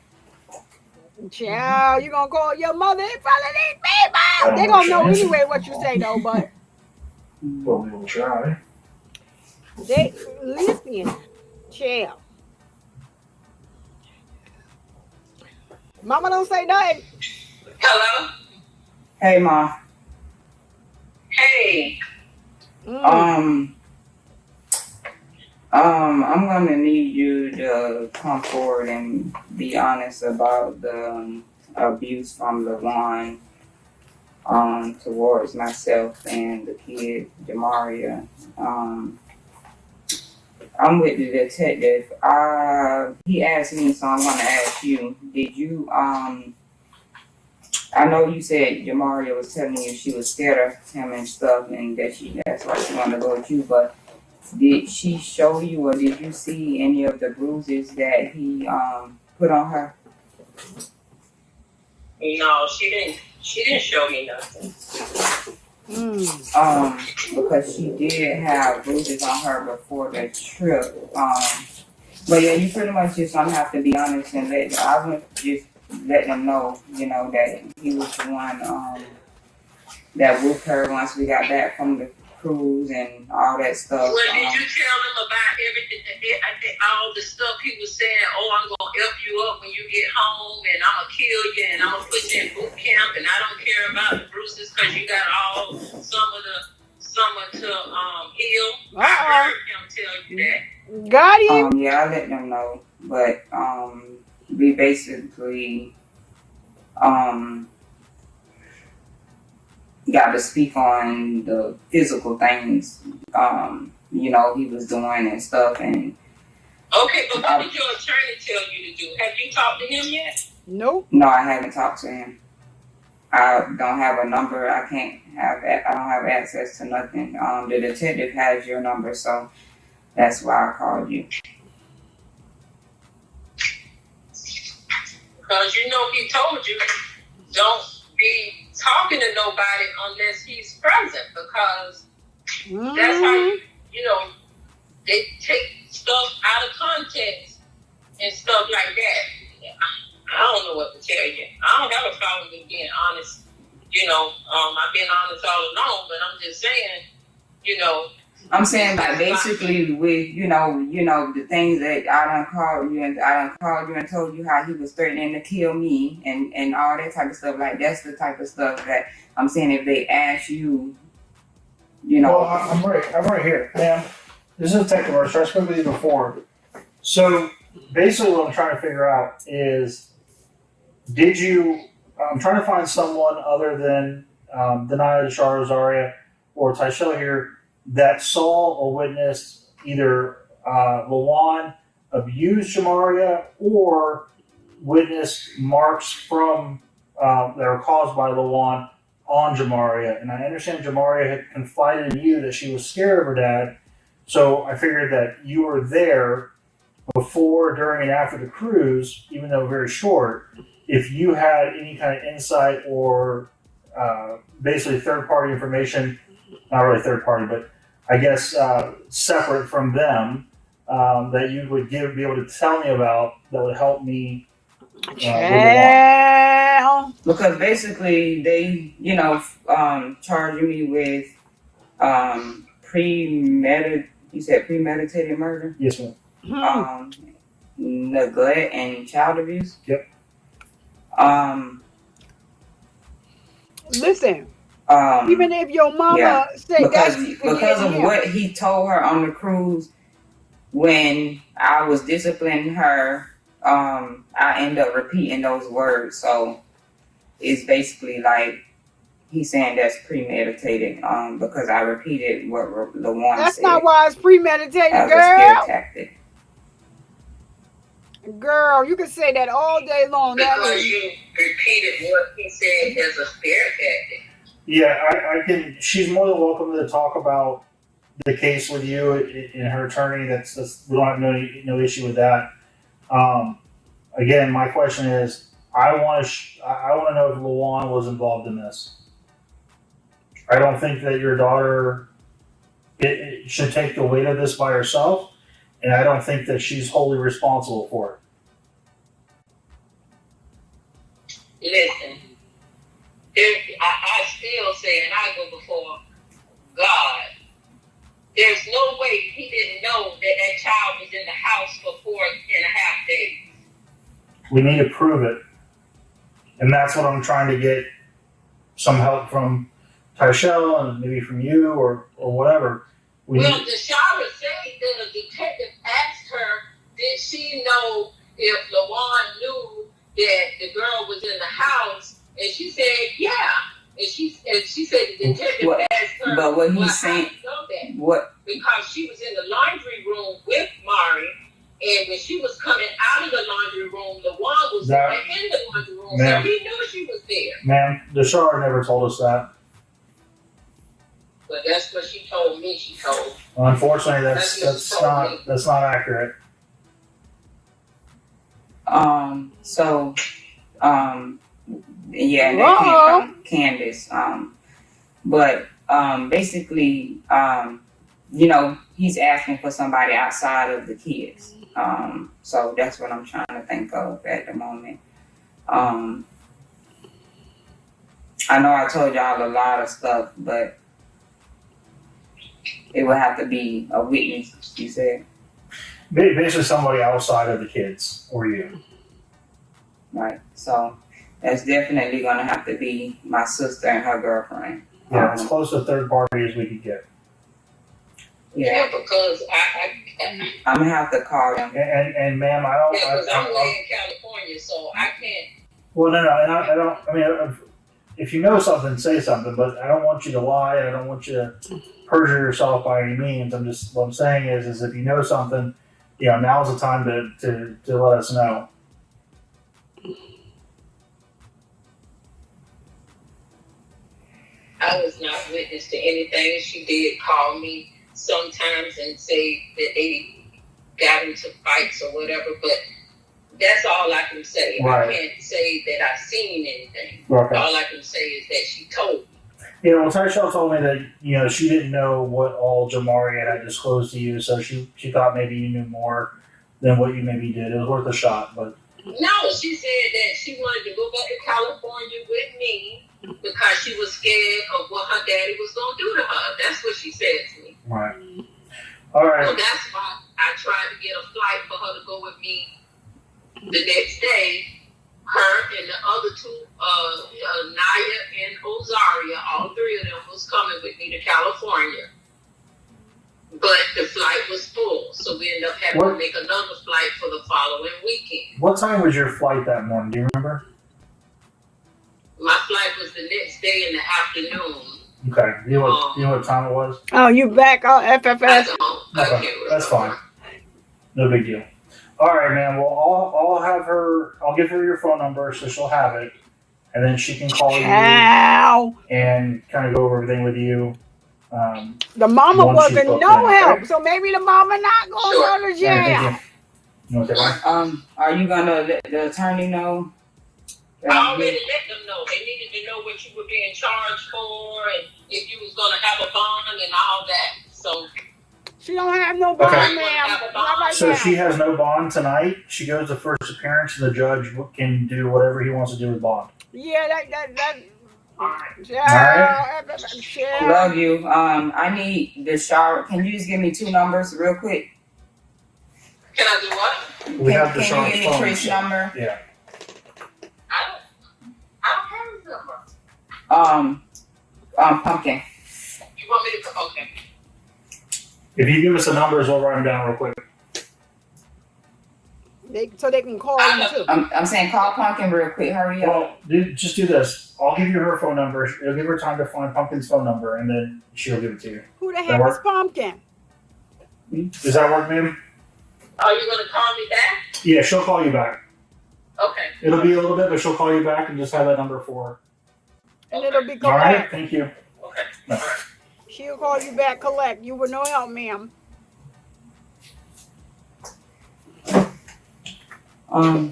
Child, you gonna call your mother in front of these people? They know gonna if know she'll answer anyway the what you phone. say though, but Well, we will try. they listen. Child. Mama don't say nothing. Hello? Hey, Ma. Hey. I'm gonna need you to come forward and be honest about the abuse from LaJuan towards myself and the kid, Jamaria. I'm with the detective. He asked me, so I'm gonna ask you. Did you I know you said Jamaria was telling you she was scared of him and stuff, and that's why she wanted to go with you. But did she show you, or did you see any of the bruises that he put on her? No, she didn't. She didn't show me nothing. Because she did have bruises on her before the trip. But yeah, you pretty much just gonna have to be honest and I would just let them know, that he was the one that whooped her once we got back from the cruise and all that stuff. Well, did you tell him about everything, all the stuff he was saying? Oh, I'm gonna F you up when you get home, and I'm gonna kill you, and I'm gonna put you in boot camp, and I don't care about the bruises because you got all some to heal. I heard him tell you that. Got him. Yeah, I let them know, but we basically got to speak on the physical things he was doing and stuff. And okay, but what did your attorney tell you to do? Have you talked to him yet? Nope. No, I haven't talked to him. I don't have a number. I don't have access to nothing. The detective has your number, so that's why I called you. Because he told you don't be talking to nobody unless he's present, because that's how they take stuff out of context and stuff like that. I don't know what to tell you. I don't have a problem with being honest. I've been honest all along, but I'm just saying, I'm saying, like, basically with, the things that I done called you and told you how he was threatening to kill me and all that type of stuff. Like, that's the type of stuff that I'm saying if they ask you, Well, I'm right here, ma'am. This is Detective Mercer. I spoke with you before. So basically what I'm trying to figure out is, I'm trying to find someone other than Denaya Rosaria or Tyshael here that saw or witnessed either LaJuan abuse Jamaria or witnessed marks from that were caused by LaJuan on Jamaria. And I understand Jamaria had confided in you that she was scared of her dad, so I figured that you were there before, during, and after the cruise, even though very short. If you had any kind of insight or basically third-party information, not really third-party, but I guess separate from them, that you would be able to tell me about, that would help me. Because basically they, charging me with premeditated murder. Yes, ma'am. Neglect and child abuse. Yep. Listen. Even if your mama say because of what he told her on the cruise, when I was disciplining her, I end up repeating those words. So it's basically like he's saying that's premeditated, because I repeated what LaJuan said. That's not why it's premeditated, as girl. a scare tactic. Girl, you can say that all day long. Because you repeated what he said as a scare tactic. Yeah, I can. She's more than welcome to talk about the case with you and her attorney. That's we don't have no issue with that. Again, my question is, I want to know if LaJuan was involved in this. I don't think that your daughter it should take the weight of this by herself. and I don't think that she's wholly responsible for it. Listen, I still say, and I go before God, there's no way he didn't know that that child was in the house for 4.5 days. We need to prove it. And that's what I'm trying to get some help from Tyshael and maybe from you or whatever. Well, Deshara said that a detective asked her, did she know if LaJuan knew that the girl was in the house? And she said, yeah. And she said the detective asked her, but what he's well, saying, how do you know that? What? Because she was in the laundry room with Mari, and when she was coming out of the laundry room, LaJuan was right in the laundry room, so he knew she was there. Ma'am, Deshara never told us that. But that's what she told me. She told. Well, unfortunately, that's not accurate. Yeah, that came from Candace. But basically, he's asking for somebody outside of the kids. So that's what I'm trying to think of at the moment. I know I told y'all a lot of stuff, but it would have to be a witness, you said. Basically somebody outside of the kids or you. Right. So that's definitely going to have to be my sister and her girlfriend. Yeah, as close to third party as we could get. Yeah, because I'm going to have to call them. And ma'am, I don't... Yeah, because I'm way in California, so I can't... Well, no, and I don't... I mean, if you know something, say something, but I don't want you to lie. I don't want you to perjure yourself by any means. What I'm saying is if you know something, now's the time to let us know. I was not witness to anything. She did call me sometimes and say that they got into fights or whatever, but that's all I can say. Right. I can't say that I've seen anything. Okay. All I can say is that she told me. Yeah, well, Tyshael told me that, she didn't know what all Jamaria had disclosed to you, so she thought maybe you knew more than what you maybe did. It was worth a shot, but... No, she said that she wanted to go back to California with me because she was scared of what her daddy was going to do to her. That's what she said to me. Right. All right. So that's why I tried to get a flight for her to go with me the next day. Her and the other two, Naya and Ozaria, all three of them was coming with me to California. But the flight was full, so we ended up having to make another flight for the following weekend. What time was your flight that morning? Do you remember? My flight was the next day in the afternoon. Okay. You know what time it was? Oh, you back on FFS? Okay. That's fine. No big deal. All right, man. Well, I'll have her. I'll give her your phone number so she'll have it, and then she can call you and kind of go over everything with you. The mama wasn't no help, so maybe the mama not going to go to jail. Okay. Are you gonna let the attorney know? I already let them know. They needed to know what you were being charged for, and if you was gonna have a bond and all that. So she don't have no bond, ma'am. So she has no bond tonight. She goes to first appearance, and the judge can do whatever he wants to do with bond. Yeah, that. All right. Love you. I need the shower. Can you just give me 2 numbers real quick? Can I do what? We have the Can you give me Trish number? Yeah. I don't have his number. Pumpkin. You want me to? Okay. If you give us the numbers, we'll write them down real quick. So they can call them too. I'm saying call Pumpkin real quick. Hurry up. Well, just do this. I'll give you her phone number. It'll give her time to find Pumpkin's phone number, and then she'll give it to you. Who the heck is Pumpkin? Does that work, ma'am? Are you going to call me back? Yeah, she'll call you back. Okay. It'll be a little bit, but she'll call you back and just have that number for her. And it'll be collect. All right, thank you. Okay. No. She'll call you back, collect. You were no help, ma'am.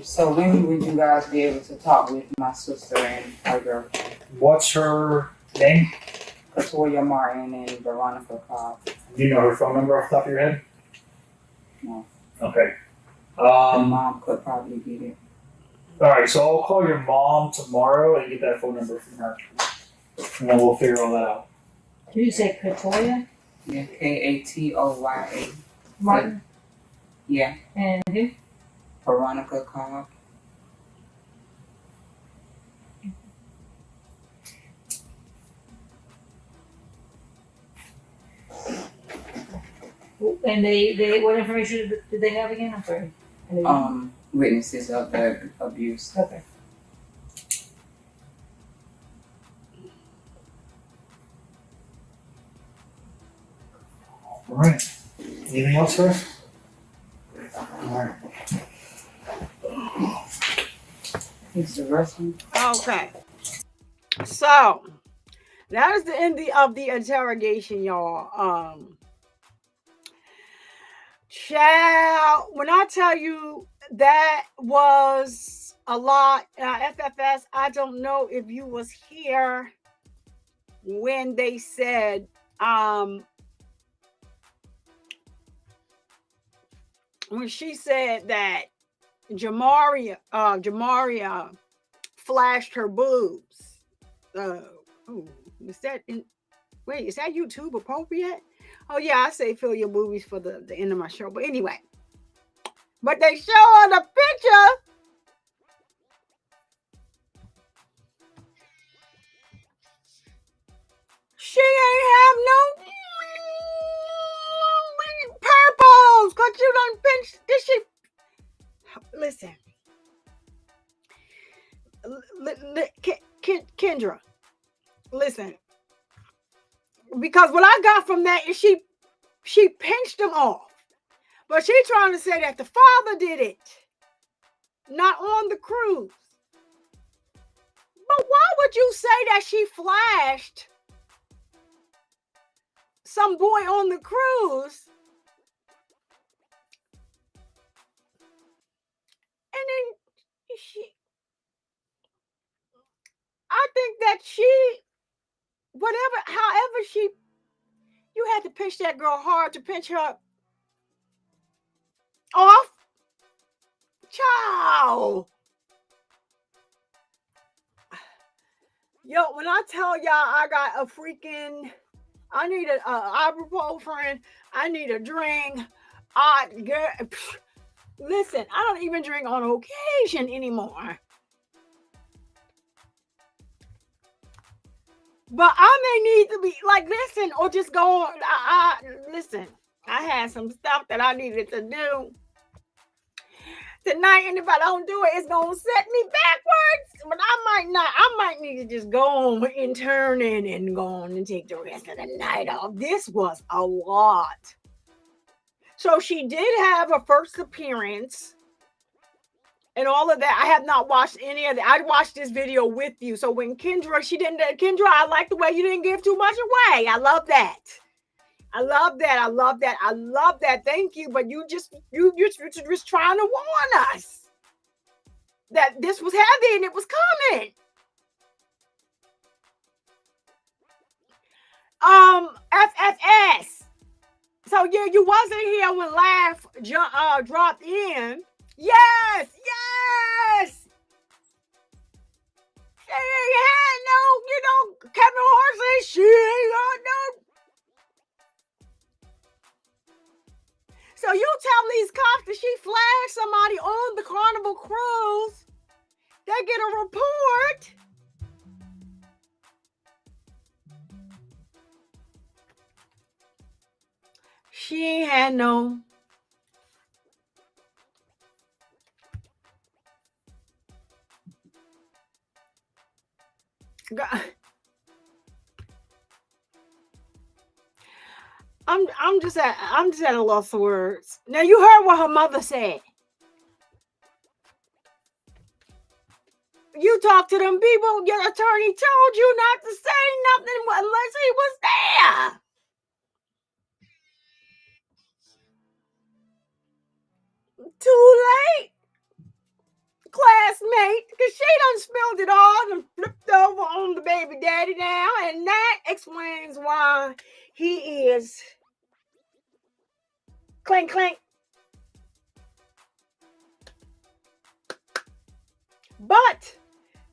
So when would you guys be able to talk with my sister and her girlfriend? What's her name? Jamaria Maryin and Veronica Cobb. Do you know her phone number off the top of your head? No. Okay. The mom could probably be there. All right, so I'll call your mom tomorrow and get that phone number from her, and then we'll figure all that out. Did you say Katoya? Yeah, Katoya. Martin? Yeah. And who? Veronica Cobb. And they what information did they have again? I'm sorry. Witnesses of the abuse. Okay. All right. Anything else for us? All right. It's the wrestling. Okay. So that is the end of the interrogation, y'all. Child, when I tell you that was a lot, FFS, I don't know if you was here when they said, when she said that Jamaria flashed her boobs. Is that is that YouTube appropriate? Oh yeah, I say fill your boobies for the end of my show. But anyway, but they show the picture. She ain't have no purples, cause you done pinch. Did she? Listen, Kendra, listen. Because what I got from that is she pinched them off. But she trying to say that the father did it, not on the cruise. But why would you say that she flashed some boy on the cruise? And then I think that however you had to pinch that girl hard to pinch her off. Ciao. Yo, when I tell y'all I got I need a ibuprofen, I need a drink. Listen, I don't even drink on occasion anymore. But I may need to be like, listen, or just go on. Listen, I had some stuff that I needed to do tonight, and if I don't do it, it's gonna set me backwards. But I might need to just go on interning and go on and take the rest of the night off. This was a lot. So she did have a first appearance and all of that. I have not watched any of that. I watched this video with you. So when Kendra, I like the way you didn't give too much away. I love that. I love that. Thank you. But you're just trying to warn us that this was heavy and it was coming. FFS. So yeah, you wasn't here when Laugh dropped in. Yes. She ain't had no, Kevin Hart said she ain't got no. So you tell these cops that she flashed somebody on the Carnival cruise, they get a report. She ain't had no. God. I'm just at a loss of words. Now you heard what her mother said. You talked to them people, your attorney told you not to say nothing unless he was there. Too late, classmate, because she done spilled it all and flipped over on the baby daddy now, and that explains why he is clink clink But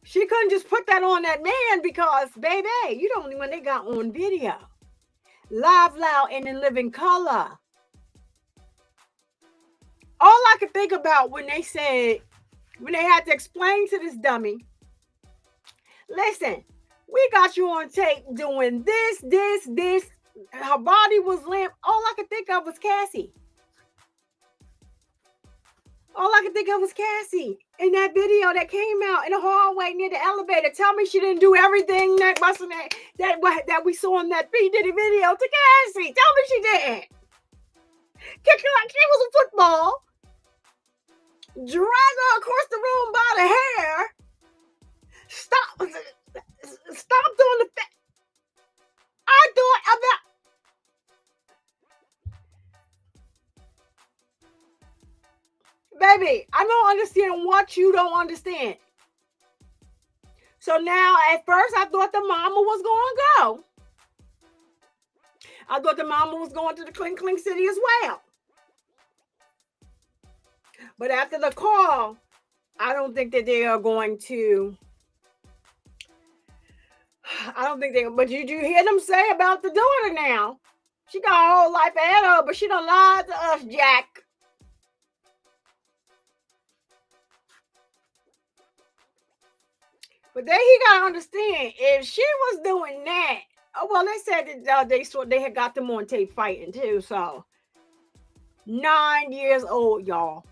she couldn't just put that on that man because, baby, you don't when they got on video. Live, loud, and in living color. All I could think about when they had to explain to this dummy, listen, we got you on tape doing this. Her body was limp. All I could think of was Cassie. All I could think of was Cassie in that video that came out in the hallway near the elevator. Tell me she didn't do everything that we saw in that P. Diddy video to Cassie. Tell me she didn't. Kick her like she was a football. Drag her across the room by the hair. Stop doing the thing. I thought about, baby, I don't understand what you don't understand. So now, at first, I thought the mama was going to go. I thought the mama was going to the Clink Clink City as well. But after the call, I don't think that they are going to. I don't think they. But did you hear them say about the daughter now? She got her whole life ahead of her, but she done lied to us, Jack. But then he gotta understand, if she was doing that, well, they said that they had got them on tape fighting too. So 9 years old, y'all.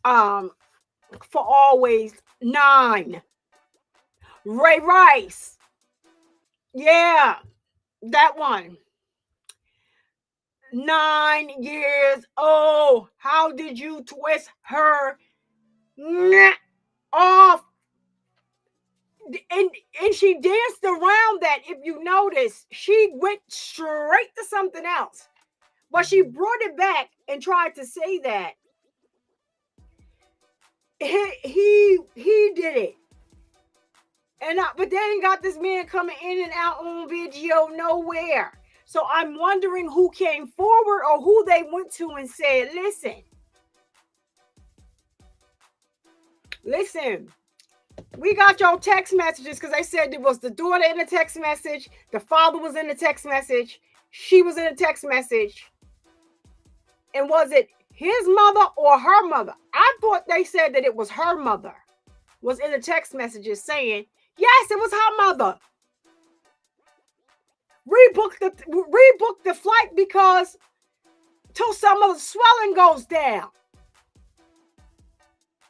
For always 9. Ray Rice. Yeah, that one. 9 years old. How did you twist her off? And she danced around that. If you notice, she went straight to something else. But she brought it back and tried to say that he did it. And but they ain't got this man coming in and out on video nowhere. So I'm wondering who came forward or who they went to and said, listen, we got your text messages, because they said it was the daughter in the text message, the father was in the text message, she was in the text message. And was it his mother or her mother? I thought they said that it was her mother was in the text messages saying, yes, it was her mother. Rebook the flight because till some of the swelling goes down.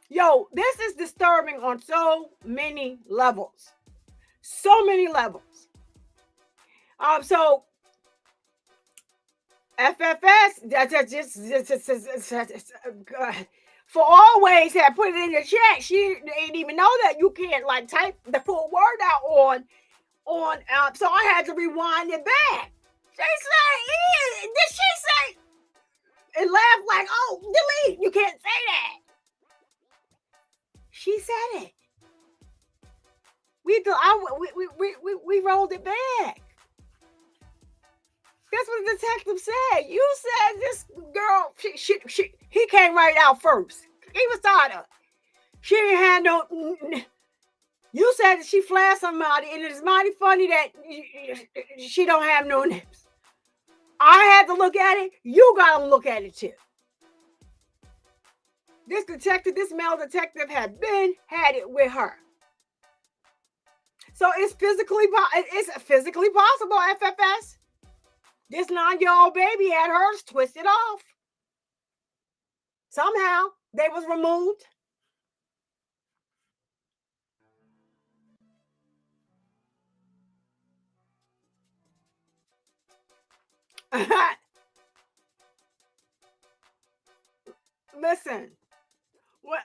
Yo, this is disturbing on so many levels. So many levels. So FFS, for always had put it in the chat. She didn't even know that you can't like type the full word out on. So I had to rewind it back. She said, did she say? And laugh like, oh, delete. You can't say that. She said it. We rolled it back. That's what the detective said. You said this girl, he came right out first. He was tired of it. She didn't have no. You said that she flashed somebody, and it's mighty funny that she don't have no nips. I had to look at it. You got to look at it too. This male detective had it with her. So it's physically possible, FFS. This 9-year-old baby had hers twisted off. Somehow they was removed. Listen,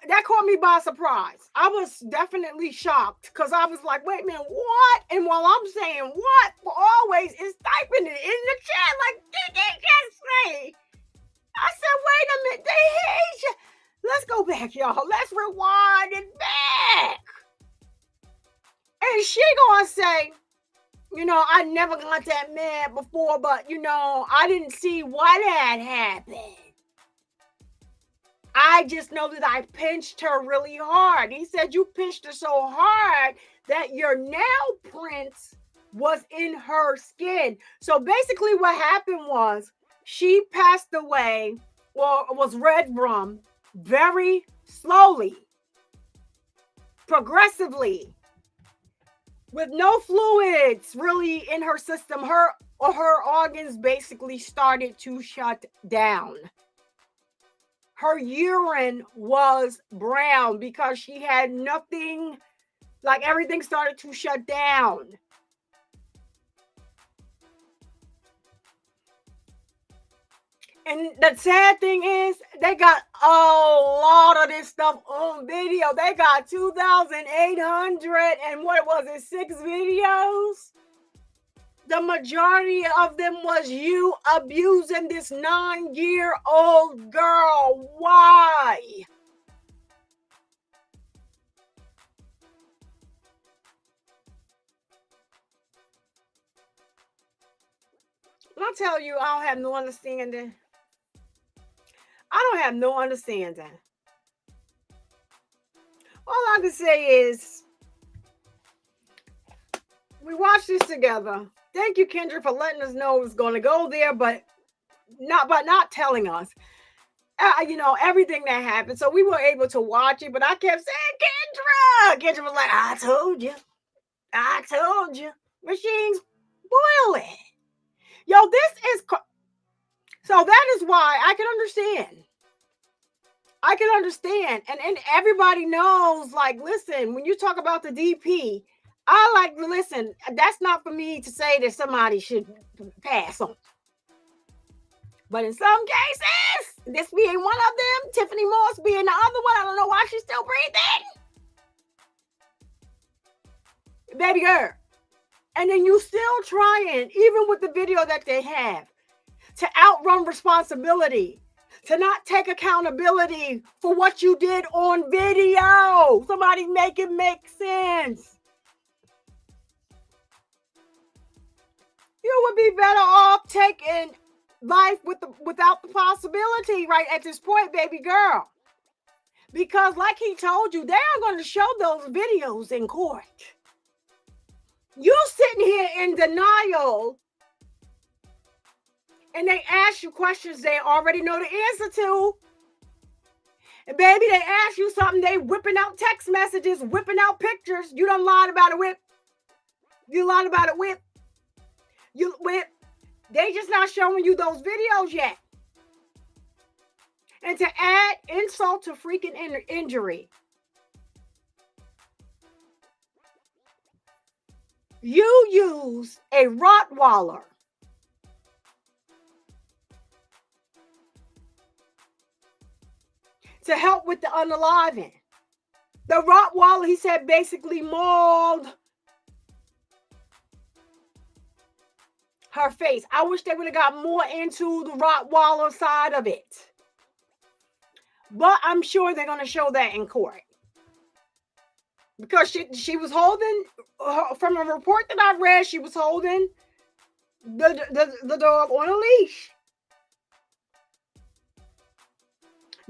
that caught me by surprise. I was definitely shocked because I was like, wait a minute, what? And while I'm saying what, for always is typing it in the chat like, they can't say. I said, wait a minute, they hate you. Let's go back, y'all. Let's rewind it back. And she gonna say, I never got that mad before, but, I didn't see what had happened. I just know that I pinched her really hard. He said, you pinched her so hard that your nail prints was in her skin. So basically what happened was she passed away, or was red rum, very slowly, progressively, with no fluids really in her system. Her organs basically started to shut down. Her urine was brown because she had nothing, like everything started to shut down. And the sad thing is, they got a lot of this stuff on video. They got 2,800 and what was it, 6 videos? The majority of them was you abusing this 9-year-old girl. Why? I'll tell you, I don't have no understanding. I don't have no understanding. All I can say is, we watched this together. Thank you, Kendra, for letting us know it was going to go there, but not telling us, everything that happened. So we were able to watch it, but I kept saying, Kendra was like, I told you. Machines boiling. Yo, this is, so that is why I can understand. And everybody knows, like, listen, when you talk about the DP, I like to listen. That's not for me to say that somebody should pass on. But in some cases, this being one of them, Tiffany Moss being the other one, I don't know why she's still breathing. Baby girl. And then you still trying, even with the video that they have, to outrun responsibility, to not take accountability for what you did on video. Somebody make it make sense. You would be better off taking life without the possibility right at this point, baby girl. Because like he told you, they are going to show those videos in court. You sitting here in denial, and they ask you questions they already know the answer to. And baby, they ask you something, they whipping out text messages, whipping out pictures. You done lied about a whip. You lied about a whip. You whip. They just not showing you those videos yet. And to add insult to freaking injury, you use a Rottweiler to help with the unaliving. The Rottweiler, he said, basically mauled her face. I wish they would have got more into the Rottweiler side of it. But I'm sure they're going to show that in court. Because she was holding, from a report that I read, she was holding the dog on a leash.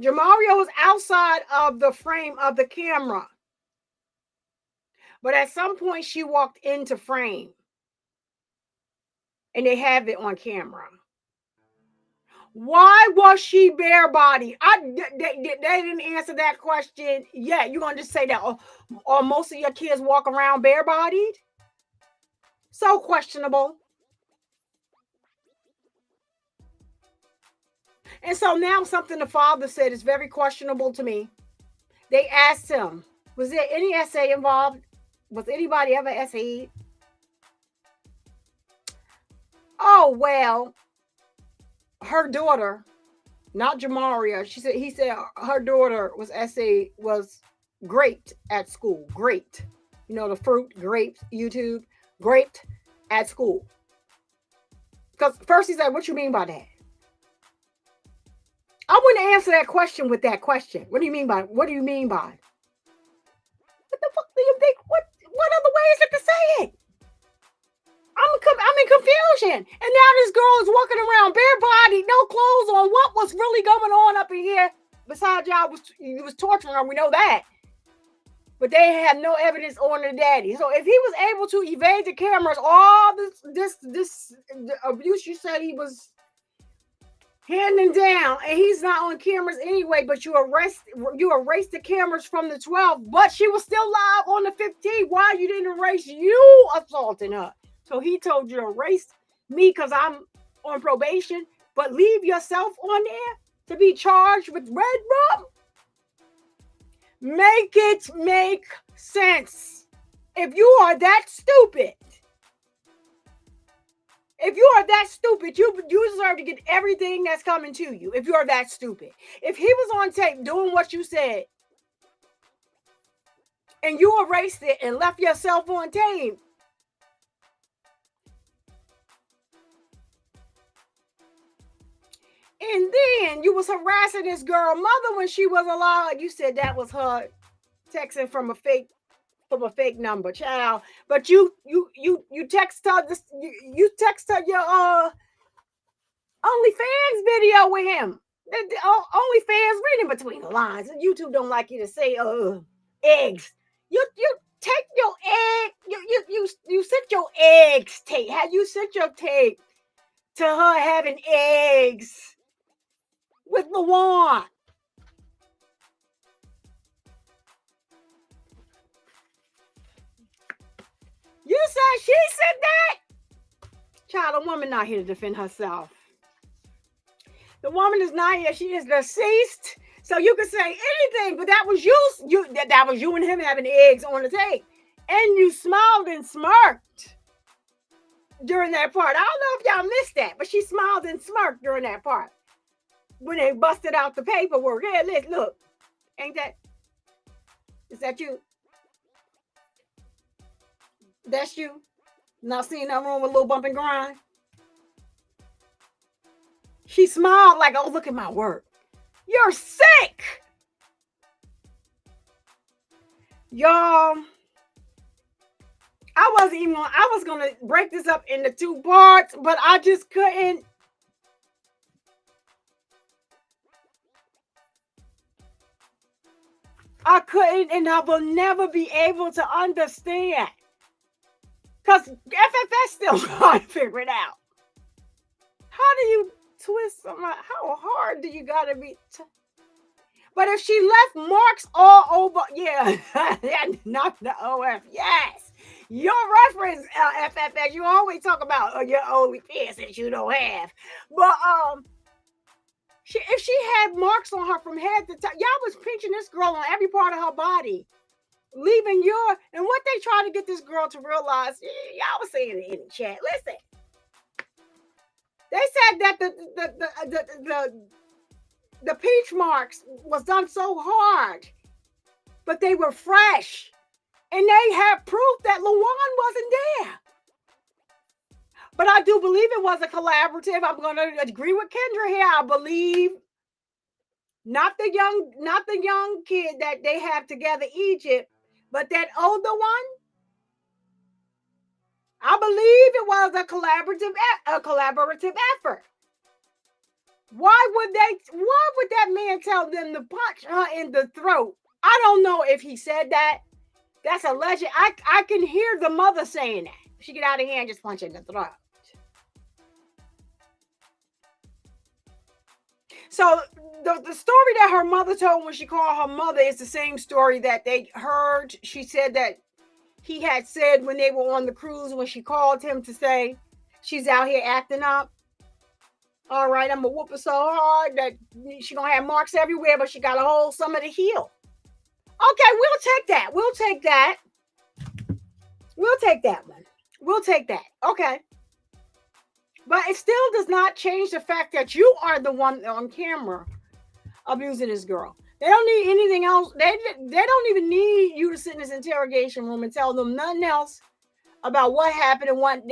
Jamaria was outside of the frame of the camera. But at some point, she walked into frame. And they have it on camera. Why was she bare body? They didn't answer that question yet. You're going to just say that, or most of your kids walk around bare bodied? So questionable. And so now something the father said is very questionable to me. They asked him, was there any essay involved? Was anybody ever essayed? Oh, well, her daughter, not Jamaria, he said her daughter was graped at school. Graped. You know, the fruit, grapes, YouTube, graped at school. Because first he said, what you mean by that? I wouldn't answer that question with that question. What do you mean by? What the fuck do you think? What other way is it to say it? I'm in confusion. And now this girl is walking around bare body, no clothes on. What was really going on up in here? besides y'all was torturing her. We know that. But they had no evidence on the daddy. So if he was able to evade the cameras, all this abuse you said he was handing down, and he's not on cameras anyway, but you erased the cameras from the 12, but she was still live on the 15. Why you didn't erase you assaulting her? So he told you to erase me because I'm on probation, but leave yourself on there to be charged with red rum? Make it make sense. If you are that stupid, you deserve to get everything that's coming to you. If you are that stupid. If he was on tape doing what you said, and you erased it and left yourself on tape, and then you was harassing this girl mother when she was alive. You said that was her texting from a fake number, child. But you text her this, you text her your OnlyFans video with him. The OnlyFans reading between the lines. YouTube don't like you to say eggs. You take your egg. You sent your eggs tape. Had you sent your tape to her having eggs with LaJuan? You said she said that? Child, a woman not here to defend herself. The woman is not here. She is deceased. So you can say anything, but that was you. That was you and him having eggs on the tape. And you smiled and smirked during that part. I don't know if y'all missed that, but she smiled and smirked during that part. When they busted out the paperwork. Here, look. Is that you? That's you. Not seeing that room with a little bump and grind. She smiled like, oh, look at my work. You're sick. Y'all, I was going to break this up into 2 parts, but I just couldn't. I couldn't, and I will never be able to understand. Because FFS still trying to figure it out. How do you twist somebody? How hard do you gotta be? But if she left marks all over, yeah, not the OF. Yes, your reference, FFS. You always talk about your OnlyFans that you don't have, but if she had marks on her from head to toe, y'all was pinching this girl on every part of her body. Leaving and what they try to get this girl to realize, y'all was saying it in the chat. Listen, they said that the peach marks was done so hard, but they were fresh, and they have proof that LaJuan wasn't there. But I do believe it was a collaborative. I'm going to agree with Kendra here. I believe not the young kid that they have together, Egypt. But that older one, I believe it was a collaborative effort. Why would that man tell them to punch her in the throat? I don't know if he said that. That's a legend. I can hear the mother saying that. If she get out of hand, just punch her in the throat. So the story that her mother told when she called her mother is the same story that they heard. She said that he had said when they were on the cruise, when she called him to say she's out here acting up. All right, I'm gonna whoop her so hard that she gonna have marks everywhere, but she got a hold some of the heel. Okay, we'll take that. We'll take that one. We'll take that. Okay. But it still does not change the fact that you are the one on camera abusing this girl. They don't need anything else. They don't even need you to sit in this interrogation room and tell them nothing else about what happened and what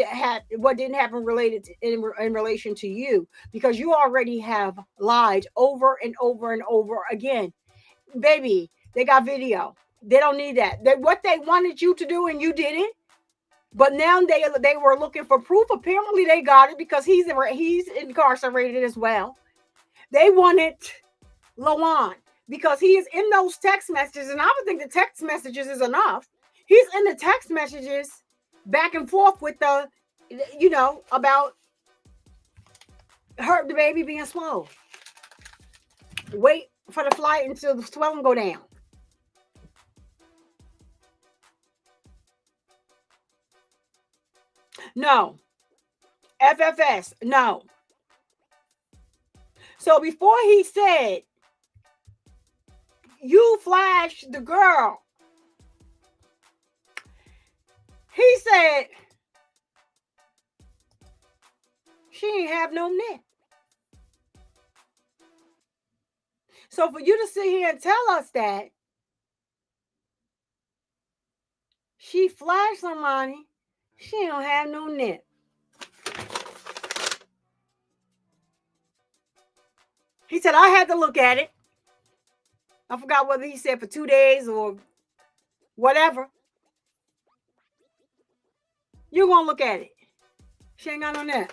didn't happen related to, in relation to you, because you already have lied over and over and over again. Baby, they got video. They don't need that. What they wanted you to do and you didn't. But now they were looking for proof. Apparently they got it because he's incarcerated as well. They wanted LaJuan. because he is in those text messages, and I would think the text messages is enough. He's in the text messages back and forth with the, about the baby being swole. Wait for the flight until the swelling go down. No. FFS, no. So before he said, you flashed the girl, he said, she ain't have no net. So for you to sit here and tell us that she flashed somebody, she don't have no net. He said, I had to look at it. I forgot whether he said for 2 days or whatever. You're going to look at it. She ain't got no net.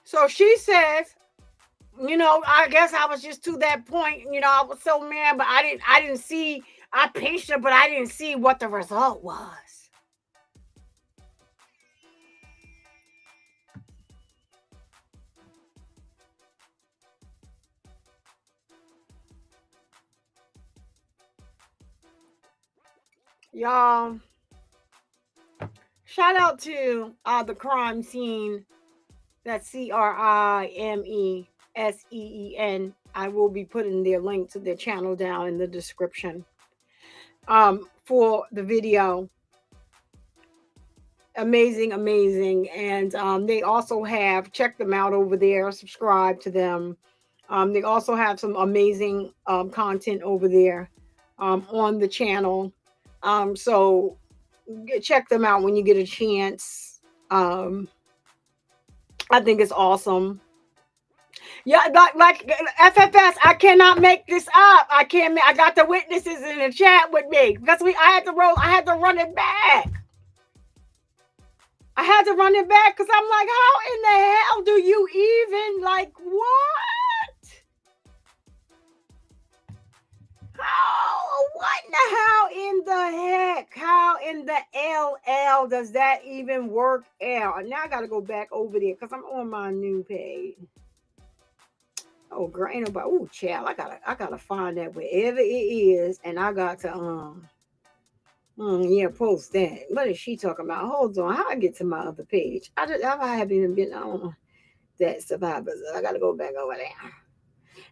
So she says, I guess I was just to that point, I was so mad, but I didn't see, I pinched her, but I didn't see what the result was. Y'all, shout out to the crime scene. That's CRIMESEEN. I will be putting their link to their channel down in the description for the video. Amazing. And they also have, check them out over there, subscribe to them. They also have some amazing content over there on the channel. So check them out when you get a chance. I think it's awesome. Yeah, like FFS, I cannot make this up. I got the witnesses in the chat with me because I had to run it back. I had to run it back because I'm like, how in the hell do you even, like, what? How in the heck? How in the LL does that even work out? Now I got to go back over there because I'm on my new page. Oh, girl, ain't nobody. Oh, child, I gotta find that wherever it is, and I got to post that. What is she talking about? Hold on, how I get to my other page? I haven't even been on that survivors. I gotta go back over there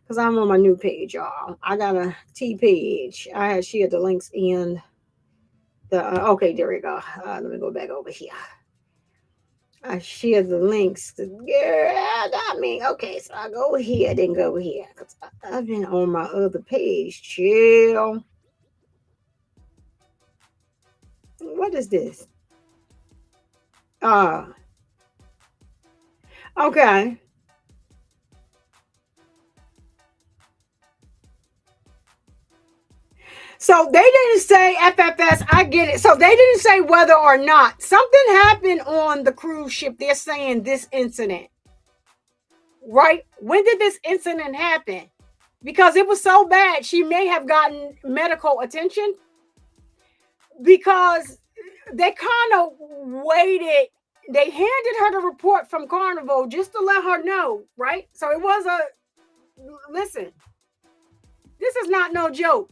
because I'm on my new page, y'all. I got a T page. I had shared the links in the. Okay, there we go. Let me go back over here. I share the links. Okay, so I go here, then go here. Cause I've been on my other page. Chill. What is this? Okay. So they didn't say FFS. I get it. So they didn't say whether or not something happened on the cruise ship. They're saying this incident. Right? When did this incident happen? Because it was so bad, she may have gotten medical attention. Because they kind of waited. They handed her the report from Carnival just to let her know, right? So it was listen, this is not no joke.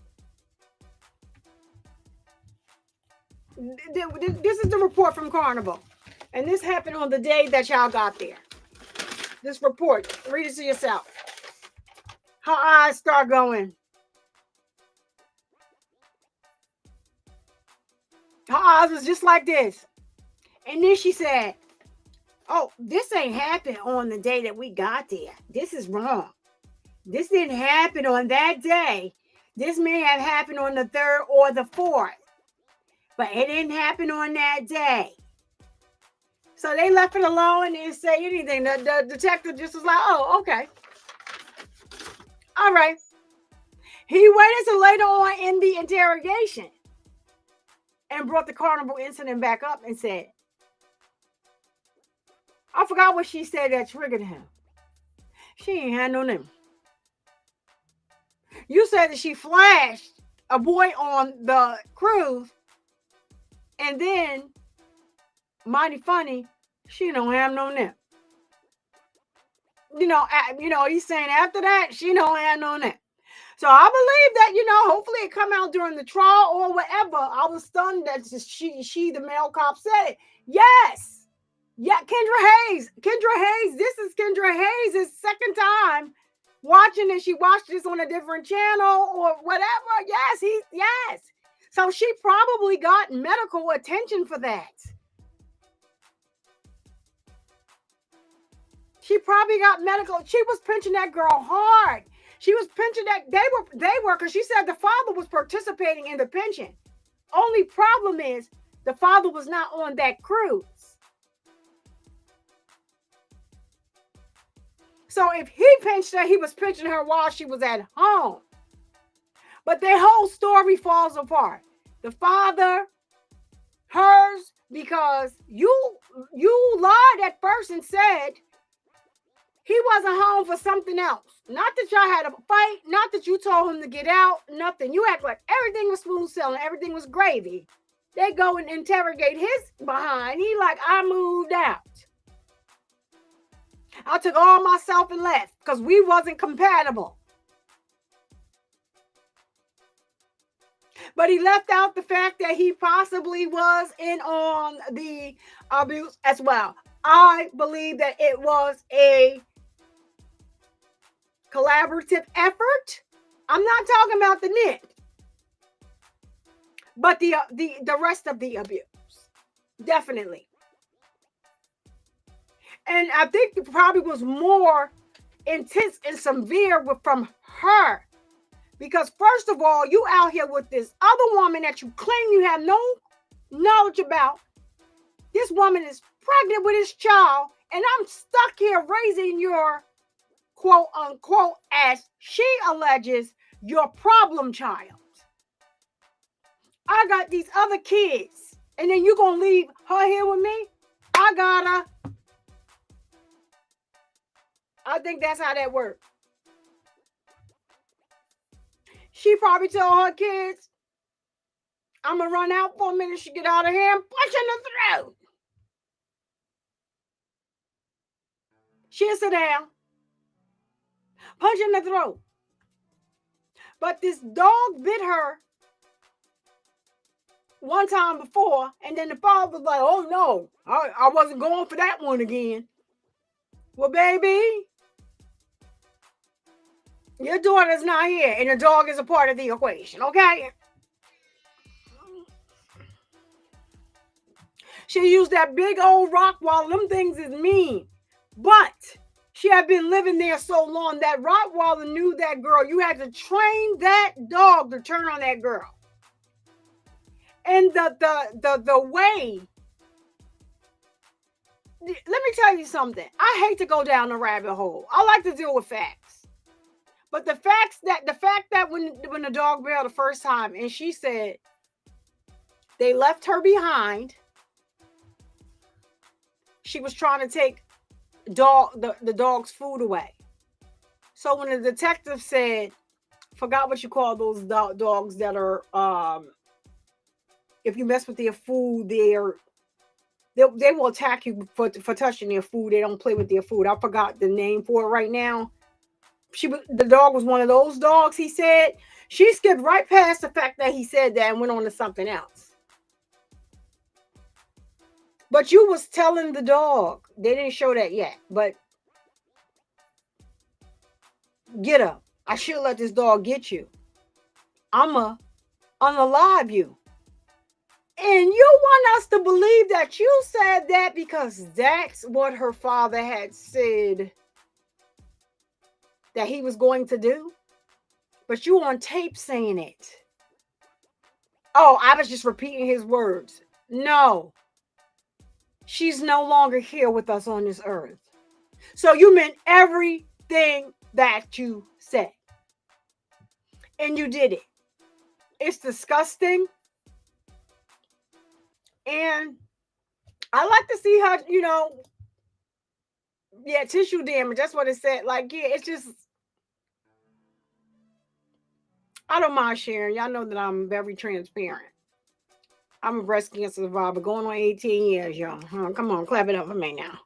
This is the report from Carnival. And this happened on the day that y'all got there. This report, read it to yourself. Her eyes start going. Her eyes was just like this. And then she said, oh, this ain't happened on the day that we got there. This is wrong. This didn't happen on that day. This may have happened on the 3rd or the 4th. But it didn't happen on that day. So they left it alone and didn't say anything. The detective just was like, oh, okay. All right. He waited till later on in the interrogation and brought the Carnival incident back up and said, I forgot what she said that triggered him. She ain't had no name. You said that she flashed a boy on the cruise, and then, mighty funny, she don't have no name. He's saying after that, she don't have no name. So I believe that, hopefully it come out during the trial or whatever. I was stunned that she, the male cop, said it. Yes. Yeah, Kendra Hayes. This is Kendra Hayes' second time watching it. She watched this on a different channel or whatever. Yes. So she probably got medical attention for that. She probably got medical. She was pinching that girl hard. She was pinching that. They were, because she said the father was participating in the pinching. Only problem is the father was not on that cruise. So if he pinched her, he was pinching her while she was at home. But their whole story falls apart. The father, hers, because you lied at first and said he wasn't home for something else. Not that y'all had a fight. Not that you told him to get out. Nothing. You act like everything was smooth sailing. Everything was gravy. They go and interrogate his behind. He like, I moved out. I took all myself and left because we wasn't compatible. But he left out the fact that he possibly was in on the abuse as well. I believe that it was a collaborative effort. I'm not talking about the knit, but the rest of the abuse, definitely. And I think it probably was more intense and severe from her, because first of all, you out here with this other woman that you claim you have no knowledge about. This woman is pregnant with his child, and I'm stuck here raising your quote unquote, as she alleges, your problem child. I got these other kids, and then you gonna leave her here with me? I gotta. I think that's how that works. She probably told her kids, I'm gonna run out for a minute. She get out of here and punch in the throat. She'll sit down. Punch in the throat. But this dog bit her one time before, and then the father was like, oh no, I wasn't going for that one again. Well, baby, your daughter's not here, and the dog is a part of the equation, okay? She used that big old Rottweiler. Them things is mean. But she had been living there so long that Rottweiler knew that girl. You had to train that dog to turn on that girl. And the way, let me tell you something. I hate to go down the rabbit hole. I like to deal with facts. But the fact that when the dog bit her the first time, and she said they left her behind, she was trying to take the dog's food away. So when the detective said, forgot what you call those dogs that are, if you mess with their food, they will attack you for touching their food. They don't play with their food. I forgot the name for it right now. The dog was one of those dogs, he said. She skipped right past the fact that he said that and went on to something else. But you was telling the dog. They didn't show that yet, but get up. I should let this dog get you. I'ma unalive you. And you want us to believe that you said that because that's what her father had said that he was going to do? But you on tape saying it. Oh, I was just repeating his words. No. She's no longer here with us on this earth. So you meant everything that you said. And you did it. It's disgusting. And I like to see her, Yeah, tissue damage. That's what it said. Like, yeah, it's just, I don't mind sharing. Y'all know that I'm very transparent. I'm a breast cancer survivor going on 18 years, y'all. Come on, clap it up for me now.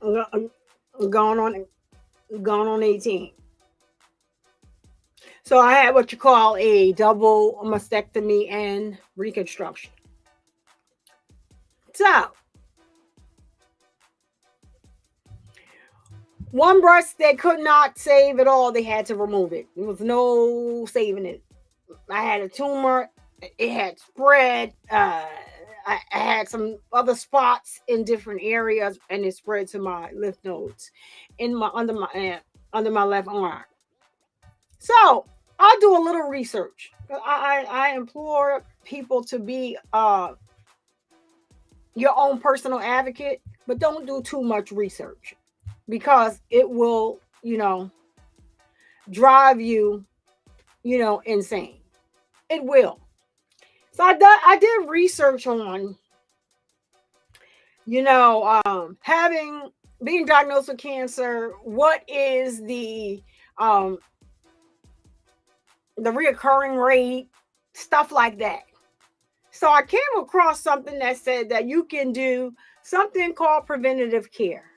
Going on 18. So I had what you call a double mastectomy and reconstruction. So one breast they could not save at all. They had to remove it. There was no saving it. I had a tumor. It had spread. I had some other spots in different areas, and it spread to my lymph nodes in my under my left arm. So I'll do a little research. I implore people to be your own personal advocate, but don't do too much research because it will, drive you, insane. It will. So I did research on, being diagnosed with cancer. What is the reoccurring rate, stuff like that. So I came across something that said that you can do something called preventative care.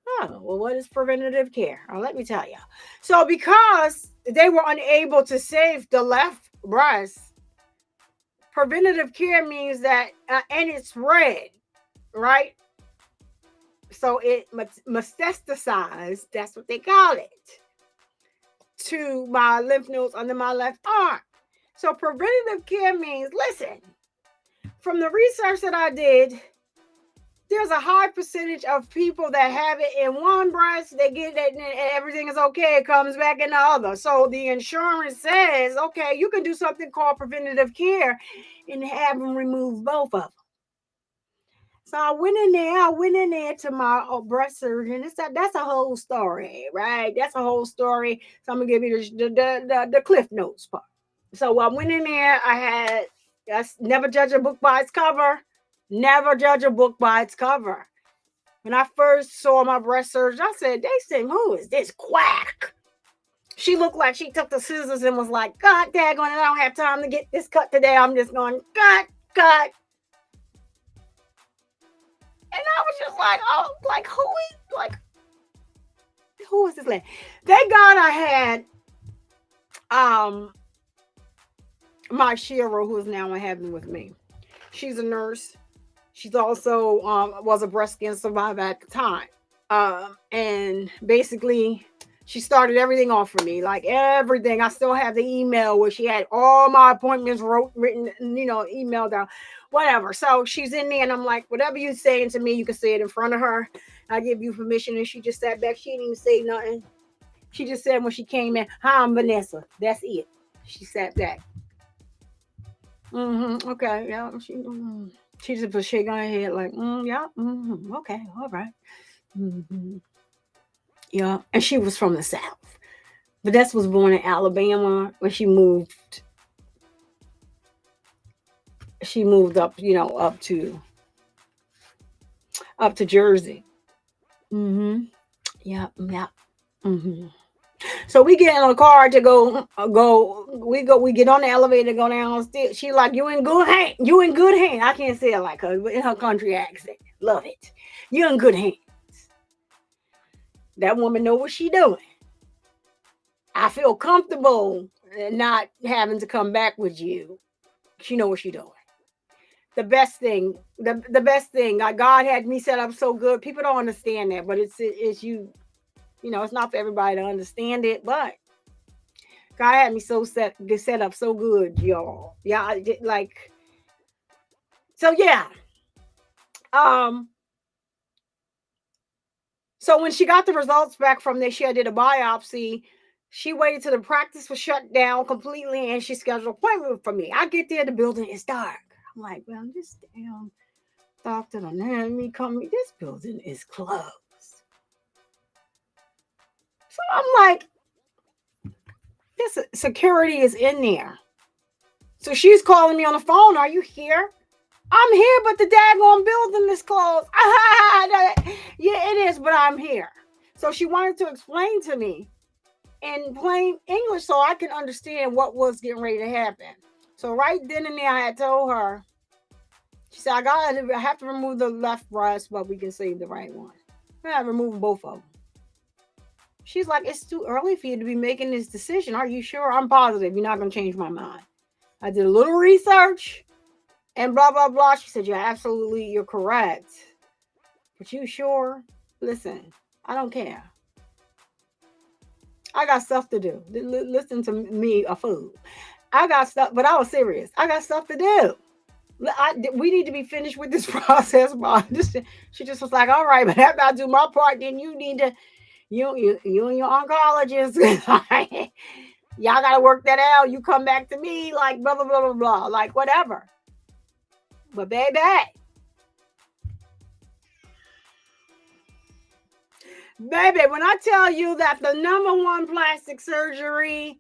Oh, well, what is preventative care? Let me tell you. So because they were unable to save the left breast, preventative care means that, and it's red, right? So it metastasized, that's what they call it, to my lymph nodes under my left arm. So preventative care means, listen, from the research that I did, there's a high percentage of people that have it in one breast, they get it and everything is okay, it comes back in the other. So the insurance says, okay, you can do something called preventative care and have them remove both of them. So I went in there to my breast surgeon. That's a whole story, right? That's a whole story. So I'm gonna give you the Cliff Notes part. So I went in there. I never judge a book by its cover. Never judge a book by its cover. When I first saw my breast surgeon, I said, who is this quack? She looked like she took the scissors and was like, God daggone it, I don't have time to get this cut today. I'm just going, cut. And I was just like, oh, like, who is this lady? Thank God I had my Shiro, who is now in heaven with me. She's a nurse. She's also was a breast cancer survivor at the time. And basically, she started everything off for me, like everything. I still have the email where she had all my appointments written, emailed down, whatever. So she's in there, and I'm like, whatever you're saying to me, you can say it in front of her. I give you permission. And she just sat back. She didn't even say nothing. She just said when she came in, hi, I'm Vanessa. That's it. She sat back. Okay, yeah. She just put shaking her head like, yeah, okay, all right. Yeah, and she was from the South. Vanessa was born in Alabama. When she moved up, up to Jersey. Yeah. So we get in a car to go. We get on the elevator, go downstairs. She like, you in good hand. You in good hand. I can't say it like her, but in her country accent. Love it. You in good hands. That woman know what she doing. I feel comfortable not having to come back with you. She know what she doing. The best thing, God had me set up so good. People don't understand that, but it's you. It's not for everybody to understand it, but God had me set up so good, y'all. Yeah, I did, like. So yeah. So when she got the results back from there, she did a biopsy. She waited till the practice was shut down completely, and she scheduled an appointment for me. I get there, the building is dark. I'm like, well, this damn doctor done had me come. This building is closed. So I'm like, this security is in there. So she's calling me on the phone. Are you here? I'm here, but the daggone building is closed. Yeah, it is, but I'm here. So she wanted to explain to me in plain English so I can understand what was getting ready to happen. So right then and there, I had told her, she said, I have to remove the left breast, but we can save the right one. I have to remove both of them. She's like, it's too early for you to be making this decision. Are you sure? I'm positive you're not going to change my mind. I did a little research and blah, blah, blah. She said, you're correct. But you sure? Listen, I don't care. I got stuff to do. Listen to me, a fool. I got stuff, but I was serious. I got stuff to do. We need to be finished with this process. She just was like, all right, but after I do my part, then you need to, you and your oncologist, y'all got to work that out. You come back to me, like blah, blah, blah, blah, blah, like whatever. But baby, when I tell you that the number one plastic surgery,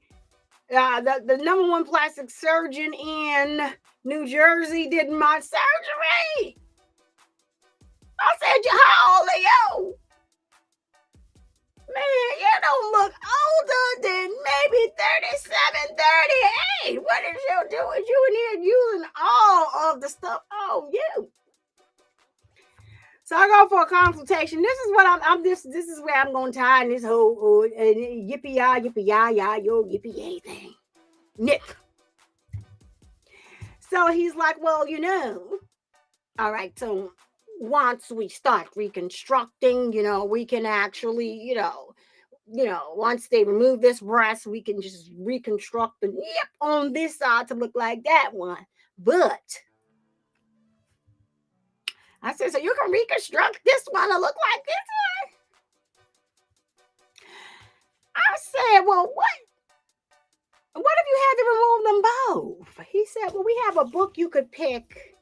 the number one plastic surgeon in New Jersey did my surgery. I said, how old are you? Man, you don't look older than maybe 37, 38. What is you doing? You in here using all of the stuff on you. So I go for a consultation. This is what this is where I'm going to tie in this whole yippee-yah, yo, yippee-yay thing. Nick. So he's like, well, all right, so once we start reconstructing, we can actually, once they remove this breast, we can just reconstruct the nip on this side to look like that one. But I said, so you can reconstruct this one to look like this one? I said, well, what if you had to remove them both? He said, well, we have a book you could pick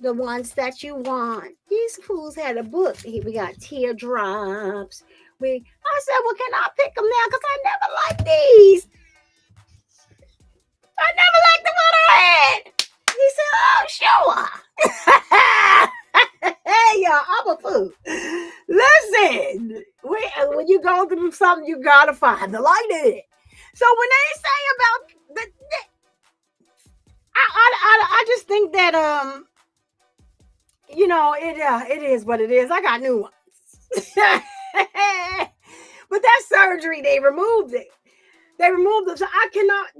the ones that you want. These fools had a book. We got teardrops. I said, well, can I pick them now? Because I never liked these. I never liked the one I had. He said, oh, sure. Hey, y'all, I'm a fool. Listen, when you go through something, you got to find the light in it. So when they say about I just think that, it is what it is. I got new ones. But that surgery, they removed it. They removed it. So I cannot,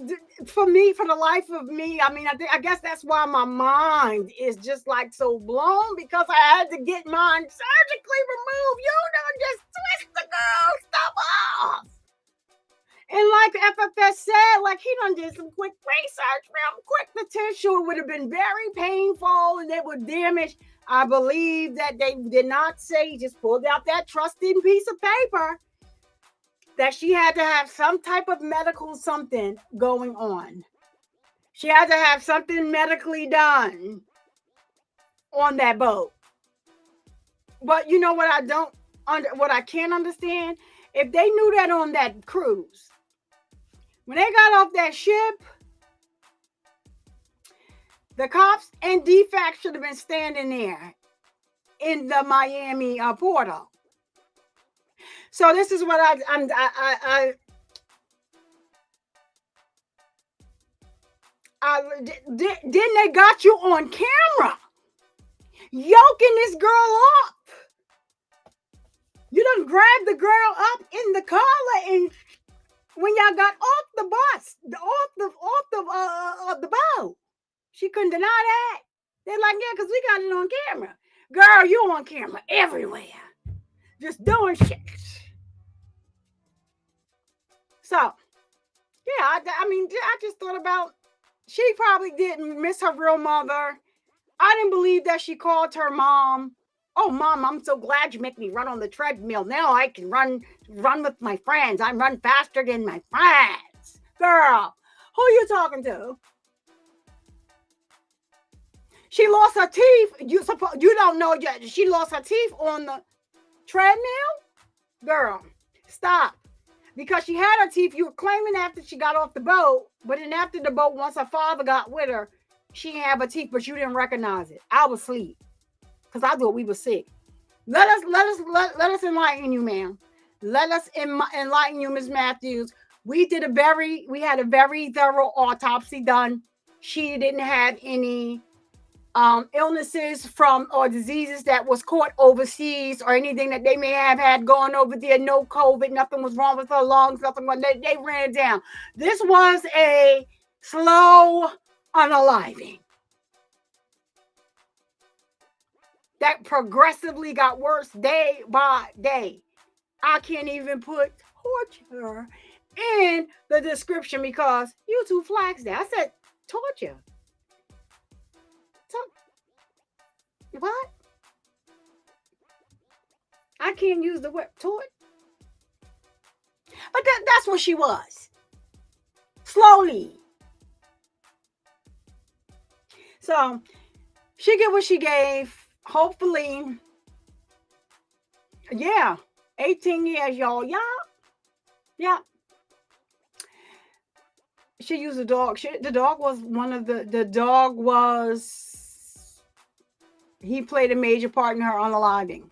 for the life of me, I mean, I guess that's why my mind is just like so blown, because I had to get mine surgically removed. You don't just twist the girl's stuff off. And like FFS said, like he done did some quick research real quick. The tissue would have been very painful and it would damage. I believe that they did not say, just pulled out that trusting piece of paper, that she had to have some type of medical something going on. She had to have something medically done on that boat. But you know what what I can't understand? If they knew that on that cruise, when they got off that ship, the cops and DFAC should have been standing there in the Miami portal. So this is what then they got you on camera yoking this girl up. You done grabbed the girl up in the collar, and when y'all got off the bus, off the boat, she couldn't deny that. They're like, yeah, because we got it on camera. Girl, you on camera everywhere, just doing shit. So, yeah, I just thought about, she probably didn't miss her real mother. I didn't believe that she called her mom. Oh, Mom, I'm so glad you make me run on the treadmill. Now I can run with my friends. I run faster than my friends. Girl, who are you talking to? She lost her teeth. You don't know yet. She lost her teeth on the treadmill? Girl, stop. Because she had her teeth, you were claiming after she got off the boat, but then after the boat, once her father got with her, She didn't have her teeth, but you didn't recognize it. I was asleep because I thought we were sick. Let us enlighten you, ma'am. Let us enlighten you, Ms. Matthews. We had a very thorough autopsy done. She didn't have any illnesses or diseases that was caught overseas or anything that they may have had going over there. No COVID, nothing was wrong with her lungs, nothing. They ran it down. This was a slow unaliving that progressively got worse day by day. I can't even put torture in the description because YouTube flags that. I said torture. What? I can't use the word tort. But that's what she was. Slowly. So she get what she gave. Hopefully. Yeah. 18 years, y'all. Yeah. She used a dog. The dog was he played a major part in her unaliving.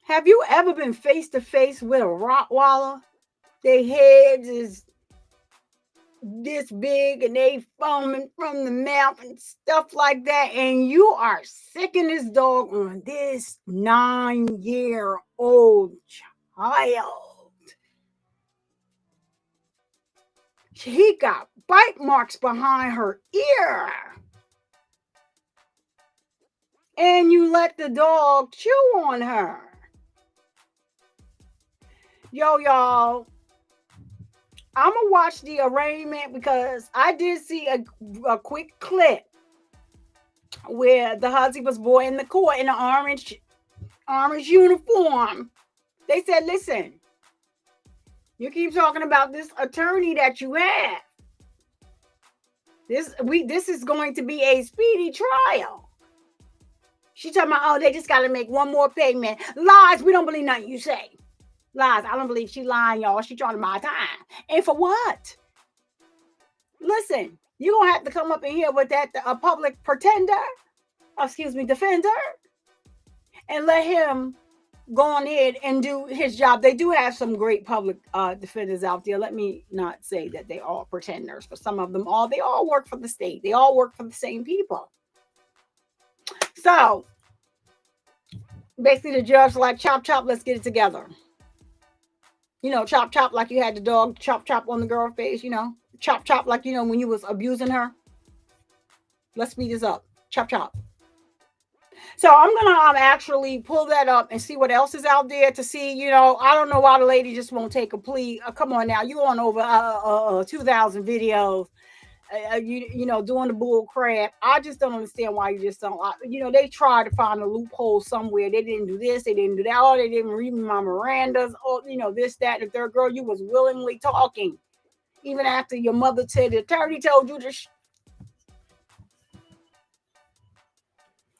Have you ever been face to face with a Rottweiler? Their heads is this big and they foaming from the mouth and stuff like that. And you are sicking this dog on this 9-year-old child. He got bite marks behind her ear. And you let the dog chew on her. Yo, y'all. I'm going to watch the arraignment because I did see a quick clip where the husband was brought in the court in an orange uniform. They said, listen, you keep talking about this attorney that you have. This is going to be a speedy trial. She talking about, oh, they just got to make one more payment. Lies, we don't believe nothing you say. Lies, I don't believe she lying, y'all. She trying to buy time. And for what? Listen, you're going to have to come up in here with a public defender, and let him go on ahead and do his job. They do have some great public defenders out there. Let me not say that they all pretenders, but some of them they all work for the state. They all work for the same people. So basically the judge like, chop, chop, let's get it together. You know, chop, chop, like you had the dog chop, chop on the girl's face, you know. Chop, chop, like, you know, when you was abusing her. Let's speed this up. Chop, chop. So I'm going to actually pull that up and see what else is out there to see, you know. I don't know why the lady just won't take a plea. Come on now. You on over 2,000 videos. You know, doing the bull crap. I just don't understand why you just don't. You know, they tried to find a loophole somewhere. They didn't do this. They didn't do that. Oh, they didn't read my Miranda's. Oh, you know, this, that, and the third. Girl, you was willingly talking. Even after your mother said the attorney told you to.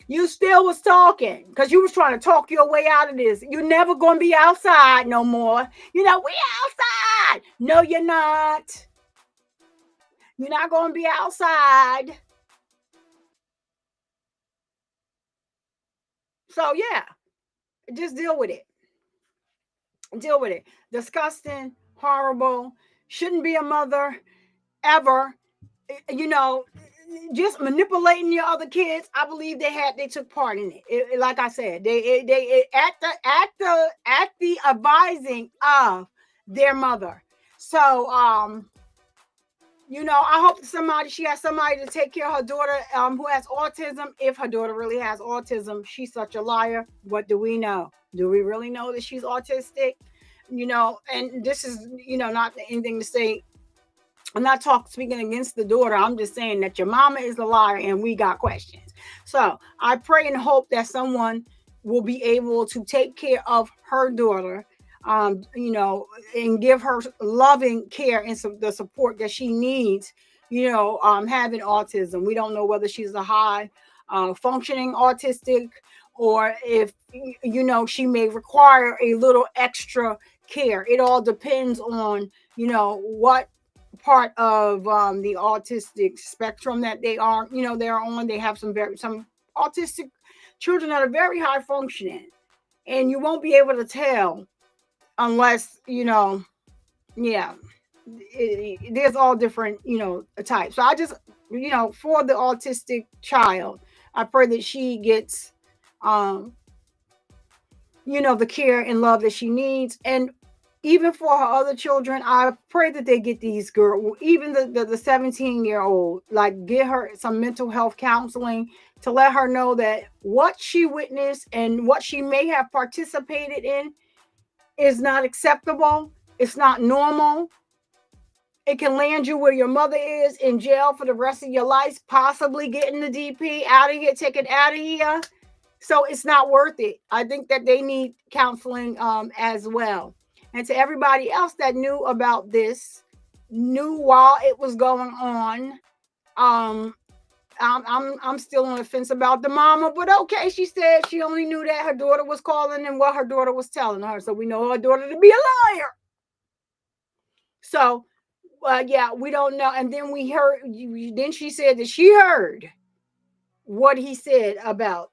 You still was talking because you was trying to talk your way out of this. You're never going to be outside no more. You know, we outside. No, you're not. You're not going to be outside. So, yeah, just deal with it. Deal with it. Disgusting, horrible, shouldn't be a mother ever. You know, just manipulating your other kids. I believe they took part in it. Like I said, they at the advising of their mother. So, you know, I hope she has somebody to take care of her daughter who has autism. If her daughter really has autism, she's such a liar. What do we know? Do we really know that she's autistic? You know, and this is, you know, not anything to say. I'm not speaking against the daughter. I'm just saying that your mama is a liar and we got questions. So I pray and hope that someone will be able to take care of her daughter, you know, and give her loving care and the support that she needs, you know, having autism. We don't know whether she's a high functioning autistic or if, you know, she may require a little extra care. It all depends on, you know, what part of the autistic spectrum that they're on. They have some autistic children that are very high functioning, and you won't be able to tell unless there's all different types. So I just for the autistic child, I pray that she gets the care and love that she needs. And even for her other children, I pray that they get these girls, even the 17-year-old, like get her some mental health counseling to let her know that what she witnessed and what she may have participated in is not acceptable. It's not normal. It can land you where your mother is, in jail for the rest of your life, possibly getting the DP out of here, taken out of here. So it's not worth it. I think that they need counseling as well. And to everybody else that knew about this, knew while it was going on, I'm still on the fence about the mama, but okay, she said she only knew that her daughter was calling and what her daughter was telling her. So we know her daughter to be a liar. So, yeah, we don't know. And then we heard, then she said that she heard what he said about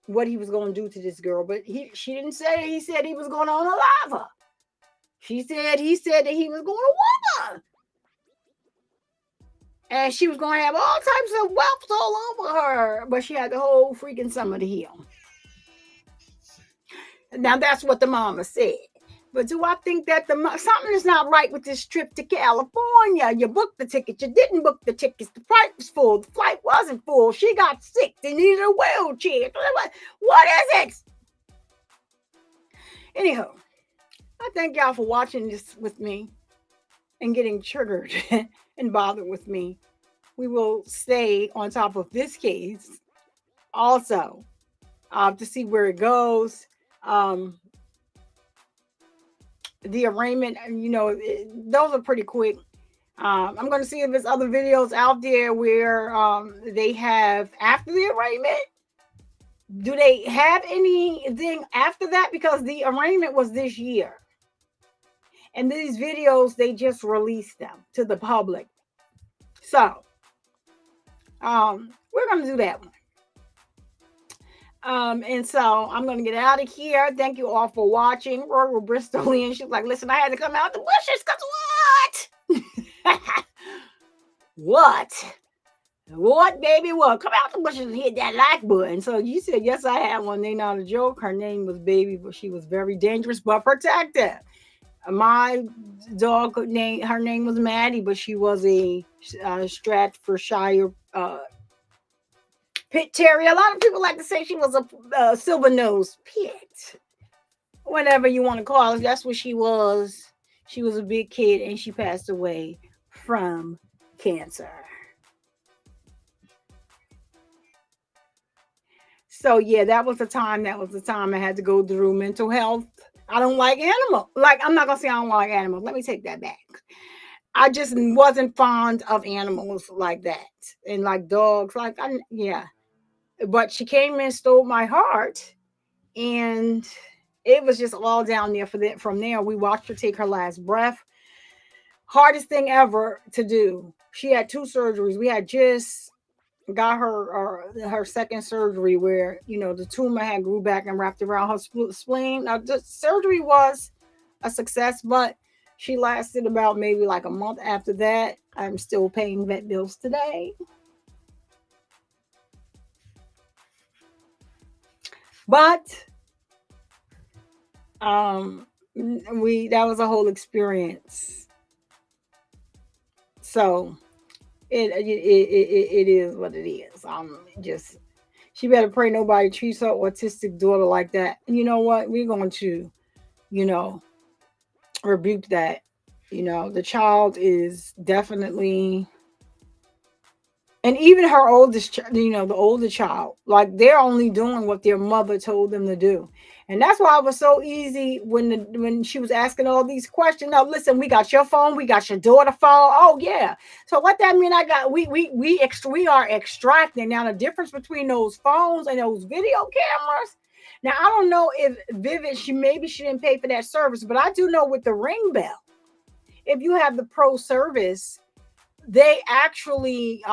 what he was going to do to this girl, but she didn't say. He said he was going to unalive her. He said that he was going to whoop her, and she was going to have all types of whelps all over her, but she had the whole freaking summer to heal. Now that's what the mama said. But do I think that something is not right with this trip to California? You booked the ticket, you didn't book the tickets. The flight was full, the flight wasn't full. She got sick, they needed a wheelchair. What is it? Anyhow, I thank y'all for watching this with me and getting triggered and bothered with me. We will stay on top of this case also to see where it goes. The arraignment, those are pretty quick. I'm going to see if there's other videos out there where they have after the arraignment. Do they have anything after that? Because the arraignment was this year. And these videos, they just released them to the public. So, we're going to do that one. And so I'm going to get out of here. Thank you all for watching. Rory Bristolian, she's like, listen, I had to come out the bushes because what? What, baby? What? Come out the bushes and hit that like button. So you said, yes, I had one. They not a joke. Her name was Baby, but she was very dangerous but protective. My dog her name was Maddie, but she was a Stratfordshire pit terrier. A lot of people like to say she was a silver-nosed pit. Whatever you want to call it, that's what she was. She was a big kid, and she passed away from cancer. So, yeah, that was the time. I had to go through mental health. I don't like animals. I'm not going to say I don't like animals. Let me take that back. I just wasn't fond of animals like that. And like dogs. But she came and stole my heart. And it was just all down there from there. We watched her take her last breath. Hardest thing ever to do. She had 2 surgeries. We had just got her second surgery where, the tumor had grew back and wrapped around her spleen. Now, the surgery was a success, but she lasted about maybe like a month after that. I'm still paying vet bills today. But that was a whole experience. So it is what it is. She better pray nobody treats her autistic daughter like that. And you know what? We're going to, rebuke that. The child is definitely, and even her oldest, the older child, like they're only doing what their mother told them to do. And that's why it was so easy when she was asking all these questions. Now, listen, we got your phone, we got your daughter's phone. Oh yeah. So what that mean? We are extracting. Now the difference between those phones and those video cameras. Now I don't know if Vivid, she didn't pay for that service, but I do know with the Ring Bell, if you have the pro service, they actually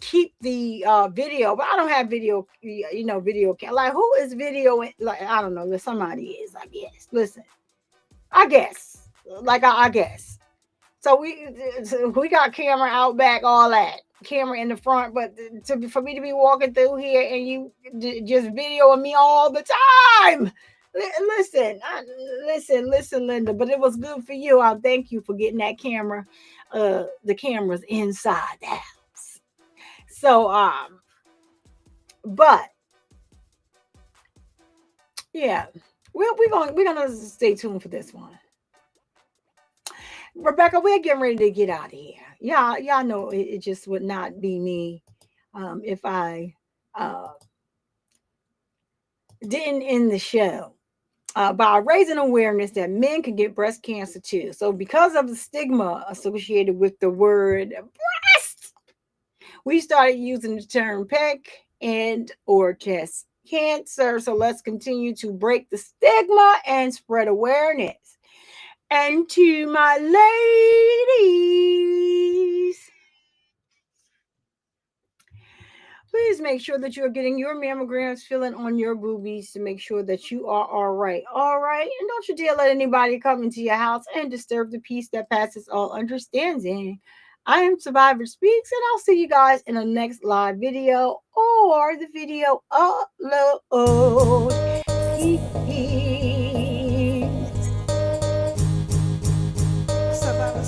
keep the video, but I don't have video, video. Like, who is video? Like, I don't know. Somebody is, I guess. Listen, I guess. Like, I guess. So we got camera out back, all that. Camera in the front, but for me to be walking through here and you just videoing me all the time. Listen, Linda. But it was good for you. I thank you for getting that camera, the cameras inside the house. So, but yeah, we're gonna stay tuned for this one. Rebecca, we're getting ready to get out of here. Y'all know it just would not be me if I didn't end the show by raising awareness that men can get breast cancer too. So because of the stigma associated with the word breast, we started using the term pec and or chest cancer. So let's continue to break the stigma and spread awareness. And to my ladies, please make sure that you're getting your mammograms, filling on your boobies to make sure that you are all right. All right. And don't you dare let anybody come into your house and disturb the peace that passes all understanding. I am Survivor Speaks, and I'll see you guys in the next live video or the video upload. Peace. Survivor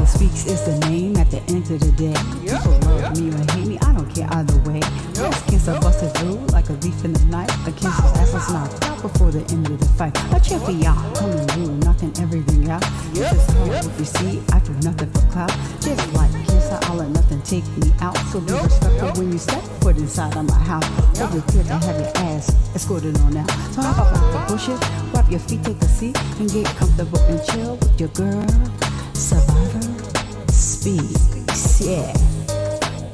Speaks is the name at the end of the day. People love me or hate me, I don't care either way. Breast cancer busted through like a leaf in the night. A cancer's ass was knocked out before the end of the fight. A champion coming through, knocking everything out. This is hard if you see, I do nothing for clout. Just like cancer, I'll let nothing take me out. So be respectful when you step foot inside of my house. Over here to have your ass escorted on out. So hop up out the bushes, wipe your feet, take a seat, and get comfortable and chill with your girl. Survivor Speaks, yeah.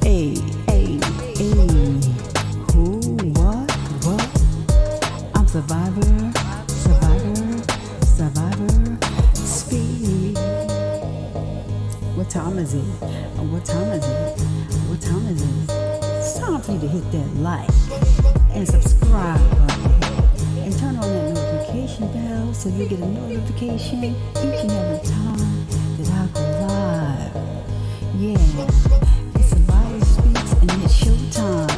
Hey, hey, hey. Who, what? I'm Survivor Speaks. What time is it? What time is it? It's time for you to hit that like and subscribe button and turn on that notification bell so you get a notification each and every time that I go live. Yeah, it's Jamaria Speaks and it's showtime.